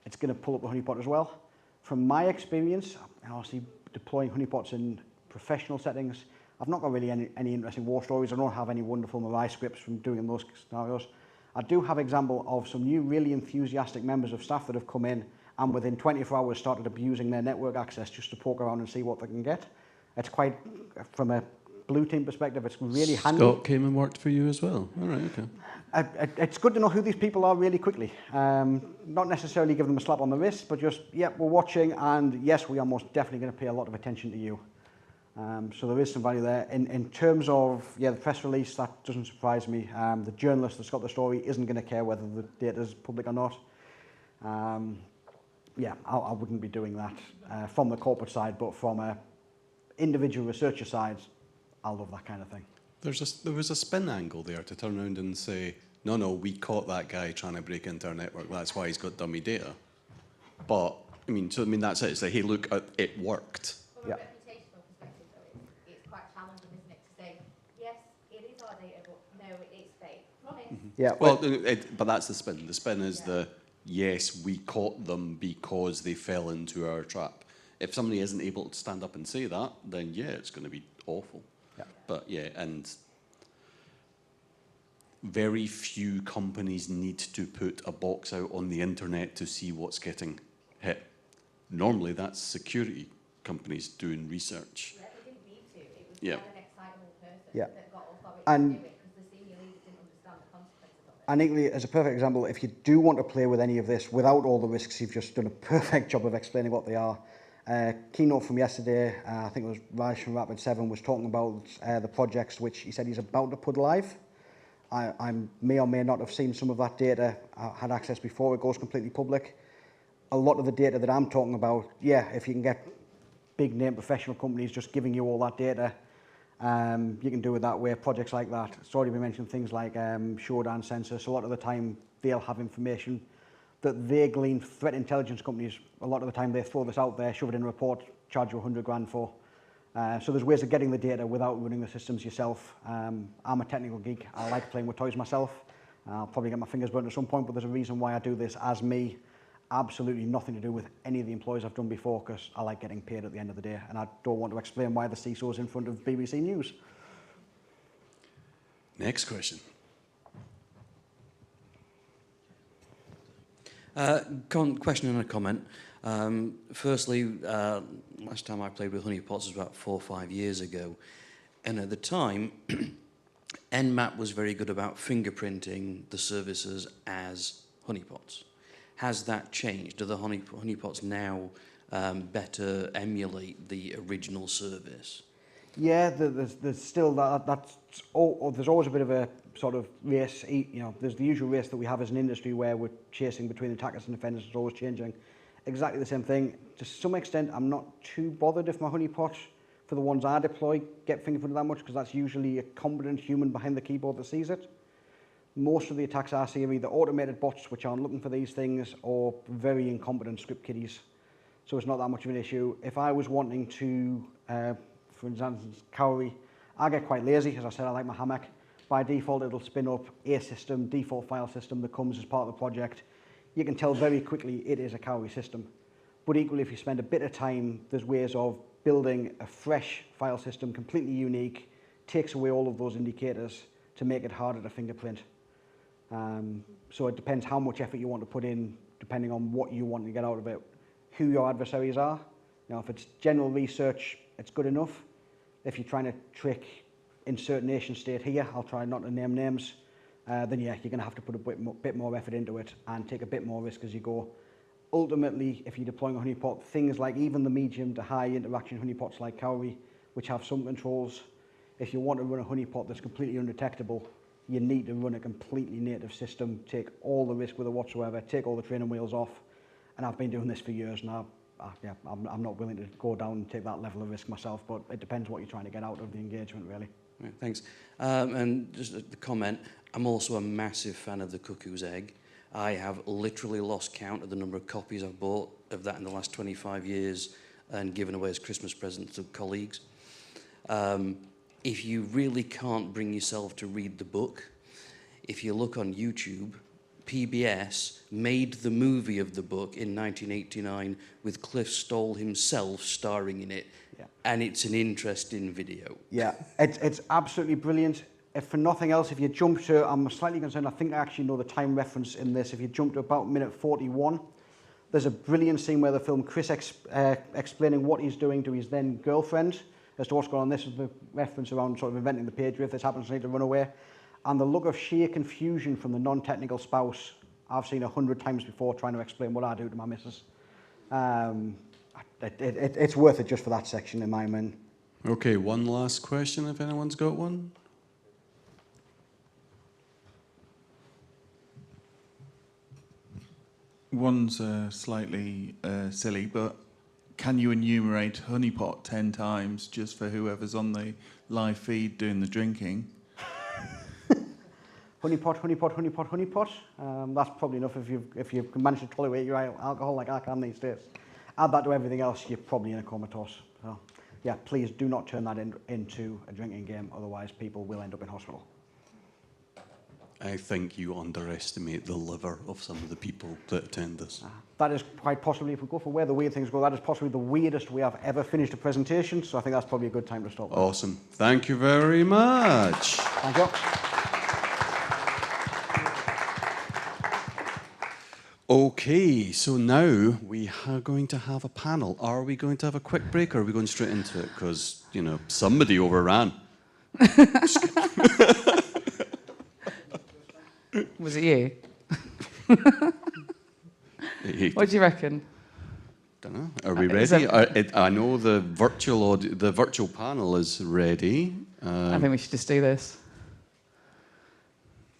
it's going to pull up the honeypot as well. From my experience, and obviously deploying honeypots in professional settings, I've not got really any interesting war stories. I don't have any wonderful Mirai scripts from doing those scenarios. I do have example of some new really enthusiastic members of staff that have come in and within 24 hours started abusing their network access just to poke around and see what they can get. It's quite, from a blue team perspective, it's really handy. Scott came and worked for you as well. All right, okay. It's good to know who these people are really quickly. Not necessarily give them a slap on the wrist, but just, yep, we're watching, and yes, we are most definitely going to pay a lot of attention to you. So there is some value there. In terms of, the press release, that doesn't surprise me. The journalist that's got the story isn't going to care whether the data is public or not. I wouldn't be doing that from the corporate side, but from a individual researcher side, I love that kind of thing. There was a spin angle there to turn around and say, no, we caught that guy trying to break into our network. That's why he's got dummy data. But that's it. It's like, hey, look, it worked. From a reputational perspective, though, it's quite challenging, isn't it, to say, yes, it is our data, but no, it's fake. Promise. Yeah. Well, but that's the spin. The spin is yes, we caught them because they fell into our trap. If somebody isn't able to stand up and say that, then it's going to be awful. Yeah. But and very few companies need to put a box out on the internet to see what's getting hit. Normally, that's security companies doing research. Yeah, they didn't need to. It was Yeah. quite an excitable person Yeah. that got authority And- to do it because the senior leaders didn't understand the consequences of it. And equally, as a perfect example, if you do want to play with any of this without all the risks, you've just done a perfect job of explaining what they are. Keynote from yesterday, I think it was Raj from Rapid7, was talking about the projects which he said he's about to put live. I may or may not have seen some of that data. I had access before it goes completely public. A lot of the data that I'm talking about, if you can get big name professional companies just giving you all that data, you can do it that way. Projects like that. It's already been mentioned, things like Shodan Census. A lot of the time they'll have information that they glean. Threat intelligence companies, a lot of the time they throw this out there, shove it in a report, charge you 100 grand for. So there's ways of getting the data without running the systems yourself. I'm a technical geek. I like playing with toys myself. I'll probably get my fingers burnt at some point, but there's a reason why I do this as me. Absolutely nothing to do with any of the employees I've done before, because I like getting paid at the end of the day, and I don't want to explain why the CISO is in front of BBC News. Next question. Question and a comment. Firstly, last time I played with honeypots was about 4 or 5 years ago, and at the time, Nmap was very good about fingerprinting the services as honeypots. Has that changed? Do the honeypots now better emulate the original service? Yeah, there's still there's always a bit of a sort of race. There's the usual race that we have as an industry where we're chasing between attackers and defenders. It's always changing. Exactly the same thing. To some extent, I'm not too bothered if my honeypot, for the ones I deploy, get fingerprinted that much, because that's usually a competent human behind the keyboard that sees it. Most of the attacks I see are either automated bots which aren't looking for these things, or very incompetent script kiddies. So it's not that much of an issue. If I was wanting to, for instance, Cowrie, I get quite lazy. As I said, I like my hammock. By default, it'll spin up a system, default file system that comes as part of the project. You can tell very quickly it is a Cowrie system. But equally, if you spend a bit of time, there's ways of building a fresh file system, completely unique, takes away all of those indicators to make it harder to fingerprint. So it depends how much effort you want to put in, depending on what you want to get out of it, who your adversaries are. If it's general research, it's good enough. If you're trying to trick insert nation state here, I'll try not to name names, then you're going to have to put a bit more effort into it and take a bit more risk as you go. Ultimately, if you're deploying a honeypot, things like even the medium to high interaction honeypots like Cowrie, which have some controls, if you want to run a honeypot that's completely undetectable, you need to run a completely native system, take all the risk with it whatsoever, take all the training wheels off. And I've been doing this for years now. I'm not willing to go down and take that level of risk myself, but it depends what you're trying to get out of the engagement, really. Right, thanks. And just the comment, I'm also a massive fan of the cuckoo's egg. I have literally lost count of the number of copies I've bought of that in the last 25 years and given away as Christmas presents to colleagues. If you really can't bring yourself to read the book, if you look on YouTube, PBS made the movie of the book in 1989 with Cliff Stoll himself starring in it, and it's an interesting video. Yeah, it's absolutely brilliant. If for nothing else, if you jump to, I'm slightly concerned, I think I actually know the time reference in this, if you jump to about minute 41, there's a brilliant scene where they film Chris explaining what he's doing to his then girlfriend, as to what's going on. This is the reference around sort of inventing the page if this happens to need to run away. And the look of sheer confusion from the non-technical spouse, I've seen 100 times before trying to explain what I do to my missus. It's worth it just for that section in my mind. Okay, one last question if anyone's got one. One's slightly silly, but can you enumerate honeypot 10 times just for whoever's on the live feed doing the drinking? Honeypot, honeypot, honeypot, honeypot. That's probably enough if you can manage to tolerate your alcohol like I can these days. Add that to everything else, you're probably in a comatose. So, yeah, please do not turn that into a drinking game, otherwise people will end up in hospital. I think you underestimate the liver of some of the people that attend this. That is quite possibly, if we go for where the weird things go, that is possibly the weirdest way I've ever finished a presentation, so I think that's probably a good time to stop. Awesome. Thank you very much. Thank you. Okay, so now we are going to have a panel. Are we going to have a quick break or are we going straight into it? Because, you know, somebody overran. Was it you? What do you reckon? Don't know. Are we ready? I know the virtual panel is ready. I think we should just do this.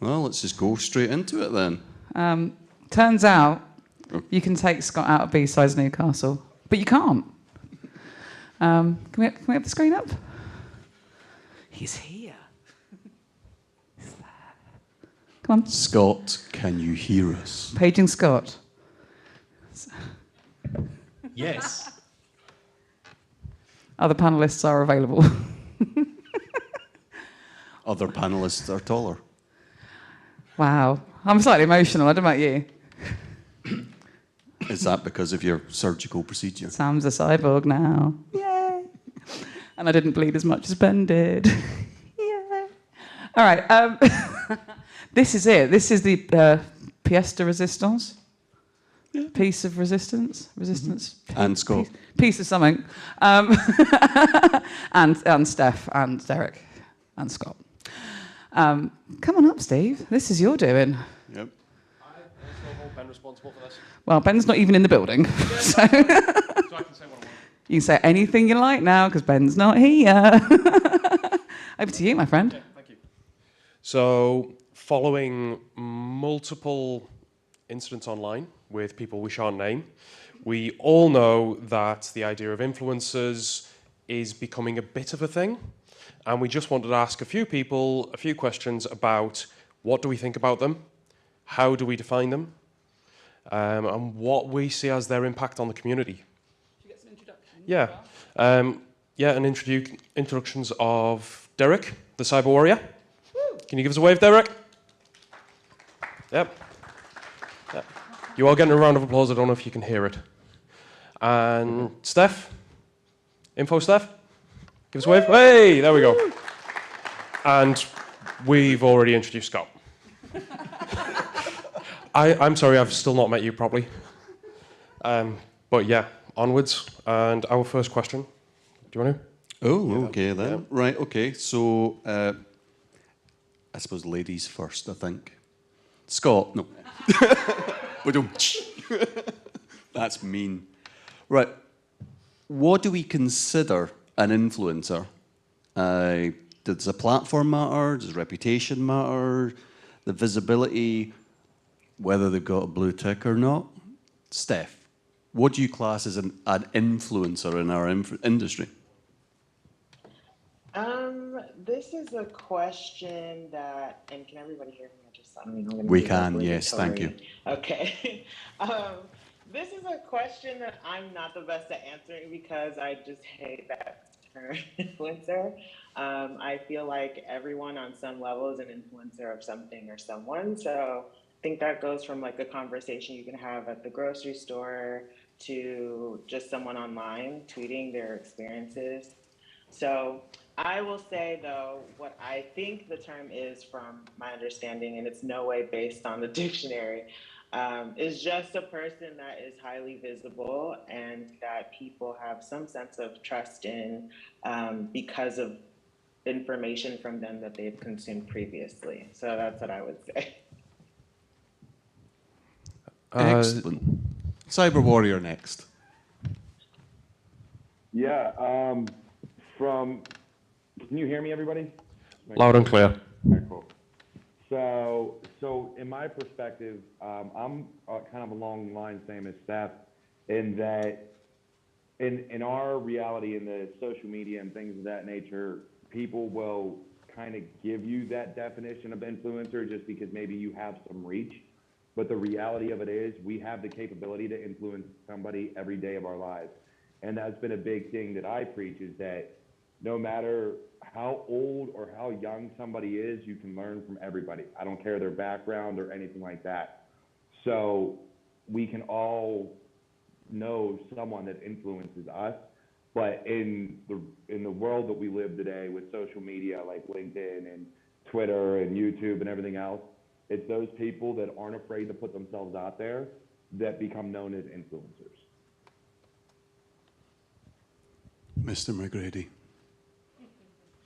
Well, let's just go straight into it then. Turns out you can take Scott out of B-Sides Newcastle, but you can't. Can we have the screen up? He's here. He's there. Come on. Scott, can you hear us? Paging Scott. Yes. Other panellists are available. Other panellists are taller. Wow. I'm slightly emotional. I don't know about you. Is that because of your surgical procedure? Sam's a cyborg now. Yay. And I didn't bleed as much as Ben did. Yeah. All right. This is it. This is the pièce de résistance. Yeah. Piece of resistance. Resistance. Mm-hmm. And Scott. Piece of something. And Steph and Derek and Scott. Come on up, Steve. This is your doing. Yep. I hold Ben responsible for this. Well, Ben's not even in the building. So, So I can say what I want. You can say anything you like now because Ben's not here. Over to you, my friend. Yeah, thank you. So, following multiple incidents online with people we shan't name, we all know that the idea of influencers is becoming a bit of a thing. And we just wanted to ask a few people a few questions about what do we think about them, how do we define them, and what we see as their impact on the community. Should we get some introductions? Yeah. And introductions of Derek, the cyber warrior. Woo. Can you give us a wave, Derek? Yep. You are getting a round of applause. I don't know if you can hear it. And Steph, Info Steph. Give us a wave. Hey, there we go. And we've already introduced Scott. I'm sorry, I've still not met you properly. But yeah, onwards. And our first question. Do you want to? Oh, okay then. Yeah. Right, okay. So, I suppose ladies first, I think. Scott, no. That's mean. Right. What do we consider an influencer? Does the platform matter? Does reputation matter? The visibility, whether they've got a blue tick or not? Steph, what do you class as an influencer in our industry? This is a question that, and can everybody hear me? We can, yes, thank you. Okay. This is a question that I'm not the best at answering because I just hate that term, influencer. I feel like everyone on some level is an influencer of something or someone. So I think that goes from like a conversation you can have at the grocery store to just someone online tweeting their experiences. So I will say, though, what I think the term is from my understanding, and it's no way based on the dictionary, is just a person that is highly visible and that people have some sense of trust in because of information from them that they've consumed previously. So that's what I would say. Excellent. Cyber Warrior next. Yeah, can you hear me, everybody? Loud and clear. All right, cool. So in my perspective, I'm kind of along the line same as Steph, in that in our reality in the social media and things of that nature, people will kind of give you that definition of influencer just because maybe you have some reach. But the reality of it is we have the capability to influence somebody every day of our lives. And that's been a big thing that I preach, is that no matter how old or how young somebody is, you can learn from everybody. I don't care their background or anything like that. So we can all know someone that influences us. But in the world that we live today with social media like LinkedIn and Twitter and YouTube and everything else, it's those people that aren't afraid to put themselves out there that become known as influencers. Mr. McGrady.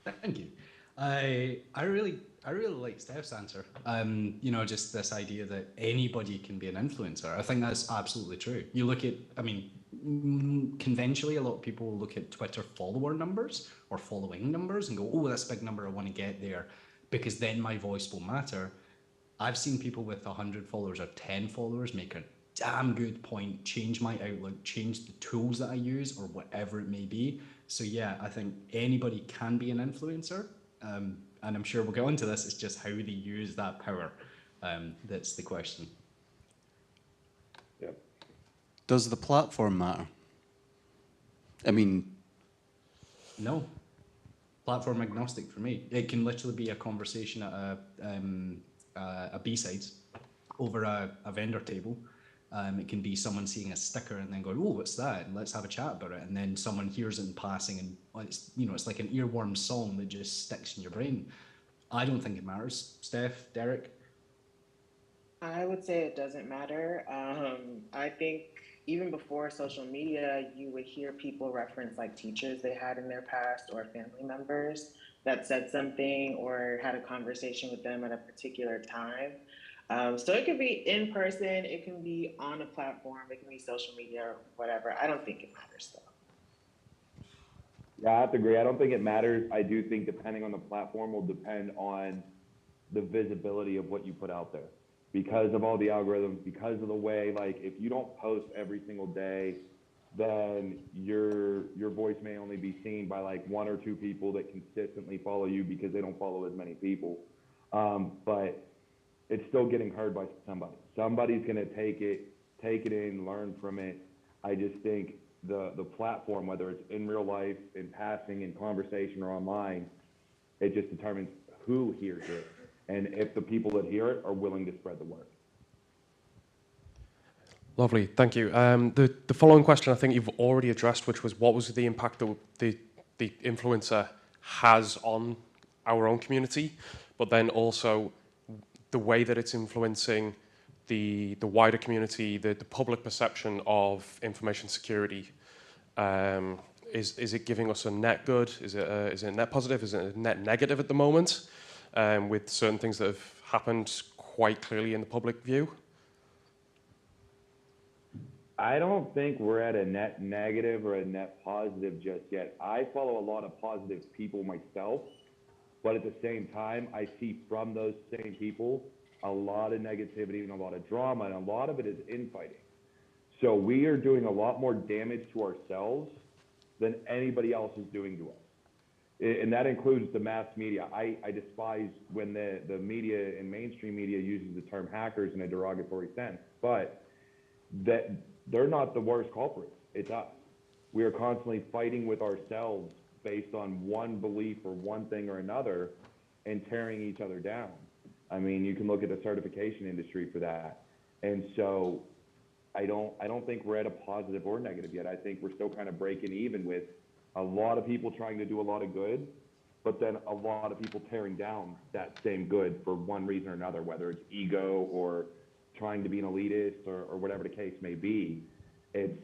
Thank you. I really like Steph's answer. You know, just this idea that anybody can be an influencer. I think that's absolutely true. You look at, I mean, conventionally, a lot of people will look at Twitter follower numbers or following numbers and go, oh, that's a big number, I want to get there because then my voice will matter. I've seen people with 100 followers or 10 followers make a damn good point, change my outlook, change the tools that I use or whatever it may be. So yeah, I think anybody can be an influencer. And I'm sure we'll get onto this, it's just how they use that power. That's the question. Yep. Does the platform matter? I mean... No. Platform agnostic for me. It can literally be a conversation at a B-Sides over a vendor table. It can be someone seeing a sticker and then going, oh, what's that? And let's have a chat about it. And then someone hears it in passing and it's, you know, it's like an earworm song that just sticks in your brain. I don't think it matters. Steph, Derek? I would say it doesn't matter. I think even before social media, you would hear people reference like teachers they had in their past or family members that said something or had a conversation with them at a particular time. So it could be in person, it can be on a platform, it can be social media or whatever. I don't think it matters though. Yeah, I have to agree. I don't think it matters. I do think depending on the platform will depend on the visibility of what you put out there. Because of all the algorithms, because of the way, like if you don't post every single day, then your voice may only be seen by like 1 or 2 people that consistently follow you because they don't follow as many people. But it's still getting heard by somebody. Somebody's gonna take it in, learn from it. I just think the platform, whether it's in real life, in passing, in conversation, or online, it just determines who hears it and if the people that hear it are willing to spread the word. Lovely, thank you. The following question I think you've already addressed, which was what was the impact that the influencer has on our own community, but then also the way that it's influencing the wider community, the public perception of information security. Is it giving us a net good? Is it a net positive? Is it a net negative at the moment? With certain things that have happened quite clearly in the public view? I don't think we're at a net negative or a net positive just yet. I follow a lot of positive people myself, but at the same time, I see from those same people a lot of negativity and a lot of drama, and a lot of it is infighting. So we are doing a lot more damage to ourselves than anybody else is doing to us. And that includes the mass media. I despise when the media and mainstream media uses the term hackers in a derogatory sense, but that they're not the worst culprits. It's us. We are constantly fighting with ourselves based on one belief or one thing or another and tearing each other down. I mean, you can look at the certification industry for that. And so I don't think we're at a positive or negative yet. I think we're still kind of breaking even with a lot of people trying to do a lot of good, but then a lot of people tearing down that same good for one reason or another, whether it's ego or trying to be an elitist or whatever the case may be, it's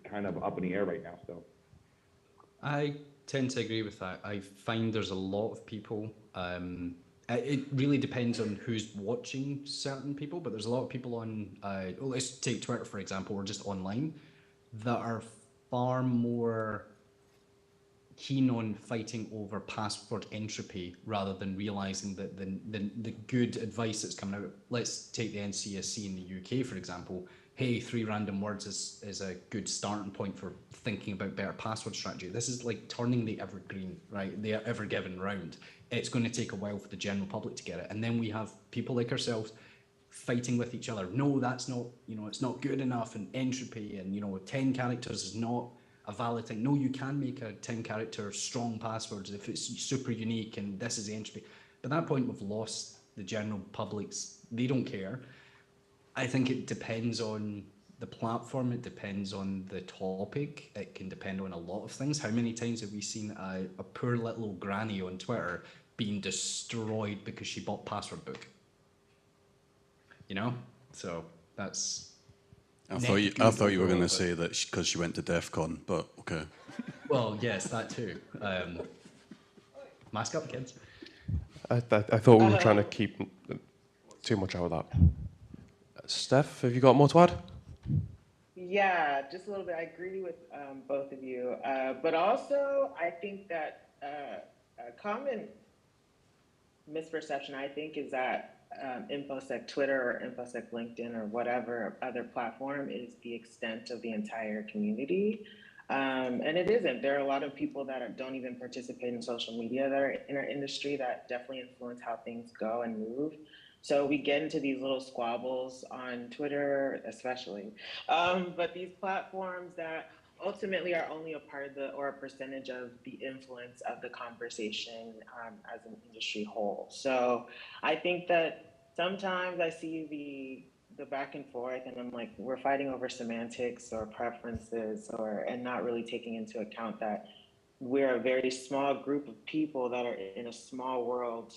kind of up in the air right now still. I tend to agree with that. I find there's a lot of people, it really depends on who's watching certain people, but there's a lot of people on, let's take Twitter for example, or just online, that are far more keen on fighting over password entropy rather than realising that the good advice that's coming out. Let's take the NCSC in the UK for example. Hey, 3 random words is a good starting point for thinking about better password strategy. This is like turning the evergreen, right? The ever given round. It's going to take a while for the general public to get it. And then we have people like ourselves fighting with each other. No, that's not, it's not good enough, and entropy, and 10 characters is not a valid thing. No, you can make a 10 character strong passwords if it's super unique and this is the entropy. But at that point we've lost the general public's, they don't care. I think it depends on the platform, it depends on the topic, it can depend on a lot of things. How many times have we seen a poor little granny on Twitter being destroyed because she bought Password Book? So that's... I thought you were going to say that because she went to DEF CON, but okay. Well, yes, that too. Mask up, kids. I thought we were trying to keep too much out of that. Steph, have you got more to add? Yeah, just a little bit. I agree with both of you. But also, I think that a common misperception, I think, is that InfoSec Twitter or InfoSec LinkedIn or whatever other platform is the extent of the entire community. And it isn't. There are a lot of people that don't even participate in social media that are in our industry that definitely influence how things go and move. So we get into these little squabbles on Twitter, especially, but these platforms that ultimately are only a part of or a percentage of the influence of the conversation as an industry whole. So I think that sometimes I see the back and forth and I'm like, we're fighting over semantics or preferences and not really taking into account that we're a very small group of people that are in a small world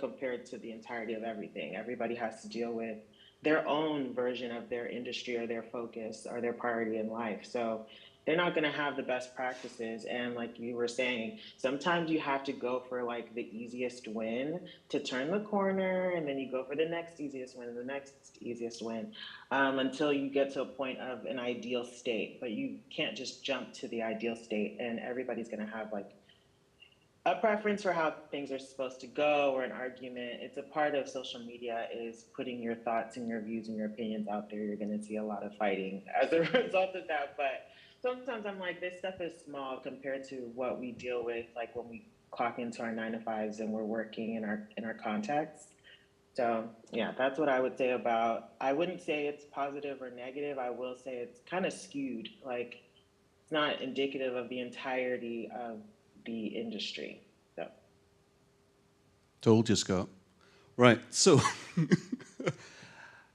compared to the entirety of everything. Everybody has to deal with their own version of their industry or their focus or their priority in life. So they're not going to have the best practices. And like you were saying, sometimes you have to go for like the easiest win to turn the corner, and then you go for the next easiest win and the next easiest win until you get to a point of an ideal state. But you can't just jump to the ideal state, and everybody's going to have like a preference for how things are supposed to go or an argument. It's a part of social media is putting your thoughts and your views and your opinions out there. You're going to see a lot of fighting as a result of that. But sometimes I'm like, this stuff is small compared to what we deal with, like when we clock into our 9-to-5s and we're working in our contexts. So yeah, that's what I would say about, I wouldn't say it's positive or negative. I will say it's kind of skewed. Like it's not indicative of the entirety of the industry. So. Told you, Scott. Right, so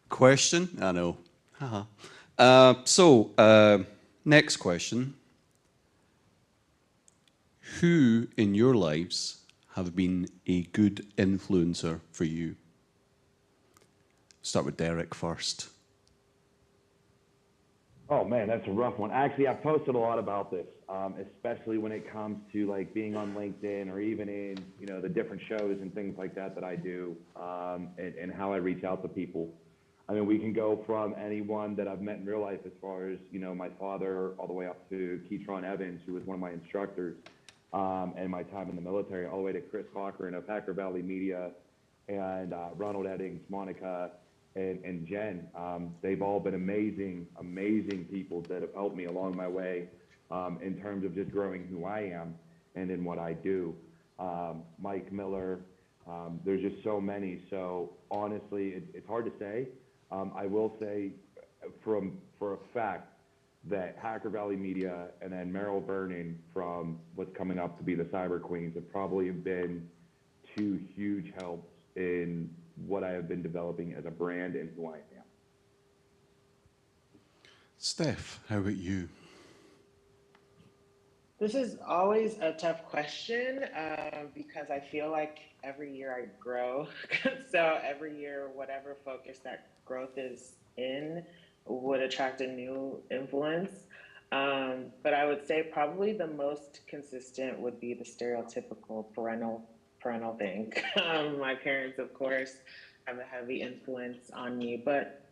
question, I know. Next question. Who in your lives have been a good influencer for you? Start with Derek first. Oh man, that's a rough one. Actually, I've posted a lot about this, especially when it comes to like being on LinkedIn or even in, the different shows and things like that I do, and how I reach out to people. I mean, we can go from anyone that I've met in real life as far as, my father, all the way up to Keytron Evans, who was one of my instructors, and my time in the military, all the way to Chris Cochran of Hacker Valley Media, and Ronald Eddings, Monica, and Jen. They've all been amazing, amazing people that have helped me along my way in terms of just growing who I am and in what I do. Mike Miller, there's just so many. So honestly, it's hard to say. I will say for a fact that Hacker Valley Media and then Meryl Vernon from what's coming up to be the Cyber Queens have probably been two huge helps in what I have been developing as a brand and who I am. Steph, how about you? This is always a tough question because I feel like every year I grow. So every year, whatever focus that growth is in would attract a new influence. But I would say probably the most consistent would be the stereotypical parental thing. My parents, of course, have a heavy influence on me, but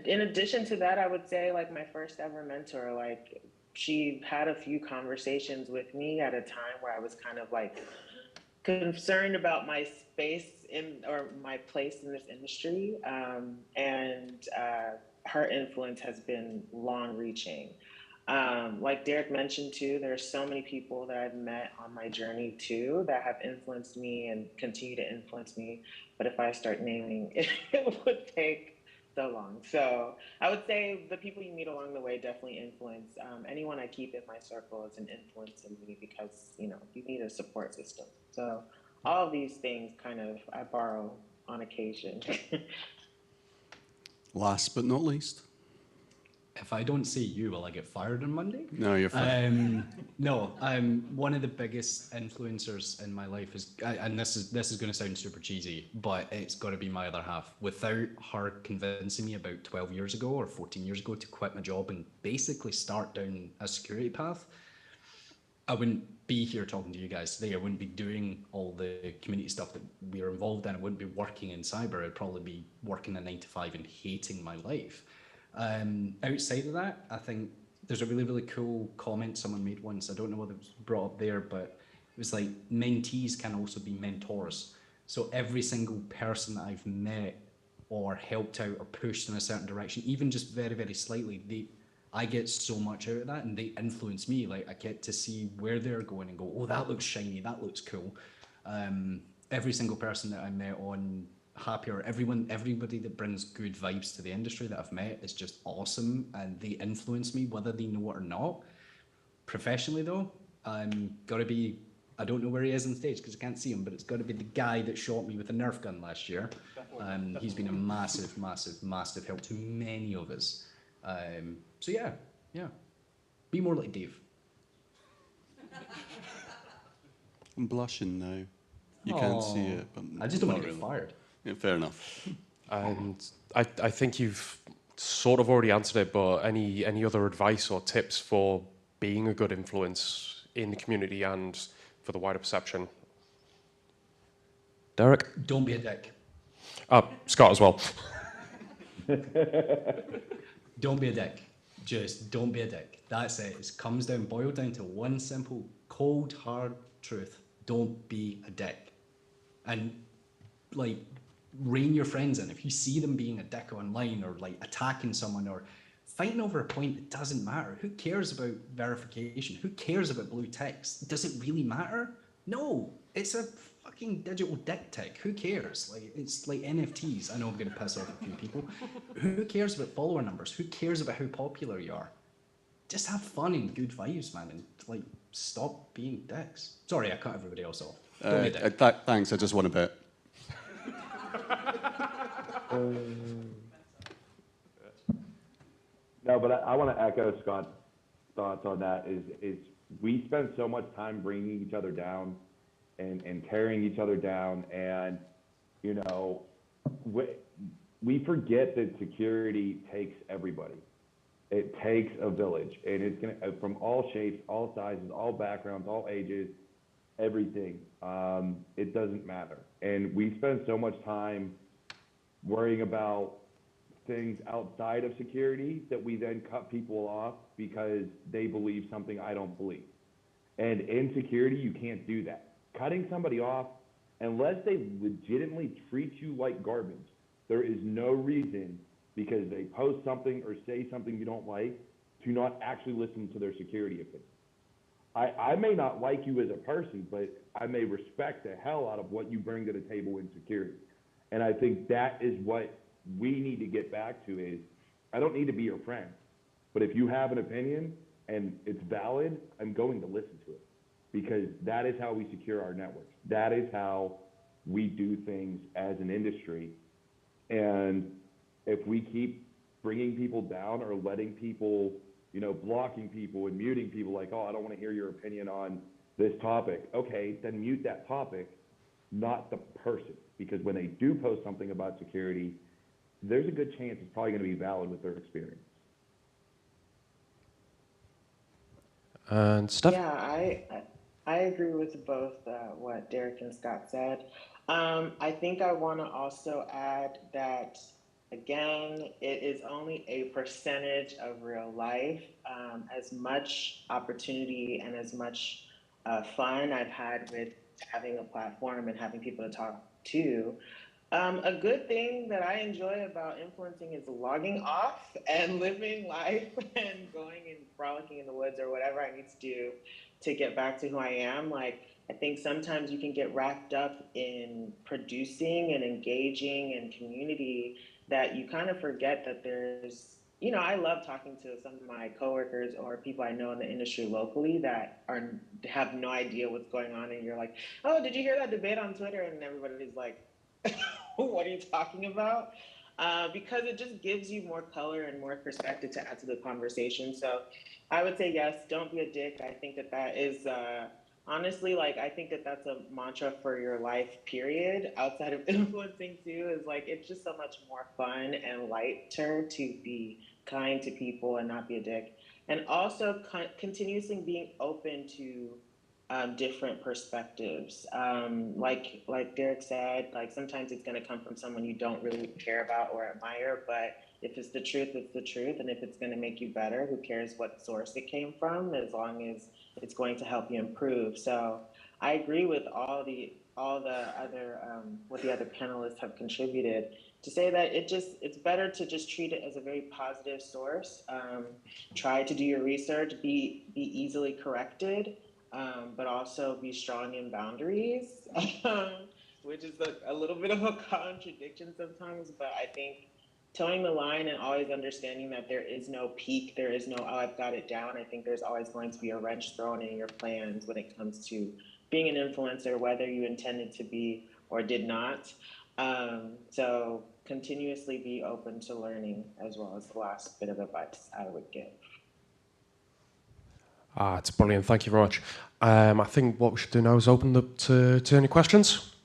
in addition to that, I would say like my first ever mentor, like she had a few conversations with me at a time where I was kind of like concerned about my space in or my place in this industry. And her influence has been long reaching. Like Derek mentioned too, there's so many people that I've met on my journey too that have influenced me and continue to influence me. But if I start naming, it would take so long. So I would say the people you meet along the way definitely influence. Anyone I keep in my circle is an influence in me because, you know, you need a support system. So all of these things kind of I borrow on occasion. Last but not least. If I don't say you, will I get fired on Monday? No, you're fine. No, one of the biggest influencers in my life is, and this is going to sound super cheesy, but it's got to be my other half. Without her convincing me about 12 years ago or 14 years ago to quit my job and basically start down a security path, I wouldn't be here talking to you guys today. I wouldn't be doing all the community stuff that we are involved in. I wouldn't be working in cyber. I'd probably be working a 9 to 5 and hating my life. Outside of that, I think there's a really, really cool comment someone made once. I don't know whether it was brought up there, but it was like mentees can also be mentors. So every single person that I've met or helped out or pushed in a certain direction, even just very, very slightly, I get so much out of that and they influence me. Like I get to see where they're going and go, oh, that looks shiny, that looks cool. Every single person that I met on Happier, everybody that brings good vibes to the industry that I've met is just awesome and they influence me whether they know it or not. Professionally though, gotta be, I don't know where he is on stage because I can't see him, but it's got to be the guy that shot me with a Nerf gun last year. He's been a massive, massive, massive help to many of us. So yeah, be more like Dave. I'm blushing now. You can't see it, but I just don't want not to get really. fired. Yeah, fair enough. And I think you've sort of already answered it, but any other advice or tips for being a good influence in the community and for the wider perception? Derek? Don't be a dick. Scott as well. Don't be a dick. Just don't be a dick. That's it. It comes down, boiled down to one simple, cold, hard truth. Don't be a dick. And like, rein your friends in. If you see them being a dick online or like attacking someone or fighting over a point that doesn't matter, who cares about verification? Who cares about blue text? Does it really matter? No, it's a fucking digital dick tick. Who cares? Like, it's like NFTs. I know I'm going to piss off a few people. Who cares about follower numbers? Who cares about how popular you are? Just have fun and good vibes, man, and like stop being dicks. Sorry, I cut everybody else off. Don't be a dick. Thanks, I just want a bit. No, but I want to echo Scott's thoughts on that. Is we spend so much time bringing each other down and tearing each other down, and you know, we forget that security takes everybody. It takes a village, and it's gonna from all shapes, all sizes, all backgrounds, all ages, everything. It doesn't matter, and we spend so much time worrying about things outside of security that we then cut people off because they believe something I don't believe. And in security, you can't do that. Cutting somebody off, unless they legitimately treat you like garbage, there is no reason because they post something or say something you don't like to not actually listen to their security opinion. I may not like you as a person, but I may respect the hell out of what you bring to the table in security. And I think that is what we need to get back to is, I don't need to be your friend, but if you have an opinion and it's valid, I'm going to listen to it because that is how we secure our networks. That is how we do things as an industry. And if we keep bringing people down or letting people blocking people and muting people like, oh, I don't want to hear your opinion on this topic. Okay, then mute that topic, not the person. Because when they do post something about security, there's a good chance it's probably going to be valid with their experience. And Steph? Yeah, I agree with both what Derek and Scott said. I think I want to also add that, again, it is only a percentage of real life. As much opportunity and as much fun I've had with having a platform and having people to talk to, a good thing that I enjoy about influencing is logging off and living life and going and frolicking in the woods or whatever I need to do to get back to who I am. Like, I think sometimes you can get wrapped up in producing and engaging in community that you kind of forget that there's, I love talking to some of my coworkers or people I know in the industry locally that have no idea what's going on. And you're like, oh, did you hear that debate on Twitter? And everybody's like, what are you talking about? Because it just gives you more color and more perspective to add to the conversation. So I would say, yes, don't be a dick. I think that is, honestly, like, I think that that's a mantra for your life, period, outside of influencing too, is like, it's just so much more fun and lighter to be kind to people and not be a dick. And also continuously being open to different perspectives. Like Derek said, like sometimes it's going to come from someone you don't really care about or admire, but if it's the truth, it's the truth. And if it's going to make you better, who cares what source it came from, as long as it's going to help you improve. So I agree with all the other what the other panelists have contributed to say that it's better to just treat it as a very positive source. Try to do your research, be easily corrected, but also be strong in boundaries, which is a little bit of a contradiction sometimes. But I think towing the line and always understanding that there is no peak, there is no, oh, I've got it down. I think there's always going to be a wrench thrown in your plans when it comes to being an influencer, whether you intended to be or did not. So continuously be open to learning, as well as the last bit of advice I would give. It's brilliant. Thank you very much. I think what we should do now is open up to any questions.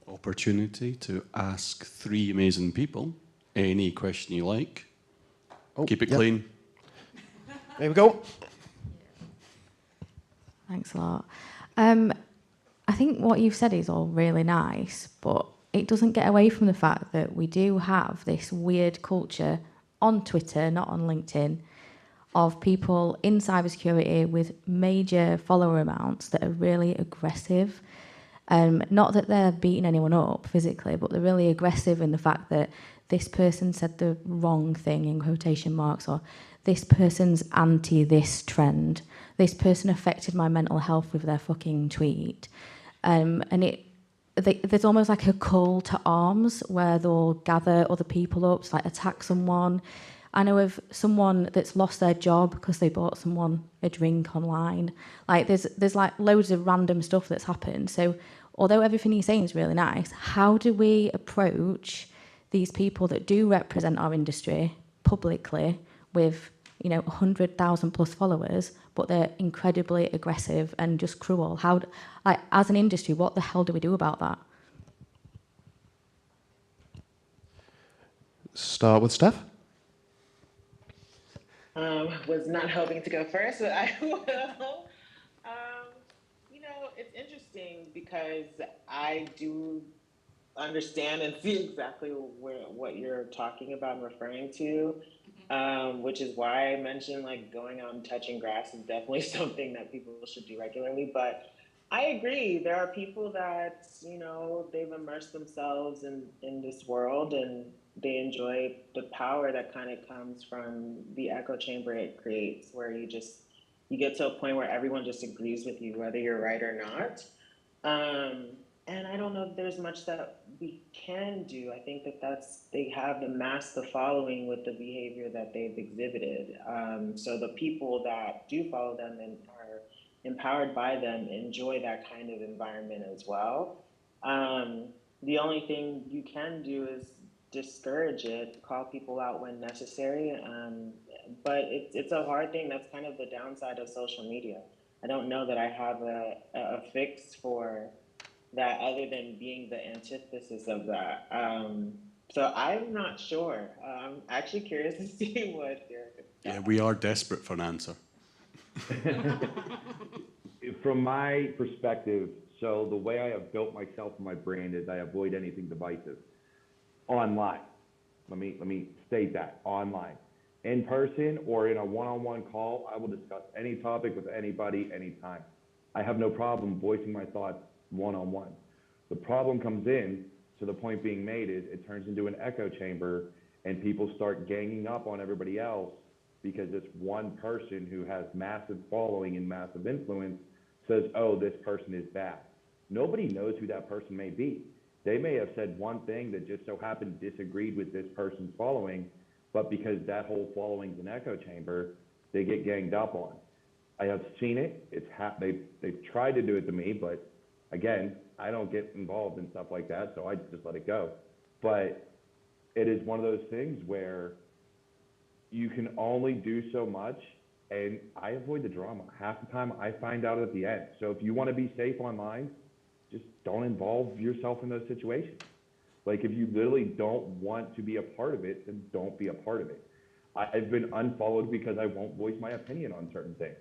Opportunity to ask three amazing people any question you like. Keep it clean. There we go. Thanks a lot. I think what you've said is all really nice, but it doesn't get away from the fact that we do have this weird culture on Twitter, not on LinkedIn, of people in cybersecurity with major follower amounts that are really aggressive. Not that they're beating anyone up physically, but they're really aggressive in the fact that this person said the wrong thing in quotation marks, or this person's anti this trend, this person affected my mental health with their fucking tweet. And there's almost like a call to arms where they'll gather other people up to like attack someone. I know of someone that's lost their job because they bought someone a drink online. Like there's like loads of random stuff that's happened. So although everything you're saying is really nice, how do we approach these people that do represent our industry publicly with 100,000 plus followers, but they're incredibly aggressive and just cruel? How, like, as an industry, what the hell do we do about that? Start with Steph. Was not hoping to go first, but I will. It's interesting because I do understand and see exactly what you're talking about and referring to, which is why I mentioned like going out and touching grass is definitely something that people should do regularly. But I agree, there are people that they've immersed themselves in this world and they enjoy the power that kind of comes from the echo chamber it creates, where you get to a point where everyone just agrees with you, whether you're right or not. And I don't know if there's much that we can do. I think they have amassed the following with the behavior that they've exhibited. So the people that do follow them and are empowered by them enjoy that kind of environment as well. The only thing you can do is discourage it, call people out when necessary. But but it's a hard thing. That's kind of the downside of social media. I don't know that I have a fix for that other than being the antithesis of that. So I'm not sure. I'm actually curious to see what Derek. Yeah, we are desperate for an answer. From my perspective, so the way I have built myself and my brand is I avoid anything divisive. Online. Let me state that. Online. In person or in a one-on-one call, I will discuss any topic with anybody, anytime. I have no problem voicing my thoughts one-on-one. The problem comes in, so the point being made is it turns into an echo chamber and people start ganging up on everybody else because this one person who has massive following and massive influence says, oh, this person is bad. Nobody knows who that person may be. They may have said one thing that just so happened disagreed with this person's following, but because that whole following's an echo chamber, they get ganged up on. I have seen it. They've tried to do it to me, but again, I don't get involved in stuff like that, so I just let it go. But it is one of those things where you can only do so much, and I avoid the drama. Half the time I find out at the end. So if you want to be safe online, just don't involve yourself in those situations. Like if you literally don't want to be a part of it, then don't be a part of it. I've been unfollowed because I won't voice my opinion on certain things.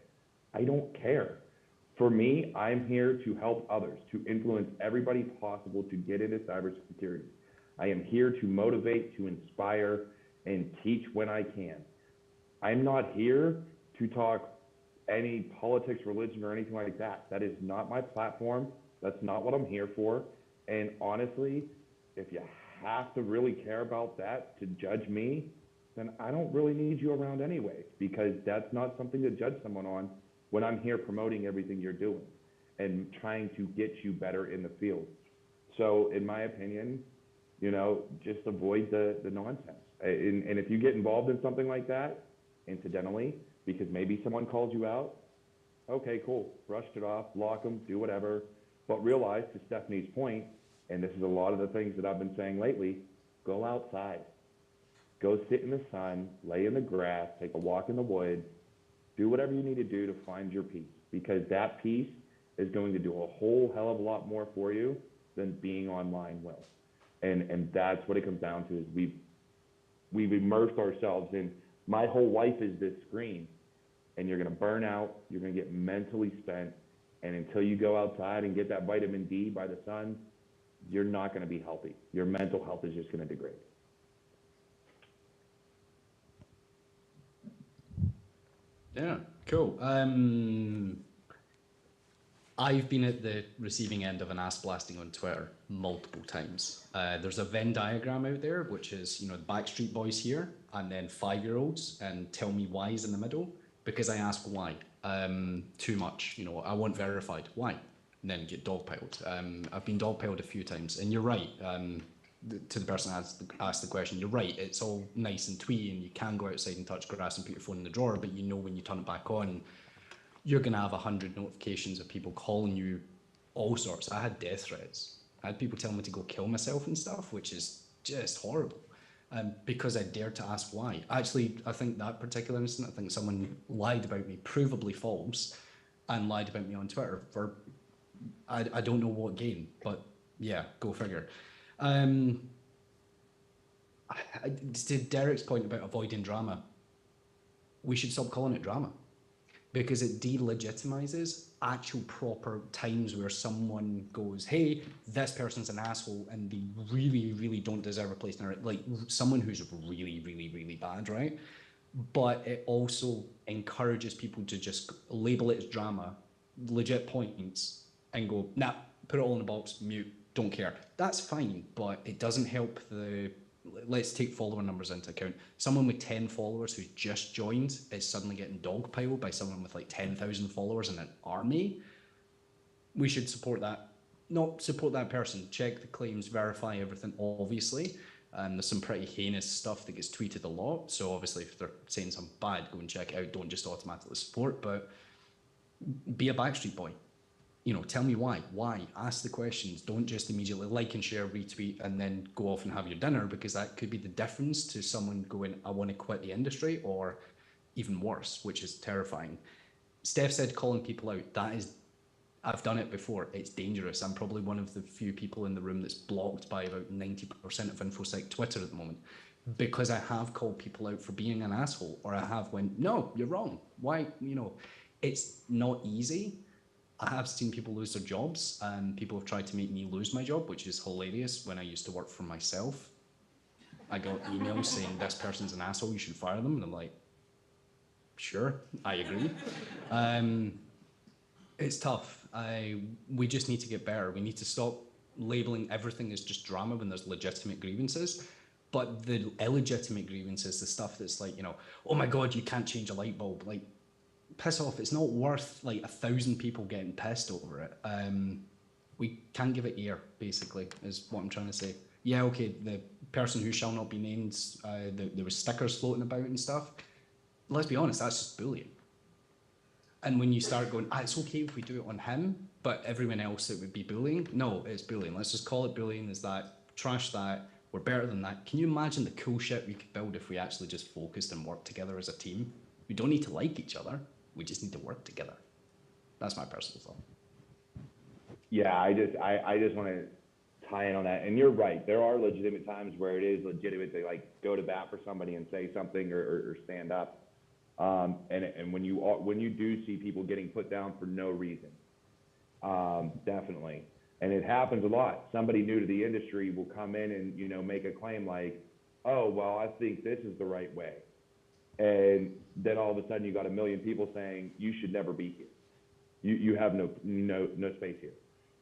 I don't care. For me, I'm here to help others, to influence everybody possible to get into cybersecurity. I am here to motivate, to inspire, and teach when I can. I'm not here to talk any politics, religion, or anything like that. That is not my platform. That's not what I'm here for. And honestly, if you have to really care about that to judge me, then I don't really need you around anyway, because that's not something to judge someone on when I'm here promoting everything you're doing and trying to get you better in the field. So in my opinion, you know, just avoid the nonsense. And if you get involved in something like that, incidentally, because maybe someone calls you out, okay, cool, brushed it off, block them, do whatever. But realize, to Stephanie's point, and this is a lot of the things that I've been saying lately, go outside. Go sit in the sun, lay in the grass, take a walk in the woods, do whatever you need to do to find your peace, because that peace is going to do a whole hell of a lot more for you than being online will. And that's what it comes down to, is we've immersed ourselves in, my whole life is this screen, and you're gonna burn out, you're gonna get mentally spent, and until you go outside and get that vitamin D by the sun, you're not gonna be healthy. Your mental health is just gonna degrade. Yeah, cool. I've been at the receiving end of an ass blasting on Twitter multiple times. There's a Venn diagram out there, which is, you know, the Backstreet Boys here, and then 5-year-olds, and tell me why's in the middle, because I ask why. Too much, you know, I want verified, why? And then get dogpiled. I've been dogpiled a few times, and you're right. To the person who asked the question, you're right, it's all nice and twee, and you can go outside and touch grass and put your phone in the drawer, but you know when you turn it back on, you're going to have 100 notifications of people calling you all sorts. I had death threats. I had people telling me to go kill myself and stuff, which is just horrible, because I dared to ask why. Actually, I think that particular incident, I think someone lied about me, provably false, and lied about me on Twitter for, I don't know what gain, but yeah, go figure. To Derek's point about avoiding drama, we should stop calling it drama, because it delegitimizes actual proper times where someone goes, hey, this person's an asshole and they really, really don't deserve a place in our, like someone who's really, really, really bad, right? But it also encourages people to just label it as drama, legit points, and go, nah, put it all in a box, mute, don't care. That's fine, but it doesn't help the, let's take follower numbers into account. Someone with 10 followers who just joined is suddenly getting dogpiled by someone with like 10,000 followers and an army. We should support that. Not support that person. Check the claims, verify everything, obviously. There's some pretty heinous stuff that gets tweeted a lot. So obviously if they're saying something bad, go and check it out. Don't just automatically support, but be a Backstreet Boy. You know, tell me why. Why? Ask the questions. Don't just immediately like and share, retweet, and then go off and have your dinner, because that could be the difference to someone going, I want to quit the industry, or even worse, which is terrifying. Steph said calling people out. That is, I've done it before. It's dangerous. I'm probably one of the few people in the room that's blocked by about 90% of InfoSec Twitter at the moment, because I have called people out for being an asshole, or I have went, no, you're wrong. Why, you know, it's not easy. I have seen people lose their jobs, and people have tried to make me lose my job, which is hilarious. When I used to work for myself, I got emails saying this person's an asshole, you should fire them. And I'm like, sure, I agree. It's tough. We just need to get better. We need to stop labeling everything as just drama when there's legitimate grievances. But the illegitimate grievances, the stuff that's like, you know, oh my God, you can't change a light bulb. Like, piss off. It's not worth like 1,000 people getting pissed over it. We can't give it ear, basically, is what I'm trying to say. Yeah, okay, the person who shall not be named, there was stickers floating about and stuff. Let's be honest, that's just bullying. And when you start going, it's okay if we do it on him, but everyone else it would be bullying. No, it's bullying. Let's just call it bullying. Is that, trash that, we're better than that. Can you imagine the cool shit we could build if we actually just focused and worked together as a team? We don't need to like each other. We just need to work together. That's my personal thought. Yeah, I just want to tie in on that. And you're right. There are legitimate times where it is legitimate to like go to bat for somebody and say something or stand up. And when you do see people getting put down for no reason, definitely. And it happens a lot. Somebody new to the industry will come in and, you know, make a claim like, oh, well, I think this is the right way. And then all of a sudden you got a million people saying you should never be here. You have no space here.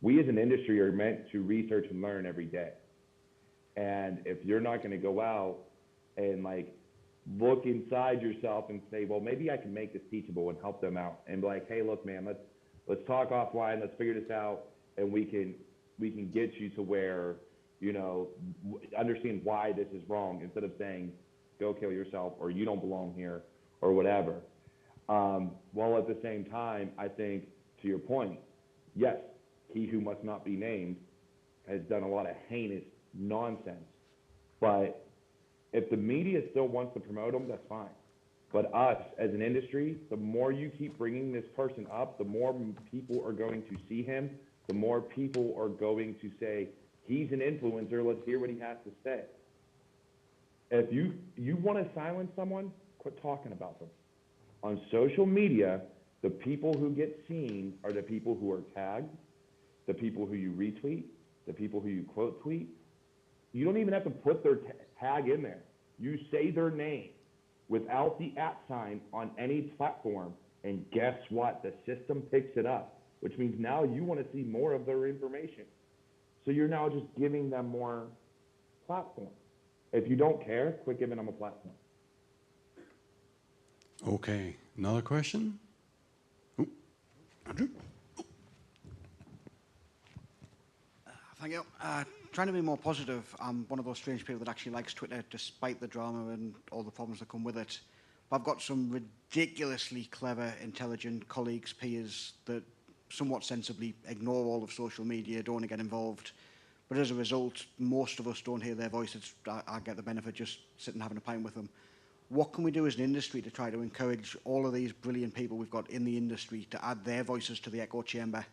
We as an industry are meant to research and learn every day. And if you're not going to go out and like look inside yourself and say, well, maybe I can make this teachable and help them out, and be like, hey, look, man, let's talk offline, let's figure this out, and we can get you to where, you know, understand why this is wrong, instead of saying, go kill yourself, or you don't belong here, or whatever. While at the same time, I think, to your point, yes, he who must not be named has done a lot of heinous nonsense. But if the media still wants to promote him, that's fine. But us, as an industry, the more you keep bringing this person up, the more people are going to see him, the more people are going to say, he's an influencer, let's hear what he has to say. If you want to silence someone, quit talking about them. On social media, the people who get seen are the people who are tagged, the people who you retweet, the people who you quote tweet. You don't even have to put their tag in there. You say their name without the @ sign on any platform, and guess what? The system picks it up, which means now you want to see more of their information. So you're now just giving them more platform. If you don't care, quit giving them a platform. Okay, another question? Ooh, Andrew? Thank you. Trying to be more positive, I'm one of those strange people that actually likes Twitter despite the drama and all the problems that come with it. But I've got some ridiculously clever, intelligent colleagues, peers that somewhat sensibly ignore all of social media, don't want to get involved. But as a result, most of us don't hear their voices. I get the benefit just sitting having a pint with them. What can we do as an industry to try to encourage all of these brilliant people we've got in the industry to add their voices to the echo chamber?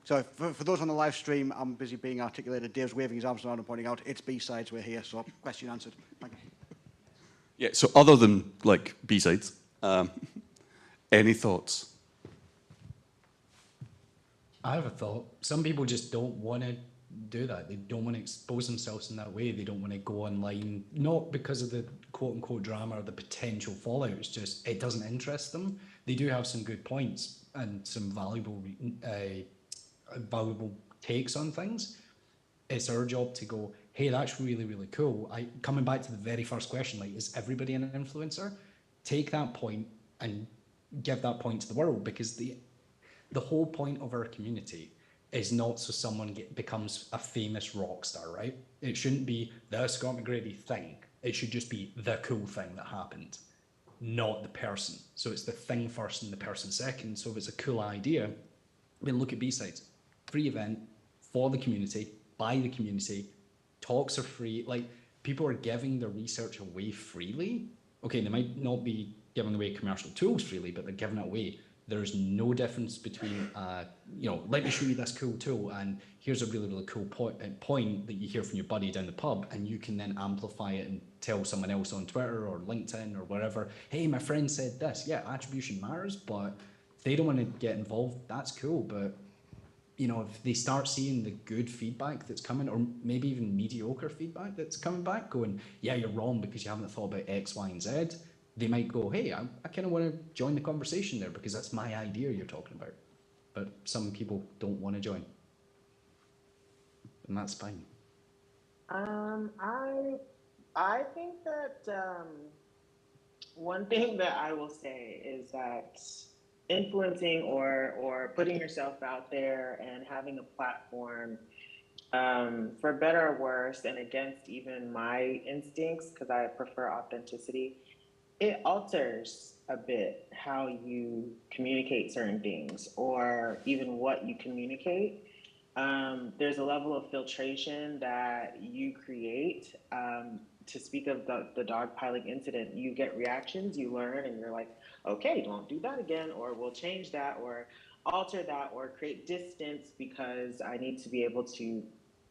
So for those on the live stream, I'm busy being articulated. Dave's waving his arms around and pointing out, it's B-sides, we're here, so question answered. Thank you. Yeah, so other than like B-sides, any thoughts? I have a thought. Some people just don't want to do that. They don't want to expose themselves in that way. They don't want to go online, not because of the quote-unquote drama or the potential fallout. It's just, it doesn't interest them. They do have some good points and some valuable takes on things. It's our job to go, hey, that's really, really cool. Coming back to the very first question, like, is everybody an influencer? Take that point and give that point to the world, because the whole point of our community is not so someone becomes a famous rock star, right? It shouldn't be the Scott McGrady thing. It should just be the cool thing that happened, not the person. So it's the thing first and the person second. So if it's a cool idea, then look at B-Sides. Free event for the community, by the community. Talks are free. Like, people are giving their research away freely, okay, they might not be giving away commercial tools freely, but they're giving it away. There's no difference between, let me show you this cool tool, and here's a really, really cool point that you hear from your buddy down the pub, and you can then amplify it and tell someone else on Twitter or LinkedIn or wherever, hey, my friend said this. Yeah, attribution matters, but if they don't want to get involved, that's cool. But, if they start seeing the good feedback that's coming, or maybe even mediocre feedback that's coming back, going, yeah, you're wrong because you haven't thought about X, Y, and Z, they might go, hey, I kind of want to join the conversation there because that's my idea you're talking about. But some people don't want to join. And that's fine. I think that one thing that I will say is that influencing or putting yourself out there and having a platform, for better or worse, and against even my instincts, because I prefer authenticity, it alters a bit how you communicate certain things or even what you communicate. There's a level of filtration that you create. To speak of the dogpiling incident, you get reactions, you learn, and you're like, okay, don't do that again, or we'll change that, or alter that, or create distance because I need to be able to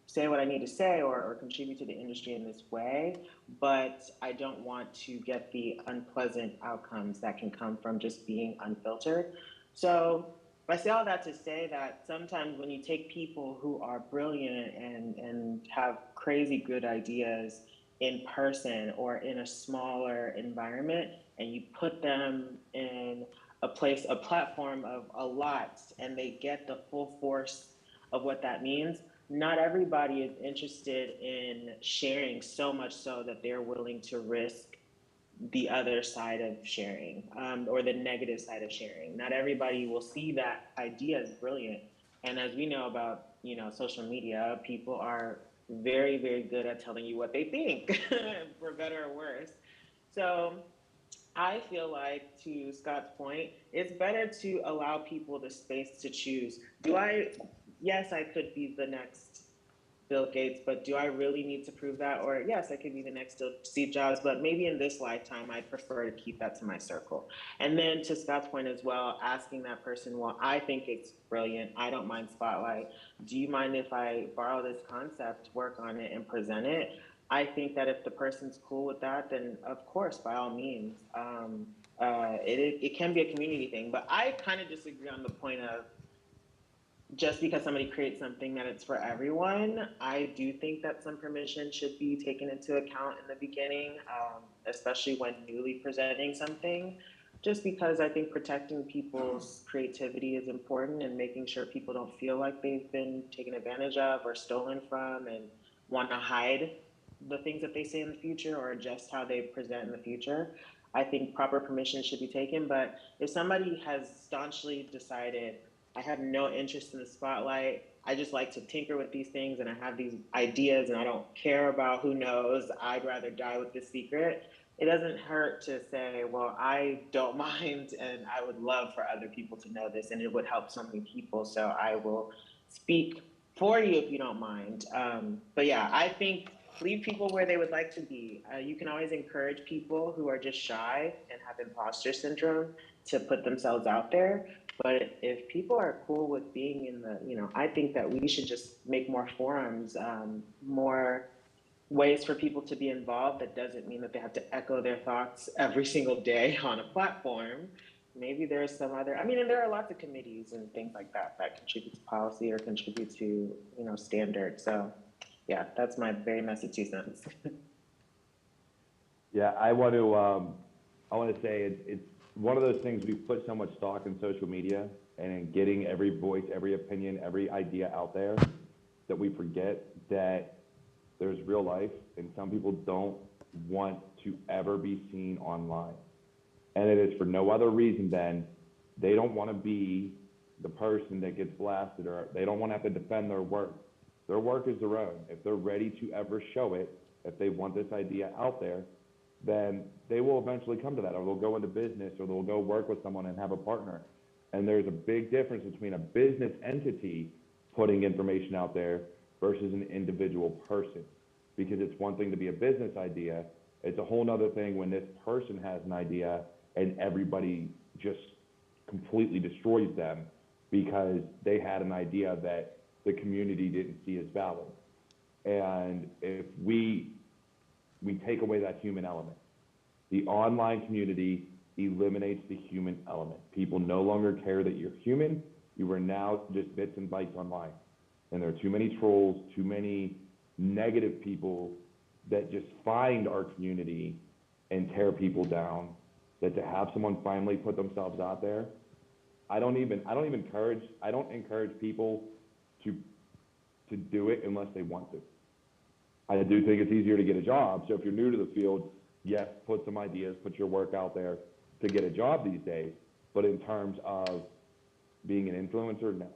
say what I need to say or contribute to the industry in this way, but I don't want to get the unpleasant outcomes that can come from just being unfiltered. So I say all that to say that sometimes when you take people who are brilliant and have crazy good ideas in person or in a smaller environment, and you put them in a platform of a lot, and they get the full force of what that means, not everybody is interested in sharing so much so that they're willing to risk the other side of sharing, or the negative side of sharing. Not everybody will see that idea as brilliant. And as we know about, social media, people are very, very good at telling you what they think, for better or worse. So I feel like, to Scott's point, it's better to allow people the space to choose. Yes, I could be the next Bill Gates, but do I really need to prove that? Or yes, I could be the next Steve Jobs, but maybe in this lifetime, I'd prefer to keep that to my circle. And then to Scott's point as well, asking that person, well, I think it's brilliant. I don't mind spotlight. Do you mind if I borrow this concept, work on it, and present it? I think that if the person's cool with that, then of course, by all means. It can be a community thing, but I kind of disagree on the point of, just because somebody creates something that it's for everyone. I do think that some permission should be taken into account in the beginning, especially when newly presenting something, just because I think protecting people's creativity is important and making sure people don't feel like they've been taken advantage of or stolen from and want to hide the things that they say in the future or adjust how they present in the future. I think proper permission should be taken, but if somebody has staunchly decided, I have no interest in the spotlight, I just like to tinker with these things and I have these ideas and I don't care about who knows, I'd rather die with this secret, it doesn't hurt to say, well, I don't mind and I would love for other people to know this and it would help so many people, so I will speak for you if you don't mind. But yeah, I think leave people where they would like to be. You can always encourage people who are just shy and have imposter syndrome to put themselves out there. But if people are cool with being in the, I think that we should just make more forums, more ways for people to be involved. That doesn't mean that they have to echo their thoughts every single day on a platform. Maybe there's some other, and there are lots of committees and things like that that contribute to policy or contribute to, standards. So yeah, that's my very messy 2 cents. Yeah, I want to say it's one of those things we put so much stock in social media and in getting every voice, every opinion, every idea out there that we forget that there's real life and some people don't want to ever be seen online. And it is for no other reason than they don't want to be the person that gets blasted, or they don't want to have to defend their work. Their work is their own. If they're ready to ever show it, if they want this idea out there, then they will eventually come to that, or they'll go into business, or they'll go work with someone and have a partner. And there's a big difference between a business entity putting information out there versus an individual person. because it's one thing to be a business idea. It's a whole nother thing when this person has an idea and everybody just completely destroys them because they had an idea that the community didn't see as valid. And if we take away that human element, the online community eliminates the human element. People no longer care that you're human. You are now just bits and bytes online. And there are too many trolls, too many negative people that just find our community and tear people down. That to have someone finally put themselves out there, I don't encourage people to do it unless they want to. I do think it's easier to get a job. So if you're new to the field, yes, put some ideas, put your work out there to get a job these days. But in terms of being an influencer, no.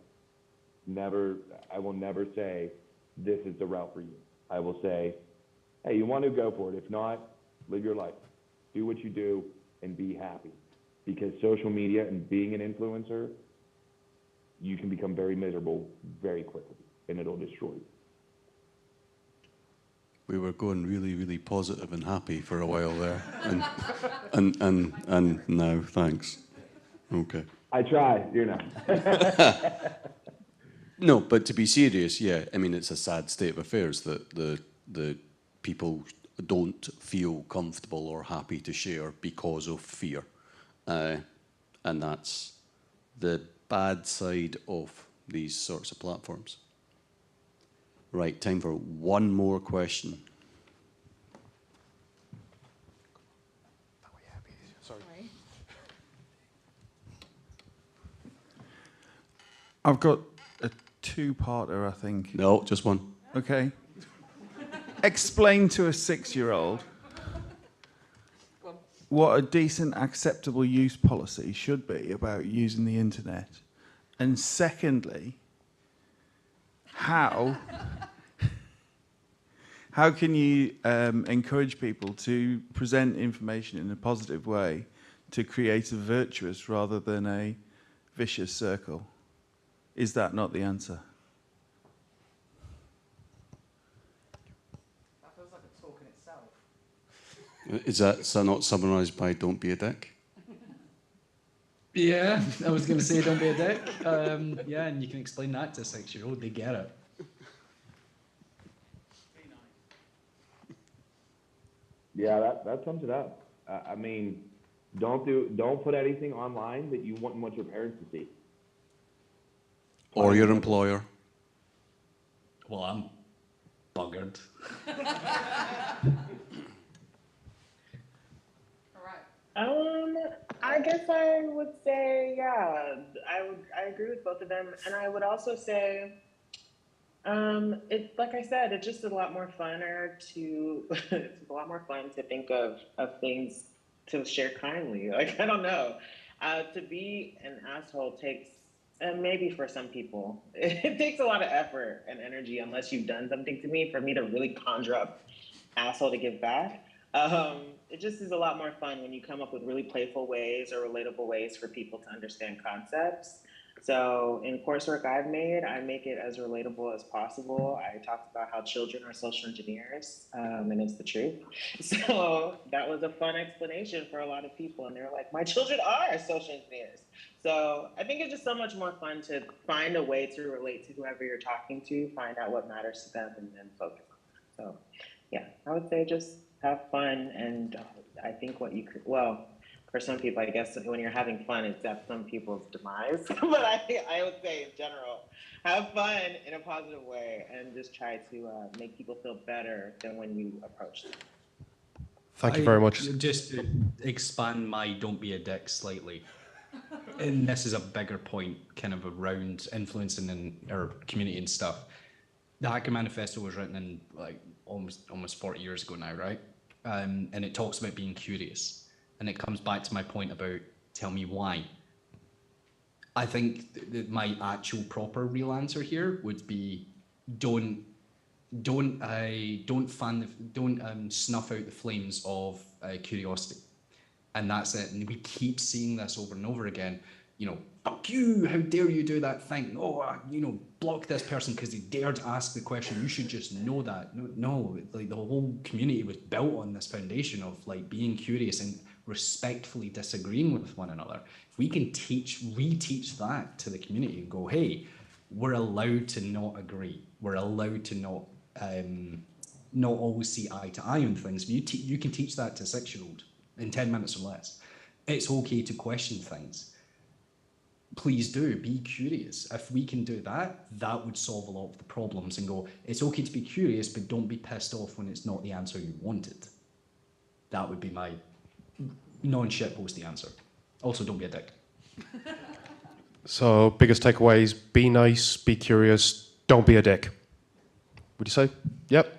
Never, I will never say this is the route for you. I will say, hey, you want to go for it. If not, live your life. Do what you do and be happy. Because social media and being an influencer, you can become very miserable very quickly and it'll destroy you. We were going really, really positive and happy for a while there. And now, thanks. Okay. I try, you know. No, but to be serious, yeah, I mean, it's a sad state of affairs that the people don't feel comfortable or happy to share because of fear. And that's the bad side of these sorts of platforms. Right, time for one more question. Sorry. I've got a two-parter, I think. No, just one. Okay. Explain to a 6-year-old what a decent, acceptable use policy should be about using the internet. And secondly, how can you encourage people to present information in a positive way to create a virtuous rather than a vicious circle? Is that not the answer? That feels like a talk in itself. Is that not summarised by don't be a dick? Yeah, I was going to say don't be a dick. Yeah, and you can explain that to a 6-year-old, they get it. Yeah, that sums it up. I mean, don't put anything online that you wouldn't want your parents to see. Or your employer. Well, I'm buggered. I guess I would say, yeah, I agree with both of them. And I would also say, like I said, it's just a lot more funner to, it's a lot more fun to think of things to share kindly. Like, I don't know. To be an asshole takes, and maybe for some people, it takes a lot of effort and energy unless you've done something to me for me to really conjure up asshole to give back. It just is a lot more fun when you come up with really playful ways or relatable ways for people to understand concepts. So in coursework I've made, I make it as relatable as possible. I talked about how children are social engineers, and it's the truth. So that was a fun explanation for a lot of people. And they were like, my children are social engineers. So I think it's just so much more fun to find a way to relate to whoever you're talking to, find out what matters to them, and then focus on that. So yeah, I would say just have fun. And I think what you could, well, for some people, I guess when you're having fun, it's at some people's demise. But I would say in general, have fun in a positive way and just try to make people feel better than when you approach them. Thank you very much. Just to expand my don't be a dick slightly. And this is a bigger point kind of around influencing in our community and stuff. The Hacker Manifesto was written in like almost 40 years ago now, right? And it talks about being curious. And it comes back to my point about tell me why. I think my actual proper real answer here would be don't snuff out the flames of curiosity. And that's it. And we keep seeing this over and over again. you know, fuck you, how dare you do that thing? Oh, you know, block this person because they dared to ask the question. You should just know that. No, like the whole community was built on this foundation of like being curious and respectfully disagreeing with one another. If we can reteach that to the community and go, hey, we're allowed to not agree. We're allowed to not always see eye to eye on things. You can teach that to a 6-year-old in 10 minutes or less. It's okay to question things. Please do, be curious. If we can do that, that would solve a lot of the problems and go, it's okay to be curious, but don't be pissed off when it's not the answer you wanted. That would be my non-shitposty answer. Also, don't be a dick. So, biggest takeaways, be nice, be curious, don't be a dick. Would you say? Yep.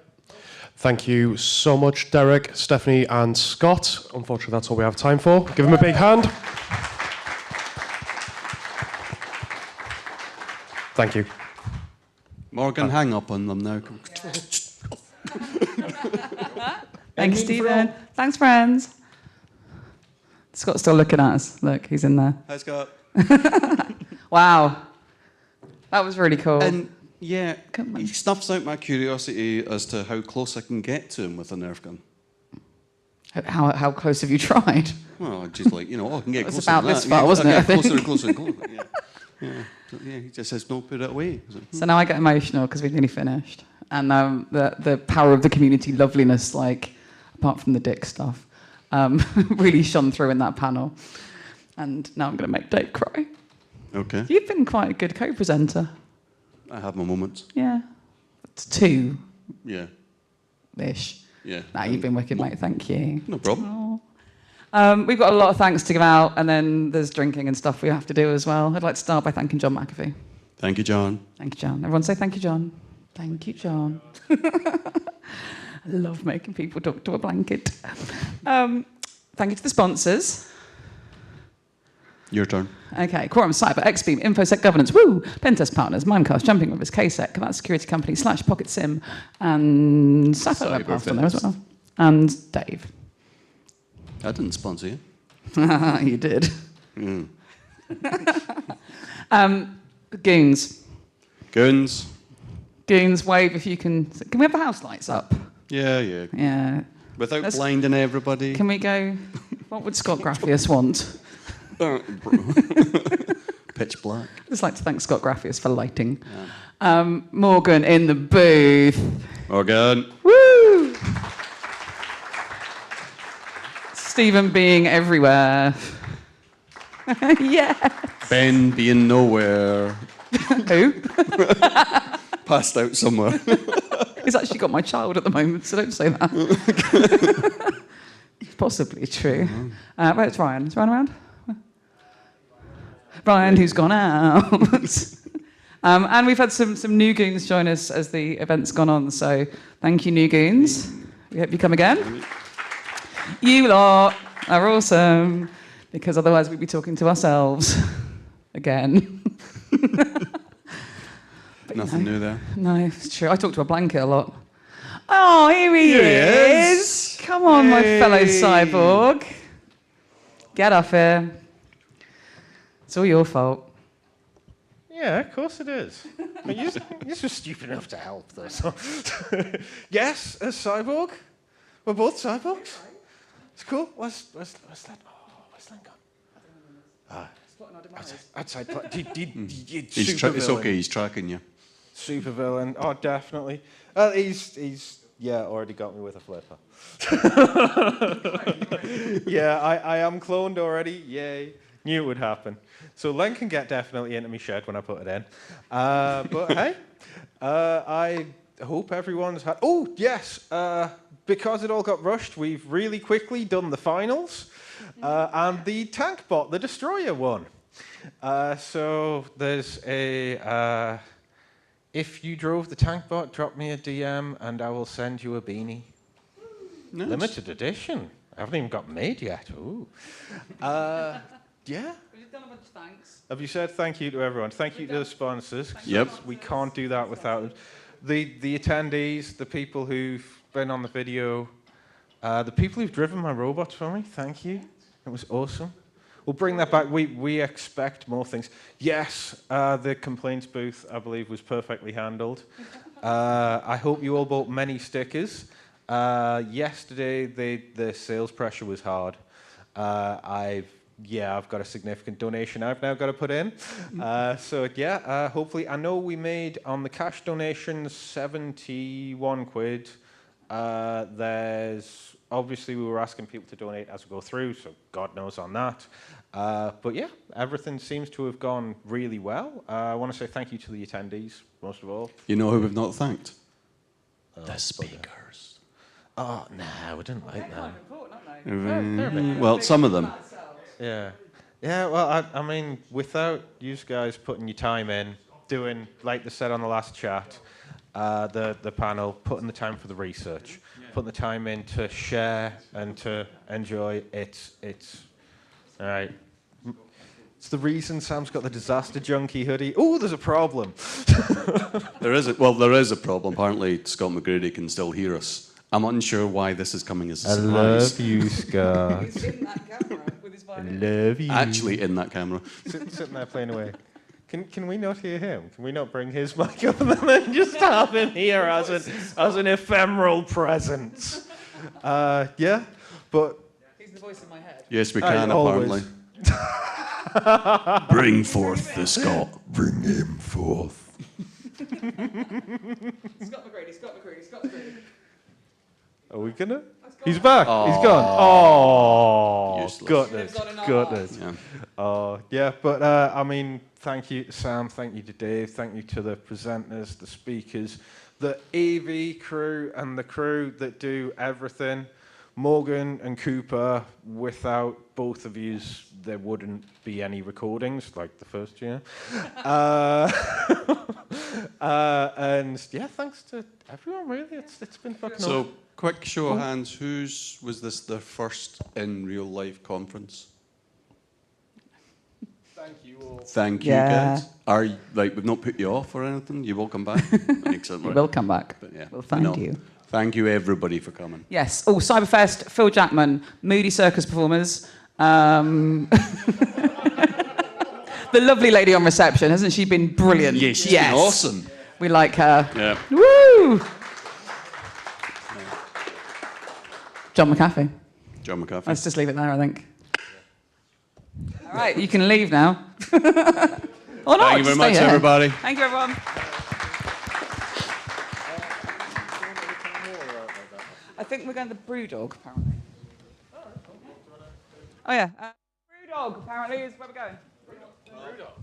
Thank you so much, Derek, Stephanie, and Scott. Unfortunately, that's all we have time for. Give them a big hand. Thank you. Morgan, hang up on them now. Thanks, Stephen. Thanks, friends. Scott's still looking at us. Look, he's in there. Hi, Scott. Wow. That was really cool. And yeah, he snuffs out my curiosity as to how close I can get to him with a Nerf gun. How close have you tried? Well, just like, you know, I can get It was closer about than this that. far, wasn't it, I think? Closer and closer and closer. Yeah. Yeah, he just says, no, put it away. So now I get emotional because we've nearly finished. And the power of the community loveliness, like, apart from the dick stuff, really shone through in that panel. And now I'm going to make Dave cry. Okay. You've been quite a good co-presenter. I have my moments. Yeah. It's 2. Yeah. Ish. Yeah. Nah, you've been wicked, mate. Thank you. No problem. We've got a lot of thanks to give out, and then there's drinking and stuff we have to do as well. I'd like to start by thanking John McAfee. Thank you, John. Thank you, John. Everyone say thank you, John. Thank you, John. I love making people talk to a blanket. Thank you to the sponsors. Your turn. Okay, Quorum Cyber, XBeam, InfoSec Governance, woo! Pentest Partners, Mimecast, Jumping Rivers, KSEC, Command Security Company, / Pocket Sim, and Cyber Webcast on there as well. And Dave. I didn't sponsor you. You did. Goons. Goons. Goons, wave if you can. Can we have the house lights up? Yeah, yeah. Yeah. Without blinding everybody. Can we go? What would Scott Graffius want? Pitch black. I'd just like to thank Scott Graffius for lighting. Yeah. Morgan in the booth. Morgan. Woo! Stephen being everywhere. Yeah. Ben being nowhere. Who? Passed out somewhere. He's actually got my child at the moment, so don't say that. It's possibly true. Where's Ryan? Is Ryan around? Ryan, who's gone out. And we've had some new goons join us as the event's gone on, so thank you, new goons. We hope you come again. You lot are awesome, because otherwise we'd be talking to ourselves again. Nothing new there. No, it's true. I talk to a blanket a lot. Oh, here he is. Come on, my fellow cyborg. Get up here. It's all your fault. Yeah, of course it is. You're just stupid enough to help, though. So. Yes, as cyborg. We're both cyborgs. It's cool. Where's that? Oh, where's that gone? Outside. It's okay. He's tracking you. Super villain. Oh, definitely. He's already got me with a flipper. Yeah, I am cloned already. Yay. Knew it would happen. So Len can get definitely into my shed when I put it in. But hey, I hope everyone's had... Oh, yes. Because it all got rushed, we've really quickly done the finals. And the tank bot, the Destroyer, won. So there's a... if you drove the tank bot, drop me a DM and I will send you a beanie. Nice. Limited edition. I haven't even got made yet. Ooh. Yeah. We've done a bunch of thanks. Have you said thank you to everyone? Thank you to the sponsors. Yep. We can't do that without them. The attendees, the people who've been on the video, the people who've driven my robots for me, thank you. It was awesome. we'll bring that back. We expect more things. Yes, the complaints booth, I believe, was perfectly handled. I hope you all bought many stickers. Yesterday, the sales pressure was hard. I've got a significant donation I've now got to put in. Hopefully, I know we made on the cash donation 71 quid. There's obviously we were asking people to donate as we go through, so God knows on that. But yeah, everything seems to have gone really well. I want to say thank you to the attendees, most of all. You know who we've not thanked? The speakers. Oh, no, we didn't like that. Well, some of them. Yeah. Yeah, well, I mean, without you guys putting your time in, doing, like they said on the last chat, the panel, putting the time for the research, putting the time in to share and to enjoy, it's all right. It's the reason Sam's got the disaster junkie hoodie. Oh, there's a problem. There is a problem. Apparently, Scott McGrady can still hear us. I'm unsure why this is coming as a surprise. I love you, Scott. He's in that camera with his I love you. Actually, in that camera. Sitting there playing away. Can we not hear him? Can we not bring his mic up and then just have him here as an ephemeral presence? Yeah, but... He's the voice in my head. Yes, we can, apparently. Bring forth the Scott. Bring him forth. Scott McGrady. Are we gonna? He's back. He's gone. Oh, goodness. Yeah. Oh, yeah. But I mean, thank you, Sam. Thank you to Dave. Thank you to the presenters, the speakers, the AV crew, and the crew that do everything. Morgan and Cooper. Without both of you, there wouldn't be any recordings like the first year. And yeah, thanks to everyone. Really, it's been fucking. So, quick show of hands. Was this their first in real life conference? Thank you all. Thank you, guys. We've not put you off or anything? You will come back? Excellent. You will come back. But yeah, Well, thank you. Thank you, everybody, for coming. Yes. Oh, Cyberfest, Phil Jackman, Moody Circus performers. The lovely lady on reception, hasn't she been brilliant? Yeah, she's been awesome. We like her. Yeah. Woo! John McAfee. Let's just leave it there, I think. All right, you can leave now. Or not, Thank you very much, stay here. everybody. Thank you, everyone. I think we're going to the Brewdog, apparently. Oh, yeah. Brewdog, apparently, is where we're going. Brewdog.